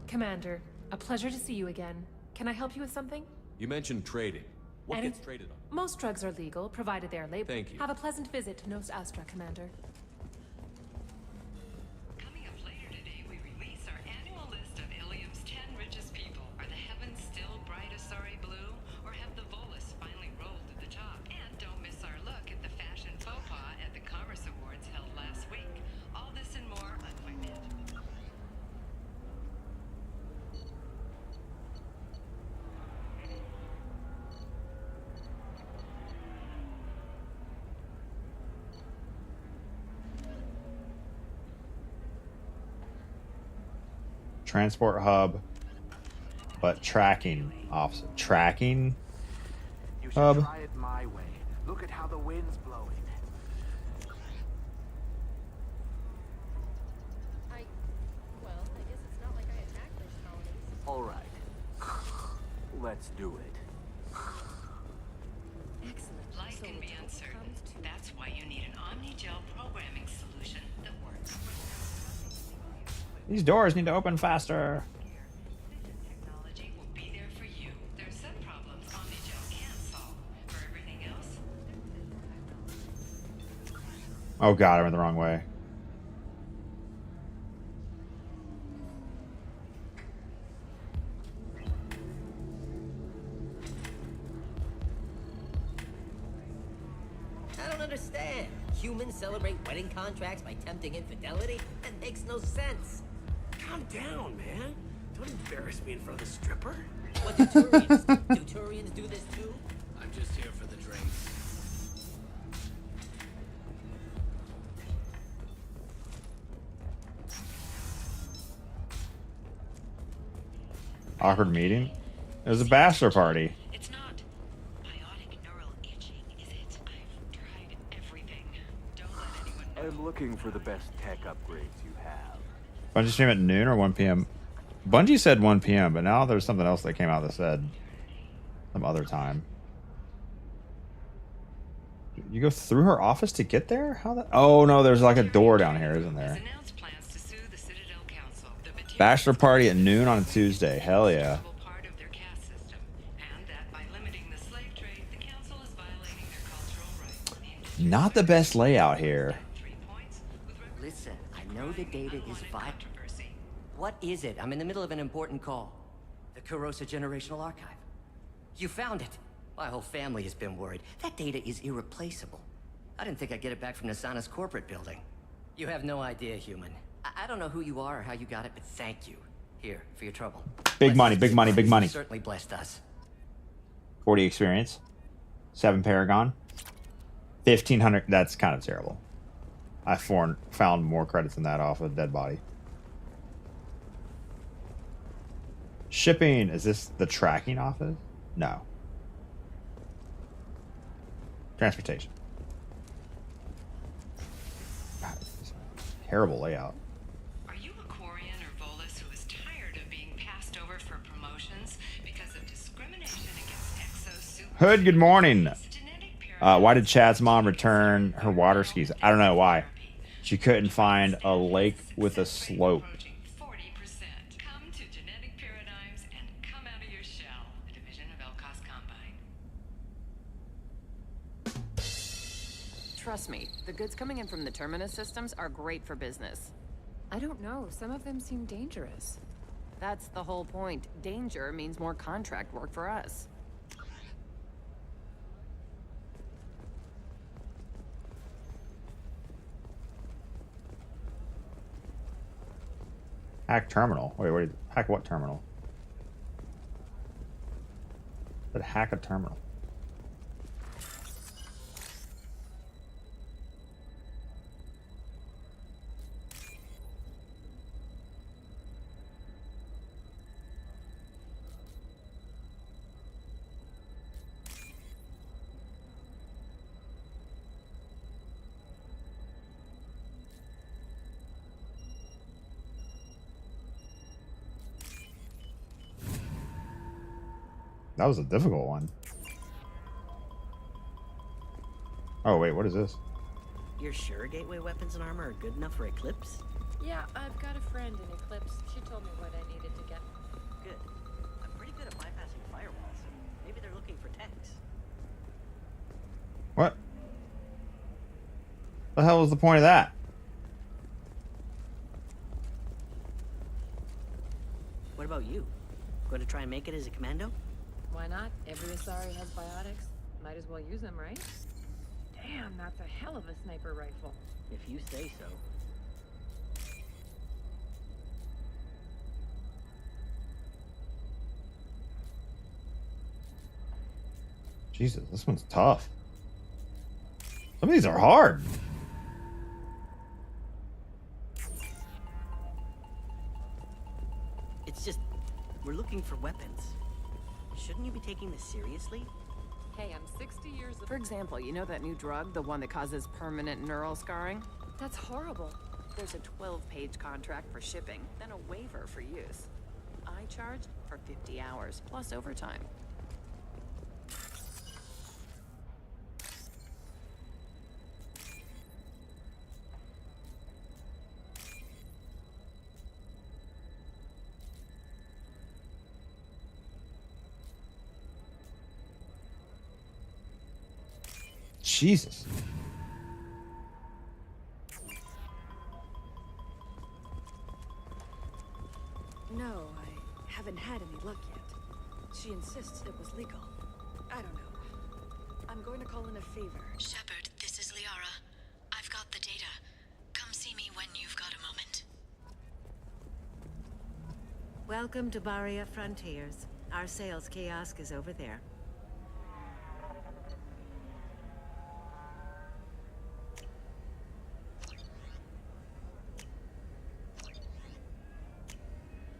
Commander, a pleasure to see you again. Can I help you with something? You mentioned trading. What Any- gets traded on? Most drugs are legal, provided they are labeled. Thank you. Have a pleasant visit to Nos Astra, Commander. Coming up later today, we release our annual list of Ilium's 10 richest people. Are the heavens still bright Asari blue, or have the Volus finally rolled to the top? And don't miss our look at the fashion faux pas at the Commerce Awards held last week. All this and more on Point Net. Transport hub. But tracking officer. Tracking You should hub? try it my way. Look at how the wind's blowing. Well, I guess it's not like I attacked those colonies. All right. Let's do it. Excellent. Life can be uncertain. That's why you need an Omni-Gel programming solution that works. These doors need to open faster. Technology will be there for you. There are some problems Omni-Gel can't solve. For everything else, Oh god, I went the wrong way. I don't understand. Humans celebrate wedding contracts by tempting infidelity? That makes no sense. Calm down, man. Don't embarrass me in front of the stripper. What do Turians do? Do Turians do this too? I'm just here for the drinks. Awkward meeting? It was a bachelor party. it's not biotic neural itching, is it? I've tried everything. Don't let anyone I'm looking for the best tech upgrades you have. Bungie stream at noon or 1 p.m.? Bungie said 1 p.m., but now there's something else that came out that said some other time. You go through her office to get there? How that? Oh no, there's like a door down here, isn't there? Bachelor party at noon on a Tuesday. Hell yeah. Not the best layout here. Listen, I know the data is vital. What is it? I'm in the middle of an important call. The Kurosa Generational Archive. You found it. My whole family has been worried. That data is irreplaceable. I didn't think I'd get it back from Nasana's corporate building. You have no idea, human. I don't know who you are or how you got it, but thank you. Here, for your trouble. Big money, big money, big money. You certainly blessed us. 40 experience. 7 Paragon. 1,500. That's kind of terrible. I found more credits than that off a dead body. Shipping. Is this the tracking office? No. Transportation. God, terrible layout. Are you a Quarian or Volus who is tired of being passed over for promotions because of discrimination against exo-super? Hood, good morning. Why did Chad's mom return her water skis? I don't know why. She couldn't find a lake with a slope. Come to Genetic Paradigms and come out of your shell. A division of Elcos Combine. Trust me, the goods coming in from the Terminus systems are great for business. I don't know, some of them seem dangerous. That's the whole point. Danger means more contract work for us. Hack terminal. Wait, hack what terminal? But hack a terminal. That was a difficult one. Oh, wait, what is this? You're sure gateway weapons and armor are good enough for Eclipse? Yeah, I've got a friend in Eclipse. She told me what I needed to get. Good. I'm pretty good at bypassing firewalls. Maybe they're looking for techs. What? The hell was the point of that? What about you? Going to try and make it as a commando? Why not? Every Asari has biotics. Might as well use them, right? Damn, that's a hell of a sniper rifle. If you say so. Jesus, this one's tough. Some of these are hard. It's just, we're looking for weapons. Shouldn't you be taking this seriously? Hey, I'm 60 years of... For example, you know that new drug, the one that causes permanent neural scarring? That's horrible. There's a 12-page contract for shipping, then a waiver for use. I charged for 50 hours, plus overtime. Jesus. No, I haven't had any luck yet. She insists it was legal. I don't know. I'm going to call in a favor. Shepard, this is Liara. I've got the data. Come see me when you've got a moment. Welcome to Baria Frontiers. Our sales kiosk is over there.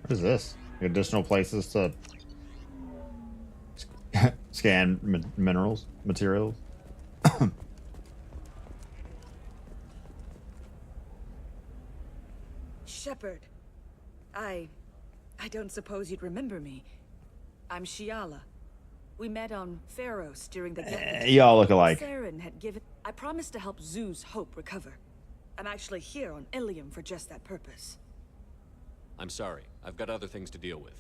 What is this? Additional places to scan materials. Shepard, I don't suppose you'd remember me. I'm Shiala. We met on Pharos during the y'all look alike. Saren had given... I promised to help Zoo's Hope recover. I'm actually here on Ilium for just that purpose. I'm sorry. I've got other things to deal with.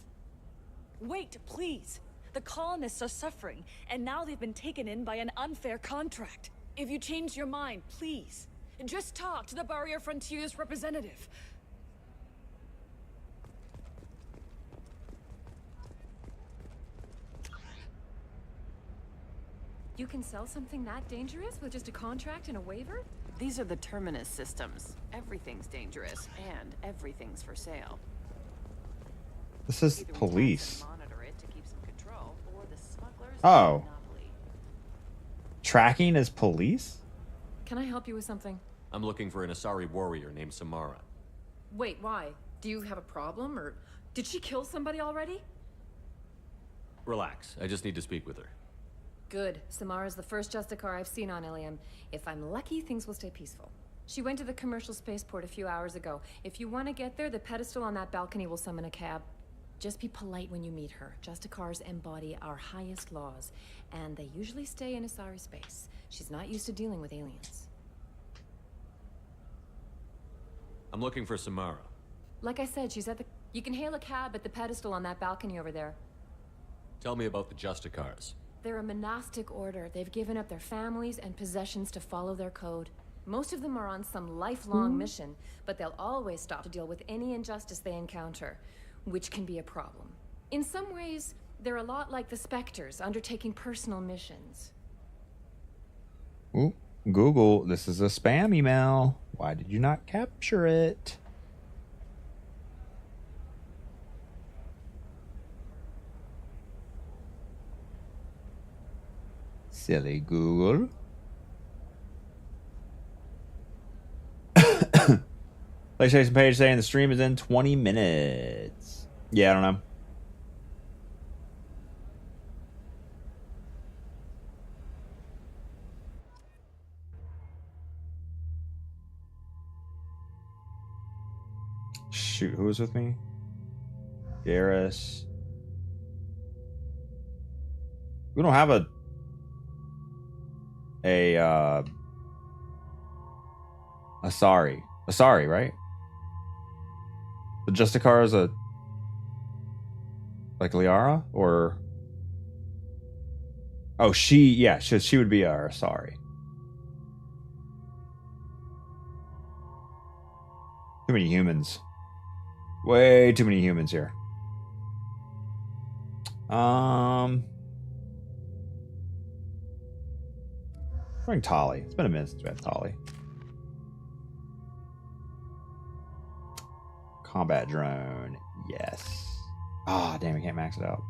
Wait, please. The colonists are suffering, and now they've been taken in by an unfair contract. If you change your mind, please, just talk to the Barrier Frontiers representative. You can sell something that dangerous with just a contract and a waiver? These are the Terminus systems. Everything's dangerous, and everything's for sale. This is police. Monitor it to keep some control, or the smugglers Oh. Tracking is police? Can I help you with something? I'm looking for an Asari warrior named Samara. Wait, why? Do you have a problem, or did she kill somebody already? Relax. I just need to speak with her. Good. Samara's the first Justicar I've seen on Ilium. If I'm lucky, things will stay peaceful. She went to the commercial spaceport a few hours ago. If you want to get there, the pedestal on that balcony will summon a cab. Just be polite when you meet her. Justicars embody our highest laws, and they usually stay in Asari space. She's not used to dealing with aliens. I'm looking for Samara. Like I said, she's at the... You can hail a cab at the pedestal on that balcony over there. Tell me about the Justicars. They're a monastic order. They've given up their families and possessions to follow their code. Most of them are on some lifelong mission, but they'll always stop to deal with any injustice they encounter, which can be a problem. In some ways, they're a lot like the Spectres, undertaking personal missions. Ooh, Google, this is a spam email. Why did you not capture it? Silly Google. PlayStation page saying the stream is in 20 minutes. Yeah, I don't know. Shoot, who was with me? Garrus. We don't have a Asari, right? The Justicar is a like Liara or she would be our Asari. Too many humans. Way too many humans here. Bring Tali. It's been a minute since we had Tali. Combat drone. Yes. Ah, damn, we can't max it out.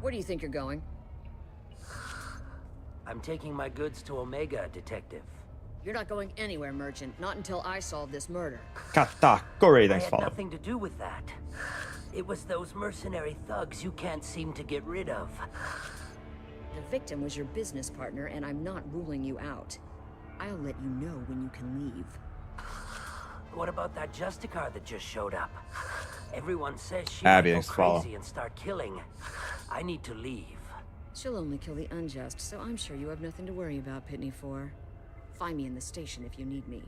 Where do you think you're going? I'm taking my goods to Omega, Detective. You're not going anywhere, Merchant. Not until I solve this murder. Katakuri, I thanks had for nothing to do with that. It was those mercenary thugs you can't seem to get rid of. The victim was your business partner, and I'm not ruling you out. I'll let you know when you can leave. What about that Justicar that just showed up? Everyone says she Abby, might go thanks for follow. crazy and start killing. I need to leave. She'll only kill the unjust, so I'm sure you have nothing to worry about, Pitney 4. Find me in the station if you need me.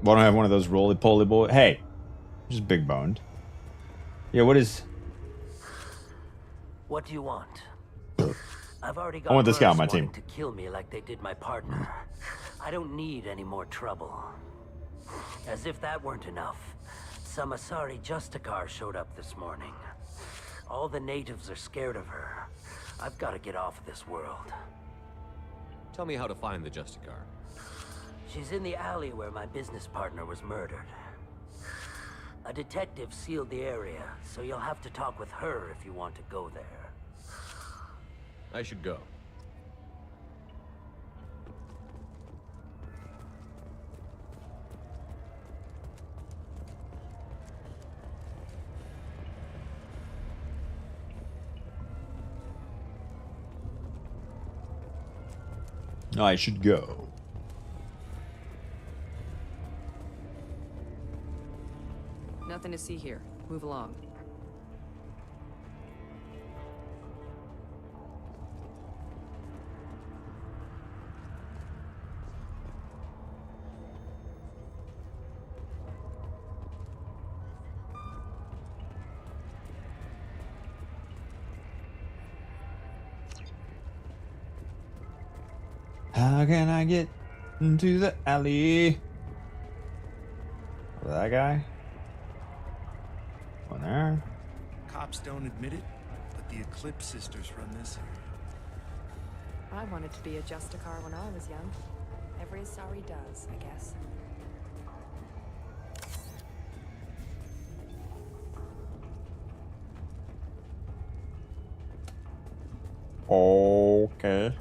Why don't I have one of those roly-poly boy? Hey, just big boned. Yeah, what is? What do you want? I've already I got want this guy on my wanting team. to kill me like they did my partner. I don't need any more trouble. As if that weren't enough, some Asari Justicar showed up this morning. All the natives are scared of her. I've got to get off this world. Tell me how to find the Justicar. She's in the alley where my business partner was murdered. A detective sealed the area, so you'll have to talk with her if you want to go there. I should go. I should go. Nothing to see here. Move along. How can I get into the alley? That guy? One there. Cops don't admit it, but the Eclipse sisters run this area. I wanted to be a Justicar when I was young. Every Asari does, I guess. Okay.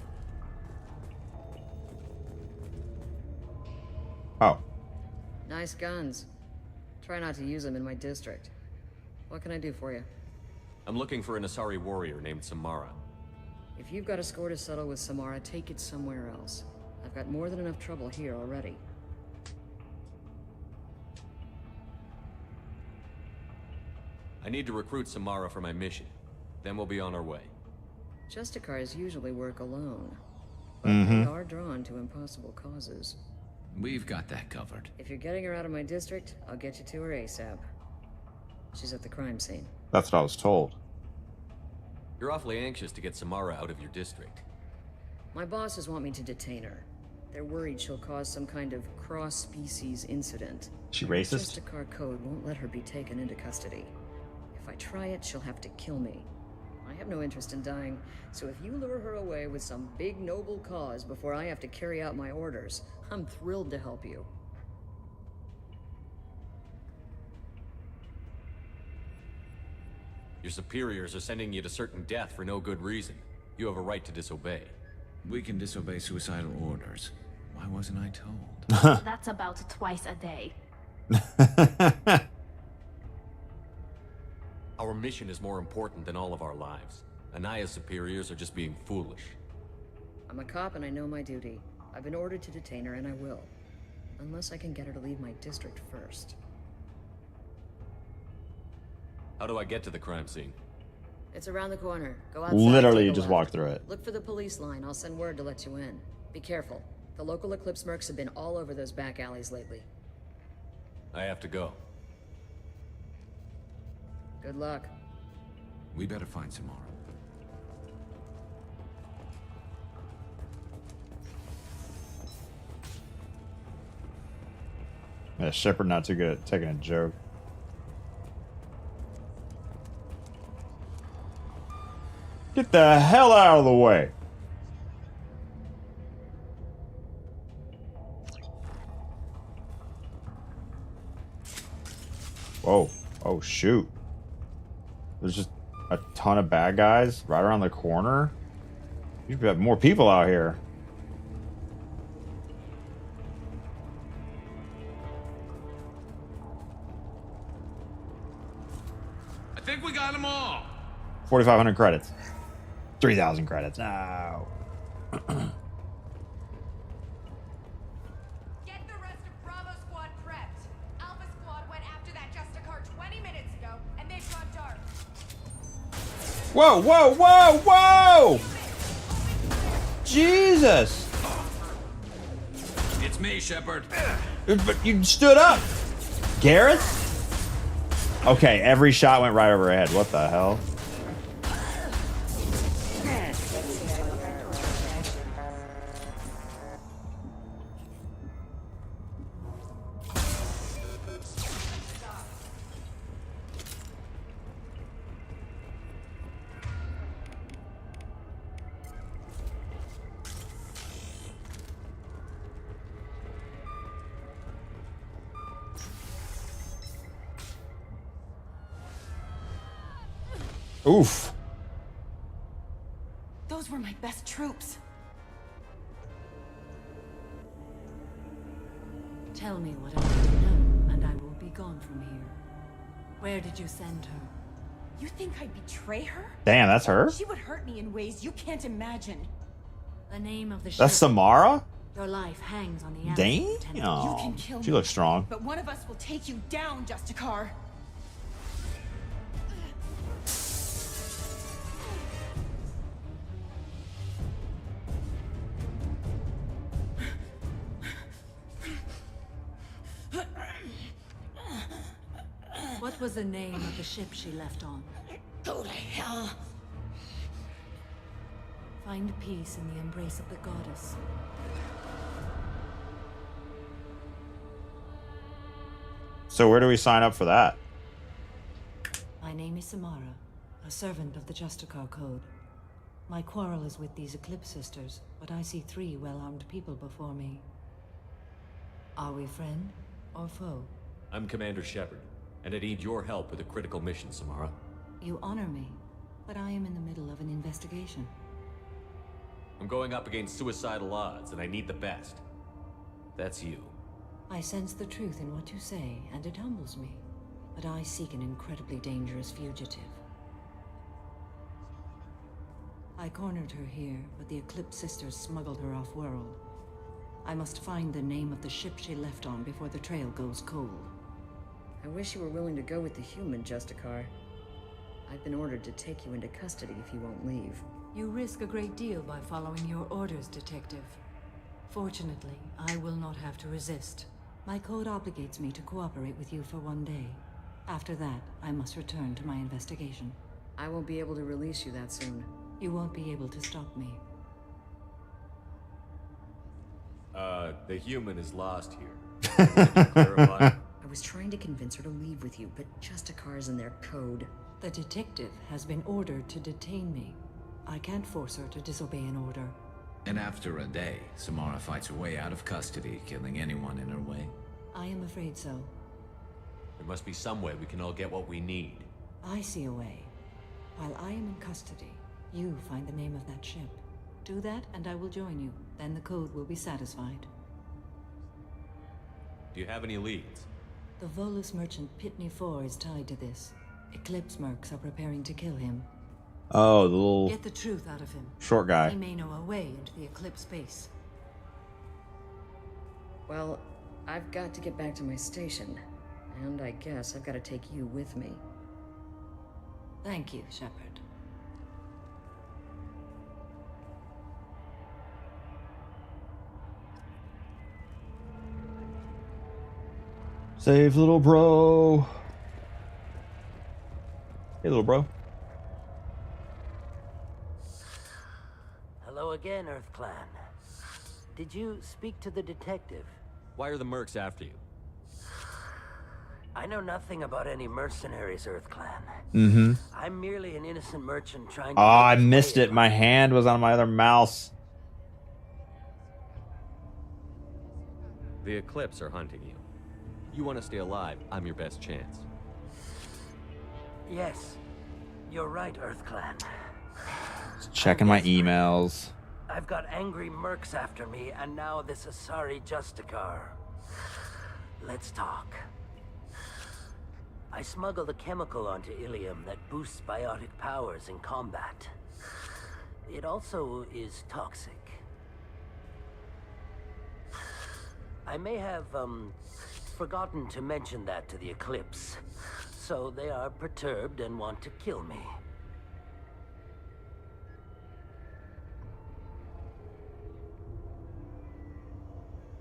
Oh. Nice guns. Try not to use them in my district. What can I do for you? I'm looking for an Asari warrior named Samara. If you've got a score to settle with Samara, take it somewhere else. I've got more than enough trouble here already. I need to recruit Samara for my mission. Then we'll be on our way. Justicars usually work alone, but they are drawn to impossible causes. We've got that covered. If you're getting her out of my district, I'll get you to her ASAP. She's at the crime scene. That's what I was told. You're awfully anxious to get Samara out of your district. My bosses want me to detain her. They're worried she'll cause some kind of cross-species incident. She Her racist? Justicar code won't let her be taken into custody. If I try it, she'll have to kill me. I have no interest in dying, so if you lure her away with some big noble cause before I have to carry out my orders, I'm thrilled to help you. Your superiors are sending you to certain death for no good reason. You have a right to disobey. We can disobey suicidal orders. Why wasn't I told? That's about twice a day. Our mission is more important than all of our lives. Anaya's superiors are just being foolish. I'm a cop and I know my duty. I've been ordered to detain her and I will. Unless I can get her to leave my district first. How do I get to the crime scene? It's around the corner. Go outside. Literally, take you a just left. walk through it. Look for the police line. I'll send word to let you in. Be careful. The local Eclipse mercs have been all over those back alleys lately. I have to go. Good luck. We better find Samara. Yeah, Shepard not too good at taking a joke. Get the hell out of the way. Whoa. Oh, shoot. There's just a ton of bad guys right around the corner. You've got more people out here. I think we got them all. 4,500 credits. 3,000 credits. No. Get the rest of Bravo Squad prepped. Alpha Squad went after that Justicar 20 minutes ago, and they've gone dark. Whoa, whoa, whoa, whoa! Jesus! It's me, Shepard. But you stood up! Garrett? Okay, every shot went right over her head. What the hell? Oof. Those were my best troops. Tell me what I need to know, and I will be gone from here. Where did you send her? You think I'd betray her? Damn, that's her? She would hurt me in ways you can't imagine. The name of the ship. That's Samara? Your life hangs on the answer, Damn. Lieutenant. You can kill She me, looks strong. But one of us will take you down, Justicar. What was the name of the ship she left on? Go to hell. Find peace in the embrace of the goddess. So where do we sign up for that? My name is Samara, a servant of the Justicar Code. My quarrel is with these Eclipse Sisters, but I see 3 well-armed people before me. Are we friend or foe? I'm Commander Shepard, and I need your help with a critical mission, Samara. You honor me, but I am in the middle of an investigation. I'm going up against suicidal odds, and I need the best. That's you. I sense the truth in what you say, and it humbles me. But I seek an incredibly dangerous fugitive. I cornered her here, but the Eclipse Sisters smuggled her off-world. I must find the name of the ship she left on before the trail goes cold. I wish you were willing to go with the human, Justicar. I've been ordered to take you into custody if you won't leave. You risk a great deal by following your orders, Detective. Fortunately, I will not have to resist. My code obligates me to cooperate with you for 1 day. After that, I must return to my investigation. I won't be able to release you that soon. You won't be able to stop me. The human is lost here. Clarify. I was trying to convince her to leave with you, but Justicar's in their code. The detective has been ordered to detain me. I can't force her to disobey an order. And after a day, Samara fights her way out of custody, killing anyone in her way. I am afraid so. There must be some way we can all get what we need. I see a way. While I am in custody, you find the name of that ship. Do that, and I will join you. Then the code will be satisfied. Do you have any leads? The Volus merchant Pitney 4 is tied to this. Eclipse mercs are preparing to kill him. Oh, the little Get the truth out of him. short guy. He may know a way into the Eclipse base. Well, I've got to get back to my station. And I guess I've got to take you with me. Thank you, Shepard. Save little bro. Hey, little bro. Hello again, Earth Clan. Did you speak to the detective? Why are the mercs after you? I know nothing about any mercenaries, Earth Clan. Mm-hmm. I'm merely an innocent merchant trying to... Oh, I missed it. My hand was on my other mouse. The Eclipse are hunting you. You want to stay alive, I'm your best chance. Yes, you're right, Earth Clan. Just checking my emails. I've got angry mercs after me, and now this Asari Justicar. Let's talk. I smuggled a chemical onto Ilium that boosts biotic powers in combat. It also is toxic. I may have, forgotten to mention that to the Eclipse, so they are perturbed and want to kill me.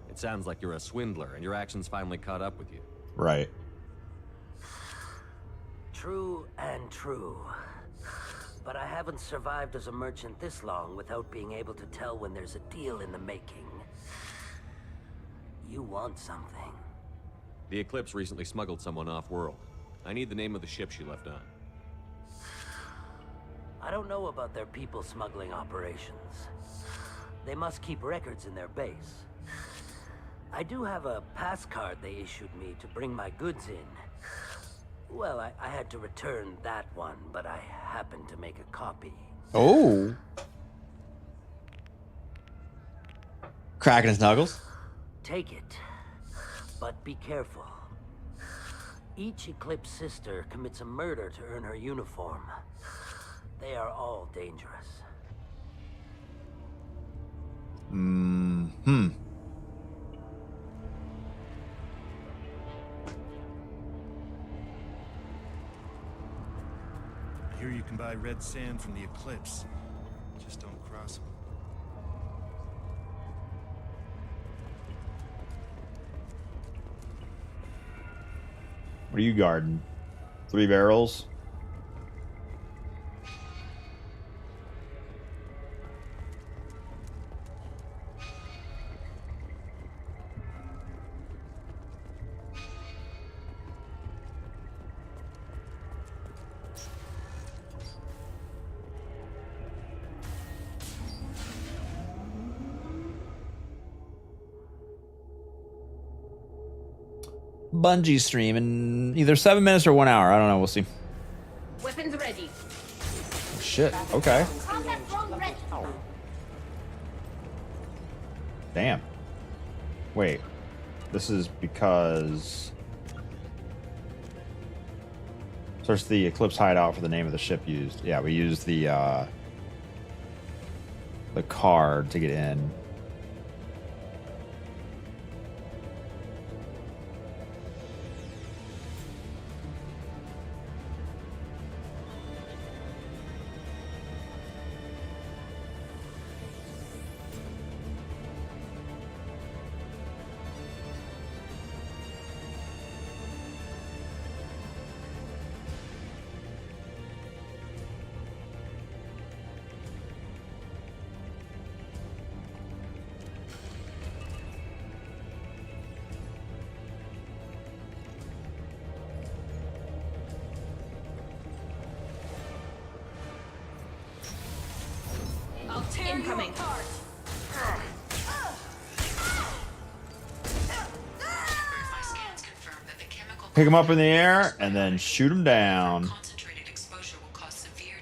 It sounds like you're a swindler, and your actions finally caught up with you. Right. True and true. But I haven't survived as a merchant this long without being able to tell when there's a deal in the making. You want something. The Eclipse recently smuggled someone off-world. I need the name of the ship she left on. I don't know about their people smuggling operations. They must keep records in their base. I do have a pass card they issued me to bring my goods in. Well, I had to return that one, but I happened to make a copy. Oh. Cracking his knuckles. Take it, but be careful. Each Eclipse sister commits a murder to earn her uniform. They are all dangerous. Mm-hmm. I hear you can buy red sand from the Eclipse. Just don't cross them. What are you guarding? 3 barrels? Bungie stream in either 7 minutes or 1 hour. I don't know. We'll see. Weapons ready. Oh, shit. Okay. Combat drone ready. Damn. Wait. This is because... Search the Eclipse hideout for the name of the ship used. Yeah, we used the card to get in. Incoming. Pick him up in the air and then shoot him down. Concentrated exposure will cause severe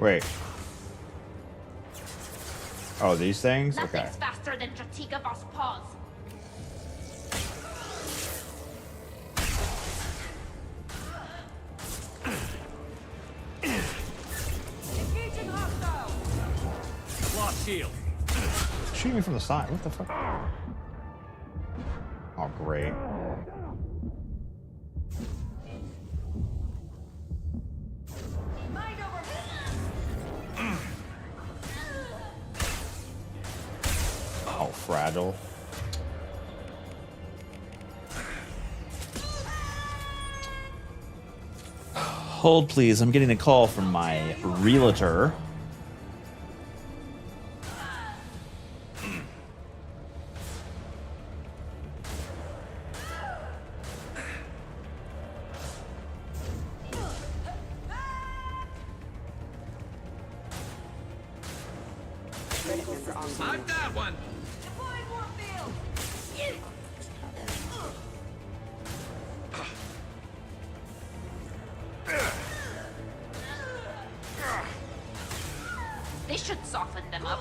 Wait. Oh, these things? Okay. Nothing's faster than Dratigov's paws. Engaging hostile. Lost shield. Shoot me from the side. What the fuck? Oh, great. Mind over Oh, fragile. Hold, please. I'm getting a call from my realtor. I've got one. This should soften them up.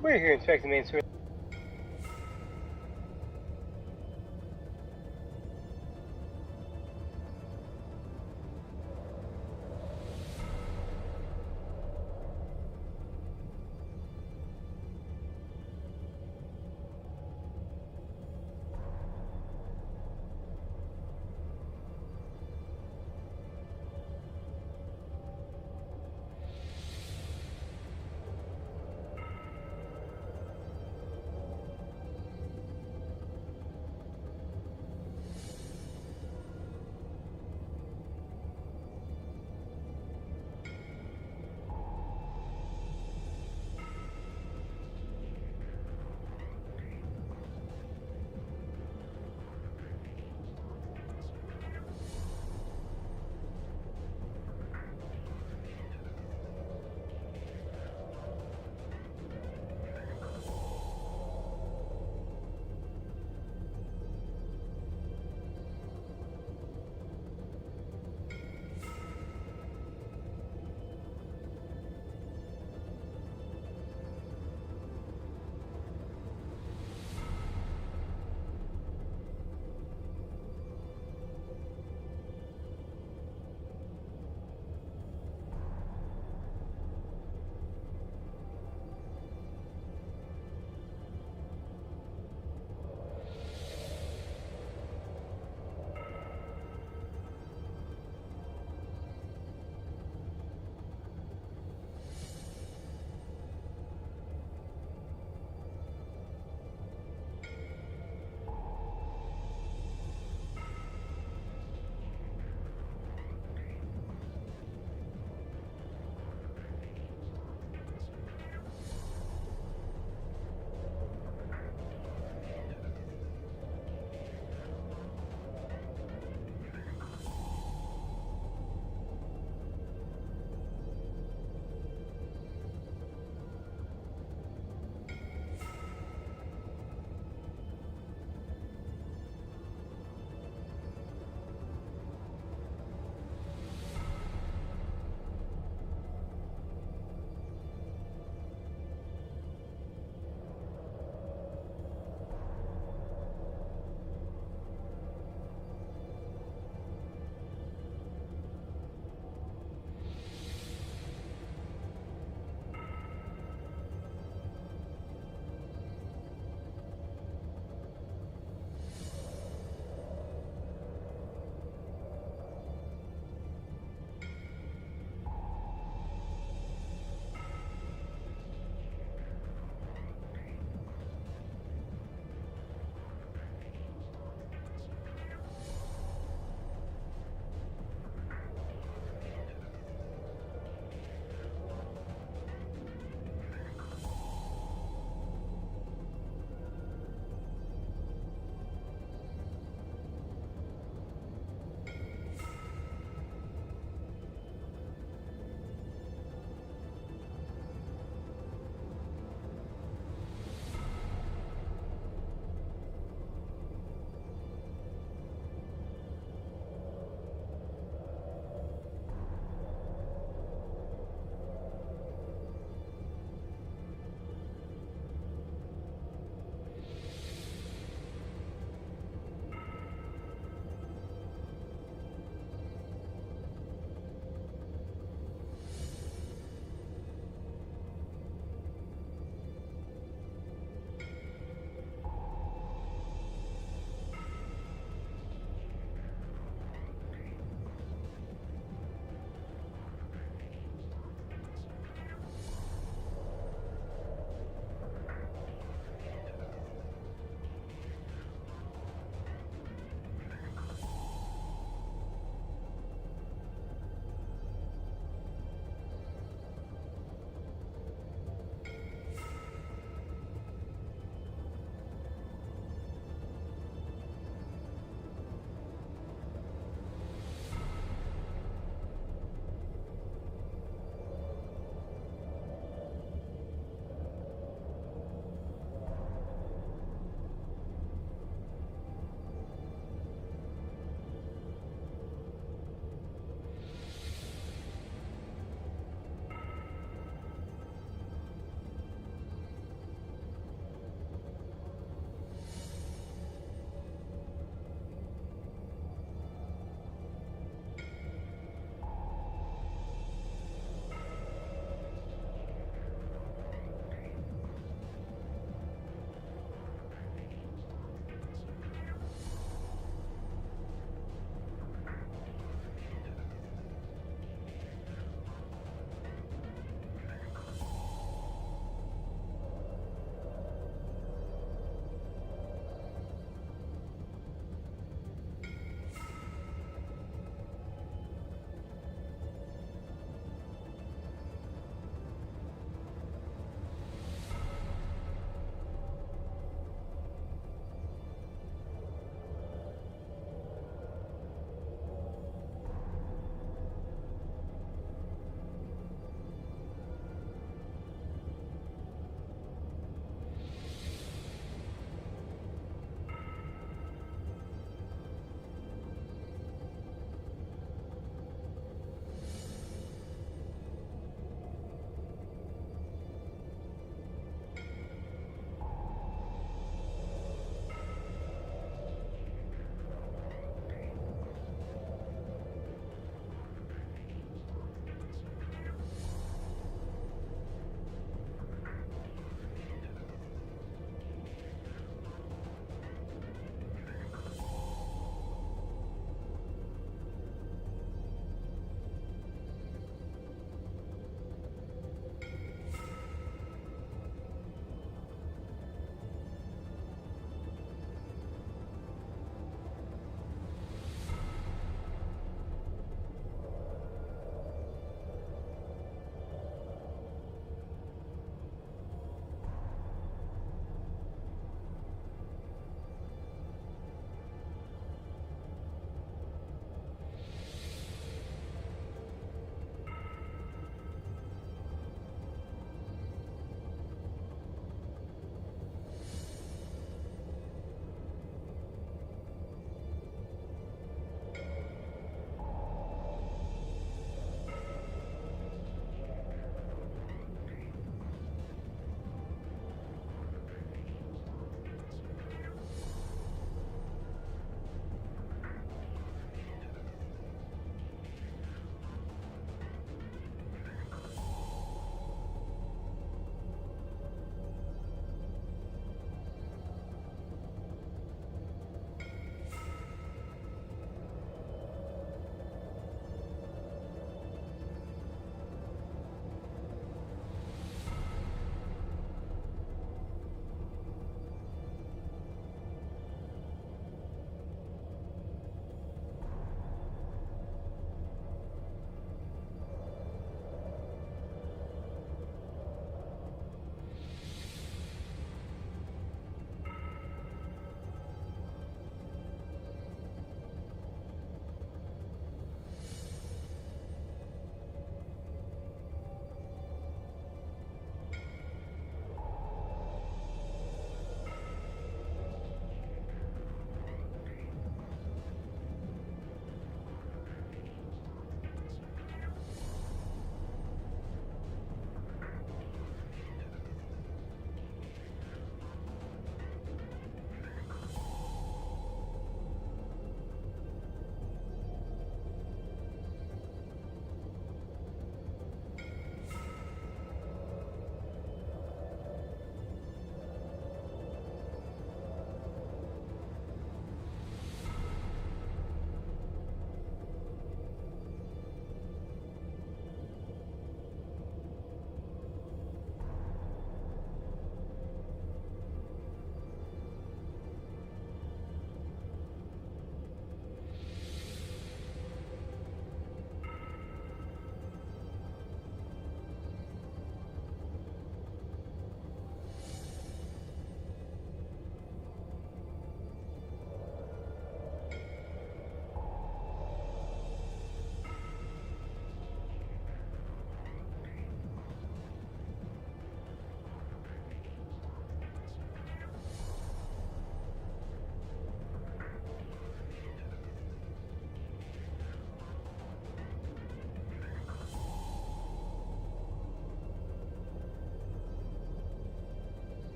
We're here inspecting the main switch.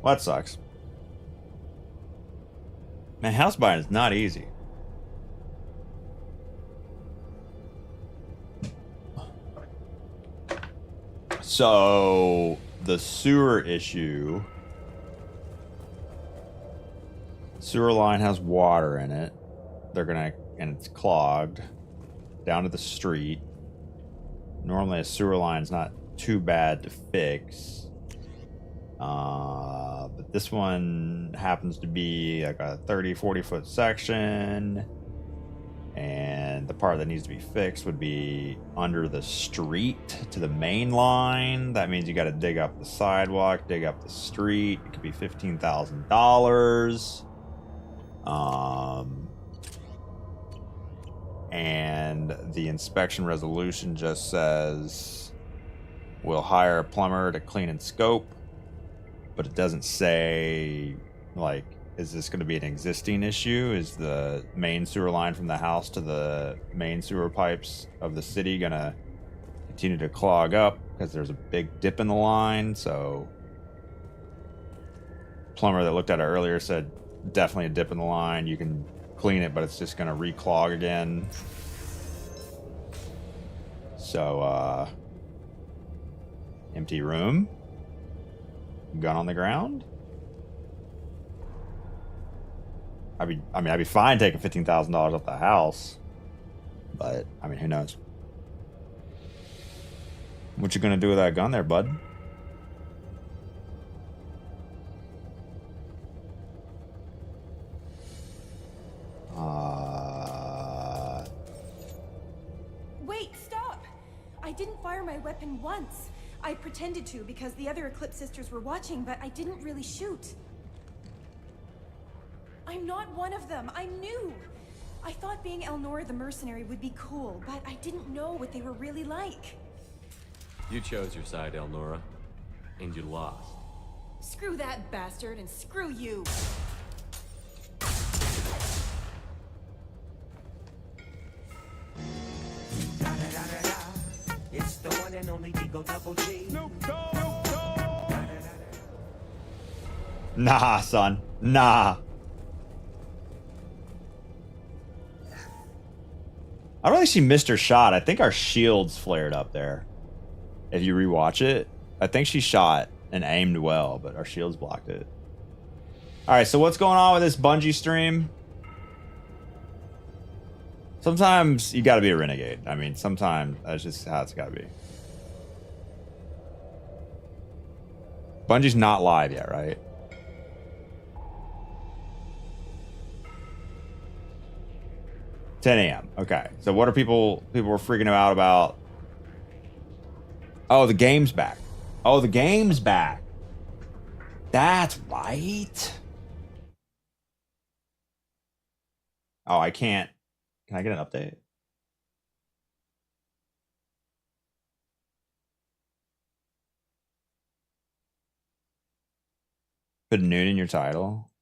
Well, that sucks. Man, house buying is not easy. So, the sewer issue. Sewer line has water in it. And it's clogged down to the street. Normally a sewer line's not too bad to fix. But this one happens to be like a 30-40 foot section, and the part that needs to be fixed would be under the street to the main line. That means you got to dig up the sidewalk, dig up the street. It could be $15,000. And the inspection resolution just says we'll hire a plumber to clean and scope, but it doesn't say, like, is this going to be an existing issue? Is the main sewer line from the house to the main sewer pipes of the city going to continue to clog up because there's a big dip in the line? So plumber that looked at it earlier said definitely a dip in the line. You can clean it, but it's just going to reclog again. So, empty room. Gun on the ground. I'd be fine taking $15,000 off the house, but I mean, who knows? What you gonna do with that gun there, bud? Wait, stop! I didn't fire my weapon once. I pretended to because the other Eclipse sisters were watching, but I didn't really shoot. I'm not one of them. I'm new. I thought being Elnora the mercenary would be cool, but I didn't know what they were really like. You chose your side, Elnora, and you lost. Screw that bastard and screw you. It's the one and only Digo Double G. Nah, son. Nah. I don't think she missed her shot. I think our shields flared up there. If you rewatch it, I think she shot and aimed well, but our shields blocked it. Alright, so what's going on with this Bungie stream? Sometimes you gotta be a renegade. I mean, sometimes that's just how it's gotta be. Bungie's not live yet, right? $10 a.m. Okay. So what are people were freaking out about? Oh, the game's back. Oh, the game's back. That's right. Oh, I can't. Can I get an update? Put noon in your title.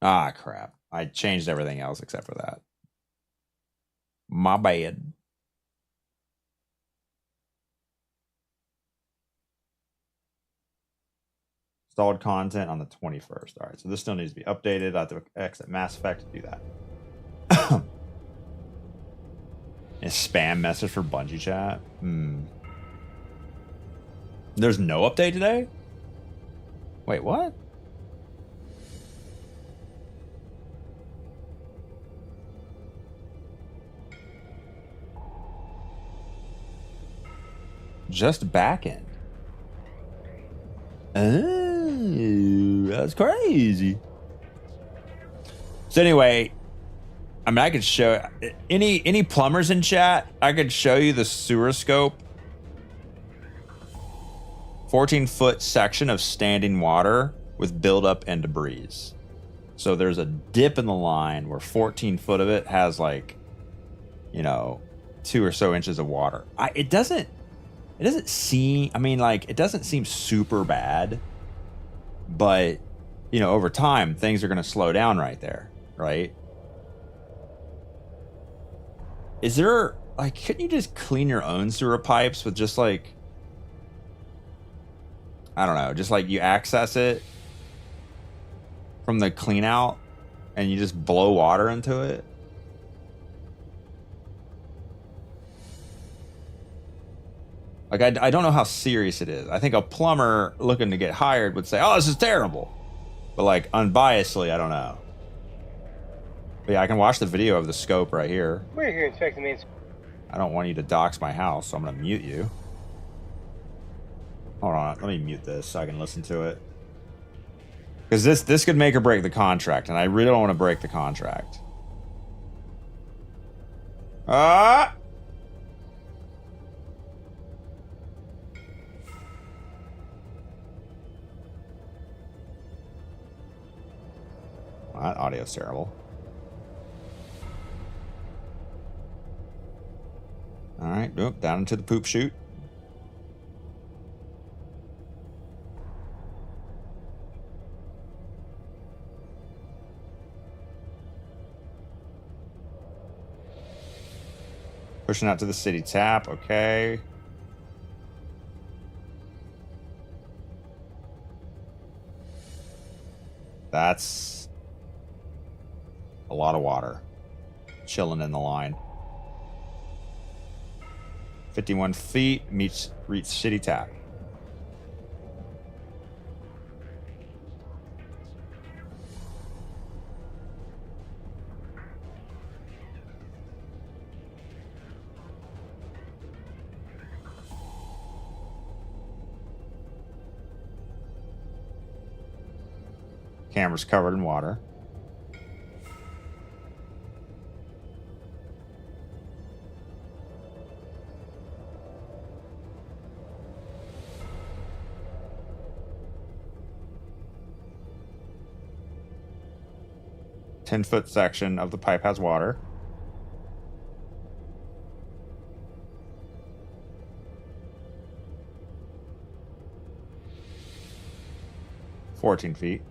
Ah, crap. I changed everything else except for that. My bad. Installed content on the 21st. All right, so this still needs to be updated. I have to exit Mass Effect to do that. A spam message for Bungie chat. There's no update today? Wait, what? Just backend. Oh, that's crazy. So anyway, I mean, I could show any plumbers in chat. I could show you the sewer scope. 14-foot section of standing water with buildup and debris. So there's a dip in the line where 14 foot of it has, like, you know, 2 or so inches of water. It doesn't seem, I mean, like, it doesn't seem super bad, but, you know, over time, things are going to slow down right there, right? Is there, like, couldn't you just clean your own sewer pipes with just, like, I don't know, just like you access it from the clean out and you just blow water into it. Like, I don't know how serious it is. I think a plumber looking to get hired would say, oh, this is terrible. But, like, unbiasedly, I don't know. But yeah, I can watch the video of the scope right here. We're here inspecting the... I don't want you to dox my house, so I'm going to mute you. Hold on, let me mute this so I can listen to it. Because this could make or break the contract, and I really don't want to break the contract. Ah! Well, that audio's terrible. Alright, nope, down into the poop chute. Pushing out to the city tap, okay. That's a lot of water chilling in the line. 51 feet, reach city tap. Camera's covered in water. Ten-foot section of the pipe has water. $14 feet.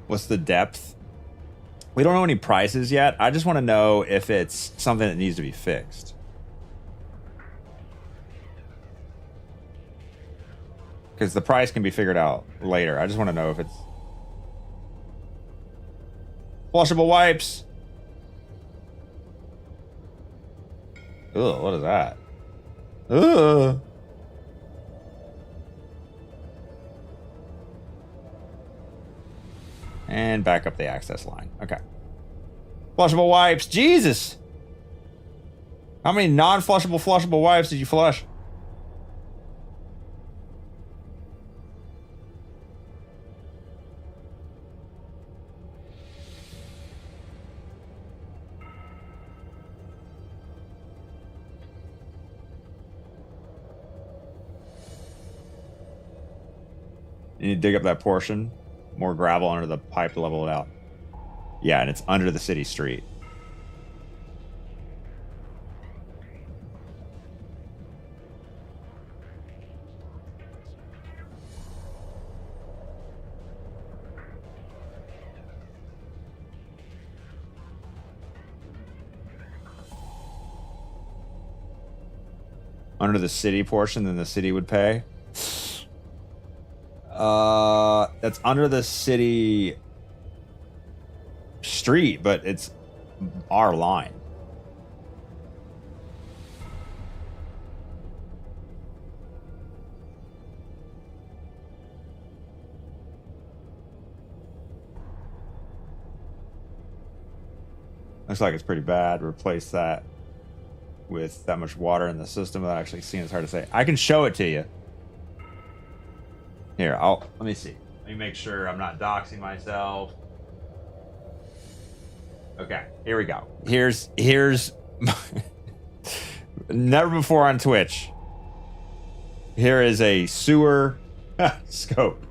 What's the depth? We don't know any prices yet. I just want to know if it's something that needs to be fixed. Because the price can be figured out later. I just want to know if it's... Flushable wipes! Ugh, what is that? Ugh! And back up the access line. Okay. Flushable wipes. Jesus! How many non-flushable wipes did you flush? You need to dig up that portion. More gravel under the pipe to level it out. Yeah, and it's under the city street. Under the city portion, then the city would pay. That's under the city street, but it's our line. Looks like it's pretty bad. Replace that with that much water in the system without actually seeing. It's hard to say. I can show it to you. Here, let me see. Let me make sure I'm not doxing myself. Okay, here we go. Here's never before on Twitch. Here is a sewer scope.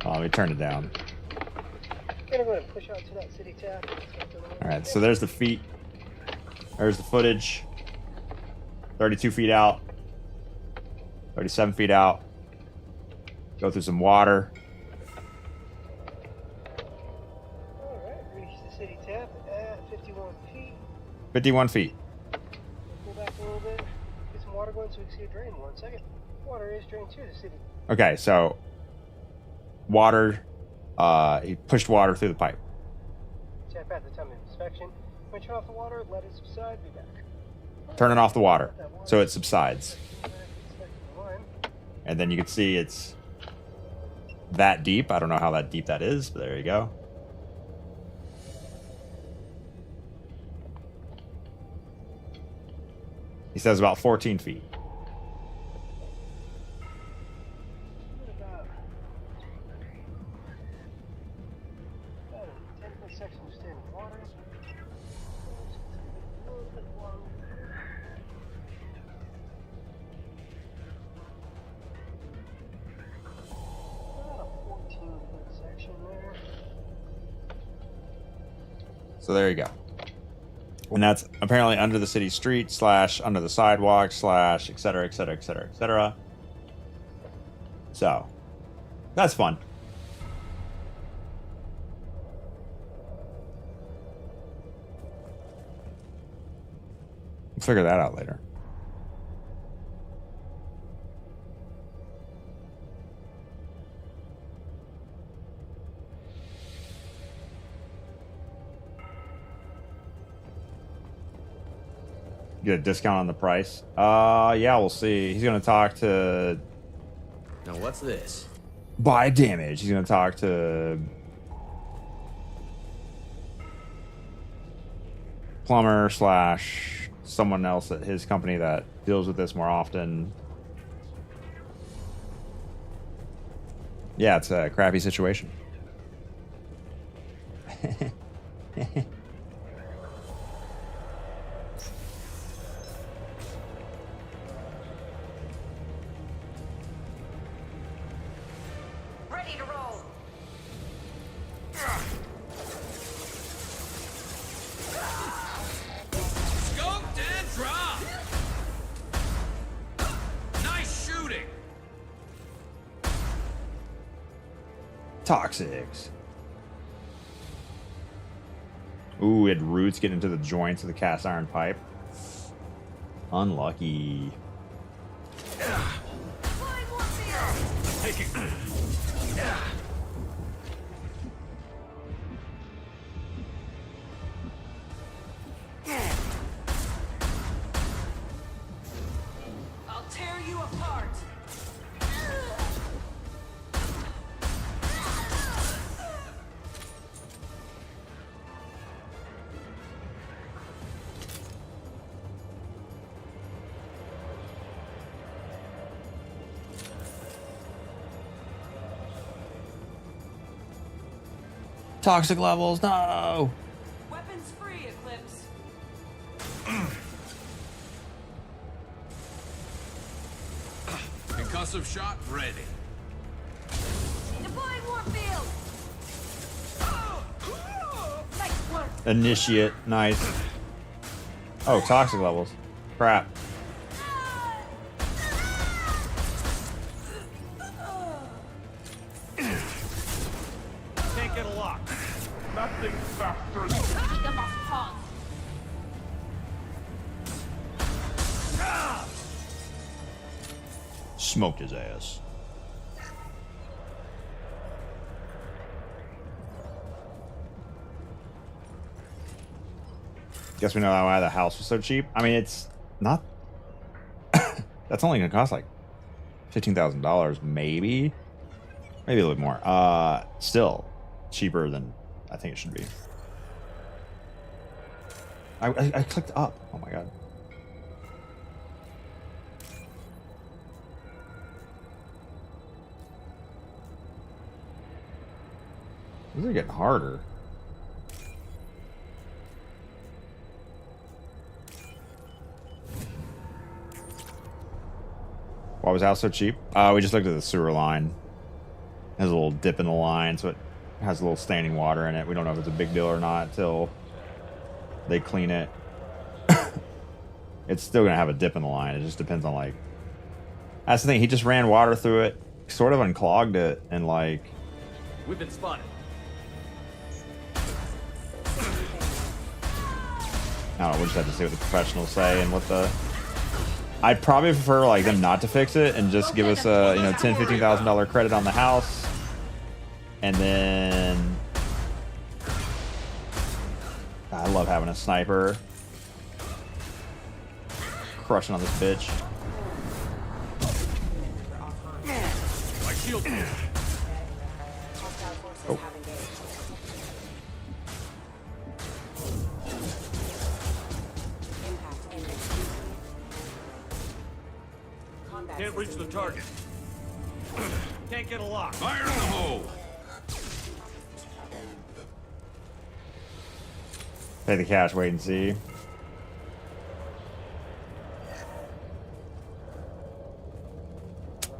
Oh, let me turn it down. gonna go ahead and push out to that city tap. All right, so there's the feet. There's the footage. 32 feet out. 37 feet out. Go through some water. Alright, reach the city tap at 51 feet. 51 feet. Pull back a little bit. Get some water going so we can see it drain in 1 second. Water is drained to the city. Okay, so water. He pushed water through the pipe. Tap at the time of inspection. When you turn off the water, let it subside, be back. Turning off the water so it subsides. And then you can see it's that deep. I don't know how that deep that is, but there you go. He says about 14 feet. About a 10-foot section of standing water. A little bit longer. About a 14-foot section there. So there you go. And that's apparently under the city street / under the sidewalk / et cetera, et cetera, et cetera, et cetera. So that's fun. We'll figure that out later. Get a discount on the price. Yeah, we'll see. He's gonna talk to Now what's this? buy damage. He's gonna talk to plumber / someone else at his company that deals with this more often. Yeah, it's a crappy situation. Ready to roll. Scoped and dropped! Nice shooting! Toxics. Ooh, it had roots get into the joints of the cast iron pipe. Unlucky. Take it. I'll tear you apart. Toxic levels, no! Weapons free, Eclipse. Concussive shot ready. Deploying Warfield. Nice work. Initiate, nice. Oh, toxic levels. Crap. Can't get a lock. Nothing faster. Tratika was paused. Smoked his ass. Guess we know why the house was so cheap. I mean, it's not. That's only gonna cost like $15,000, maybe a little bit more. Still cheaper than I think it should be. I clicked up. Oh my god. These are getting harder. Why was the house so cheap? We just looked at the sewer line. There's a little dip in the line, so it has a little standing water in it. We don't know if it's a big deal or not until they clean it. It's still gonna have a dip in the line. It just depends on like. That's the thing. He just ran water through it, sort of unclogged it, and like. We've been spotted. I don't know. We'll just have to see what the professionals say and what the. I'd probably prefer like them not to fix it and just give us a $10,000-$15,000 credit on the house, and then. I love having a sniper. Crushing on this bitch. My shield. Oh. Can't reach the target. Can't get a lock. Fire in the hole. Pay the cash, wait and see.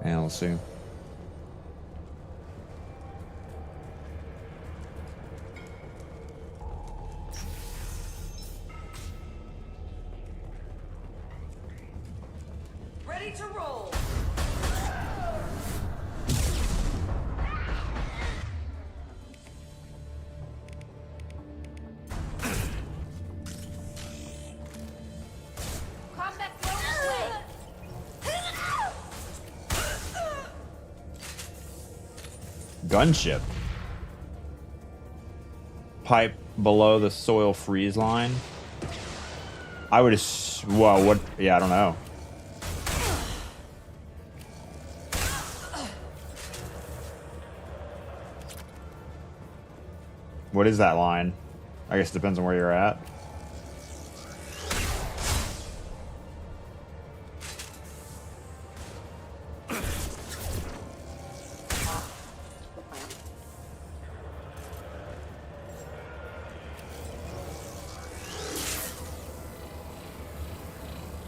Yeah, we'll see. Ready to roll. Combat zone away. Gunship. Pipe below the soil freeze line. I would well, what? Yeah, I don't know. What is that line? I guess it depends on where you're at.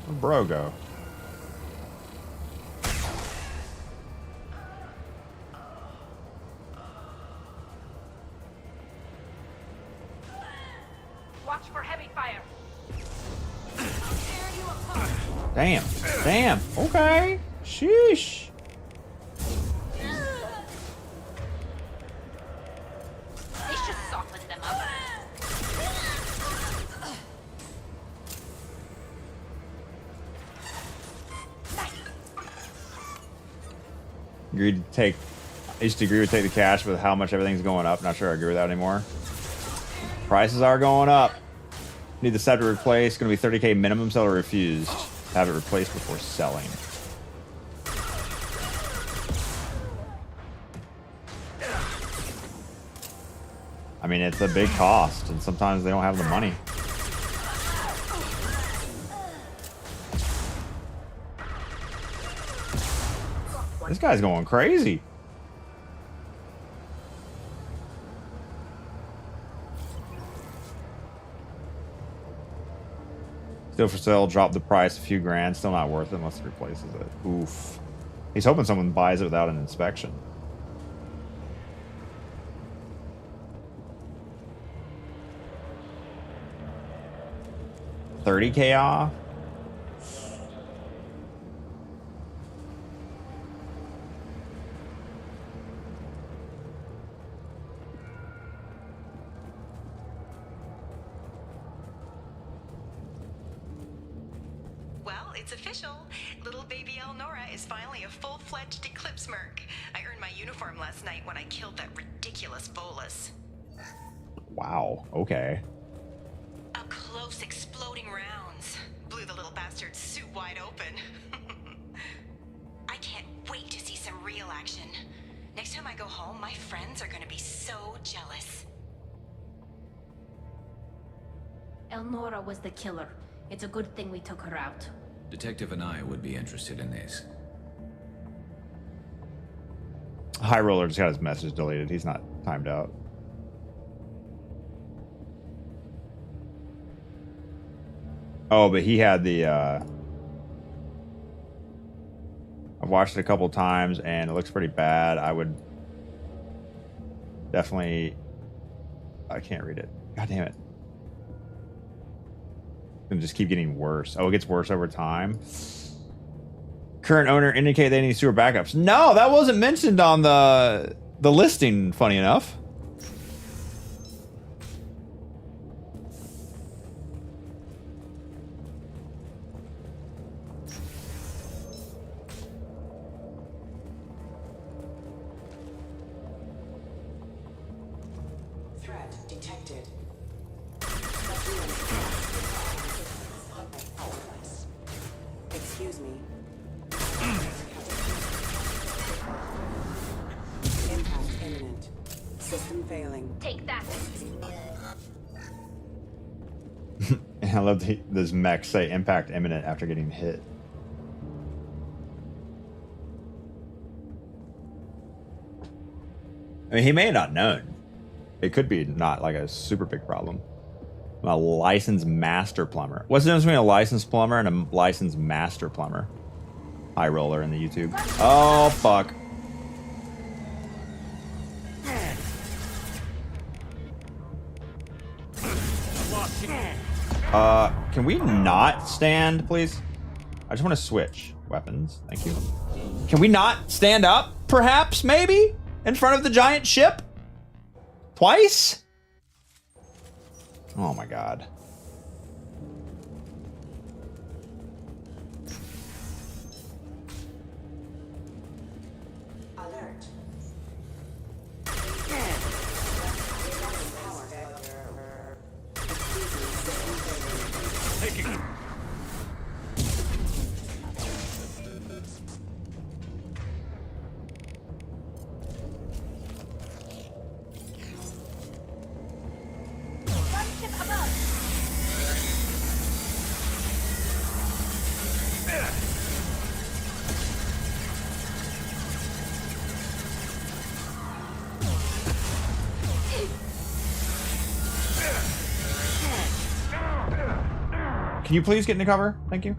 Where'd bro go? Watch for heavy fire. Damn. Damn. Okay. Sheesh. They should soften them up. Agreed to take. I used to agree with take the cash with how much everything's going up. Not sure I agree with that anymore. Prices are going up. Need the scepter replaced. Going to be 30k minimum. Seller refused. Have it replaced before selling. I mean, it's a big cost, and sometimes they don't have the money. This guy's going crazy. Still for sale, drop the price a few grand. Still not worth it unless it replaces it. Oof. He's hoping someone buys it without an inspection. $30K off? Well, it's official. Little baby Elnora is finally a full-fledged Eclipse merc. I earned my uniform last night when I killed that ridiculous bolus. Wow, okay. Up close, exploding rounds. Blew the little bastard's suit wide open. I can't wait to see some real action. Next time I go home, my friends are gonna be so jealous. Elnora was the killer. It's a good thing we took her out. Detective and I would be interested in this. High Roller just got his message deleted. He's not timed out. Oh, but he had the, I've watched it a couple times and it looks pretty bad. I would Definitely. I can't read it. God damn it. It'll just keep getting worse. Oh, it gets worse over time. Current owner indicate they need sewer backups. No, that wasn't mentioned on the listing, funny enough. Threat detected. Excuse me. Impact imminent. System failing. Take that. I love this mech say impact imminent after getting hit. I mean, he may have not known. It could be not like a super big problem. A licensed master plumber. What's the difference between a licensed plumber and a licensed master plumber? High roller in the YouTube. Oh, fuck. Can we not stand, please? I just want to switch weapons. Thank you. Can we not stand up, perhaps, maybe? In front of the giant ship? Twice? Oh my god. Alert. Taking. Can you please get into cover? Thank you.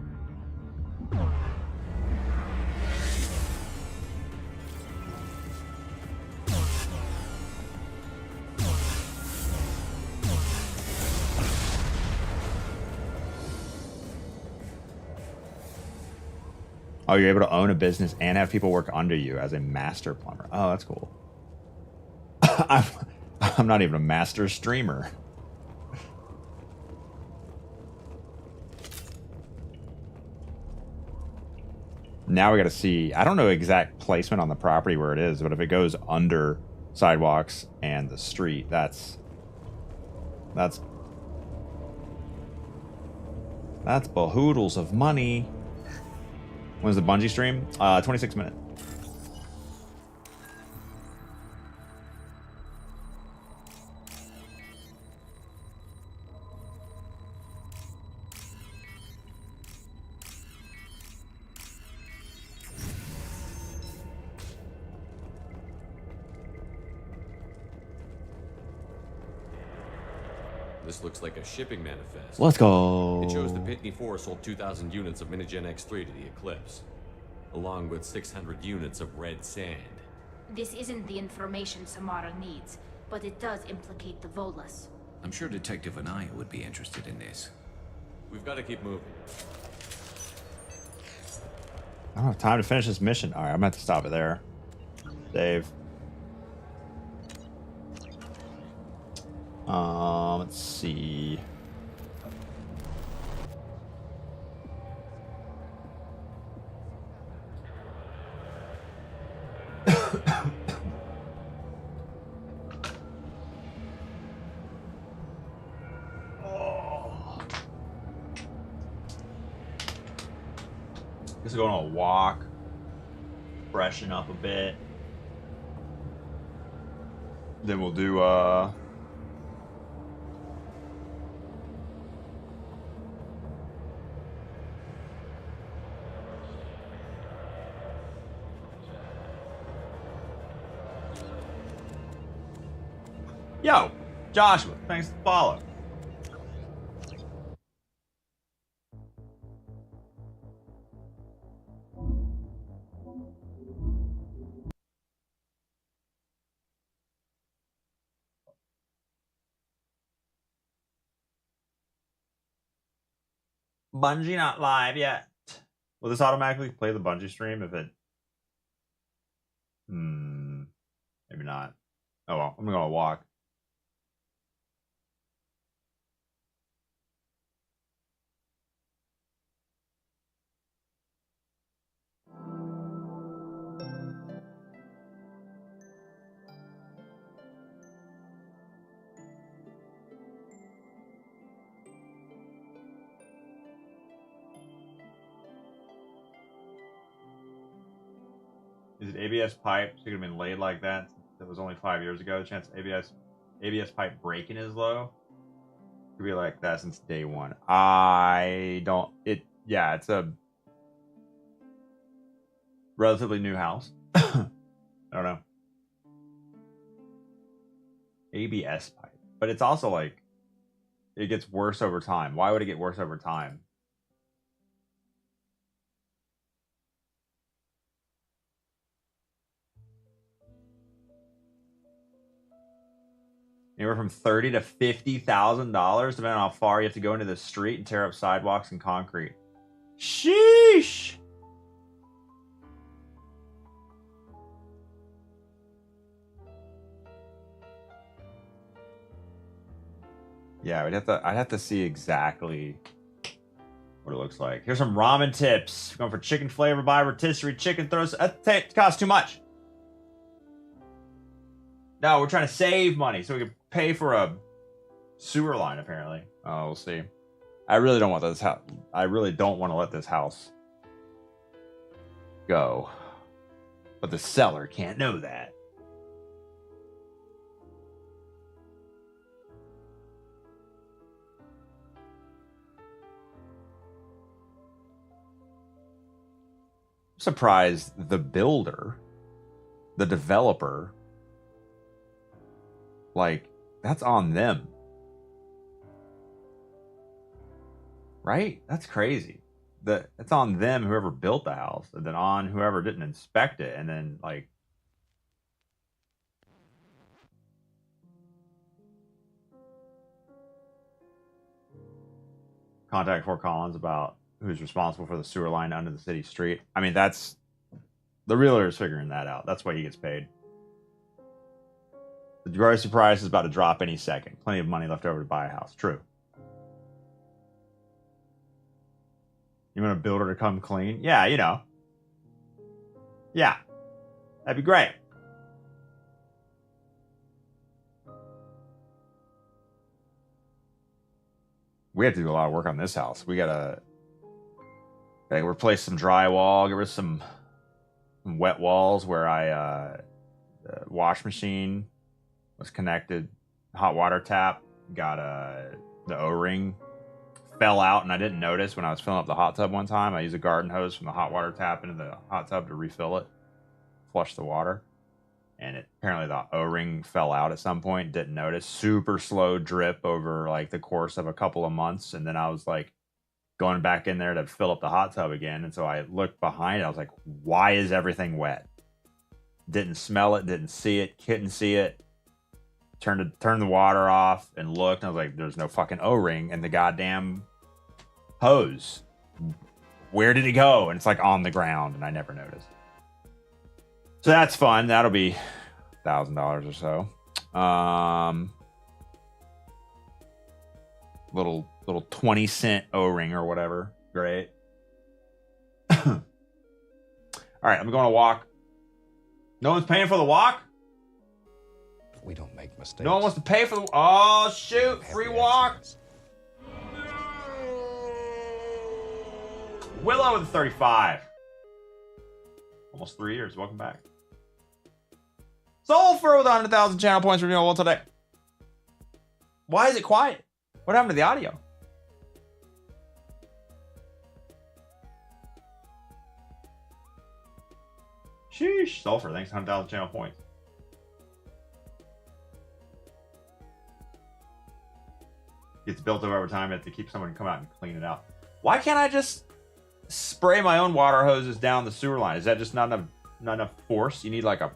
Oh, you're able to own a business and have people work under you as a master plumber. Oh, that's cool. I'm not even a master streamer. Now we got to see. I don't know exact placement on the property where it is, but if it goes under sidewalks and the street, that's bahoodles of money. When's the Bungie stream? 26 minutes. This looks like a shipping manifest. Let's go. It shows the Pitney 4 sold 2,000 units of Minigen X3 to the Eclipse, along with 600 units of red sand. This isn't the information Samara needs, but it does implicate the Volas. I'm sure Detective Anaya would be interested in this. We've got to keep moving. I don't have time to finish this mission. All right, I'm gonna have to stop it there. Dave. Let's see. Just go on a walk, freshen up a bit. Then we'll do Yo, Joshua, thanks for the follow. Bungie not live yet. Will this automatically play the Bungie stream if it... Maybe not. Oh well, I'm gonna walk. Is it ABS pipe? Should have been laid like that. That was only 5 years ago. The chance ABS pipe breaking is low. Could be like that since day one. I don't. Yeah, it's a relatively new house. I don't know. ABS pipe, but it's also like it gets worse over time. Why would it get worse over time? Anywhere from $30,000 to $50,000, depending on how far you have to go into the street and tear up sidewalks and concrete. Sheesh! Yeah, I'd have to see exactly what it looks like. Here's some ramen tips. Going for chicken flavor by rotisserie chicken throws. It costs too much. No, we're trying to save money so we can pay for a sewer line, apparently. Oh, we'll see. I really don't want this house. I really don't want to let this house go. But the seller can't know that. I'm surprised the builder, the developer, like, that's on them. Right? That's crazy. It's on them, whoever built the house, and then on whoever didn't inspect it, and then, like... Contact Fort Collins about who's responsible for the sewer line under the city street. I mean, that's... The realtor is figuring that out. That's why he gets paid. The grocery price is about to drop any second. Plenty of money left over to buy a house. True. You want a builder to come clean? Yeah, you know. Yeah. That'd be great. We have to do a lot of work on this house. We gotta replace some drywall, get rid of some wet walls where the wash machine was connected, hot water tap, got the O-ring fell out, and I didn't notice when I was filling up the hot tub one time. I used a garden hose from the hot water tap into the hot tub to refill it, flush the water, and apparently the O-ring fell out at some point. Didn't notice. Super slow drip over like the course of a couple of months, and then I was like going back in there to fill up the hot tub again, and so I looked behind it. I was like, why is everything wet? Didn't smell it, didn't see it, couldn't see it. Turned the water off and looked, and I was like, there's no fucking O-ring in the goddamn hose. Where did it go? And it's like on the ground, and I never noticed. So that's fun. That'll be $1,000 or so. Little 20-cent O-ring or whatever. Great. All right, I'm going to walk. No one's paying for the walk? We don't make mistakes. No one wants to pay for the... Oh, shoot. Free walk. Willow with 35. Almost 3 years. Welcome back. Sulfur with 100,000 channel points renewal today. Why is it quiet? What happened to the audio? Sheesh. Sulfur, thanks 100,000 channel points. Gets built up over time. You have to keep someone to come out and clean it out. Why can't I just spray my own water hoses down the sewer line? Is that just not enough force? You need like a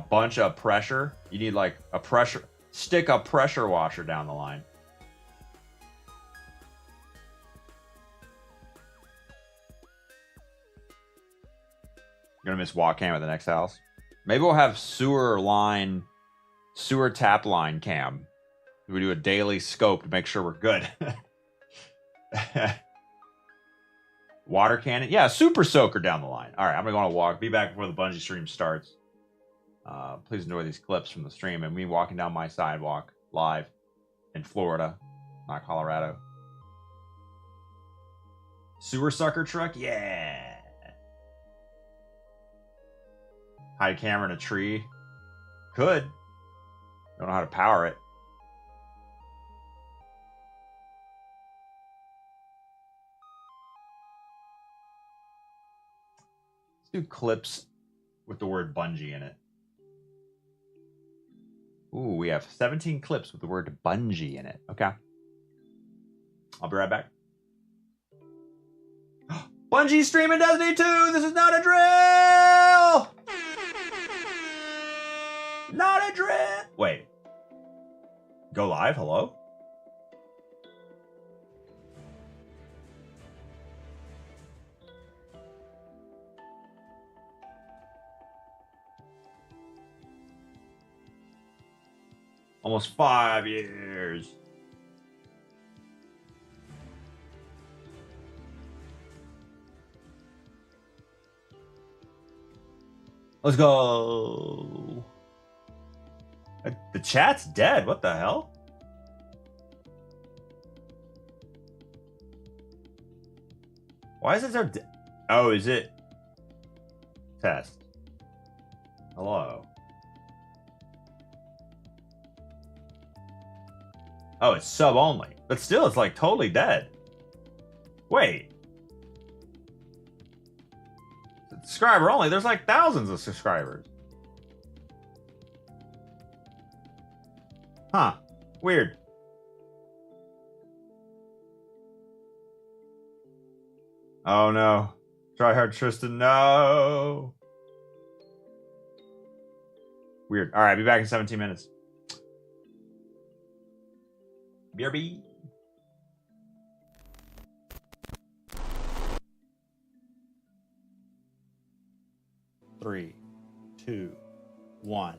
bunch of pressure. You need like stick a pressure washer down the line. Gonna miss walk cam at the next house. Maybe we'll have sewer tap line cam. We do a daily scope to make sure we're good. Water cannon. Yeah, super soaker down the line. All right, I'm gonna go on a walk. Be back before the Bungie stream starts. Please enjoy these clips from the stream and me walking down my sidewalk live in Florida, not Colorado. Sewer sucker truck? Yeah. Hide camera in a tree? Could. Don't know how to power it. Let's do clips with the word Bungie in it. Ooh, we have 17 clips with the word Bungie in it. Okay. I'll be right back. Bungie streaming Destiny 2! This is not a drill! Not a drill! Wait. Go live? Hello? Almost 5 years. Let's go. The chat's dead. What the hell? Why is it so oh, is it? Test. Hello. Oh, it's sub only. But still, it's like totally dead. Wait. Subscriber only. There's like thousands of subscribers. Huh. Weird. Oh no. Try hard Tristan. No. Weird. All right. Be back in 17 minutes. BRB. Three, 2, 1.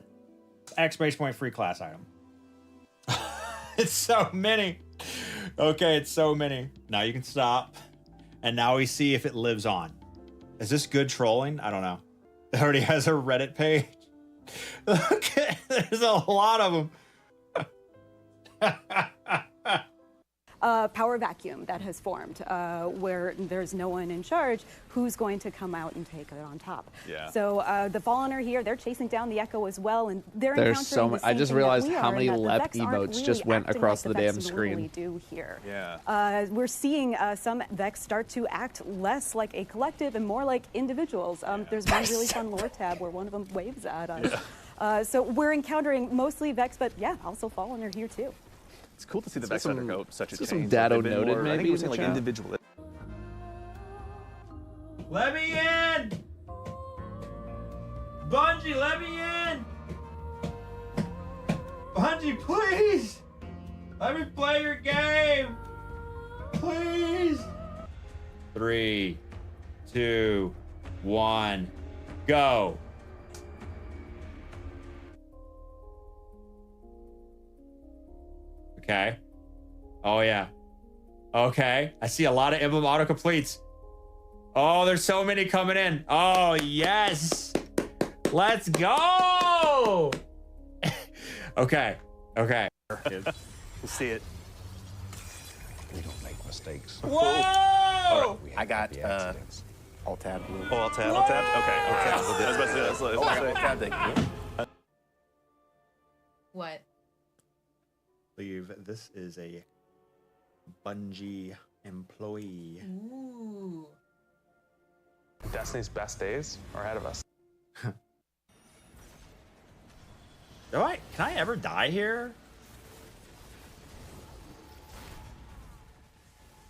Exclamation point free class item. It's so many. Okay, it's so many. Now you can stop. And now we see if it lives on. Is this good trolling? I don't know. It already has a Reddit page. Look, there's a lot of them. Power vacuum that has formed where there's no one in charge who's going to come out and take it on top. Yeah. So the Fallen are here. They're chasing down the Echo as well, and they're There's encountering so the many. same I just thing that realized we how are, many and that the left Vex aren't emotes really just went acting across like the damn Vex screen. normally do here. Yeah. We're seeing some Vex start to act less like a collective and more like individuals. There's one really fun lore tab where one of them waves at us. So we're encountering mostly Vex, but yeah, also Fallen are here too. It's cool to see the Let's Vex get some- undergo such a let's change. get some Dado They've been noted, more- I think maybe, we're in seeing the like chat. individual. Let me in! Bungie, let me in! Bungie, please! Let me play your game! Please! 3, 2, 1, go! Okay. Oh, yeah. Okay. I see a lot of emblem autocompletes. Oh, there's so many coming in. Oh, yes. Let's go. Okay. Okay. We'll see it. We don't make mistakes. Whoa! All right. I got alt tab. Oh, alt tab. Alt tab. Okay. Okay. I was about to say that's Oh, alt tab thing. What? Believe this is a Bungie employee. Ooh. Destiny's best days are ahead of us. Can I ever die here?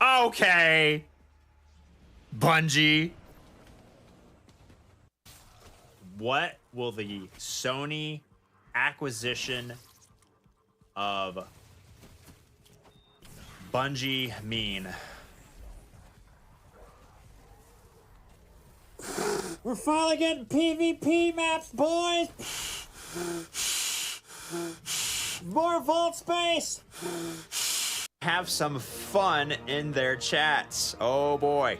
Okay. Bungie. What will the Sony acquisition of Bungie mean? We're finally getting PvP maps, boys! More vault space! Have some fun in their chats. Oh boy.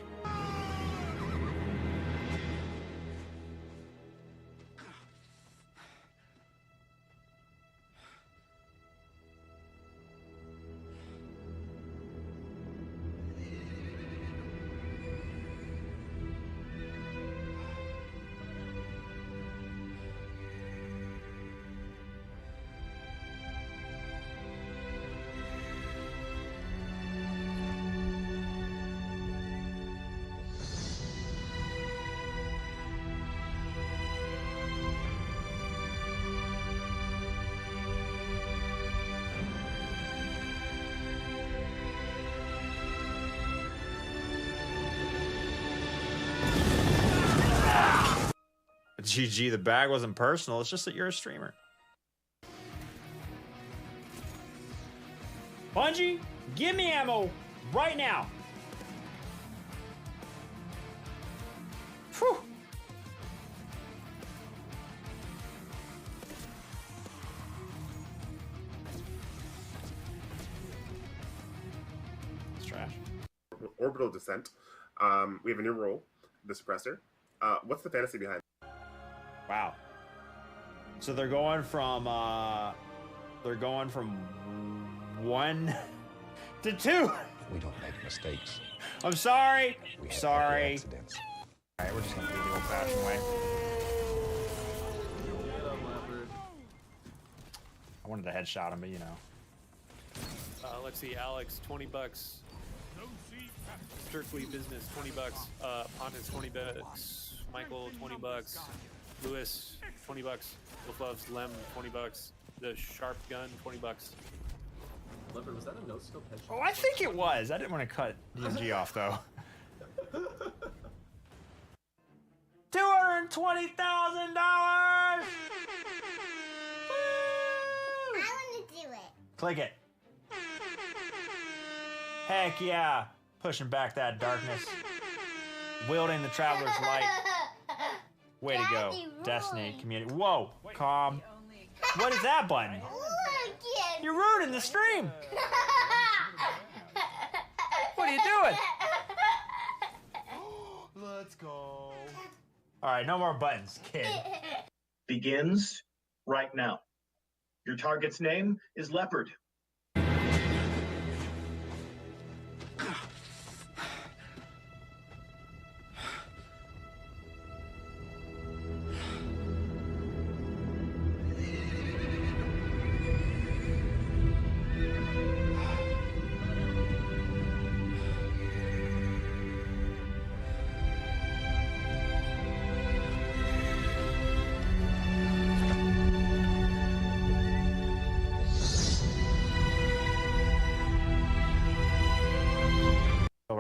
GG, the bag wasn't personal, it's just that you're a streamer. Bungie, give me ammo right now. Whew. It's trash. Orbital descent. We have a new role, the suppressor. What's the fantasy behind it? Wow. So they're going from 1 to 2. We don't make mistakes. I'm sorry. We have Sorry. happy accidents. All right, we're just gonna do the old-fashioned way. I wanted to headshot him, but you know. Let's see, Alex, $20. Strictly business, $20. Pontus, $20. Michael, $20. Lewis, $20. Wolf loves Lem, $20. The sharp gun, $20. Leopard, was that a no-scope headshot? Oh, I think it was. I didn't want to cut DMG off though. $220,000. I want to do it. Click it. Heck yeah. Pushing back that darkness. Wielding the Traveler's Light. Way to go. Destiny community. Whoa. Calm. What is that button? You're ruining the stream. What are you doing? Let's go. All right, no more buttons, kid. Begins right now. Your target's name is Leopard.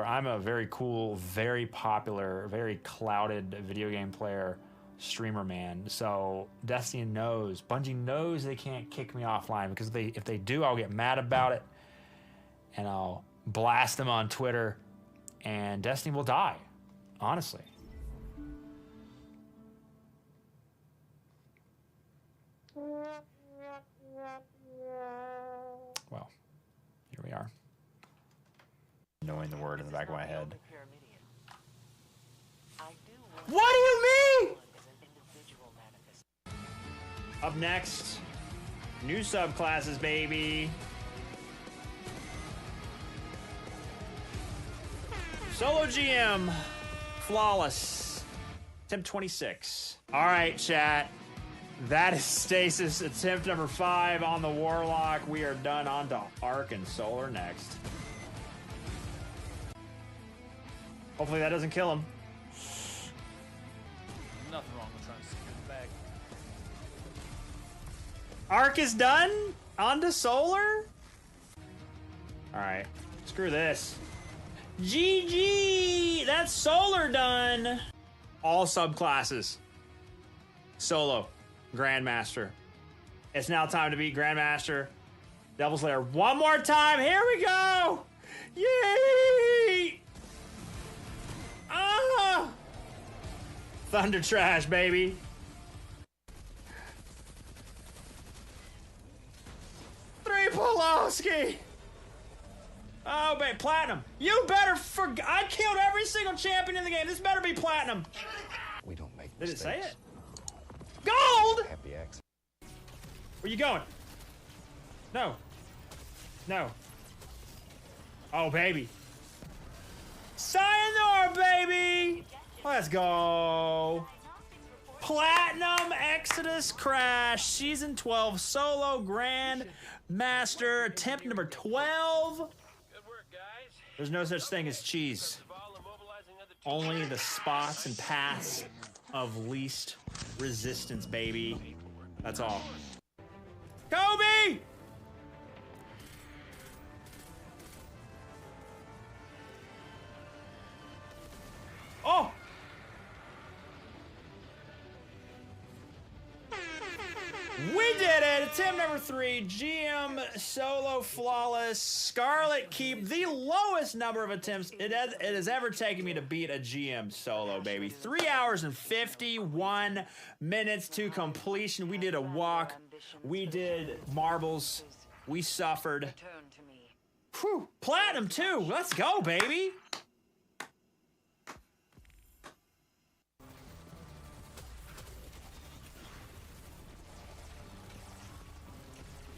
I'm a very cool, very popular, very clouded video game player, streamer man. So Destiny knows, Bungie knows they can't kick me offline, because if they do, I'll get mad about it and I'll blast them on Twitter and Destiny will die, honestly. Well, here we are. Knowing the word in the back of my head. What do you mean? Up next, new subclasses, baby. Solo GM, flawless, attempt 26. All right, chat. That is Stasis, attempt number 5 on the Warlock. We are done. On to Arc and Solar next. Hopefully that doesn't kill him. Nothing wrong with trying to secure the bag. Arc is done? Onto Solar? Alright. Screw this. GG! That's Solar done! All subclasses. Solo. Grandmaster. It's now time to beat Grandmaster. Devil Slayer one more time. Here we go! Yay! Ah! Thunder Trash, baby. Three Pulaski. Oh, babe, platinum. You better I killed every single champion in the game. This better be platinum. We don't make Did it mistakes. say it? Gold! Happy accident. Where you going? No. No. Oh, baby. Sayonara, baby! Let's go. Platinum Exodus Crash Season 12 Solo Grand Master attempt number 12. There's no such thing as cheese. Only the spots and paths of least resistance, baby. That's all. Kobe! Oh! We did it! Attempt number 3, GM Solo Flawless Scarlet Keep, the lowest number of attempts it has ever taken me to beat a GM Solo, baby. 3 hours and 51 minutes to completion. We did a walk. We did marbles. We suffered. Whew, platinum too. Let's go, baby.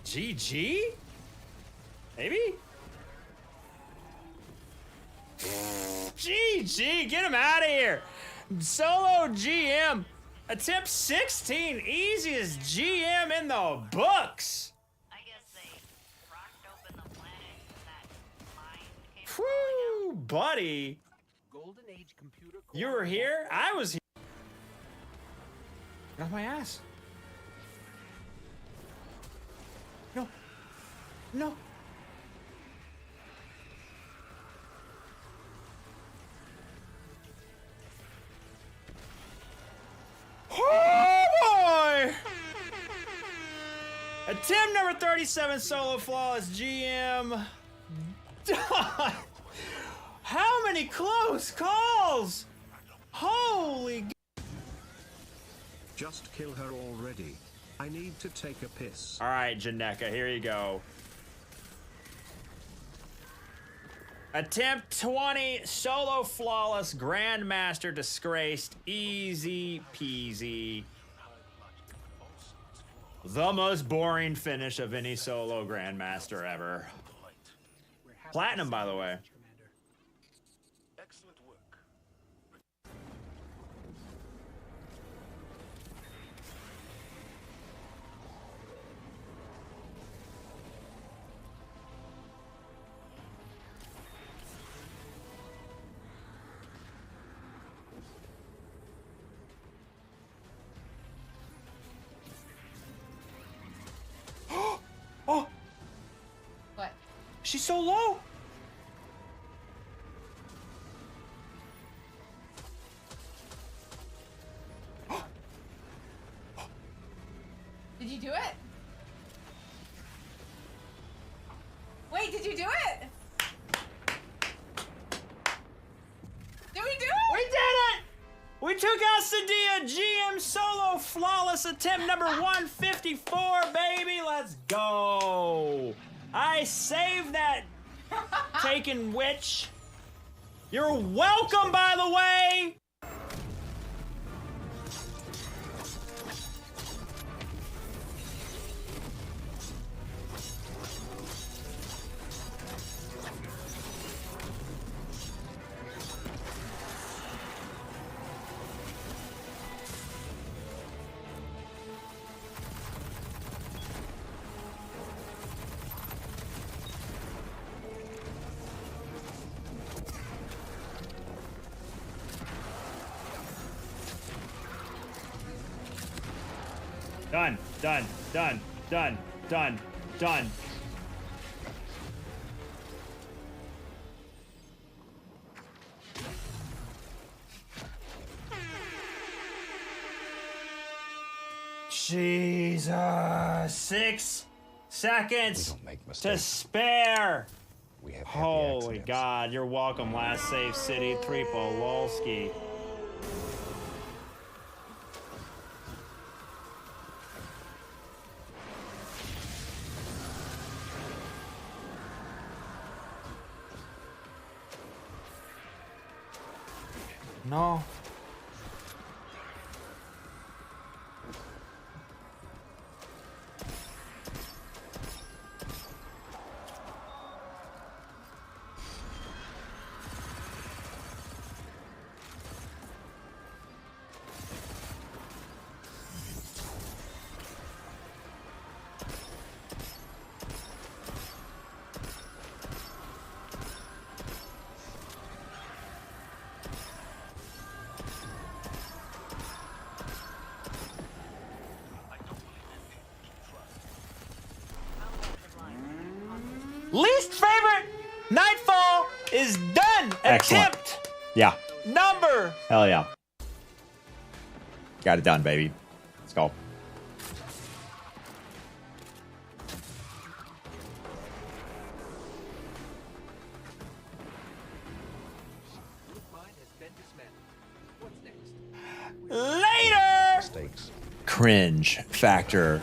GG? Maybe? GG, get him out of here. Solo GM, attempt 16, easiest GM in the books. Whew, buddy. Golden Age computer. You were here? I was here. Get off my ass. No. No. Oh boy! Attempt number 37, Solo Flawless GM. How many close calls? Holy. Just kill her already. I need to take a piss. All right, Janeka, here you go. Attempt 20, Solo Flawless, Grandmaster Disgraced, easy peasy. The most boring finish of any Solo Grandmaster ever. Platinum, by the way. Excellent work. Oh! What? She's so low! Did you do it? Wait, did you do it? Did we do it? We did it! We took out Sadia GM Solo Flawless attempt number 154, baby. Let's go. I saved that taken witch. You're welcome, by the way. Done, done, done, done, done, done. Jesus, 6 seconds to spare. We have Holy God, you're welcome, last save city, Tripololski. No. Least favorite Nightfall is done. Excellent. Attempt Yeah. number. Hell yeah. Got it done, baby. Let's go. Later. Mistakes. Cringe factor.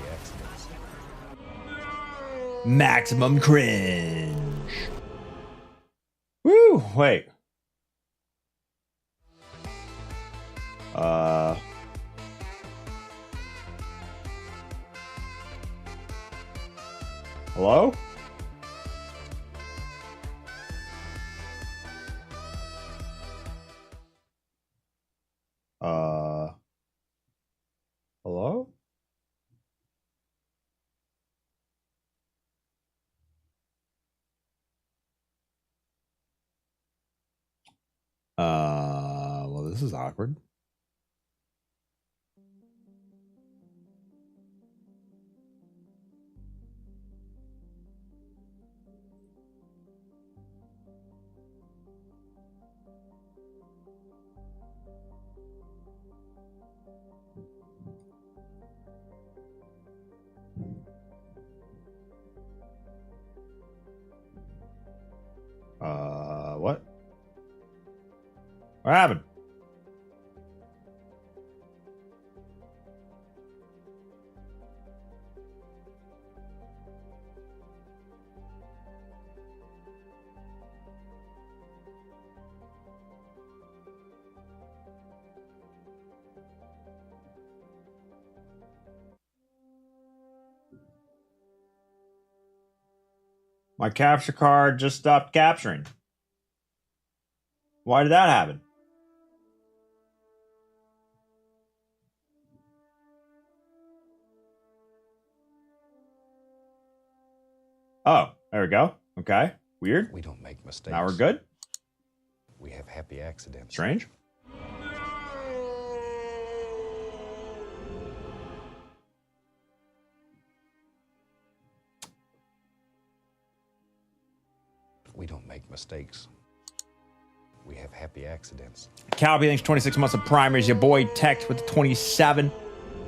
Maximum cringe. Woo! Wait. Hello? Hello? Well, this is awkward. What? What happened? My capture card just stopped capturing. Why did that happen? Oh, there we go. Okay. Weird. We don't make mistakes. Now we're good. We have happy accidents. Strange. We don't make mistakes. We have happy accidents. Calby, thanks for 26 months of primers. Your boy Tech with the 27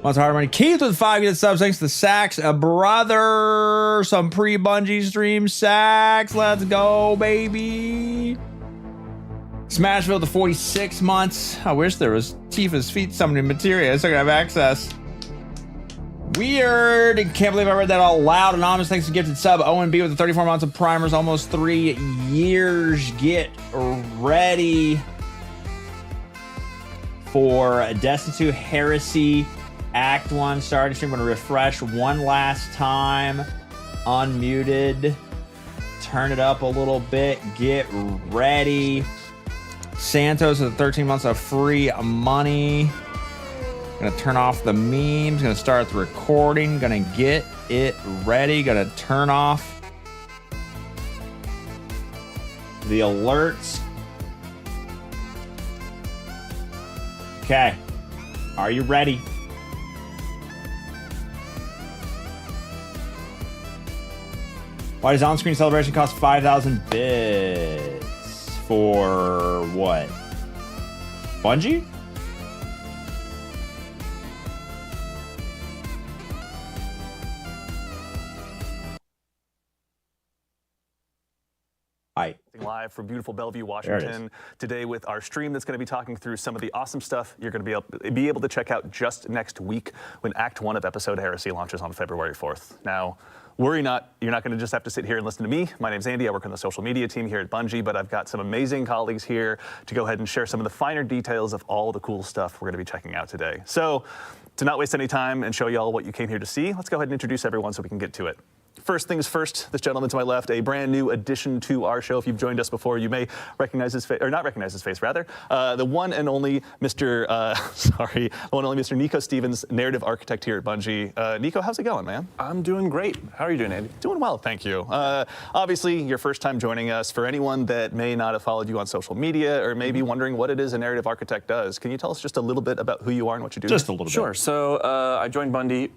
months of hard money. Keith with 5 unit subs. Thanks to the Sax. A brother. Some pre-Bungie stream. Sax. Let's go, baby. Smashville to 46 months. I wish there was Tifa's feet summoning materia so I could have access. Weird. Can't believe I read that all loud. Anonymous, thanks for gifted sub. Owen B with the 34 months of primers. Almost 3 years. Get ready for Destiny 2 Heresy Act 1 starting stream. I'm going to refresh one last time. Unmuted. Turn it up a little bit. Get ready. Santos with 13 months of free money. Gonna turn off the memes. Gonna start the recording. Gonna get it ready. Gonna turn off the alerts. Okay. Are you ready? Why does on-screen celebration cost 5,000 bits? For what? Bungie? Live from beautiful Bellevue, Washington, today with our stream that's going to be talking through some of the awesome stuff you're going to be able to check out just next week when Act 1 of Episode Heresy launches on February 4th. Now, worry not, you're not going to just have to sit here and listen to me. My name's Andy. I work on the social media team here at Bungie, but I've got some amazing colleagues here to go ahead and share some of the finer details of all the cool stuff we're going to be checking out today. So, to not waste any time and show you all what you came here to see, let's go ahead and introduce everyone so we can get to it. First things first, this gentleman to my left, a brand new addition to our show. If you've joined us before, you may recognize his face, or not recognize his face, rather. The one and only Mr. Nico Stevens, narrative architect here at Bungie. Nico, how's it going, man? I'm doing great. How are you doing, Andy? Doing well, thank you. Obviously, your first time joining us. For anyone that may not have followed you on social media or may be wondering what it is a narrative architect does, can you tell us just a little bit about who you are and what you do? Just a little bit. Sure. So I joined Bungie,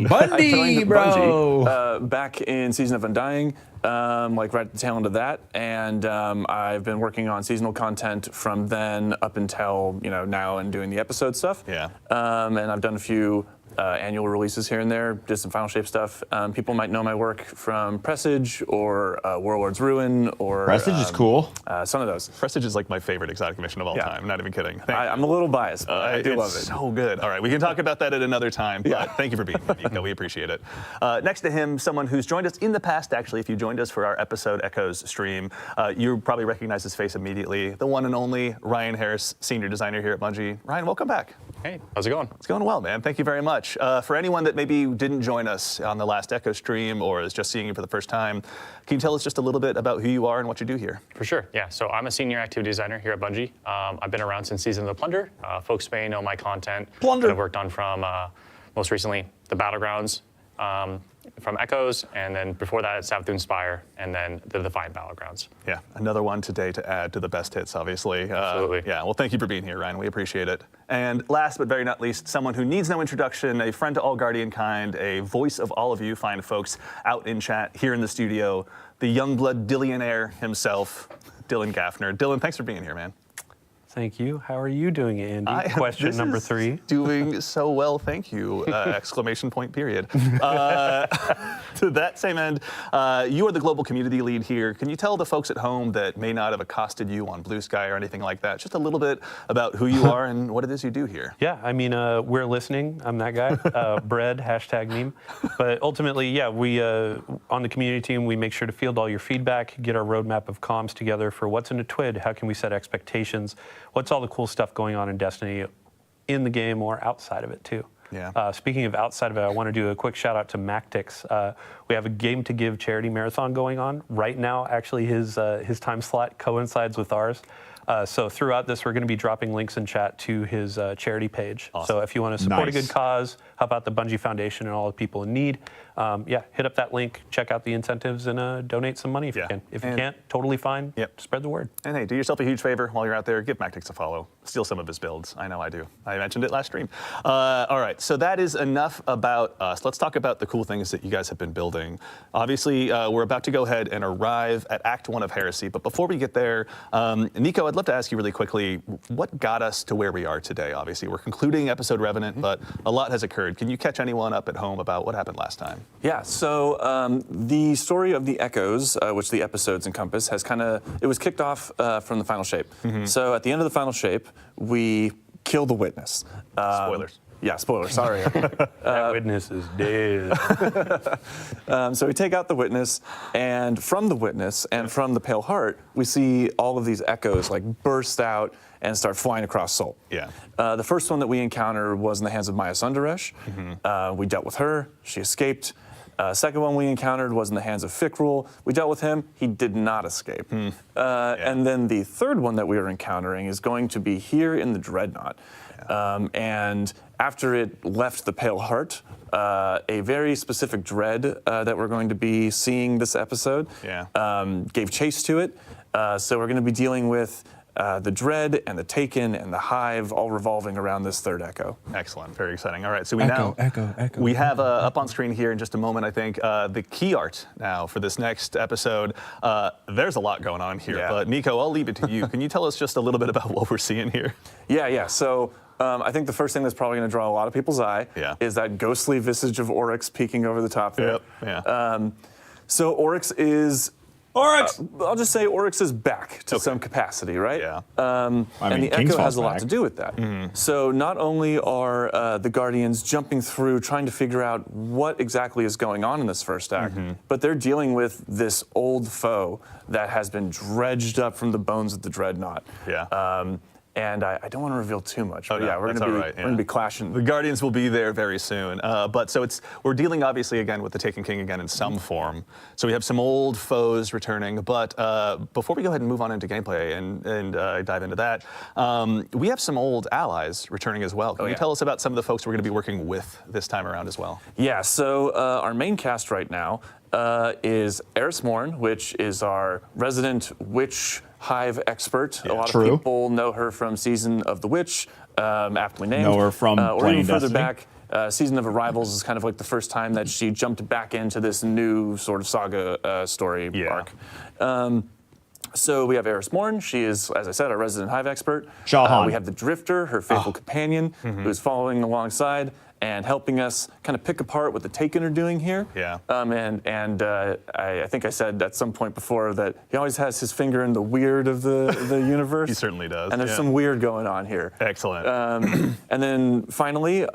I joined bro. Bungie, back in Season of Undying, like right at the tail end of that, and I've been working on seasonal content from then up until now and doing the episode stuff. Yeah. And I've done a few annual releases here and there, did some Final Shape stuff. People might know my work from Presage or Warlord's Ruin or... Presage is cool. Some of those. Presage is like my favorite exotic mission of all time. I'm not even kidding. I'm a little biased, but I do love it. It's so good. All right, we can talk about that at another time, but thank you for being here, Nico. We appreciate it. Next to him, someone who's joined us in the past, actually. If you joined us for our episode Echoes stream, you probably recognize his face immediately. The one and only Ryan Harris, senior designer here at Bungie. Ryan, welcome back. Hey, how's it going? It's going well, man. Thank you very much. For anyone that maybe didn't join us on the last Echo stream or is just seeing you for the first time, can you tell us just a little bit about who you are and what you do here? For sure, yeah. So I'm a senior activity designer here at Bungie. I've been around since Season of the Plunder. Folks may know my content that I've worked on from most recently the Battlegrounds, from Echoes, and then before that it's Savathûn Spire, and then the Defiant Battlegrounds. Yeah, another one today to add to the best hits, obviously. Absolutely. Yeah, well, thank you for being here, Ryan. We appreciate it. And last but very not least, someone who needs no introduction, a friend to all Guardian kind, a voice of all of you fine folks out in chat, here in the studio, the Youngblood Dillionaire himself, Dylan Gaffner. Dylan, thanks for being here, man. Thank you. How are you doing, Andy? Question number 3. Doing so well, thank you! Exclamation point, period. To that same end, you are the global community lead here. Can you tell the folks at home that may not have accosted you on Blue Sky or anything like that, just a little bit about who you are and what it is you do here? Yeah, I mean, we're listening. I'm that guy. Bread, #meme. But ultimately, yeah, we, on the community team, we make sure to field all your feedback, get our roadmap of comms together for what's in a TWID, how can we set expectations, what's all the cool stuff going on in Destiny in the game or outside of it, too. Yeah. Speaking of outside of it, I want to do a quick shout out to Mactix. We have a Game to Give charity marathon going on right now. Actually, his time slot coincides with ours. So throughout this, we're going to be dropping links in chat to his charity page. Awesome. So if you want to support a good cause, help out the Bungie Foundation and all the people in need, hit up that link, check out the incentives, and donate some money if you can. If you can't, totally fine. Spread the word. And hey, do yourself a huge favor while you're out there. Give Mactix a follow. Steal some of his builds. I know I do. I mentioned it last stream. All right, so that is enough about us. Let's talk about the cool things that you guys have been building. Obviously, we're about to go ahead and arrive at Act 1 of Heresy. But before we get there, Nico, I'd love to ask you really quickly, what got us to where we are today? Obviously, we're concluding episode Revenant, but a lot has occurred. Can you catch anyone up at home about what happened last time? Yeah, so the story of the Echoes, which the episodes encompass, has it was kicked off from the Final Shape. So at the end of the Final Shape, we kill the Witness. Spoilers. Yeah, spoilers, sorry. That Witness is dead. So we take out the Witness, and from the Witness and from the Pale Heart, we see all of these Echoes like burst out and start flying across Sol. Yeah. The first one that we encountered was in the hands of Maya Sundaresh. We dealt with her, she escaped. Second one we encountered was in the hands of Fikrul. We dealt with him, he did not escape. And then the third one that we are encountering is going to be here in the Dreadnought. And after it left the Pale Heart, a very specific dread that we're going to be seeing this episode gave chase to it. So we're going to be dealing with the Dread and the Taken and the Hive all revolving around this third Echo. Excellent, very exciting. All right, so we have up on screen here in just a moment, I think, the key art now for this next episode. There's a lot going on here, but Nico, I'll leave it to you. Can you tell us just a little bit about what we're seeing here? Yeah. So I think the first thing that's probably going to draw a lot of people's eye is that ghostly visage of Oryx peeking over the top there. Yeah. So Oryx is Oryx! I'll just say Oryx is back to some capacity, right? Yeah. And the Echo has a lot to do with that. So not only are the Guardians jumping through trying to figure out what exactly is going on in this first act, but they're dealing with this old foe that has been dredged up from the bones of the Dreadnought. Yeah. And I don't want to reveal too much. Oh, but yeah, we're going to be clashing. The Guardians will be there very soon. But so we're dealing obviously again with the Taken King again in some form. So we have some old foes returning. But before we go ahead and move on into gameplay and dive into that, we have some old allies returning as well. Can you tell us about some of the folks we're going to be working with this time around as well? Yeah. So our main cast right now is Eris Morn, which is our resident witch hive expert. A lot of people know her from Season of the Witch, aptly named. Know her from or even further Destiny. back, Season of Arrivals is kind of like the first time that she jumped back into this new sort of saga story arc. So we have Eris Morn. She is, as I said, our resident hive expert. We have the Drifter, her faithful companion, who's following alongside and helping us kind of pick apart what the Taken are doing here. Yeah. I think I said at some point before that he always has his finger in the weird of the universe. He certainly does. And there's some weird going on here. Excellent. And then finally,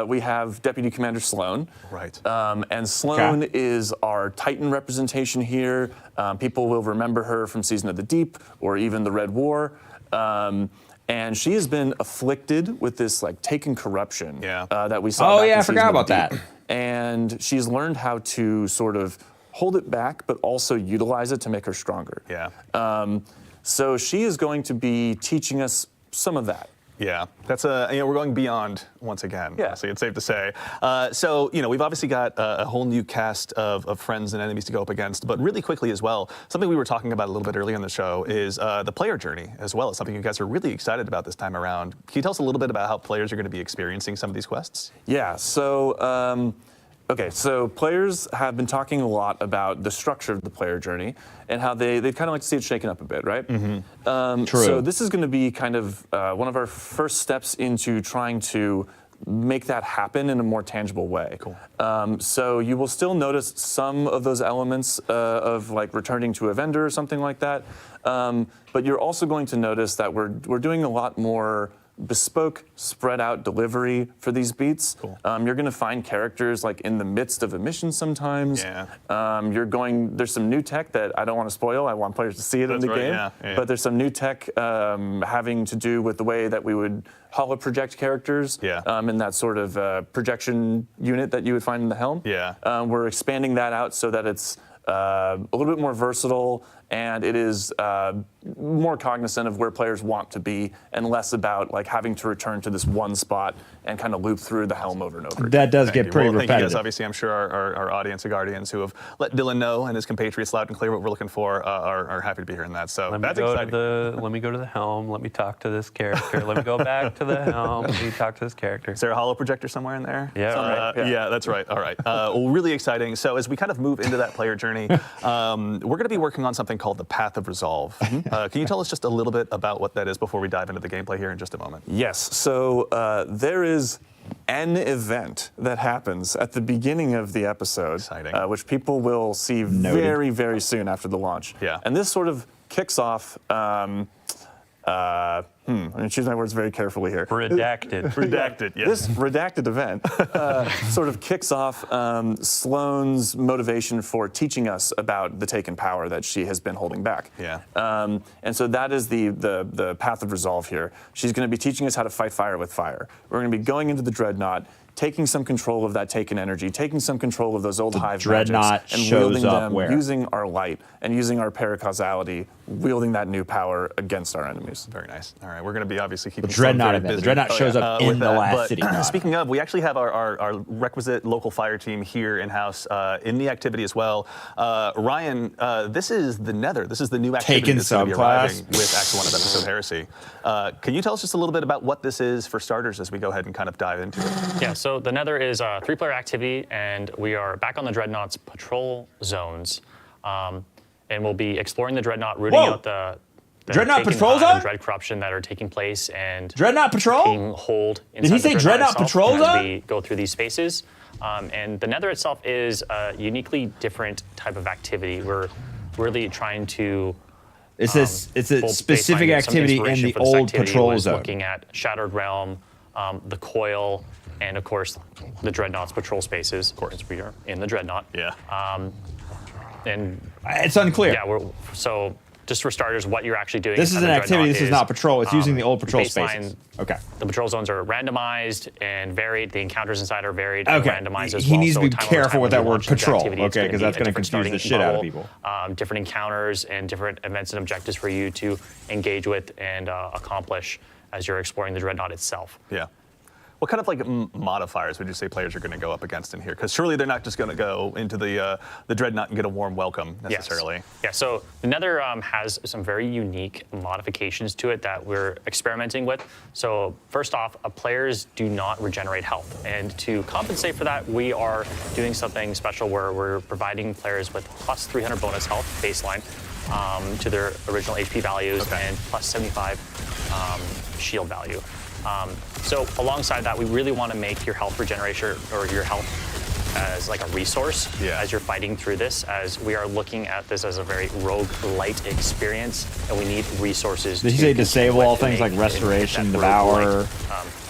we have Deputy Commander Sloan. Right. And Sloan is our Titan representation here. People will remember her from Season of the Deep or even the Red War. And she has been afflicted with this like Taken corruption that we saw. I forgot about that. And she's learned how to sort of hold it back, but also utilize it to make her stronger. Yeah. So she is going to be teaching us some of that. Yeah, that's we're going beyond once again. Yeah, so it's safe to say. So we've obviously got a whole new cast of friends and enemies to go up against. But really quickly as well, something we were talking about a little bit earlier in the show is the player journey as well. It's something you guys are really excited about this time around. Can you tell us a little bit about how players are going to be experiencing some of these quests? Yeah. So. Okay, so players have been talking a lot about the structure of the player journey and how they'd kind of like to see it shaken up a bit, right? True. So this is going to be kind of one of our first steps into trying to make that happen in a more tangible way. Cool. So you will still notice some of those elements of like returning to a vendor or something like that, but you're also going to notice that we're doing a lot more bespoke, spread out delivery for these beats. Cool. You're going to find characters like in the midst of a mission sometimes. Yeah. There's some new tech that I don't want to spoil. I want players to see it in the game. Yeah. But there's some new tech having to do with the way that we would holo project characters in that sort of projection unit that you would find in the helm. Yeah. We're expanding that out so that it's a little bit more versatile, and it is more cognizant of where players want to be and less about like having to return to this one spot and kind of loop through the helm over and over again. That does get pretty Thank you guys. repetitive. Obviously, I'm sure our audience of Guardians who have let Dylan know and his compatriots loud and clear what we're looking for are happy to be hearing that. So that's exciting. Let me go to the helm. Let me talk to this character. Let me go back to the helm. Let me talk to this character. Is there a holo projector somewhere in there? Yeah, right. Yeah, that's right. All right. Well, really exciting. So as we kind of move into that player journey, we're going to be working on something called the Path of Resolve. Can you tell us just a little bit about what that is before we dive into the gameplay here in just a moment? Yes. So there is an event that happens at the beginning of the episode, which people will see very, very soon after the launch. Yeah. And this sort of kicks off. I'm going to choose my words very carefully here. Redacted. Redacted, yes. This redacted event sort of kicks off Sloane's motivation for teaching us about the Taken power that she has been holding back. Yeah. And so that is the path of resolve here. She's going to be teaching us how to fight fire with fire. We're going to be going into the Dreadnought, taking some control of that Taken energy, taking some control of those old hive Dreadnought magics, and shows wielding up them, where? using our light and using our paracausality, wielding that new power against our enemies. Very nice. All right, we're going to be obviously keeping Dreadnought very event. The busy. Dreadnought shows up in with the that. last But city. mod. Speaking of, we actually have our requisite local fire team here in-house in the activity as well. Ryan, this is the Nether. This is the new activity Taken that's going to be subclass. arriving with Act 1 of Episode Heresy. Can you tell us just a little bit about what this is for starters as we go ahead and kind of dive into it? Yeah, so the Nether is a 3-player activity, and we are back on the Dreadnought's patrol zones. And we'll be exploring the Dreadnought, rooting out the Dreadnought Taken patrol and zone? Dread corruption that are taking place and Dreadnought patrol? taking hold Did he inside say the Dreadnought itself patrol as zone? we go through these spaces. And the Nether itself is a uniquely different type of activity. We're really trying to. It's a both specific baseline, some activity in inspiration the for this old activity patrol was zone. Looking at Shattered Realm, the Coil, and of course the Dreadnought's patrol spaces. Of course, we are in the Dreadnought. Yeah. And it's unclear. Yeah. So just for starters, what you're actually doing. This is on an the activity. Dreadnought This is not patrol. It's using the old patrol baseline, spaces. Okay. The patrol zones are randomized and varied. The encounters inside are varied Okay. and randomized as He well. needs to So be time over careful time with when that you word launch into patrol, activity, it's okay, 'cause that's be a gonna different confuse the starting shit out of bubble, people. Different encounters and different events and objectives for you to engage with and accomplish as you're exploring the Dreadnought itself. Yeah. What kind of like modifiers would you say players are going to go up against in here? Because surely they're not just going to go into the Dreadnought and get a warm welcome necessarily. Yes. Yeah, so the Nether has some very unique modifications to it that we're experimenting with. So first off, players do not regenerate health. And to compensate for that, we are doing something special where we're providing players with plus 300 bonus health baseline to their original HP values and plus 75 shield value. So alongside that, we really want to make your health regeneration or your health as like a resource as you're fighting through this, as we are looking at this as a very rogue-light experience, and we need resources. Did you say disable all things like restoration, devour?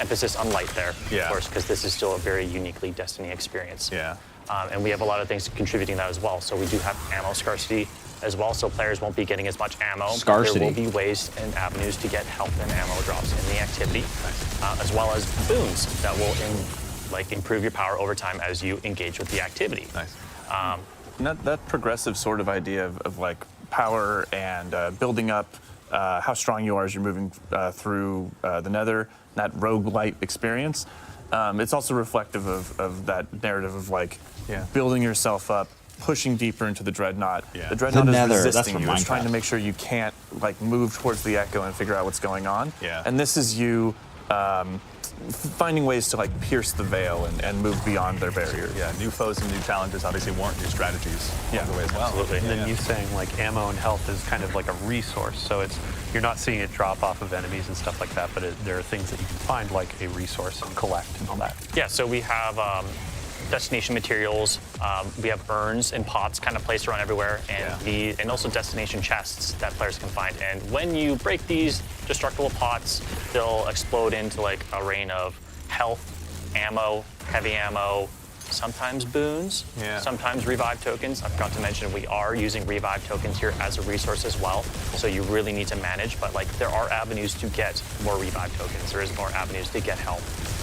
Emphasis on light there, of course, because this is still a very uniquely Destiny experience. Yeah. And we have a lot of things contributing to that as well. So we do have ammo scarcity as well, so players won't be getting as much ammo. Scarcity. There will be ways and avenues to get health and ammo drops in the activity, as well as boons that will improve your power over time as you engage with the activity. Nice. That progressive sort of idea of like power and building up how strong you are as you're moving through the Nether, that roguelite experience. It's also reflective of that narrative of like building yourself up, pushing deeper into the Dreadnought. The Dreadnought is resisting you. It's trying to make sure you can't like move towards the Echo and figure out what's going on. And this is you finding ways to like pierce the veil and move beyond their barrier. Yeah, new foes and new challenges obviously warrant new strategies along the way as well. Absolutely. And then you saying like ammo and health is kind of like a resource, so you're not seeing it drop off of enemies and stuff like that, but there are things that you can find like a resource and collect and all that. Yeah, so we have destination materials. We have urns and pots kind of placed around everywhere, and also destination chests that players can find. And when you break these destructible pots, they'll explode into like a rain of health, ammo, heavy ammo, sometimes boons, sometimes revive tokens. I forgot to mention we are using revive tokens here as a resource as well, so you really need to manage, but like there are avenues to get more revive tokens. There is more avenues to get health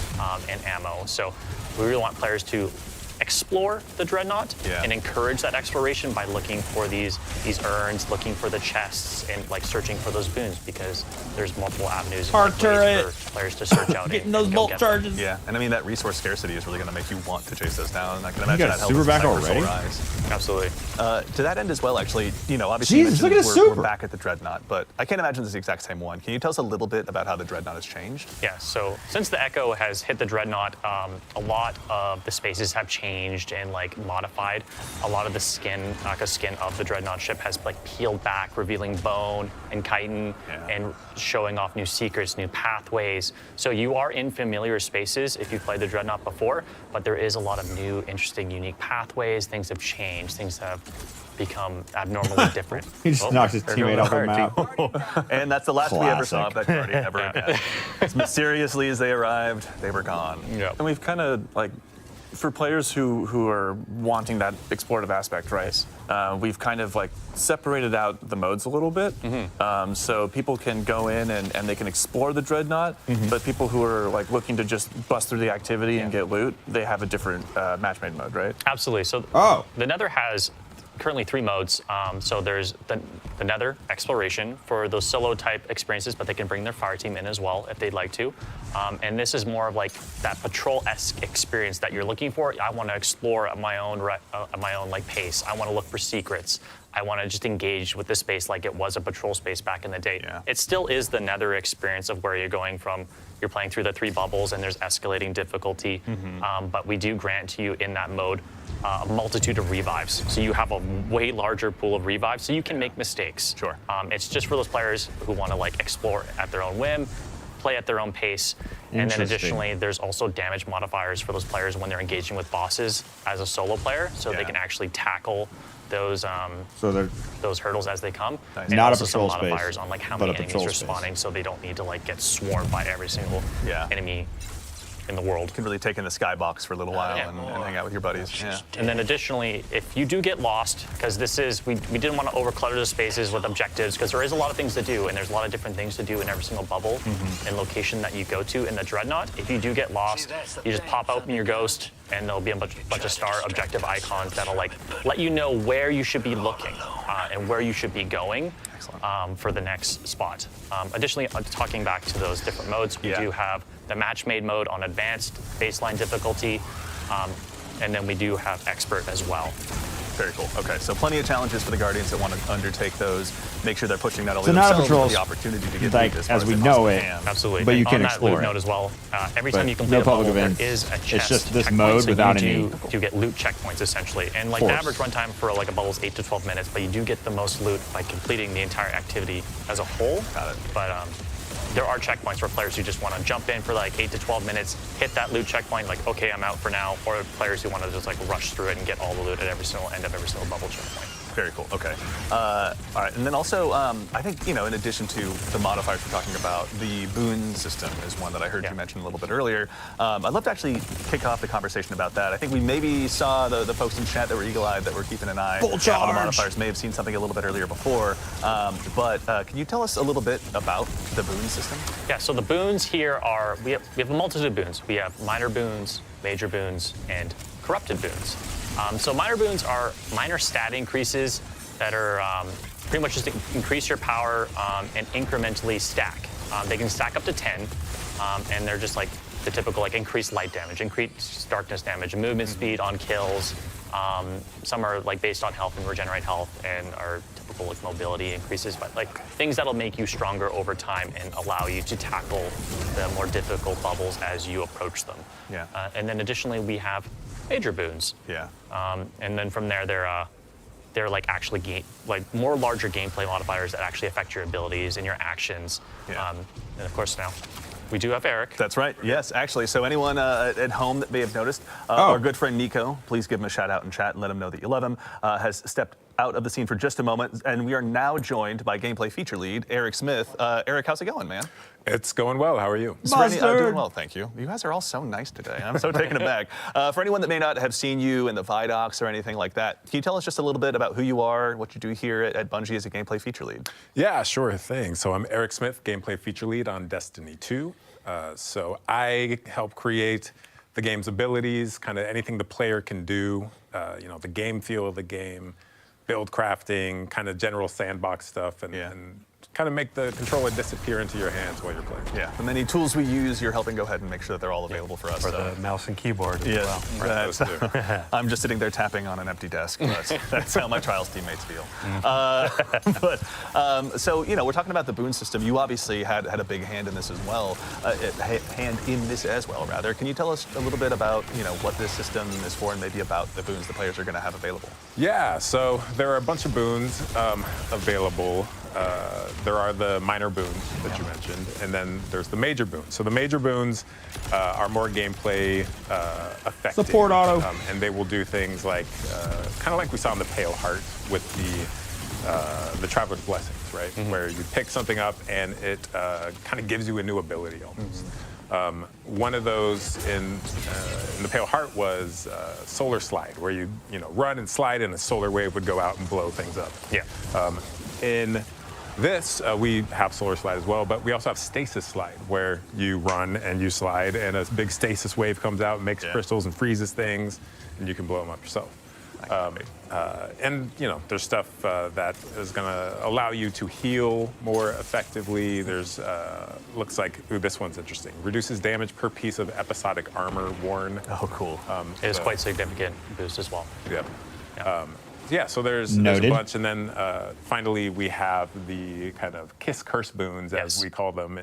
and ammo. So we really want players to explore the Dreadnought and encourage that exploration by looking for these urns, looking for the chests, and like searching for those boons, because there's multiple avenues and ways for players to search out getting and those go bolt get them. charges. Yeah, and I mean that resource scarcity is really going to make you want to chase those down. And I can imagine got that a helps super with back Cyber's already? rise. Absolutely. To that end as well, actually, obviously Jesus, you look at mentioned his super. we're back at the Dreadnought, but I can't imagine it's the exact same one. Can you tell us a little bit about how the Dreadnought has changed? Yeah, so since the Echo has hit the Dreadnought, a lot of the spaces have changed and like modified. A lot of the skin of the Dreadnought ship has like peeled back, revealing bone and chitin and showing off new secrets, new pathways. So you are in familiar spaces if you've played the Dreadnought before, but there is a lot of new, interesting, unique pathways. Things have changed. Things have become abnormally different. He just knocked his teammate off the map. And that's the last we ever saw of Classic. that party ever again. As mysteriously as they arrived, they were gone. And we've kind of like, for players who are wanting that explorative aspect, right? We've kind of like separated out the modes a little bit, so people can go in and they can explore the Dreadnought. But people who are like looking to just bust through the activity and get loot, they have a different match-made mode, right? Absolutely. So the Nether has currently 3 modes. So there's the Nether exploration for those solo type experiences, but they can bring their fire team in as well if they'd like to. And this is more of like that patrol-esque experience that you're looking for. I want to explore at my own like pace. I want to look for secrets. I want to just engage with the space like it was a patrol space back in the day. It still is the Nether experience of where you're going from. You're playing through the 3 bubbles and there's escalating difficulty. But we do grant to you in that mode a multitude of revives. So you have a way larger pool of revives, so you can make mistakes. It's just for those players who want to like explore at their own whim, play at their own pace. And then Interesting. additionally, there's also damage modifiers for those players when they're engaging with bosses as a solo player, so they can actually tackle those those hurdles as they come. Nice. And Not a also some patrol space, modifiers on like how but many a enemies patrol are space. spawning, so they don't need to like get swarmed by every single enemy in the world. You can really take in the skybox for a little while and hang out with your buddies. Yeah. And then additionally, if you do get lost, because this is, we didn't want to overclutter the spaces with objectives, because there is a lot of things to do, and there's a lot of different things to do in every single bubble and location that you go to in the Dreadnought. If you do get lost, you just pop out in your ghost, and there'll be a bunch of star objective icons that'll like let you know where you should be looking and where you should be going for the next spot. Additionally, talking back to those different modes, we do have the match-made mode on advanced baseline difficulty, and then we do have expert as well. Very cool. Okay, so plenty of challenges for the Guardians that want to undertake those. Make sure they're pushing not only So not a themselves, but patrol the opportunity to get like, loot as we far know they it, possibly can. Absolutely. but you And can on that explore loot it. note as well, every But time you no complete a bubble, public there events. is a It's chest just this checkpoint, mode so without you any do get loot checkpoints essentially. And like force. the average runtime for like a bubble is 8 to 12 minutes, but you do get the most loot by completing the entire activity as a whole. Got it. But there are checkpoints for players who just want to jump in for like 8 to 12 minutes, hit that loot checkpoint, like, okay, I'm out for now, or players who want to just like rush through it and get all the loot at every single end of every single bubble checkpoint. Very cool. Okay. All right. And then also, I think, in addition to the modifiers we're talking about, the boon system is one that I heard you mention a little bit earlier. I'd love to actually kick off the conversation about that. I think we maybe saw the folks in chat that were eagle-eyed that were keeping an eye Full on charge. the modifiers. May have seen something a little bit earlier before. But can you tell us a little bit about the boon system? Yeah, so the boons here are, we have a multitude of boons. We have minor boons, major boons, and corrupted boons. So minor boons are minor stat increases that are pretty much just to increase your power and incrementally stack. They can stack up to 10, and they're just like the typical like increased light damage, increased darkness damage, movement speed on kills. Some are like based on health and regenerate health, and are typical like mobility increases, but like things that'll make you stronger over time and allow you to tackle the more difficult bubbles as you approach them. Yeah. And then additionally, we have major boons. Yeah. And then from there, they're like actually more larger gameplay modifiers that actually affect your abilities and your actions. Yeah. And of course now, we do have Eric. That's right. Yes, actually. So anyone at home that may have noticed, our good friend Nico, please give him a shout out in chat and let him know that you love him, has stepped out of the scene for just a moment, and we are now joined by gameplay feature lead Eric Smith. Eric, how's it going, man? It's going well. How are you? Doing well, thank you. You guys are all so nice today. I'm so taken aback. For anyone that may not have seen you in the Vidocs or anything like that, can you tell us just a little bit about who you are, what you do here at Bungie as a gameplay feature lead? Yeah, sure thing. So I'm Eric Smith, gameplay feature lead on Destiny 2. So I help create the game's abilities, kind of anything the player can do, the game feel of the game, build crafting, kind of general sandbox stuff, and kind of make the controller disappear into your hands while you're playing. Yeah, the many tools we use, you're helping go ahead and make sure that they're all available for us. For the mouse and keyboard as well. Right, I'm just sitting there tapping on an empty desk. That's how my Trials teammates feel. So, we're talking about the boon system. You obviously had a big hand in this as well. Rather. Can you tell us a little bit about, what this system is for and maybe about the boons the players are going to have available? Yeah, so there are a bunch of boons available. There are the minor boons that you mentioned, and then there's the major boons. So the major boons are more gameplay effective. Support auto. And they will do things like, kind of like we saw in the Pale Heart with the Traveler's Blessings, right? Where you pick something up and it kind of gives you a new ability almost. One of those in the Pale Heart was Solar Slide, where you run and slide and a solar wave would go out and blow things up. Yeah. In this, we have Solar Slide as well, but we also have Stasis Slide, where you run and you slide and a big stasis wave comes out and makes crystals and freezes things, and you can blow them up yourself. And there's stuff that is going to allow you to heal more effectively. There's looks like this one's interesting. Reduces damage per piece of episodic armor worn. Oh, cool. It is quite significant boost as well. Yeah. So there's a bunch, and then finally we have the kind of Kiss Curse boons, as we call them,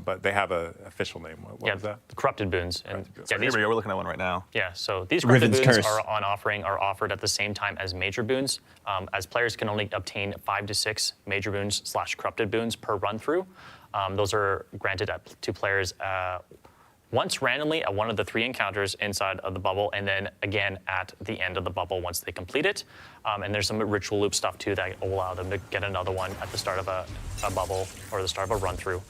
but they have an official name. What was that? The corrupted boons. And here we go. We're looking at one right now. Yeah. So these corrupted boons are offered at the same time as major boons, as players can only obtain 5 to 6 major boons / corrupted boons per run through. Those are granted to players once randomly at one of the 3 encounters inside of the bubble, and then again at the end of the bubble once they complete it. And there's some ritual loop stuff too that will allow them to get another one at the start of a bubble or the start of a run through.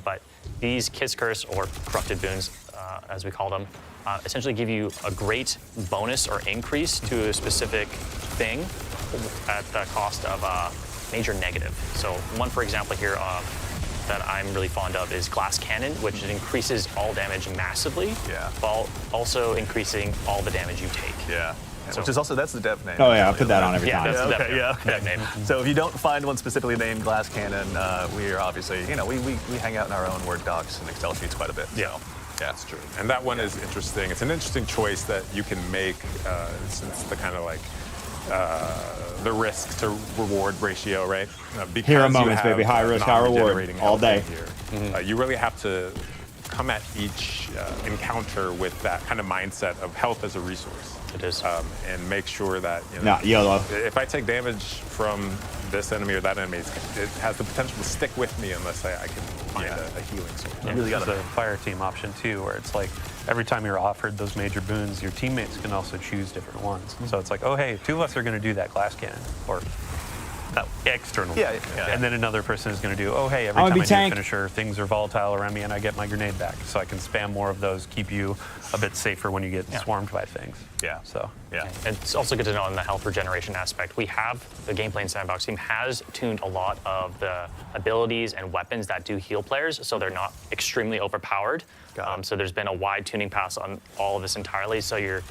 But these Kiss Curse, or corrupted boons, as we call them, essentially give you a great bonus or increase to a specific thing at the cost of a major negative. So one, for example, here that I'm really fond of is Glass Cannon, which increases all damage massively, while also increasing all the damage you take. Yeah. So, Which is also, that's the dev name. Oh, yeah, I put that on every time. That's the dev name. So if you don't find one specifically named Glass Cannon, we are obviously, we hang out in our own Word docs and Excel sheets quite a bit. Yeah. So, That's true. And that one is interesting. It's an interesting choice that you can make since the kind of like the risk to reward ratio, right? Because Hero you moments, have, baby. High risk, high reward. non-regenerating All health day. Here. You really have to come at each encounter with that kind of mindset of health as a resource. It is. And make sure that, YOLO. if I take damage from this enemy or that enemy, it has the potential to stick with me unless I can find a healing source. You really got a fire team option too, where it's like every time you're offered those major boons, your teammates can also choose different ones. So it's like, oh hey, 2 of us are going to do that glass cannon, or that external. Yeah. And then another person is going to do, oh hey, every time I do a finisher, things are volatile around me and I get my grenade back. So I can spam more of those, keep you a bit safer when you get swarmed by things. Yeah. So And it's also good to know on the health regeneration aspect. We have, the Gameplay and Sandbox team has tuned a lot of the abilities and weapons that do heal players, so they're not extremely overpowered. So there's been a wide tuning pass on all of this entirely. So you're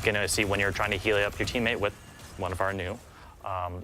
going to see when you're trying to heal up your teammate with one of our new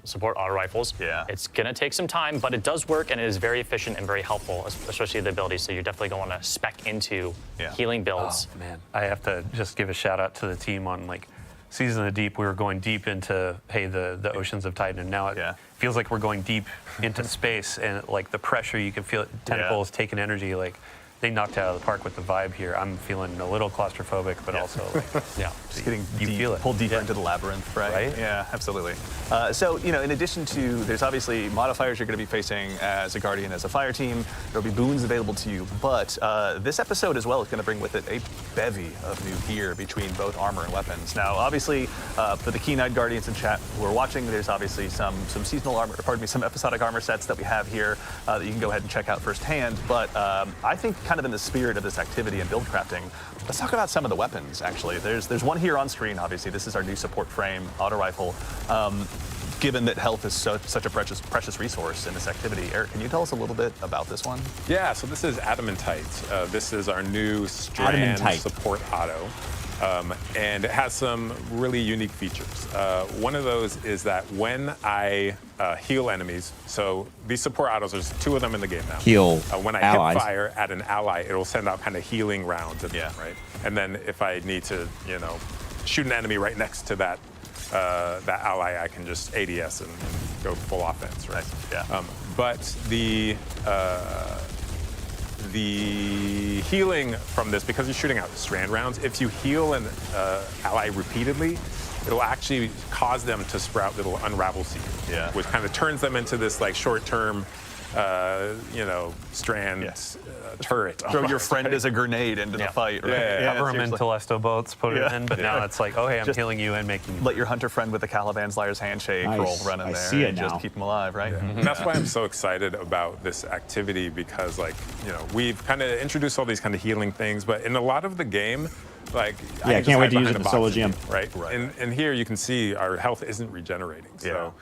support auto rifles. It's going to take some time, but it does work and it is very efficient and very helpful, especially the abilities. So you're definitely going to want to spec into healing builds. Oh, man. I have to just give a shout out to the team on like Season of the Deep. We were going deep into, hey, the oceans of Titan, and now it feels like we're going deep into space, and like the pressure, you can feel it, tentacles taking energy, like they knocked it out of the park with the vibe here. I'm feeling a little claustrophobic, but also like, just getting feel it. pulled deeper into the labyrinth, right? Yeah, absolutely. So, in addition to, there's obviously modifiers you're going to be facing as a Guardian, as a fire team. There'll be boons available to you, but this episode as well is going to bring with it a bevy of new gear between both armor and weapons. Now, obviously, for the keen-eyed Guardians in chat who are watching, there's obviously some seasonal armor, some episodic armor sets that we have here that you can go ahead and check out firsthand. But I think, kind of in the spirit of this activity and build crafting, let's talk about some of the weapons, actually. There's one here on screen, obviously. This is our new support frame, auto rifle. Given that health is such a precious resource in this activity, Eric, can you tell us a little bit about this one? Yeah, so this is Adamantite. This is our new strand support auto. And it has some really unique features. One of those is that when I heal enemies, so these support autos, there's 2 of them in the game now. Heal when I allies. hip fire at an ally, it'll send out kind of healing rounds at them, right? And then if I need to, shoot an enemy right next to that ally, I can just ADS and go full offense, right? But the healing from this, because you're shooting out strand rounds, if you heal an ally repeatedly, it'll actually cause them to sprout little unravel seeds, which kind of turns them into this like short-term, strand turret. Throw your friend as a grenade into the fight, right? Cover them in Telesto bolts, put it in, but now it's like, oh hey, I'm just healing you and making you. Let your hunter friend with the Caliban Slayer's handshake roll run in there. See it and now. Just keep them alive, right? And that's why I'm so excited about this activity, because we've kind of introduced all these kind of healing things, but in a lot of the game, I can't wait to use it in solo GM. Right. And here you can see our health isn't regenerating. So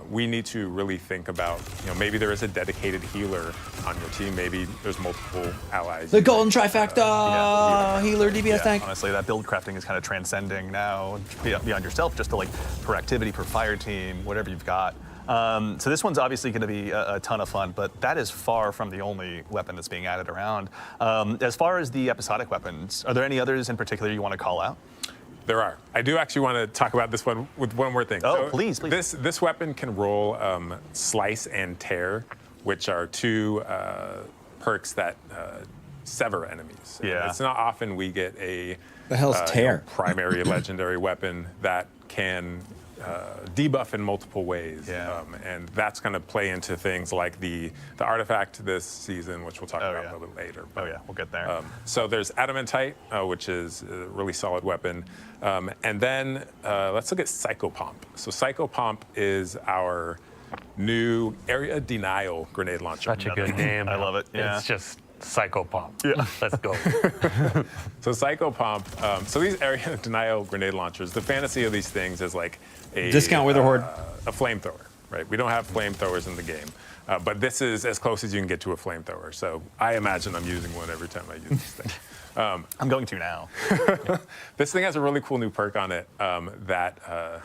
we need to really think about, maybe there is a dedicated healer on your team. Maybe there's multiple allies. The golden trifecta, healer, DPS tank. Honestly, that build crafting is kind of transcending now beyond yourself, just to like per activity, per fire team, whatever you've got. So this one's obviously going to be a ton of fun, but that is far from the only weapon that's being added around. As far as the episodic weapons, are there any others in particular you want to call out? There are. I do actually want to talk about this one with one more thing. Oh, so please. This weapon can roll Slice and Tear, which are 2 perks that sever enemies. And it's not often we get a the hell's Tear? Primary legendary weapon that can debuff in multiple ways, and that's going to play into things like the artifact this season, which we'll talk about a little bit later. But, we'll get there. So there's Adamantite, which is a really solid weapon, and then let's look at Psychopomp. So Psychopomp is our new area denial grenade launcher. Such a good name. I love it. Yeah. It's just Psychopomp. Yeah. Let's go. So Psychopomp, so these area denial grenade launchers, the fantasy of these things is like a Discount Wither Horde. A flamethrower, right? We don't have flamethrowers in the game, but this is as close as you can get to a flamethrower. So I imagine I'm using one every time I use this thing. I'm going to now. This thing has a really cool new perk on it that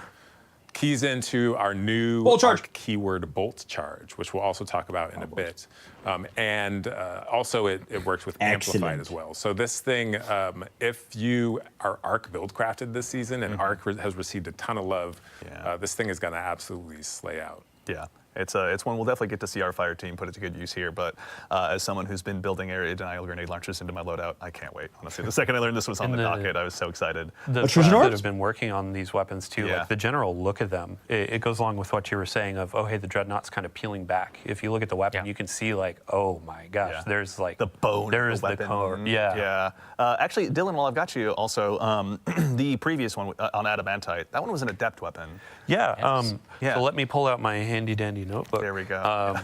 keys into our new ARC keyword Bolt Charge, which we'll also talk about in a bit. And also it works with Amplified as well. So this thing, if you are ARC build crafted this season and ARC has received a ton of love, this thing is going to absolutely slay out. Yeah. It's one we'll definitely get to see our fire team put it to good use here, but as someone who's been building area denial grenade launchers into my loadout, I can't wait. Honestly, the second I learned this was on the docket, I was so excited. The folks that have been working on these weapons too, like the general look of them, it goes along with what you were saying of, oh hey, the Dreadnought's kind of peeling back. If you look at the weapon, you can see like, oh my gosh, there's like the bone. There's the core. Yeah. Actually, Dylan, while I've got you, also the previous one on Adamantite, that one was an adept weapon. Yeah. So let me pull out my handy dandy notebook. There we go.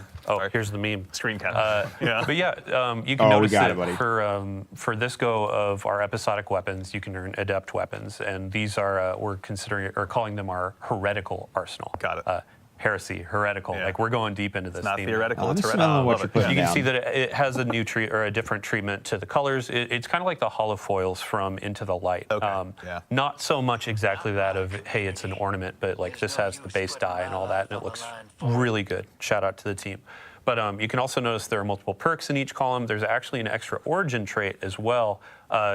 Here's the meme. Screen cap. But you can notice that for this go of our episodic weapons, you can earn adept weapons, and these are we're considering or calling them our heretical arsenal. Got it. Heresy, heretical. Like we're going deep into this. It's not theme. theoretical. It's heretical. You can see that it has a new or a different treatment to the colors. It's kind of like the holofoils from Into the Light. Not so much exactly that of hey, it's an ornament, but like this has the base dye and all that, and it looks really good. Shout out to the team. But you can also notice there are multiple perks in each column. There's actually an extra origin trait as well.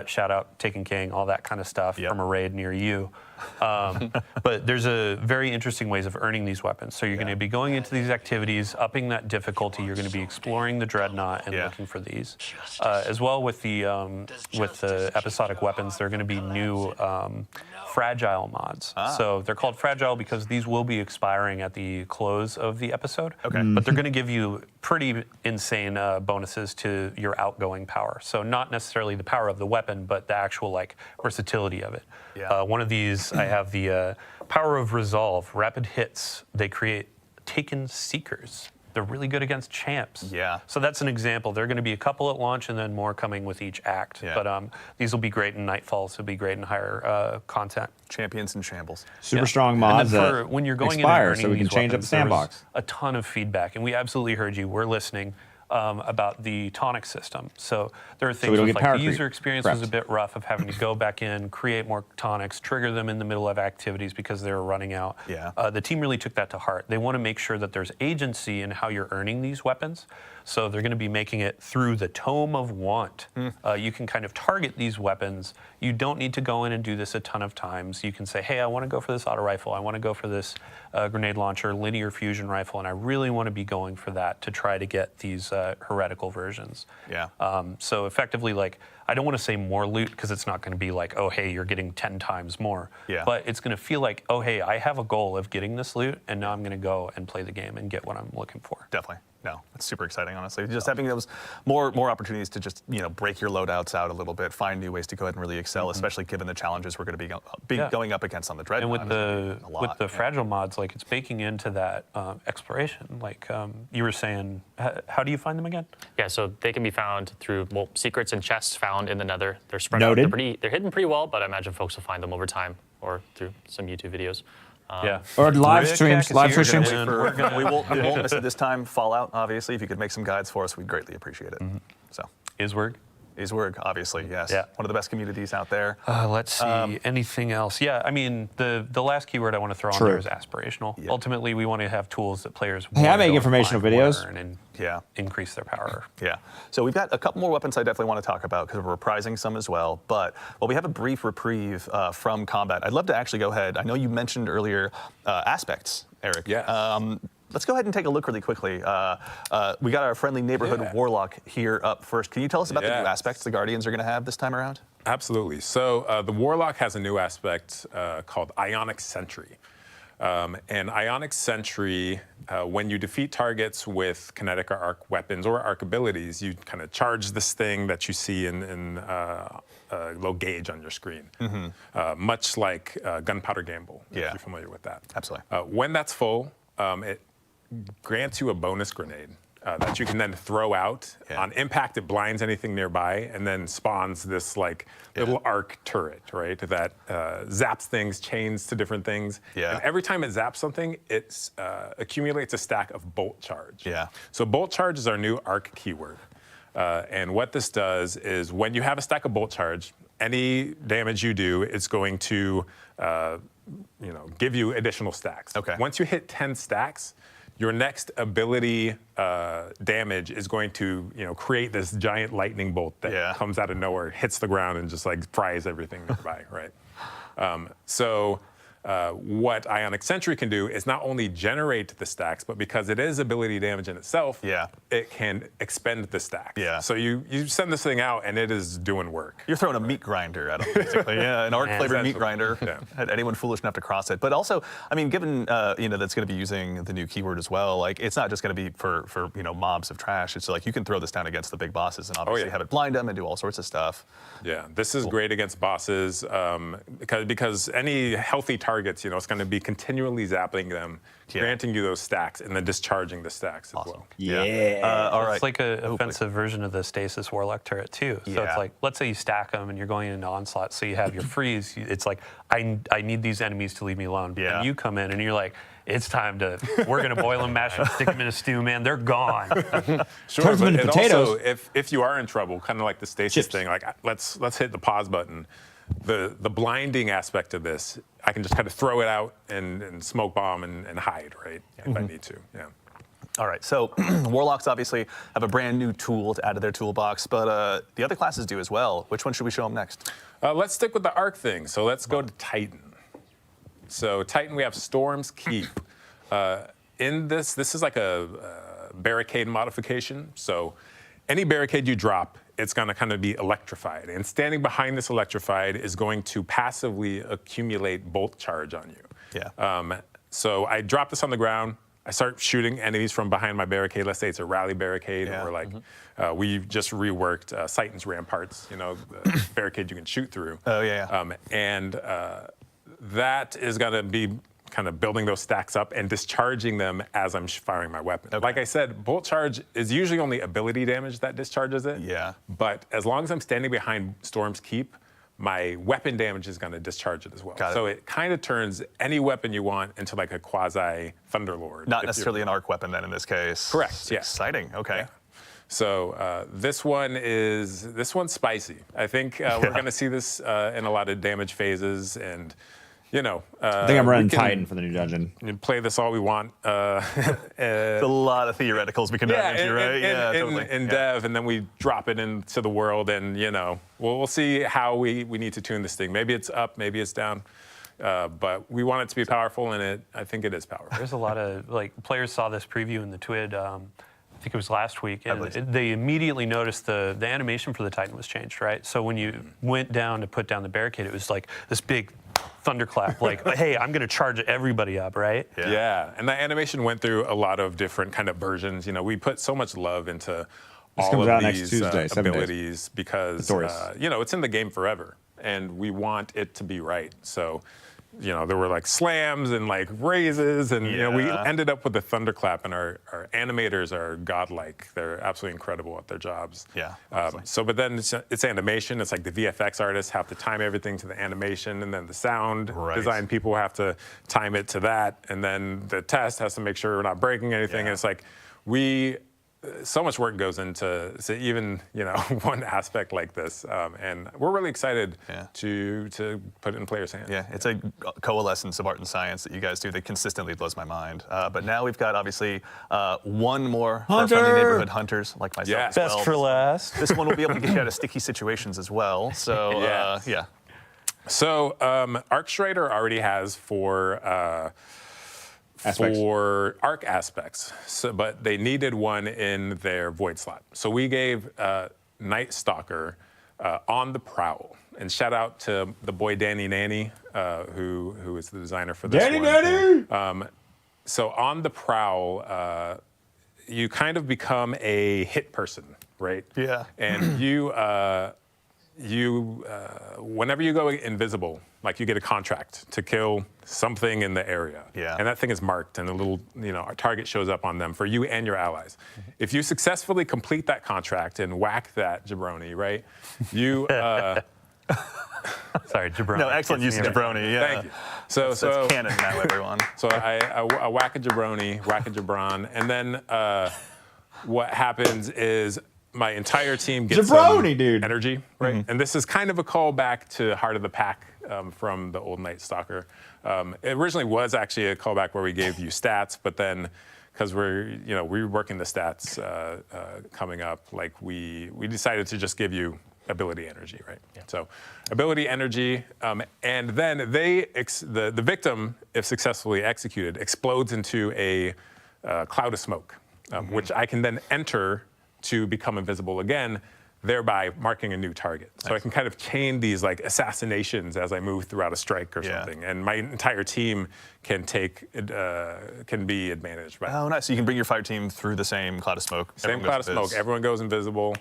Shout out Taken King, all that kind of stuff from a raid near you. But there's a very interesting ways of earning these weapons. So you're going to be going into these activities, upping that difficulty. You're going to be exploring the Dreadnought and looking for these. As well with the episodic weapons, there are going to be new fragile mods. So they're called fragile because these will be expiring at the close of the episode. But they're going to give you pretty insane bonuses to your outgoing power. So not necessarily the power of the weapon, but the actual like versatility of it. One of these, I have the power of resolve, rapid hits. They create Taken Seekers. They're really good against champs. So that's an example. There are going to be a couple at launch and then more coming with each act. But these will be great in Nightfall, so it'll be great in higher content. Champions and shambles. Super strong mods that when you're going expire, in and so we can change up the sandbox. A ton of feedback, and we absolutely heard you. We're listening. About the tonic system. So there are things with, like the user experience was a bit rough of having to go back in, create more tonics, trigger them in the middle of activities because they were running out. The team really took that to heart. They want to make sure that there's agency in how you're earning these weapons. So they're going to be making it through the Tome of Want. You can kind of target these weapons. You don't need to go in and do this a ton of times. You can say, hey, I want to go for this auto rifle. I want to go for this grenade launcher, linear fusion rifle, and I really want to be going for that to try to get these heretical versions. So effectively, like, I don't want to say more loot because it's not going to be like, oh, hey, you're getting 10 times more. But it's going to feel like, oh, hey, I have a goal of getting this loot, and now I'm going to go and play the game and get what I'm looking for. Definitely. No, it's super exciting, honestly. Just having those more opportunities to just break your loadouts out a little bit, find new ways to go ahead and really excel, especially given the challenges we're going to be going up against on the Dreadnought. And with the fragile mods, like it's baking into that exploration. Like you were saying, how do you find them again? Yeah, so they can be found through secrets and chests found in the Nether. They're spread out. They're hidden pretty well, but I imagine folks will find them over time or through some YouTube videos. Or live streams. We won't miss it this time. Fallout, obviously. If you could make some guides for us, we'd greatly appreciate it. So Iswerg, obviously, yes. One of the best communities out there. Let's see. Anything else? Yeah, I mean, the last keyword I want to throw on there is aspirational. Ultimately, we want to have tools that players I make informational videos. And increase their power. So we've got a couple more weapons I definitely want to talk about because we're reprising some as well. But while we have a brief reprieve from combat, I'd love to actually go ahead. I know you mentioned earlier aspects, Eric. Let's go ahead and take a look really quickly. We got our friendly neighborhood warlock here up first. Can you tell us about the new aspects the Guardians are going to have this time around? Absolutely. So the warlock has a new aspect called Ionic Sentry. And Ionic Sentry, when you defeat targets with kinetic or arc weapons or arc abilities, you kind of charge this thing that you see in low gauge on your screen, much like Gunpowder Gamble, if you're familiar with that. Absolutely. When that's full, it grants you a bonus grenade that you can then throw out. On impact, it blinds anything nearby and then spawns this like little arc turret, right? That zaps things, chains to different things. And every time it zaps something, it accumulates a stack of bolt charge. So bolt charge is our new arc keyword. And what this does is when you have a stack of bolt charge, any damage you do, it's going to give you additional stacks. Once you hit 10 stacks, your next ability damage is going to, create this giant lightning bolt that comes out of nowhere, hits the ground, and just like fries everything nearby, right? What Ionic Sentry can do is not only generate the stacks, but because it is ability damage in itself, it can expend the stacks. So you send this thing out, and it is doing work. You're throwing a meat grinder at them, basically. An arc-flavored meat grinder. At anyone foolish enough to cross it. But also, I mean, given that's going to be using the new keyword as well, like it's not just going to be for mobs of trash. It's like you can throw this down against the big bosses and obviously have it blind them and do all sorts of stuff. Yeah, this is great against bosses because any healthy targets, it's going to be continually zapping them, granting you those stacks, and then discharging the stacks as well. All right. It's like an offensive version of the Stasis Warlock turret too. So it's like, let's say you stack them and you're going into onslaught, so you have your freeze. It's like, I need these enemies to leave me alone. And you come in and you're like, it's time we're going to boil them, mash them, stick them in a stew, man. They're gone. Sure, Turns them into potatoes. Also, if you are in trouble, kind of like the stasis thing, like let's hit the pause button. The blinding aspect of this, I can just kind of throw it out and smoke bomb and hide, right? If I need to, All right, so Warlocks obviously have a brand new tool to add to their toolbox, but the other classes do as well. Which one should we show them next? Let's stick with the arc thing. So let's go to Titan. So Titan, we have Storm's Keep. In this is like a barricade modification. So any barricade you drop, it's going to kind of be electrified. And standing behind this electrified is going to passively accumulate bolt charge on you. So I drop this on the ground. I start shooting enemies from behind my barricade. Let's say it's a rally barricade, or like we just reworked Titan's Ramparts, the barricade you can shoot through. And that is going to be kind of building those stacks up and discharging them as I'm firing my weapon. Like I said, bolt charge is usually only ability damage that discharges it. But as long as I'm standing behind Storm's Keep, my weapon damage is going to discharge it as well. So it kind of turns any weapon you want into like a quasi Thunderlord. Not necessarily an arc weapon then in this case. Correct. Exciting. Okay. So this one's spicy. I think we're going to see this in a lot of damage phases, and I think I'm running Titan for the new dungeon. Play this all we want. It's a lot of theoreticals we can dive into, right? Totally. In dev, and then we drop it into the world, and we'll see how we need to tune this thing. Maybe it's up, maybe it's down. But we want it to be powerful, and I think it is powerful. There's a lot of players saw this preview in the TWID. I think it was last week, and they immediately noticed the animation for the Titan was changed, right? So when you went down to put down the barricade, it was like this big thunderclap, like, hey, I'm going to charge everybody up, right? And the animation went through a lot of different kind of versions. We put so much love into all of these abilities because, it's in the game forever, and we want it to be right. So, there were like slams and like raises, and we ended up with a thunderclap, and our animators are godlike. They're absolutely incredible at their jobs. But then it's animation. It's like the VFX artists have to time everything to the animation, and then the sound design people have to time it to that, and then the test has to make sure we're not breaking anything. And it's like so much work goes into even one aspect like this, and we're really excited to put it in players' hands. It's a coalescence of art and science that you guys do that consistently blows my mind. But now we've got obviously one more for our friendly neighborhood hunters like myself. As Best for last. This one will be able to get you out of sticky situations as well. So So Arc Strider already has for arc aspects, but they needed one in their void slot. So we gave Night Stalker on the prowl. and shout out to the boy Danny Nanny, who is the designer for this Danny one. Nanny! So on the Prowl, you kind of become a hit person, right? Yeah. And you whenever you go invisible, like you get a contract to kill something in the area. Yeah. And that thing is marked, and a little, a target shows up on them for you and your allies. If you successfully complete that contract and whack that jabroni, right, you. Sorry, jabroni. No, excellent use of jabroni. Yeah. Thank you. So That's canon now, everyone. So I whack a jabroni, whack a jabron, and then what happens is my entire team gets Jabroni, dude. energy, right? And this is kind of a callback to Heart of the Pack from the old Night Stalker. It originally was actually a callback where we gave you stats, but then because we're working the stats coming up, like we decided to just give you ability energy, right? Yeah. So ability energy, and then the victim, if successfully executed, explodes into a cloud of smoke, which I can then enter to become invisible again, thereby marking a new target. So I can kind of chain these like assassinations as I move throughout a strike or something, and my entire team can be advantaged by. Oh, nice. So you can bring your fire team through the same cloud of smoke. Same cloud of smoke. Everyone goes invisible.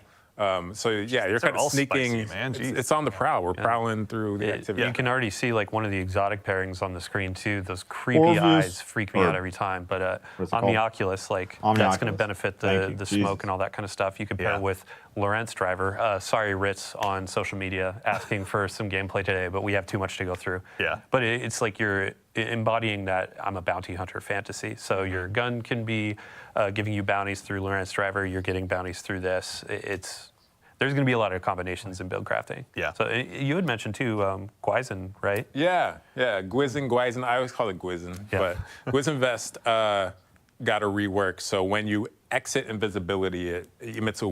So yeah, you're kind of sneaking. Spicy, man. It's on the prowl. We're prowling through the activity. You can already see like one of the exotic pairings on the screen too. Those creepy eyes freak me out every time. But on the Oculus, like that's going to benefit the smoke and all that kind of stuff. You can pair with Lorentz Driver. Sorry, Ritz on social media asking for some gameplay today, but we have too much to go through. Yeah. But it's like you're embodying that I'm a bounty hunter fantasy. So your gun can be giving you bounties through Lorentz Driver. You're getting bounties through this. There's going to be a lot of combinations in build crafting. Yeah. So you had mentioned too, Gwyzen, right? Yeah. Gwyzen. I always call it Gwyzen, but Gwyzen Vest got a rework. So when you exit invisibility, it emits a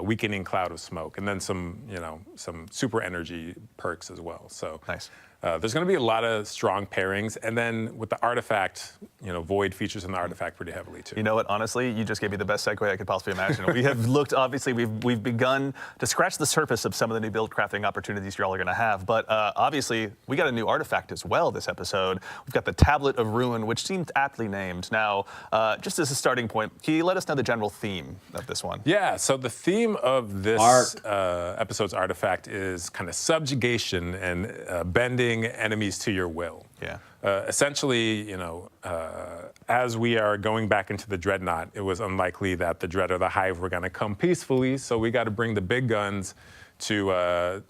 weakening cloud of smoke, and then some super energy perks as well. So nice. There's going to be a lot of strong pairings, and then with the artifact, Void features in the artifact pretty heavily too. You know what? Honestly, you just gave me the best segue I could possibly imagine. We have looked, obviously, we've begun to scratch the surface of some of the new build crafting opportunities you all are going to have, but obviously, we got a new artifact as well this episode. We've got the Tablet of Ruin, which seemed aptly named. Now, just as a starting point, can you let us know the general theme of this one? Yeah. So the theme of this episode's artifact is kind of subjugation and bending enemies to your will. Yeah. Essentially, as we are going back into the Dreadnought, it was unlikely that the Dread or the Hive were going to come peacefully, so we got to bring the big guns to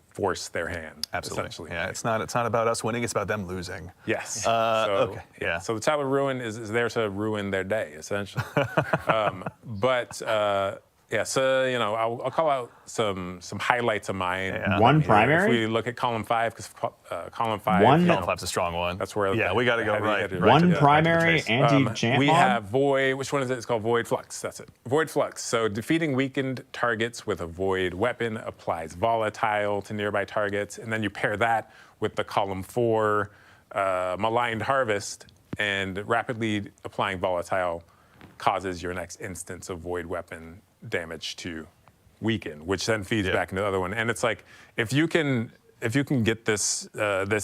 force their hand. Absolutely. Yeah. It's not about us winning; it's about them losing. Yes. Okay. Yeah. So the Tablet of Ruin is there to ruin their day, essentially. So I'll call out some highlights of mine. Yeah. One primary. If we look at column 5, because column 5. Column 5's a strong one. That's where. We got to go right. One primary anti-champ. We have Void. Which one is it? It's called Void Flux. That's it. Void Flux. So defeating weakened targets with a Void weapon applies volatile to nearby targets, and then you pair that with the column 4 Maligned Harvest, and rapidly applying volatile causes your next instance of Void weapon damage to weaken, which then feeds back into the other one. And it's like if you can get this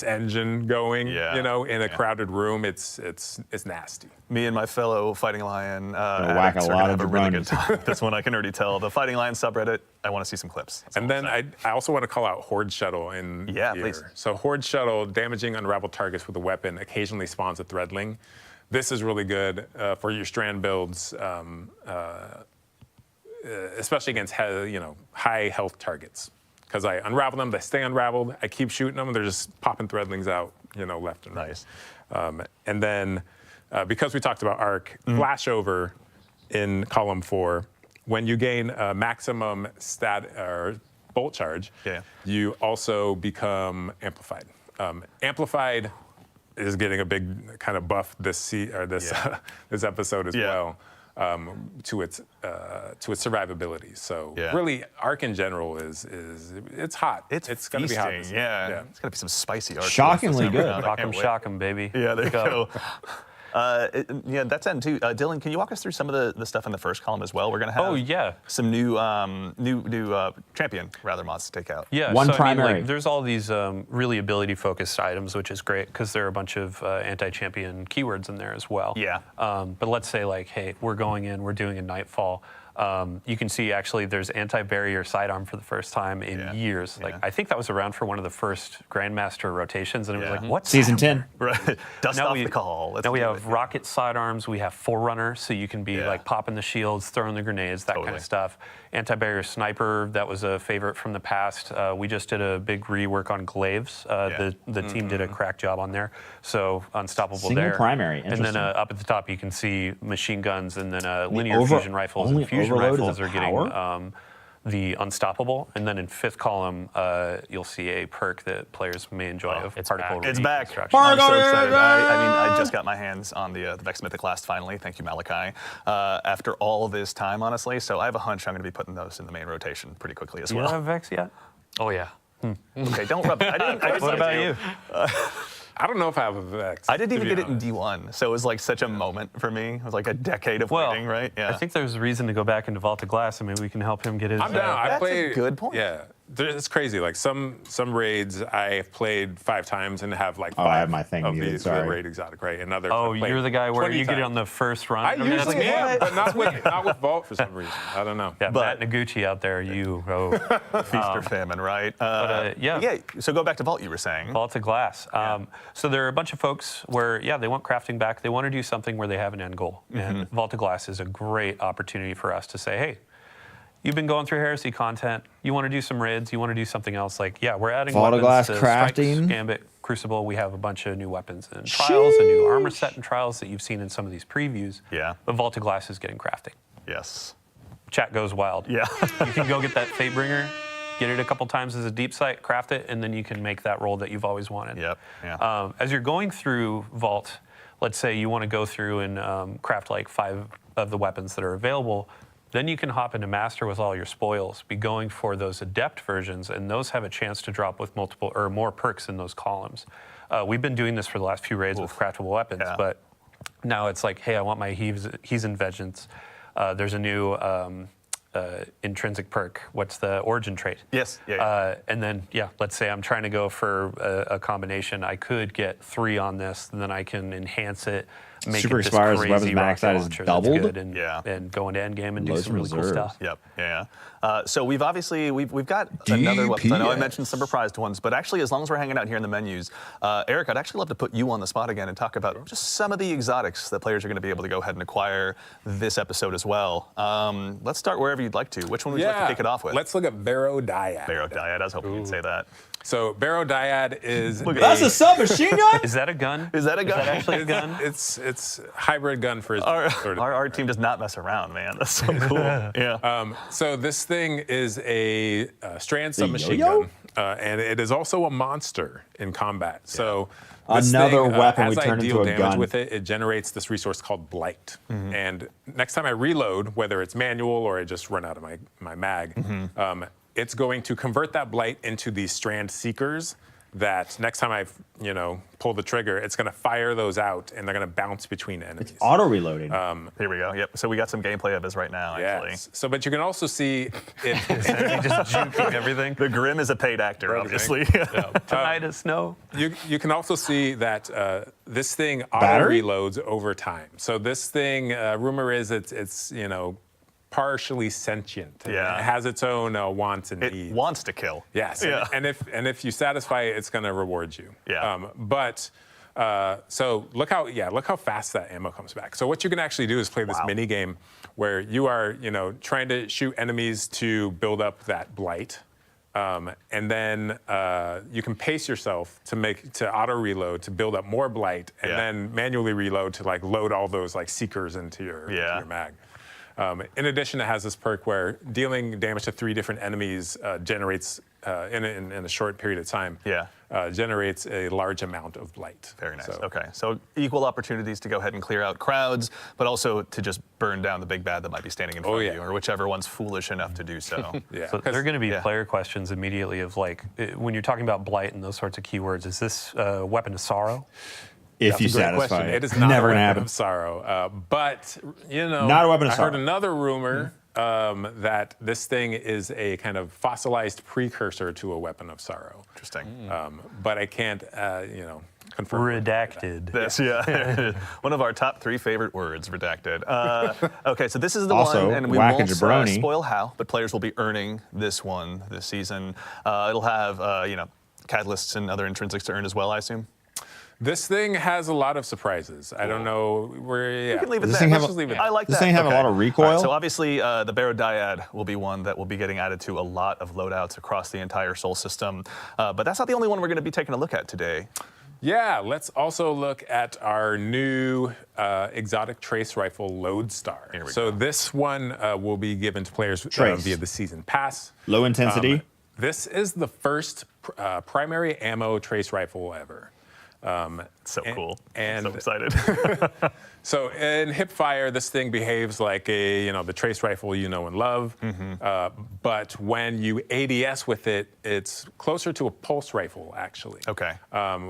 engine going, in a crowded room, it's nasty. Me and my fellow Fighting Lion whack a lot of really good time. That's one I can already tell. The Fighting Lion subreddit, I want to see some clips. And then I also want to call out Horde Shuttle in here. Please. So Horde Shuttle, damaging unraveled targets with a weapon, occasionally spawns a Threadling. This is really good for your strand builds, especially against high health targets. Because I unravel them, they stay unraveled. I keep shooting them, they're just popping Threadlings out, left and right. Nice. And then, because we talked about arc, flashover in column 4. When you gain maximum stat or bolt charge, you also become amplified. Amplified is getting a big kind of buff this episode as well. To its survivability. So really, arc in general is it's hot. It's going to be hot. Yeah. It's going to be some spicy arc. Shockingly good. Shock 'em, baby. Yeah, there you go. Yeah, that's end too. Dylan, can you walk us through some of the stuff in the first column as well? We're going to have some new champion rather mods to take out. Yeah, one so primary. I mean, like, there's all these really ability-focused items, which is great because there are a bunch of anti-champion keywords in there as well. Yeah. But let's say like, hey, we're going in, we're doing a Nightfall. You can see actually there's anti-barrier sidearm for the first time in years. Like I think that was around for one of the first Grandmaster rotations, and it was like, what's Season 10? Right. Dust off the call. Now we have rocket sidearms. We have Forerunner, so you can be like popping the shields, throwing the grenades, that kind of stuff. Anti-barrier sniper, that was a favorite from the past. We just did a big rework on glaives. The team did a crack job on there. So unstoppable Single there. primary. And then up at the top you can see machine guns, and then linear fusion rifles and fusion rifles are getting the unstoppable. And then in fifth column, you'll see a perk that players may enjoy of particle It's back. reconstruction. I'm so excited. I just got my hands on the Vex Mythic last finally. Thank you, Malachi. After all of this time, honestly. So I have a hunch I'm going to be putting those in the main rotation pretty quickly as well. You don't have Vex yet? Oh, yeah. Okay, don't rub it. What about you? I don't know if I have a Vex. I didn't even get it in D1, so it was like such a moment for me. It was like a decade of waiting, right? I think there's a reason to go back into Vault of Glass, and maybe we can help him get his. I'm down. I played. A good point. Yeah, it's crazy. Like some raids I've played 5 times and have like 5 I have my thing of muted, these sorry. raid exotic, right? And others. Oh, I've played you're the guy where 20 you get it times. on the first run. I usually am, but not with Vault for some reason. I don't know. Yeah, Matt Noguchi out there, you go. Feast or famine, right? Yeah. So go back to Vault, you were saying. Vault of Glass. So there are a bunch of folks where, they want crafting back. They want to do something where they have an end goal. And Vault of Glass is a great opportunity for us to say, hey, you've been going through Heresy content. You want to do some raids. You want to do something else. Like, we're adding Vault of weapons Glass to crafting. Strikes, Gambit, Crucible. We have a bunch of new weapons and trials, a new armor set and trials that you've seen in some of these previews. Yeah. But Vault of Glass is getting crafting. Yes. Chat goes wild. Yeah. You can go get that Fatebringer, get it a couple times as a deep sight, craft it, and then you can make that roll that you've always wanted. Yep. Yeah. As you're going through Vault, let's say you want to go through and craft like 5 of the weapons that are available, then you can hop into Master with all your spoils, be going for those Adept versions, and those have a chance to drop with multiple or more perks in those columns. We've been doing this for the last few raids with craftable weapons, but now it's like, hey, I want my Heathen Vengeance. There's a new intrinsic perk. What's the origin trait? Yes. And then, let's say I'm trying to go for a combination. I could get 3 on this, and then I can enhance it, make Super it this Expires crazy weapons max rocket size is launcher doubled? that's good and go into endgame and do Loads some really cool reserves. stuff. Yep. Yeah. So we've got another weapon. I know I mentioned some reprised ones, but actually, as long as we're hanging out here in the menus, Eric, I'd actually love to put you on the spot again and talk about just some of the exotics that players are going to be able to go ahead and acquire this episode as well. Let's start wherever you'd like to. Which one would you like to kick it off with? Let's look at Barrow Dyad. Barrow Dyad. I was hoping you'd say that. So Barrow Dyad is that's a submachine gun? Is that a gun? Is that a gun? Is that actually a gun? It's hybrid gun for his our team does not mess around, man. That's so cool. Yeah. So this thing is a Strand submachine gun, and it is also a monster in combat. So another weapon as we turn I into deal a damage gun. with it, it generates this resource called Blight. And next time I reload, whether it's manual or I just run out of my mag, it's going to convert that Blight into these Strand Seekers that next time I pull the trigger, it's going to fire those out, and they're going to bounce between enemies. It's auto-reloading. Here we go. Yep. So we got some gameplay of this right now, actually. Yes. So, but you can also see it just juking everything. The Grim is a paid actor, obviously. Tonight is snow. You can also see that this thing Battery? auto-reloads over time. So this thing, rumor is it's partially sentient. Yeah. It has its own wants and needs. It wants to kill. Yes. Yeah. And if you satisfy it, it's going to reward you. Yeah. So look how fast that ammo comes back. So what you can actually do is play this mini game where you are trying to shoot enemies to build up that Blight. And then you can pace yourself to auto reload to build up more Blight, and then manually reload to load all those Seekers into your mag. In addition, it has this perk where dealing damage to 3 different enemies generates, in a short period of time, generates a large amount of Blight. Very nice. Okay, so equal opportunities to go ahead and clear out crowds, but also to just burn down the big bad that might be standing in front of you, or whichever one's foolish enough to do so. So there are going to be player questions immediately of when you're talking about Blight and those sorts of keywords, is this a weapon of sorrow? If That's you a great satisfy question. it. It is not Never a gonna weapon happen. of sorrow. But, Not a weapon of I sorrow. heard another rumor that this thing is a kind of fossilized precursor to a weapon of sorrow. Interesting. But I can't, confirm. Redacted. That's one of our top 3 favorite words, redacted. Okay, so this is the Also, one, and we whack a won't jabroni. spoil how, but players will be earning this one this season. It'll have, catalysts and other intrinsics to earn as well, I assume. This thing has a lot of surprises. I don't know where. Yeah. We can leave it Does this there. thing Let's have just a- leave it. I like does that. this thing have a lot of recoil? All right, so obviously, the Barodiad will be one that will be getting added to a lot of loadouts across the entire Sol system. But that's not the only one we're going to be taking a look at today. Yeah, let's also look at our new exotic trace rifle Lodestar. Here we So this one will be given to players Trace. via the season pass. Low intensity. This is the first primary ammo trace rifle ever. So cool. And so excited. So in hipfire, this thing behaves like the trace rifle you know and love. But when you ADS with it, it's closer to a pulse rifle, actually. Okay.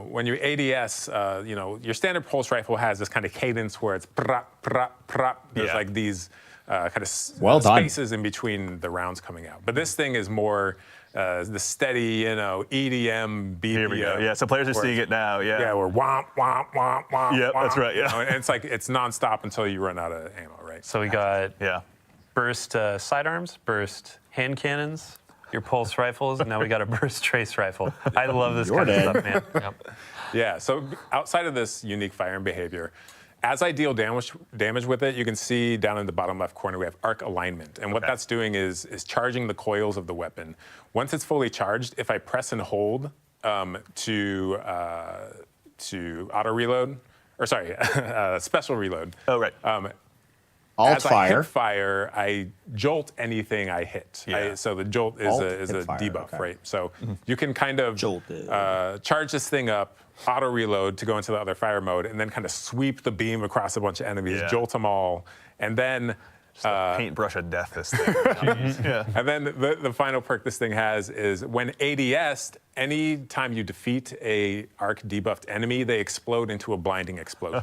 When you ADS, your standard pulse rifle has this kind of cadence where it's prop, prop, prop. There's like these kind of spaces in between the rounds coming out. But this thing is more the steady, EDM, BPM. Here we go. Yeah, so players are seeing it now. Yeah. Yeah, we're womp, womp, womp, womp. Yep, womp. that's right, yeah. And it's like it's nonstop until you run out of ammo, right? So we got Yeah. burst sidearms, burst hand cannons, your pulse rifles, and now we got a burst trace rifle. I love this kind of stuff, man. Yep. Yeah, so outside of this unique firing behavior, as I deal damage with it, you can see down in the bottom left corner we have arc alignment. And what that's doing is charging the coils of the weapon. Once it's fully charged, if I press and hold to auto reload, or sorry, special reload. Oh, right. Alt as I fire. hit fire, I jolt anything I hit. Yeah. So the jolt is Alt a hit fire, debuff, okay. right? So you can kind of charge this thing up, auto reload to go into the other fire mode, and then kind of sweep the beam across a bunch of enemies, jolt them all, and then paintbrush of death, this thing. Yeah. and then the final perk this thing has is when ADS'd, any time you defeat a arc debuffed enemy, they explode into a blinding explosion.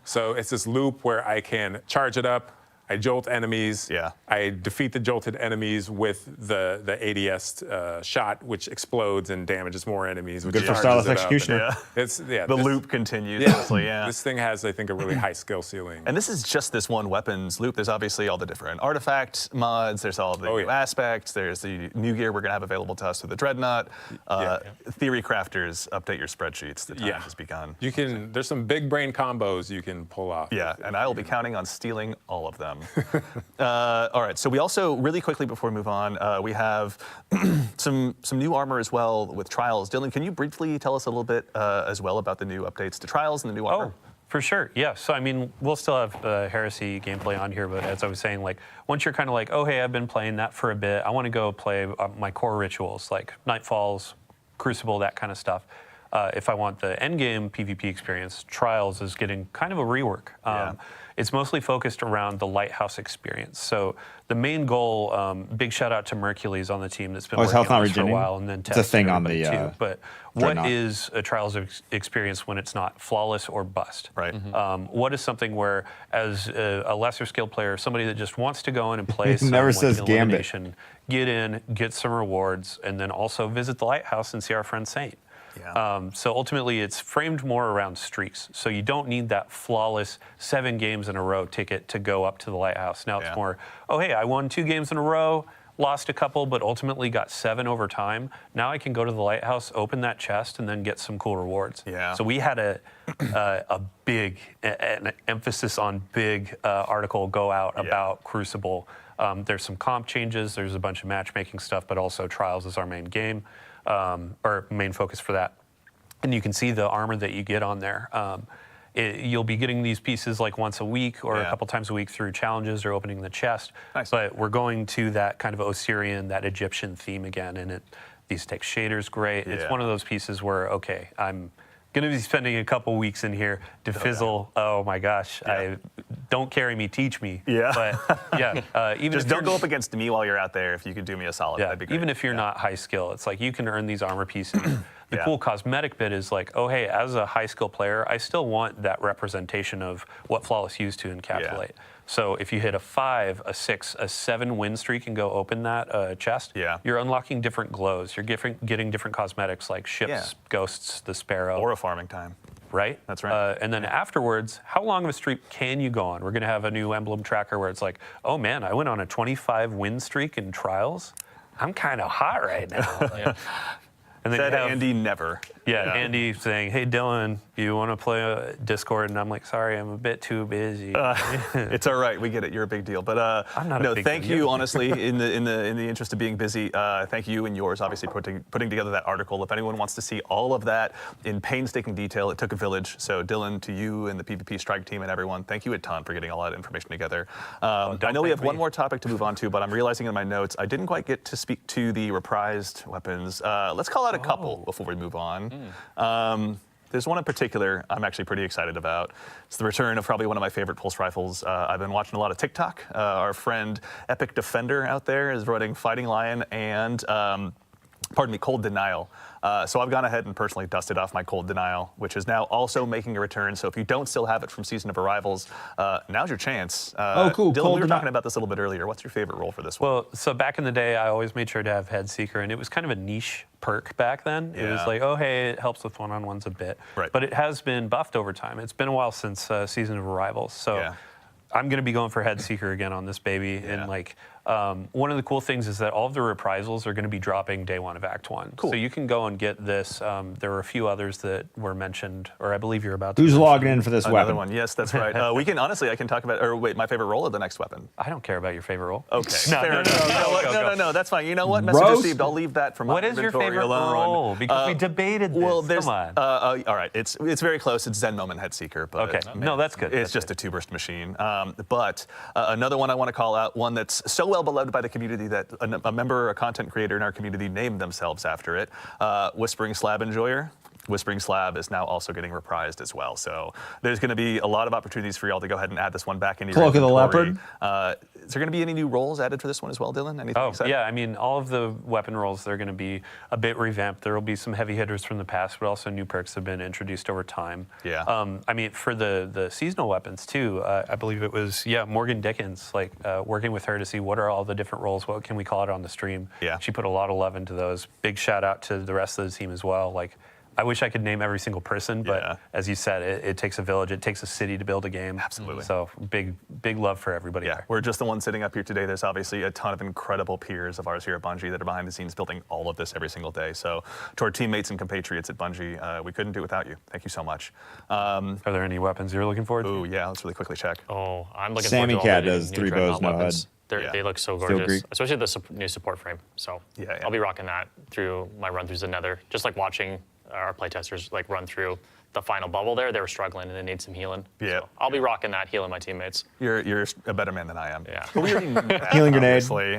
So it's this loop where I can charge it up, I jolt enemies, I defeat the jolted enemies with the ADS shot, which explodes and damages more enemies. Which Good for charges stylus it up. executioner. And The loop continues, honestly, yeah. This thing has, I think, a really high skill ceiling. And this is just this one weapons loop. There's obviously all the different artifact mods. There's all the new aspects. There's the new gear we're going to have available to us through the Dreadnought. Theory crafters, update your spreadsheets. The time has begun. There's some big brain combos you can pull off. Yeah, and I will be counting on stealing all of them. All right, so we also, really quickly before we move on, we have some new armor as well with Trials. Dylan, can you briefly tell us a little bit as well about the new updates to Trials and the new armor? For sure, yeah. So, I mean, we'll still have Heresy gameplay on here, but as I was saying, like, once you're kind of like, oh, hey, I've been playing that for a bit, I want to go play my core rituals, like Nightfalls, Crucible, that kind of stuff. If I want the endgame PvP experience, Trials is getting kind of a rework. It's mostly focused around the Lighthouse experience. So the main goal, big shout out to Mercules on the team that's been working on this for a while, and then it's a thing on the too. But what is a Trials experience when it's not flawless or bust? Right. What is something where, as a lesser skilled player, somebody that just wants to go in and play some Never like, says Gambit. elimination, get in, get some rewards, and then also visit the Lighthouse and see our friend Saint. So ultimately, it's framed more around streaks. So you don't need that flawless 7 games in a row ticket to go up to the Lighthouse. Now it's more, oh, hey, I won 2 games in a row, lost a couple, but ultimately got 7 over time. Now I can go to the Lighthouse, open that chest, and then get some cool rewards. So we had a big, an emphasis on big article go out about Crucible. There's some comp changes. There's a bunch of matchmaking stuff, but also Trials is our main game. Or main focus for that. And you can see the armor that you get on there. You'll be getting these pieces like once a week or a couple times a week through challenges or opening the chest. But we're going to that kind of Osirian, that Egyptian theme again. And these take shaders great. It's one of those pieces where, okay, I'm going to be spending a couple weeks in here to fizzle. Oh my gosh, don't carry me, teach me. But even just if don't go up against me while you're out there. If you could do me a solid, that'd be great. Even if you're not high skill, it's like you can earn these armor pieces. The cool cosmetic bit is like, oh, hey, as a high skill player, I still want that representation of what Flawless used to encapsulate. So if you hit a 5, a 6, a 7 win streak and go open that chest, you're unlocking different glows. You're getting different cosmetics like ships, ghosts, the sparrow. Aura farming time. Right? That's right. And then afterwards, how long of a streak can you go on? We're going to have a new emblem tracker where it's like, oh man, I went on a 25 win streak in trials. I'm kind of hot right now. And then Said Andy never. Yeah, Andy saying, hey, Dylan, you want to play Discord? And I'm like, sorry, I'm a bit too busy. It's all right. We get it. You're a big deal. But I'm not no, a big thank deal. you, honestly, in the interest of being busy. Thank you and yours, obviously, putting together that article. If anyone wants to see all of that in painstaking detail, it took a village. So Dylan, to you and the PvP Strike team and everyone, thank you a ton for getting all that information together. I know we have one more topic to move on to, but I'm realizing in my notes I didn't quite get to speak to the reprised weapons. Let's call out a couple before we move on. There's one in particular I'm actually pretty excited about. It's the return of probably one of my favorite pulse rifles. I've been watching a lot of TikTok. Our friend Epic Defender out there is running Fighting Lion and, Cold Denial. So I've gone ahead and personally dusted off my Cold Denial, which is now also making a return. So if you don't still have it from Season of Arrivals, now's your chance. Cool. Dylan, we were talking about this a little bit earlier. What's your favorite role for this one? Well, so back in the day, I always made sure to have Head Seeker, and it was kind of a niche perk back then. It was like, oh, hey, it helps with one-on-ones a bit. Right. But it has been buffed over time. It's been a while since Season of Arrivals. So I'm going to be going for Head Seeker again on this baby. And like, one of the cool things is that all of the reprisals are going to be dropping day 1 of Act 1. Cool. So you can go and get this. There were a few others that were mentioned, or I believe you're about to. Who's logging in for this Another weapon? one. Yes, that's right. We can honestly, I can talk about. Or wait, my favorite role of the next weapon. I don't care about your favorite role. Okay. No, Fair no, enough. no, You know what? go. No, that's fine. You know what? Message received. I'll leave that for my What is your inventory favorite alone. role? Because we debated this. Well, there's. Come on. All right. It's very close. It's Zen Moment Head Seeker. But Okay. No, that's good. It's just a two-burst machine. But another one I want to call out, one that's so well beloved by the community that a member, a content creator in our community named themselves after it. Whispering Slab Enjoyer. Whispering Slab is now also getting reprised as well. So there's going to be a lot of opportunities for y'all to go ahead and add this one back into your Cloak of the inventory. Leopard. Is there going to be any new roles added for this one as well, Dylan? Anything exciting? Yeah, I mean, all of the weapon rolls, they're going to be a bit revamped. There will be some heavy hitters from the past, but also new perks have been introduced over time. Yeah. I mean, for the seasonal weapons, too, I believe it was, Morgan Dickens, like working with her to see what are all the different roles, what can we call it on the stream. Yeah. She put a lot of love into those. Big shout out to the rest of the team as well. Like, I wish I could name every single person, but as you said, it takes a village, it takes a city to build a game. Absolutely. So big love for everybody there. We're just the ones sitting up here today. There's obviously a ton of incredible peers of ours here at Bungie that are behind the scenes building all of this every single day. So to our teammates and compatriots at Bungie, we couldn't do it without you. Thank you so much. Are there any weapons you're looking forward to? Oh, yeah. Let's really quickly check. Oh, I'm looking Sammy forward to all Cat the does new 3 bows, Dreadnought no weapons. HUD. They look so Steel gorgeous, Greek. especially the new support frame. So I'll be rocking that through my run throughs the Nether. Just like watching our playtesters like run through the final bubble there, they were struggling and they need some healing. Yeah. So I'll be rocking that, healing my teammates. You're a better man than I am. Yeah. But we already knew that, Healing grenade. obviously.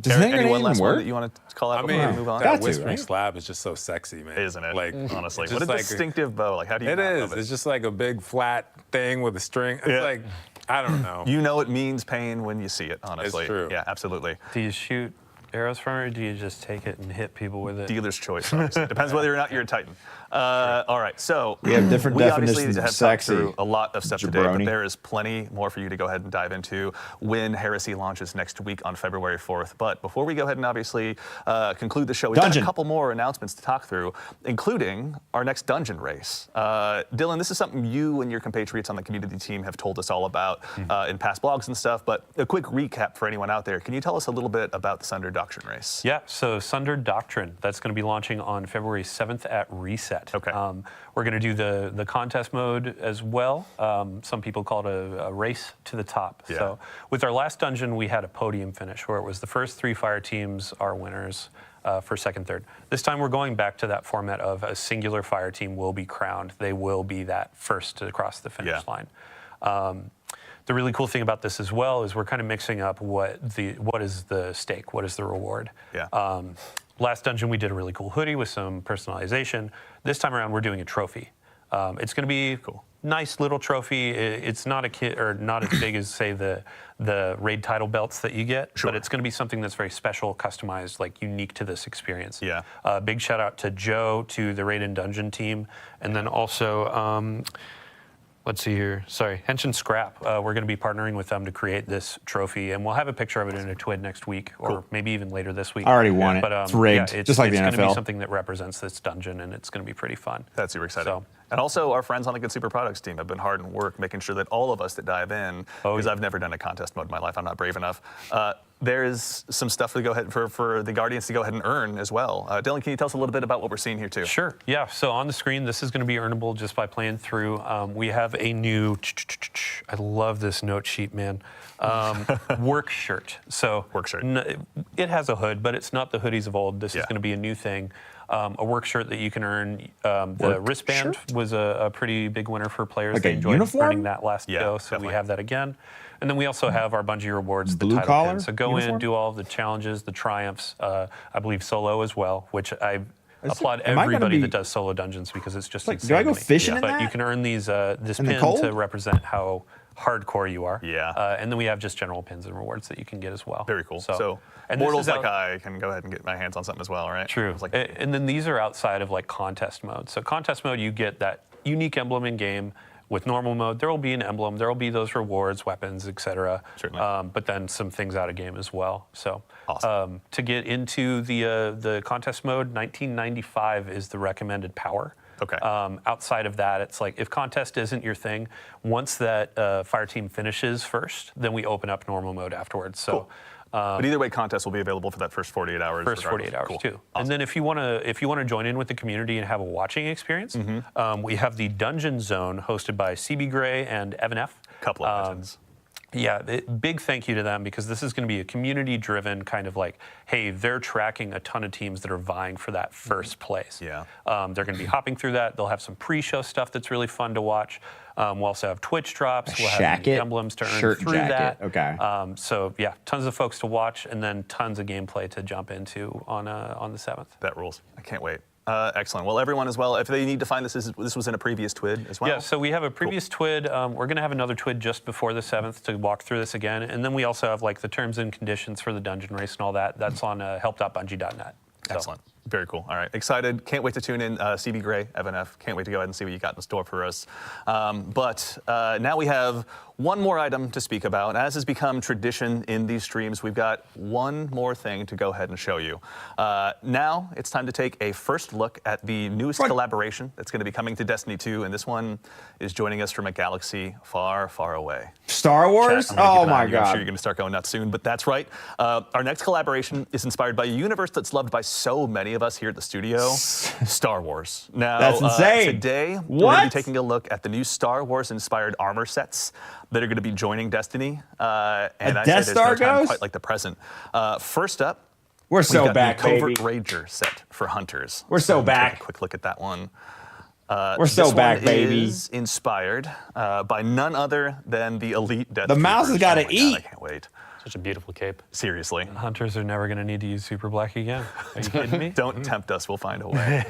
Does Eric, healing grenade anyone even last one work? that you want to call out I before we mean, move on? that Whispering Slab is just so sexy, man. Isn't it? Like, honestly, it's what a just like distinctive bow. Like, how do you? It not is. love it? It's just like a big flat thing with a string. It's like, I don't know. You know it means pain when you see it. Honestly, It's true. Yeah, absolutely. Do you shoot arrows from it, or do you just take it and hit people with it? Dealer's choice. Obviously. Depends whether or not you're a Titan. All right, so We have different obviously definitions of have talked sexy, through a lot of stuff today, but jabroni. there is plenty more for you to go ahead and dive into when Heresy launches next week on February 4th. But before we go ahead and obviously conclude the show, we've got a Dungeon. couple more announcements to talk through, including our next dungeon race. Dylan, this is something you and your compatriots on the community team have told us all about in past blogs and stuff, but a quick recap for anyone out there. Can you tell us a little bit about the Sunder Doctrine race? Yeah, so Sunder Doctrine, that's going to be launching on February 7th at Reset. Okay. We're going to do the contest mode as well. Some people call it a race to the top. Yeah. So with our last dungeon, we had a podium finish where it was the first 3 fire teams are winners for second, third. This time we're going back to that format of a singular fire team will be crowned. They will be that first to cross the finish line. The really cool thing about this as well is we're kind of mixing up what is the stake, what is the reward. Yeah. Last dungeon we did a really cool hoodie with some personalization. This time around we're doing a trophy. It's going to be nice little trophy. It's not not as big as say the raid title belts that you get, but it's going to be something that's very special, customized, like unique to this experience. Yeah. Big shout out to Joe, to the Raid and Dungeon team, and then also. Let's see here. Sorry, Henshin Scrap. We're going to be partnering with them to create this trophy, and we'll have a picture of it in a TWID next week, or maybe even later this week. I already won it. But, it's rigged, just like the NFL. It's going to be something that represents this dungeon, and it's going to be pretty fun. That's super exciting. So, and also, our friends on the Good Super Products team have been hard at work making sure that all of us that dive in, because I've never done a contest mode in my life, I'm not brave enough. There is some stuff to go ahead for the Guardians to go ahead and earn as well. Dylan, can you tell us a little bit about what we're seeing here too? Sure. Yeah. So on the screen, this is going to be earnable just by playing through. We have a new. I love this note sheet, man. Work shirt. So work shirt. It has a hood, but it's not the hoodies of old. This is going to be a new thing. A work shirt that you can earn. The wristband was a pretty big winner for players. Like they enjoyed earning that last Yeah, go, so definitely. we have that again. And then we also have our Bungie rewards, the Blue title collar pin. So go uniform? in, do all of the challenges, the triumphs. I believe solo as well, which I applaud am I gonna everybody be- that does solo dungeons because it's just Like, insane. do I go to me. fishing in But that? you can earn these this In the pin cold? to represent how hardcore you are. Yeah. And then we have just general pins and rewards that you can get as well. Very cool. So and this mortals is like out- I can go ahead and get my hands on something as well, right? True. And then these are outside of like contest mode. So contest mode, you get that unique emblem in game. With normal mode, there will be an emblem, there will be those rewards, weapons, etc. But then some things out of game as well. So to get into the contest mode, 1995 is the recommended power. Okay. Outside of that, it's like if contest isn't your thing, once that fire team finishes first, then we open up normal mode afterwards. So. But either way, contests will be available for that first 48 hours. First 48 hours too. And then if you want to join in with the community and have a watching experience, we have the Dungeon Zone hosted by CB Gray and Evan F. Couple of legends. Yeah, big thank you to them because this is going to be a community-driven kind of like, hey, they're tracking a ton of teams that are vying for that first place. Yeah. They're going to be hopping through that. They'll have some pre-show stuff that's really fun to watch. We'll also have Twitch drops. We'll have jacket, emblems to earn shirt through jacket. that. Okay. So yeah, tons of folks to watch, and then tons of gameplay to jump into on the 7th. That rules. I can't wait. Excellent. Well, everyone as well, if they need to find this was in a previous TWID as well? Yeah, so we have a previous TWID. We're going to have another TWID just before the 7th to walk through this again. And then we also have like the terms and conditions for the dungeon race and all that. That's on help.bungie.net. So. Excellent. Very cool. All right. Excited. Can't wait to tune in. CB Gray, Evan F. Can't wait to go ahead and see what you got in store for us. But now we have one more item to speak about. As has become tradition in these streams, we've got one more thing to go ahead and show you. Now it's time to take a first look at the newest collaboration that's going to be coming to Destiny 2. And this one is joining us from a galaxy far, far away. Star Wars? Chat, I'm gonna keep Oh an eye my on you. I'm God. sure you're going to start going nuts soon, but that's right. Our next collaboration is inspired by a universe that's loved by so many of us here at the studio, Star Wars. Now, That's insane. Today, we're What? going to be taking a look at the new Star Wars-inspired armor sets that are going to be joining Destiny. And I Death say Star there's no time goes? quite like the present. First up, We're we've so got back, the Covert baby. Ranger set for hunters. We're so Take back. a quick look at that one. We're so this back, one baby. is inspired by none other than the elite Death The mouse has Troopers. gotta Oh my God, eat. I can't wait. Such a beautiful cape. Seriously. Hunters are never going to need to use Super Black again. Are you kidding me? Don't tempt us. We'll find a way.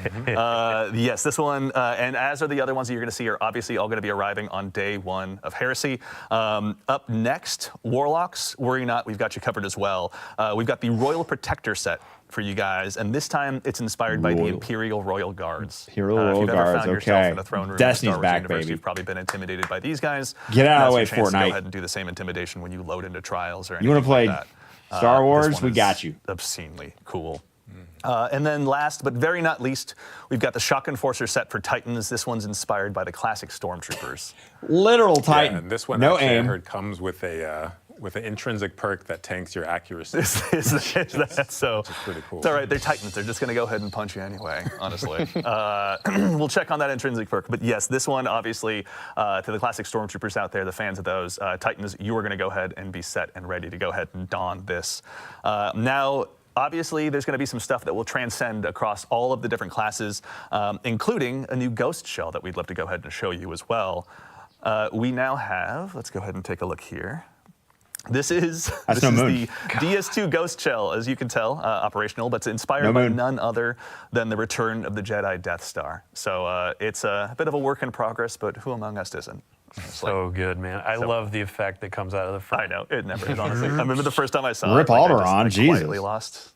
Yes, this one, and as are the other ones that you're going to see, are obviously all going to be arriving on day one of Heresy. Up next, Warlocks. Worry not, we've got you covered as well. We've got the Royal Protector set for you guys, and this time it's inspired by the Imperial Royal Guards. Imperial If Royal you've ever Guards, found yourself okay. in a throne room Destiny's in the Star Wars back, universe, baby. you've probably been intimidated by these guys. Get out of the way, Now's your chance to Fortnite. go ahead and do the same intimidation when you load into trials or anything You want to play like that. Star This Wars? one We is got you. Obscenely cool. And then last, but very not least, we've got the Shock Enforcer set for Titans. This one's inspired by the classic Stormtroopers. Literal Titan. Yeah, and this one No actually, I aim. heard, comes with an intrinsic perk that tanks your accuracy. That's so. Which is pretty cool. It's all right. They're Titans. They're just going to go ahead and punch you anyway, honestly. We'll check on that intrinsic perk. But yes, this one, obviously, to the classic Stormtroopers out there, the fans of those, Titans, you are going to go ahead and be set and ready to go ahead and don this. Now, obviously, there's going to be some stuff that will transcend across all of the different classes, including a new ghost shell that we'd love to go ahead and show you as well. We now have, let's go ahead and take a look here. This is the DS2 Ghost Shell, as you can tell, operational, but it's inspired by none other than the return of the Jedi Death Star. So it's a bit of a work in progress, but who among us isn't? So good, man. I love the effect that comes out of the front. I know, it never is, honestly. I remember the first time I saw it. Rip Alderaan, Jesus. Quietly lost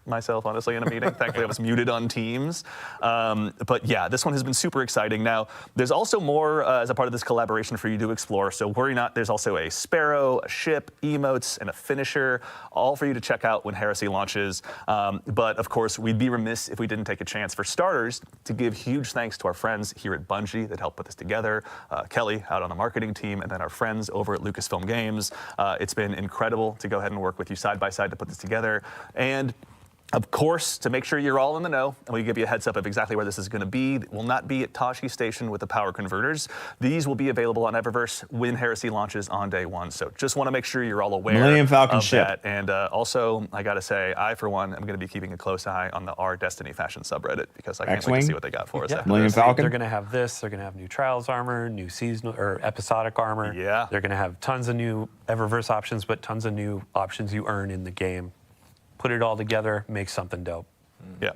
myself, honestly, in a meeting. Thankfully, I was muted on Teams. But yeah, this one has been super exciting. Now, there's also more as a part of this collaboration for you to explore. So worry not, there's also a Sparrow, a ship, emotes, and a finisher, all for you to check out when Heresy launches. But of course, we'd be remiss if we didn't take a chance, for starters, to give huge thanks to our friends here at Bungie that helped put this together, Kelly out on the marketing team, and then our friends over at Lucasfilm Games. It's been incredible to go ahead and work with you side by side to put this together. And of course, to make sure you're all in the know, and we give you a heads up of exactly where this is going to be, it will not be at Tashi Station with the power converters. These will be available on Eververse when Heresy launches on day one. So just want to make sure you're all aware Millennium Falcon of ship. that. And also, I got to say, I, for one, am going to be keeping a close eye on the R Destiny Fashion subreddit because I can't wait to see what they got for us. Yeah. Millennium Falcon. They're going to have this. They're going to have new Trials armor, new seasonal or episodic armor. Yeah. They're going to have tons of new Eververse options, but tons of new options you earn in the game. Put it all together, make something dope. Yeah.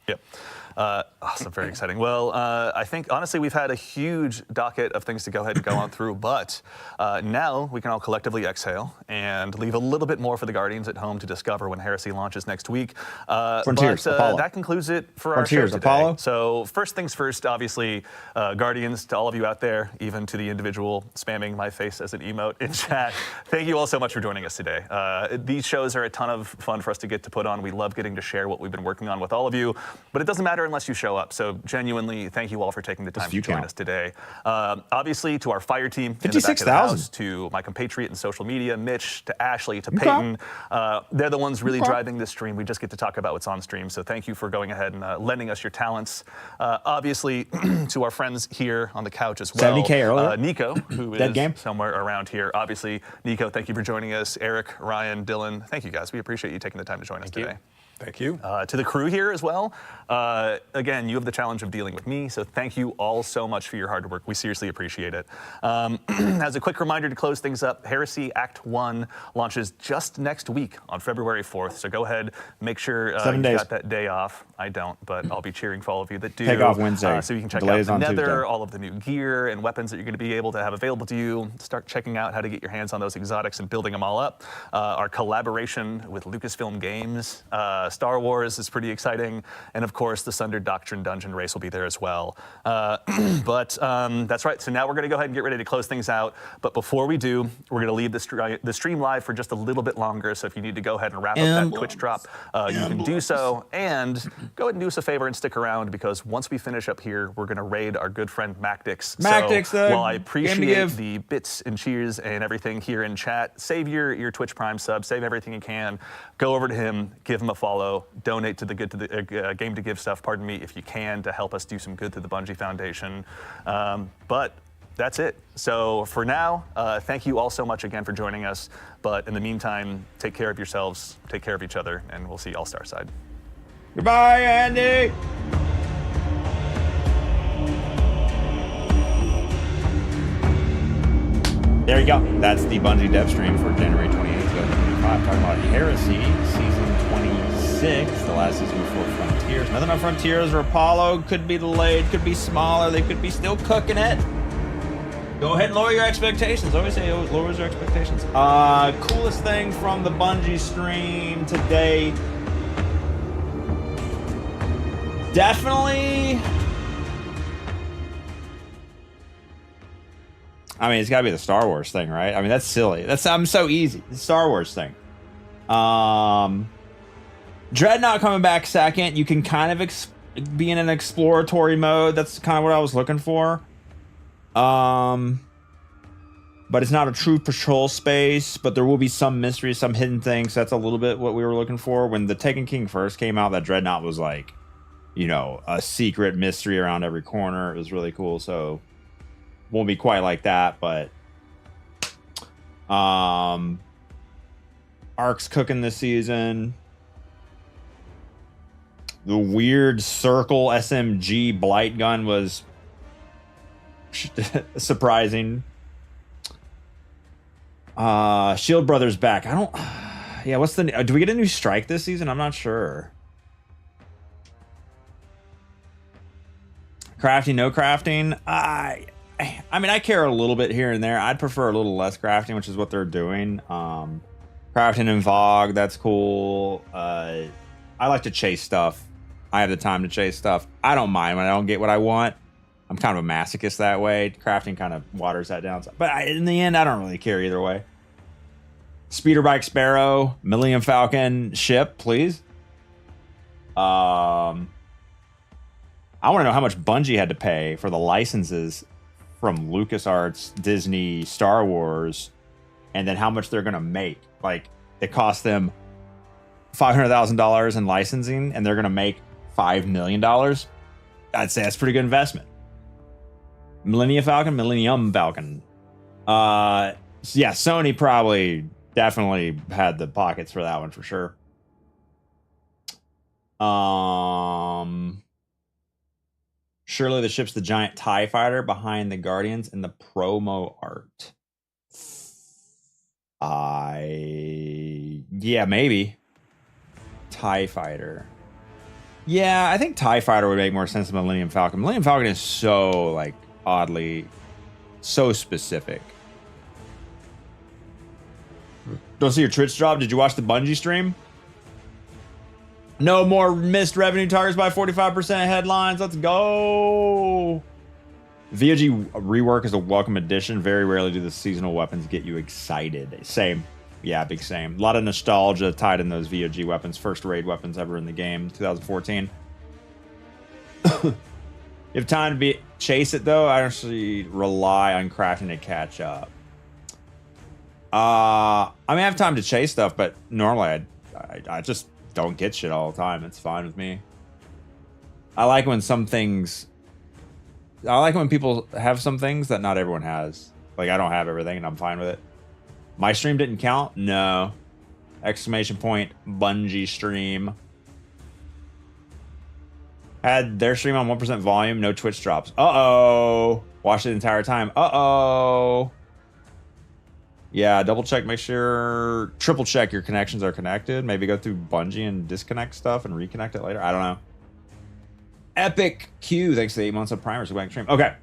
Yep. Awesome, very exciting. Well, I think, honestly, we've had a huge docket of things to go ahead and go on through, but now we can all collectively exhale and leave a little bit more for the Guardians at home to discover when Heresy launches next week. Frontiers, Apollo. That concludes it for Frontiers, our show today. Apollo. So first things first, obviously, Guardians, to all of you out there, even to the individual spamming my face as an emote in chat, thank you all so much for joining us today. These shows are a ton of fun for us to get to put on. We love getting to share what we've been working on with all of you, but it doesn't matter unless you show up. So genuinely, thank you all for taking the time to join us today. Obviously, to our fire team, 56,000. To my compatriot in social media, Mitch, to Ashley, to Peyton. They're the ones really driving this stream. We just get to talk about what's on stream. So thank you for going ahead and lending us your talents. Obviously, to our friends here on the couch as well. 70K earlier. Nico, who Dead is game. somewhere around here. Obviously, Nico, thank you for joining us. Eric, Ryan, Dylan, thank you guys. We appreciate you taking the time to join us today. Thank you. To the crew here as well. Again, you have the challenge of dealing with me, so thank you all so much for your hard work. We seriously appreciate it. As a quick reminder to close things up, Heresy Act 1 launches just next week on February 4th, so go ahead, make sure you got that day off. I don't, but I'll be cheering for all of you that do. Take off Wednesday. So you can check Delays out on the Nether, Tuesday. all of the new gear and weapons that you're going to be able to have available to you. Start checking out how to get your hands on those exotics and building them all up. Our collaboration with Lucasfilm Games, Star Wars is pretty exciting, and of course the Sundered Doctrine Dungeon Race will be there as well. But that's right, so now we're going to go ahead and get ready to close things out, but before we do, we're going to leave the stream live for just a little bit longer, so if you need to go ahead and wrap up that Twitch drop, you can do so, and go ahead and do us a favor and stick around, because once we finish up here, we're going to raid our good friend Macdix. So while I appreciate the bits and cheers and everything here in chat, save your Twitch Prime sub, save everything you can, go over to him, give him a follow, donate to the Game to Give stuff, pardon me, if you can, to help us do some good to the Bungie Foundation. But that's it. So for now, thank you all so much again for joining us. But in the meantime, take care of yourselves, take care of each other, and we'll see you all Starside. Goodbye, Andy. There you go. That's the Bungie dev stream for January 28th, 2025. Talking about Heresy, Season 26, the last season before Frontiers. Nothing on Frontiers or Apollo. Could be delayed, could be smaller. They could be still cooking it. Go ahead and lower your expectations. I always say lowers your expectations. Coolest thing from the Bungie stream today. Definitely. I mean, it's got to be the Star Wars thing, right? I mean, that's silly. I'm so easy. The Star Wars thing. Dreadnought coming back second. You can kind of be in an exploratory mode. That's kind of what I was looking for. But it's not a true patrol space. But there will be some mystery, some hidden things. That's a little bit what we were looking for. When the Taken King first came out, that Dreadnought was like, you know, a secret mystery around every corner. It was really cool. So won't be quite like that, but Ark's cooking this season. The weird circle SMG blight gun was surprising. Shield Brothers back. I don't. Yeah, what's the? Do we get a new strike this season? I'm not sure. Crafting, no crafting. I mean, I care a little bit here and there. I'd prefer a little less crafting, which is what they're doing. Crafting and Vogue, that's cool. I like to chase stuff. I have the time to chase stuff. I don't mind when I don't get what I want. I'm kind of a masochist that way. Crafting kind of waters that down. But in the end, I don't really care either way. Speeder Bike Sparrow, Millennium Falcon ship, please. I want to know how much Bungie had to pay for the licenses from LucasArts, Disney, Star Wars, and then how much they're going to make. Like, it cost them $500,000 in licensing, and they're going to make $5 million. I'd say that's a pretty good investment. Millennium Falcon. Yeah, Sony probably definitely had the pockets for that one for sure. Surely the ship's the giant TIE fighter behind the Guardians in the promo art. Yeah, maybe. TIE fighter. Yeah, I think TIE fighter would make more sense than Millennium Falcon. Millennium Falcon is so, like, oddly, so specific. Don't see your Twitch drop. Did you watch the Bungie stream? No more missed revenue targets by 45% headlines. Let's go. VOG rework is a welcome addition. Very rarely do the seasonal weapons get you excited. Same. Yeah, big same. A lot of nostalgia tied in those VOG weapons. First raid weapons ever in the game, 2014. You have time to chase it, though. I actually rely on crafting to catch up. I mean, I have time to chase stuff, but normally I just don't get shit all the time. It's fine with me. I like when people have some things that not everyone has. Like, I don't have everything, and I'm fine with it. My stream didn't count? No. Exclamation point, Bungie stream. Had their stream on 1% volume, no Twitch drops. Uh-oh. Watched it the entire time. Uh-oh. Yeah, double check, make sure, triple check your connections are connected. Maybe go through Bungie and disconnect stuff and reconnect it later. I don't know. Epic Q, thanks to the 8 months of primers. Go back stream. Okay,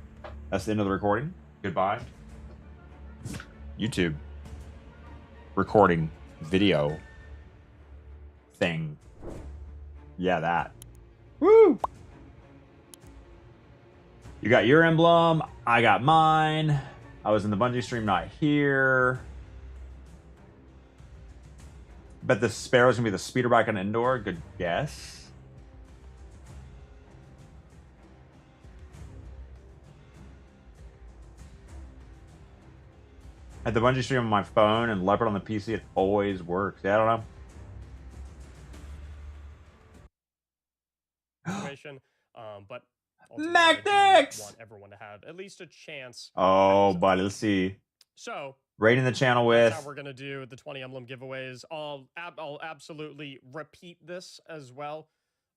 that's the end of the recording. Goodbye. YouTube. Recording. Video. Thing. Yeah, that. Woo! You got your emblem. I got mine. I was in the Bungie stream, not here. Bet the Sparrow's gonna be the speeder bike on indoor. Good guess. Had the Bungie stream on my phone and Leopard on the PC. It always works. Yeah, I don't know. Situation, but Magnex! Want everyone to have at least a chance. Oh, buddy, let's see. So, rating the channel that's with. how we're gonna do the 20 emblem giveaways. I'll absolutely repeat this as well.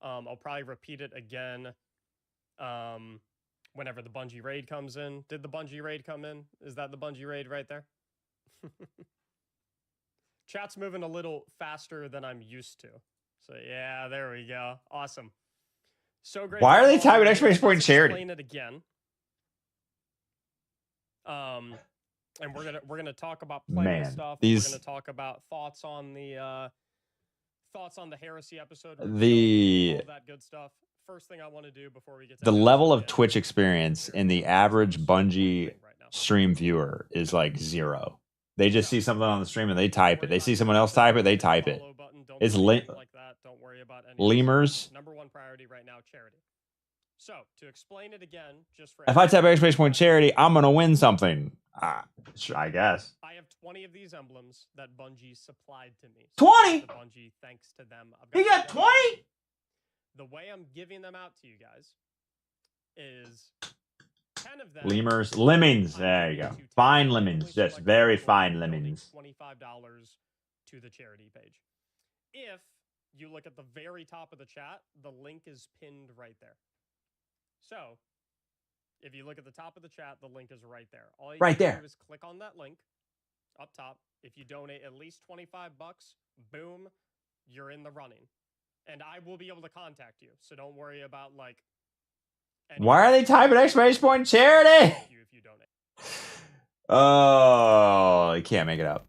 I'll probably repeat it again. Whenever the Bungie raid comes in. Did the Bungie raid come in? Is that the Bungie raid right there? Chat's moving a little faster than I'm used to. So yeah, there we go. Awesome. So great. Why are they typing exclamation point charity? Explain it again. And we're gonna talk about playing stuff. We're gonna talk about thoughts on the Heresy episode. All that good stuff. First thing I want to do before we get to The level of Twitch experience in the average Bungie stream viewer is like 0. They just see something on the stream and they type it. They see someone else type it, they type it. It's lemurs. Number one priority right now, charity. So to explain it again, just for If I type exclamation point charity, I'm gonna win something. I guess. I have 20 of these emblems that Bungie supplied to me. 20? Bungie, thanks to them. You got 20? The way I'm giving them out to you guys is 10 of them. Lemurs, lemmings. There you go. Fine lemmings, just very fine lemmings. $25 to the charity page. If you look at the very top of the chat, the link is pinned right there. So, if you look at the top of the chat, the link is right there. All you Right have to there. do is click on that link. up top. If you donate at least $25, boom, you're in the running. And I will be able to contact you. So don't worry about like. Why are they typing exclamation point charity? If you donate. Oh, you can't make it up.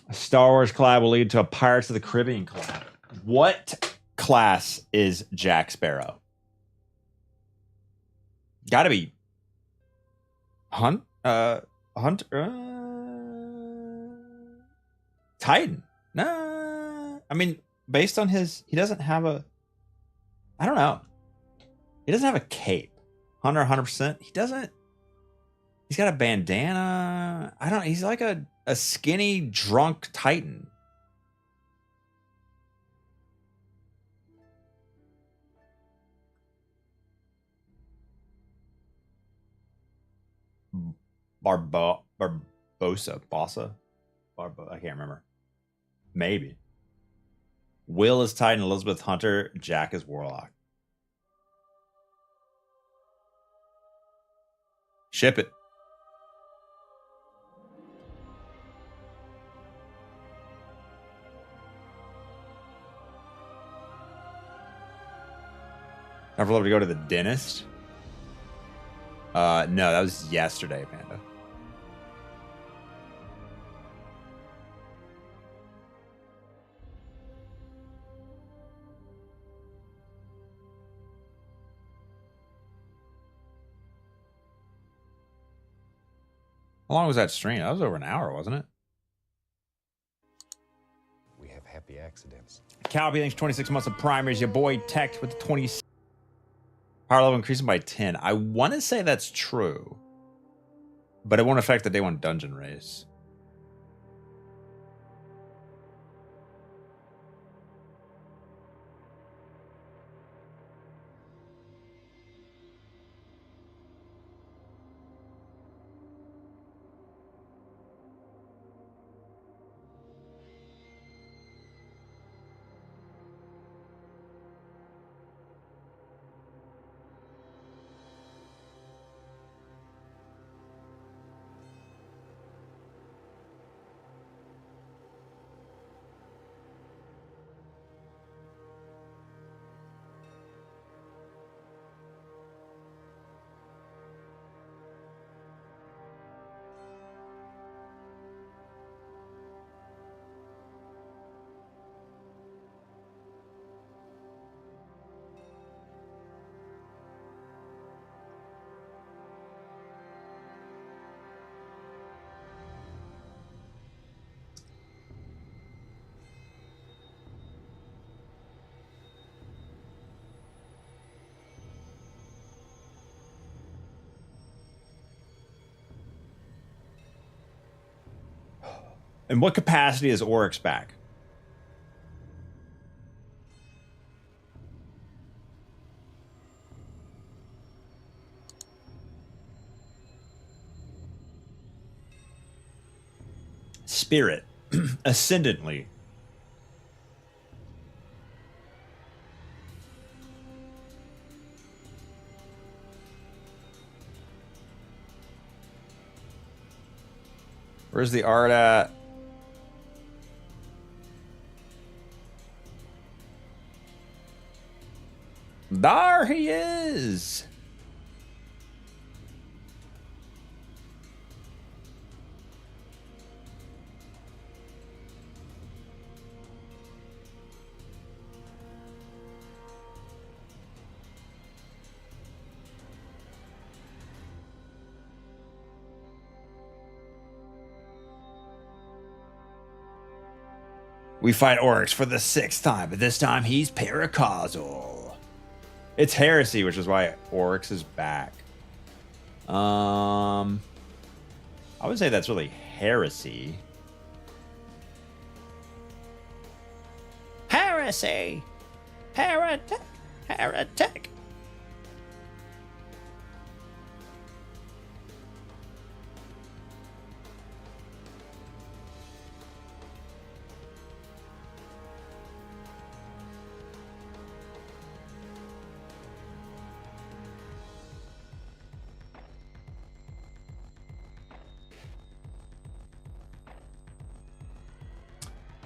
A Star Wars collab will lead to a Pirates of the Caribbean collab. What class is Jack Sparrow? Gotta be Hunter. Titan. Nah. I mean, based on his, he doesn't have a, I don't know. He doesn't have a cape. Hunter 100%. He doesn't. He's got a bandana. I don't, he's like a skinny, drunk Titan. Barbosa. I can't remember. Maybe. Will is Titan, Elizabeth Hunter, Jack is Warlock. Ship it. Ever love to go to the dentist? No, that was yesterday, Panda. How long was that stream? That was over an hour, wasn't it? We have happy accidents. Calby, thanks 26 months of primaries. Your boy Tech with the 20. Power level increasing by 10. I want to say that's true, but it won't affect the day one dungeon race. In what capacity is Oryx back? Spirit. Ascendantly. Where's the art at? There he is. We fight Oryx for the 6th time, but this time he's paracausal. It's Heresy, which is why Oryx is back. I would say that's really Heresy. Heresy! Heretic! Heretic!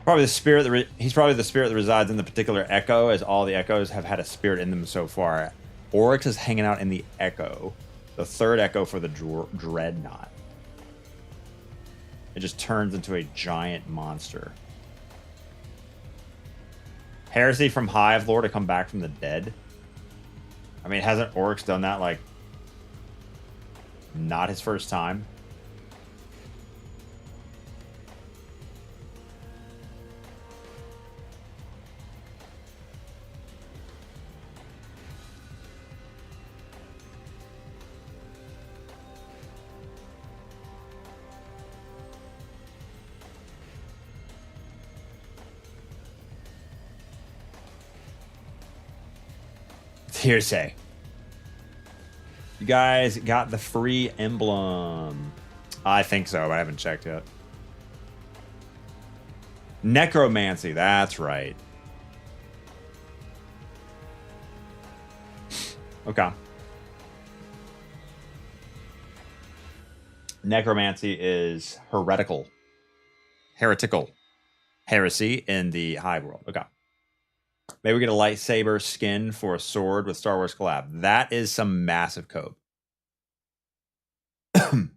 Probably the spirit that he's probably the spirit that resides in the particular echo, as all the echoes have had a spirit in them so far. Oryx is hanging out in the echo, the third echo for the dreadnought. It just turns into a giant monster. Heresy from Hive Lore to come back from the dead. I mean, hasn't Oryx done that, like, not his first time? Hearsay. You guys got the free emblem. I think so, but I haven't checked yet. Necromancy, that's right. Okay. Necromancy is heretical. Heresy in the Hive world. Okay. Maybe we get a lightsaber skin for a sword with Star Wars collab. That is some massive code. That's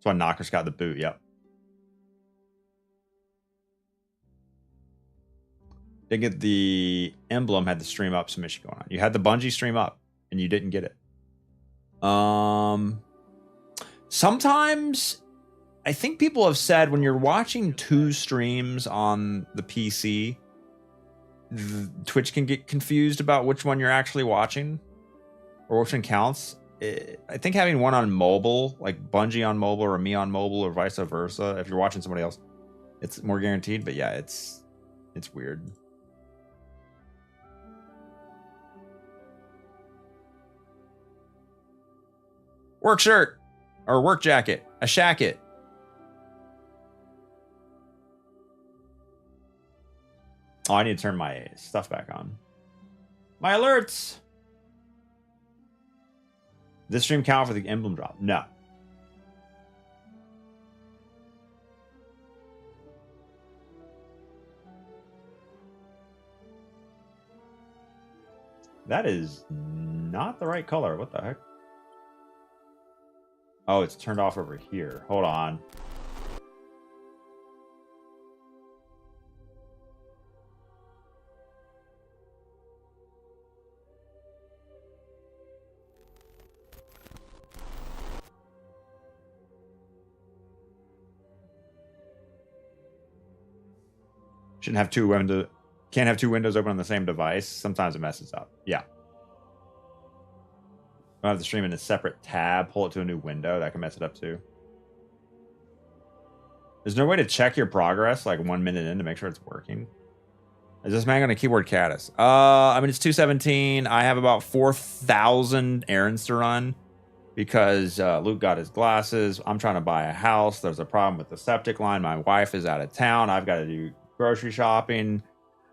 why Knocker's got the boot, yep. Didn't get the emblem, had the stream up submission going on. You had the Bungie stream up, and you didn't get it. Sometimes, I think people have said when you're watching two streams on the PC, Twitch can get confused about which one you're actually watching or which one counts. I think having one on mobile, like Bungie on mobile or me on mobile or vice versa, if you're watching somebody else, it's more guaranteed. But yeah, it's weird. Work shirt or work jacket, a shacket. Oh, I need to turn my stuff back on. My alerts! This stream count for the emblem drop? No. That is not the right color. What the heck? Oh, it's turned off over here. Hold on. Shouldn't have two windows. Can't have two windows open on the same device. Sometimes it messes up. Yeah. I have the stream in a separate tab. Pull it to a new window. That can mess it up too. There's no way to check your progress like 1 minute in to make sure it's working. Is this man going to keyboard caddis? I mean, it's 2:17. I have about 4,000 errands to run because Luke got his glasses. I'm trying to buy a house. There's a problem with the septic line. My wife is out of town. I've got to do grocery shopping.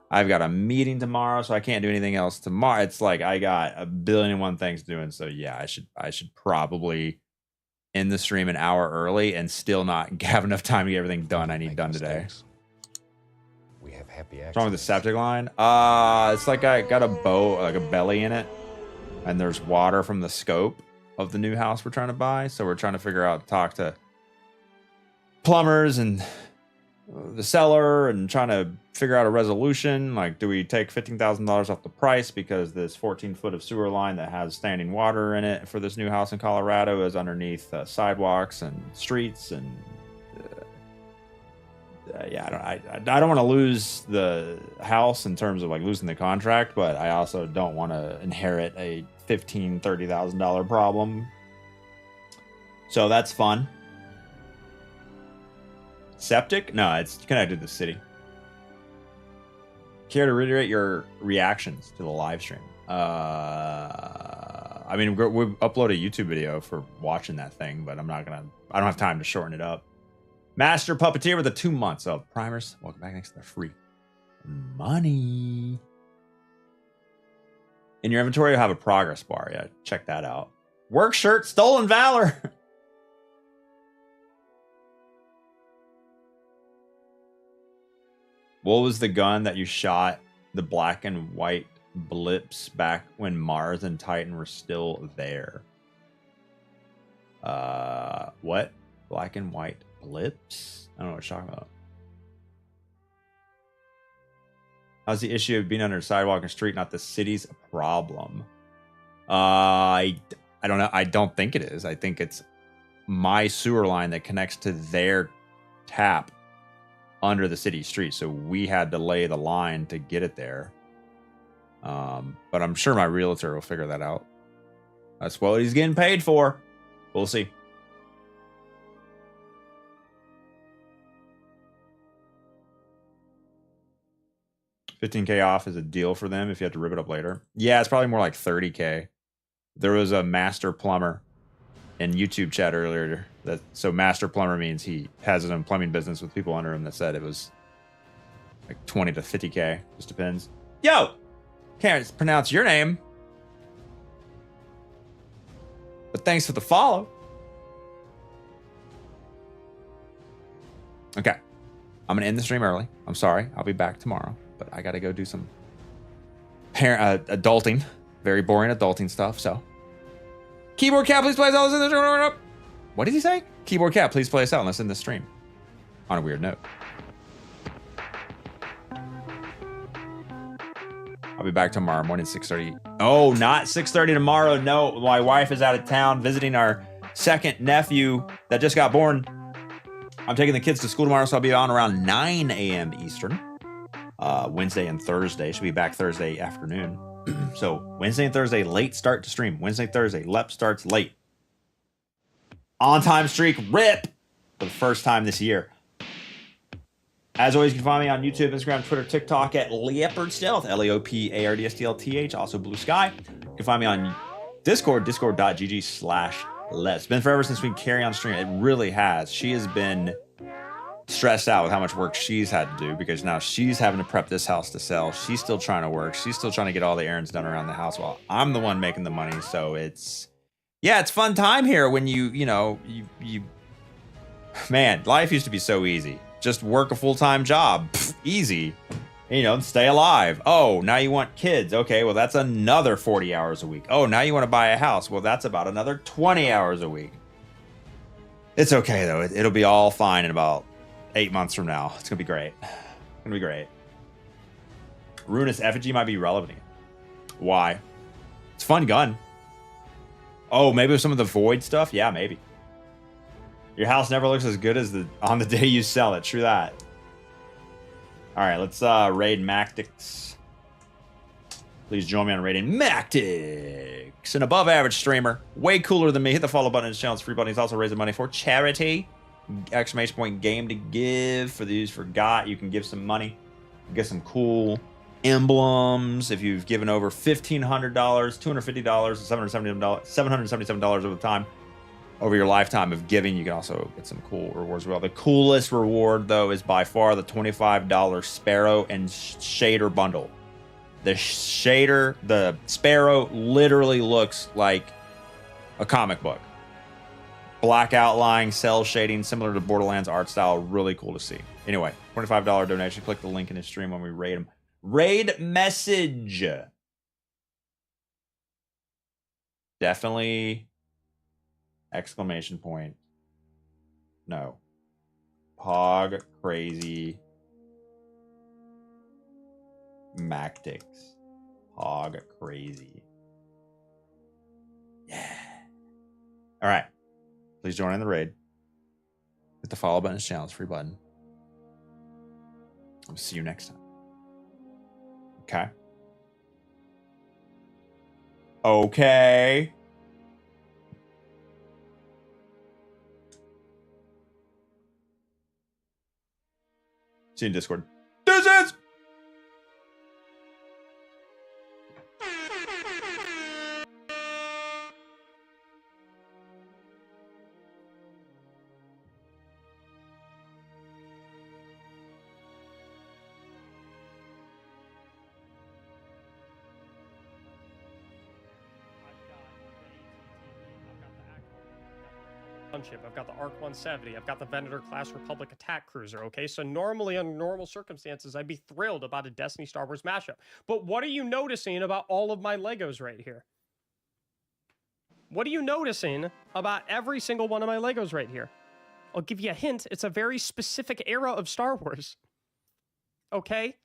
I've got a meeting tomorrow, so I can't do anything else tomorrow. It's like I got a billion and one things doing. So yeah, I should probably end the stream an hour early and still not have enough time to get everything done I need done today. We have happy accidents. What's wrong with the septic line? It's like I got a bow, like a belly in it, and there's water from the scope of the new house we're trying to buy. So we're trying to figure out, talk to plumbers and the seller and trying to figure out a resolution. Like, do we take $15,000 off the price because this 14-foot of sewer line that has standing water in it for this new house in Colorado is underneath sidewalks and streets? And yeah, I don't want to lose the house in terms of like losing the contract, but I also don't want to inherit a $30,000 problem. So that's fun. Septic? No, it's connected to the city. Care to reiterate your reactions to the live stream? I mean, we've uploaded a YouTube video for watching that thing, but I don't have time to shorten it up. Master Puppeteer with the 2 months of primers. Welcome back. Next to the free money. In your inventory, you'll have a progress bar. Yeah, check that out. Work shirt, Stolen Valor. What was the gun that you shot the black and white blips back when Mars and Titan were still there? What? Black and white blips? I don't know what you're talking about. How's the issue of being under a sidewalk and street not the city's problem? I don't know. I don't think it is. I think it's my sewer line that connects to their tap under the city street. So we had to lay the line to get it there. But I'm sure my realtor will figure that out. That's what he's getting paid for. We'll see. $15K off is a deal for them if you have to rip it up later. Yeah, it's probably more like $30K. There was a master plumber in YouTube chat earlier. So master plumber means he has his own plumbing business with people under him that said it was like 20 to 50K. Just depends. Yo! Can't pronounce your name. But thanks for the follow. Okay. I'm going to end the stream early. I'm sorry. I'll be back tomorrow. But I got to go do some adulting. Very boring adulting stuff. So, Keyboard Cat, please play us out. What did he say? Keyboard Cat, please play us out and let's end the stream. On a weird note. I'll be back tomorrow morning, 6:30. Oh, not 6:30 tomorrow. No, my wife is out of town visiting our second nephew that just got born. I'm taking the kids to school tomorrow, so I'll be on around 9 a.m. Eastern. Wednesday and Thursday. Should be back Thursday afternoon. So Wednesday and Thursday, late start to stream. Wednesday, Thursday, LEP starts late. On time streak, rip! For the first time this year. As always, you can find me on YouTube, Instagram, Twitter, TikTok at Leopard Stealth, LeopardStealth. Also Blue Sky. You can find me on Discord, discord.gg/Les. It's been forever since we carry on stream. It really has. She has been stressed out with how much work she's had to do because now she's having to prep this house to sell. She's still trying to work. She's still trying to get all the errands done around the house while I'm the one making the money. So it's fun time here when you man, life used to be so easy. Just work a full-time job. Pfft, easy. And stay alive. Oh, now you want kids. Okay, well, that's another 40 hours a week. Oh, now you want to buy a house. Well, that's about another 20 hours a week. It's okay, though. It'll be all fine in about 8 months from now. It's going to be great. It's going to be great. Ruinous Effigy might be relevant again. Why? It's a fun gun. Oh, maybe with some of the Void stuff? Yeah, maybe. Your house never looks as good as on the day you sell it. True that. All right, let's raid Mactix. Please join me on raiding Mactix. An above average streamer. Way cooler than me. Hit the follow button. His channel's free button. He's also raising money for charity. Exclamation point game to give. For these forgot, you can give some money. Get some cool emblems. If you've given over $1,500, $250, $777 over the time. Over your lifetime of giving, you can also get some cool rewards as well. The coolest reward, though, is by far the $25 Sparrow and Shader bundle. The Sparrow literally looks like a comic book. Black outline, cell shading, similar to Borderlands art style. Really cool to see. Anyway, $25 donation. Click the link in the stream when we raid them. Raid message. Definitely... Exclamation point. No. Pog crazy. Mactix. Pog crazy. Yeah. All right. Please join in the raid. Hit the follow button. His channel. It's a free button. I'll see you next time. Okay. Okay. See you in Discord. Deuces! gunship. I've got the Arc 170. I've got the Venator-class Republic attack cruiser, okay? So normally, under normal circumstances, I'd be thrilled about a Destiny Star Wars mashup. But what are you noticing about all of my Legos right here? What are you noticing about every single one of my Legos right here? I'll give you a hint. It's a very specific era of Star Wars. Okay?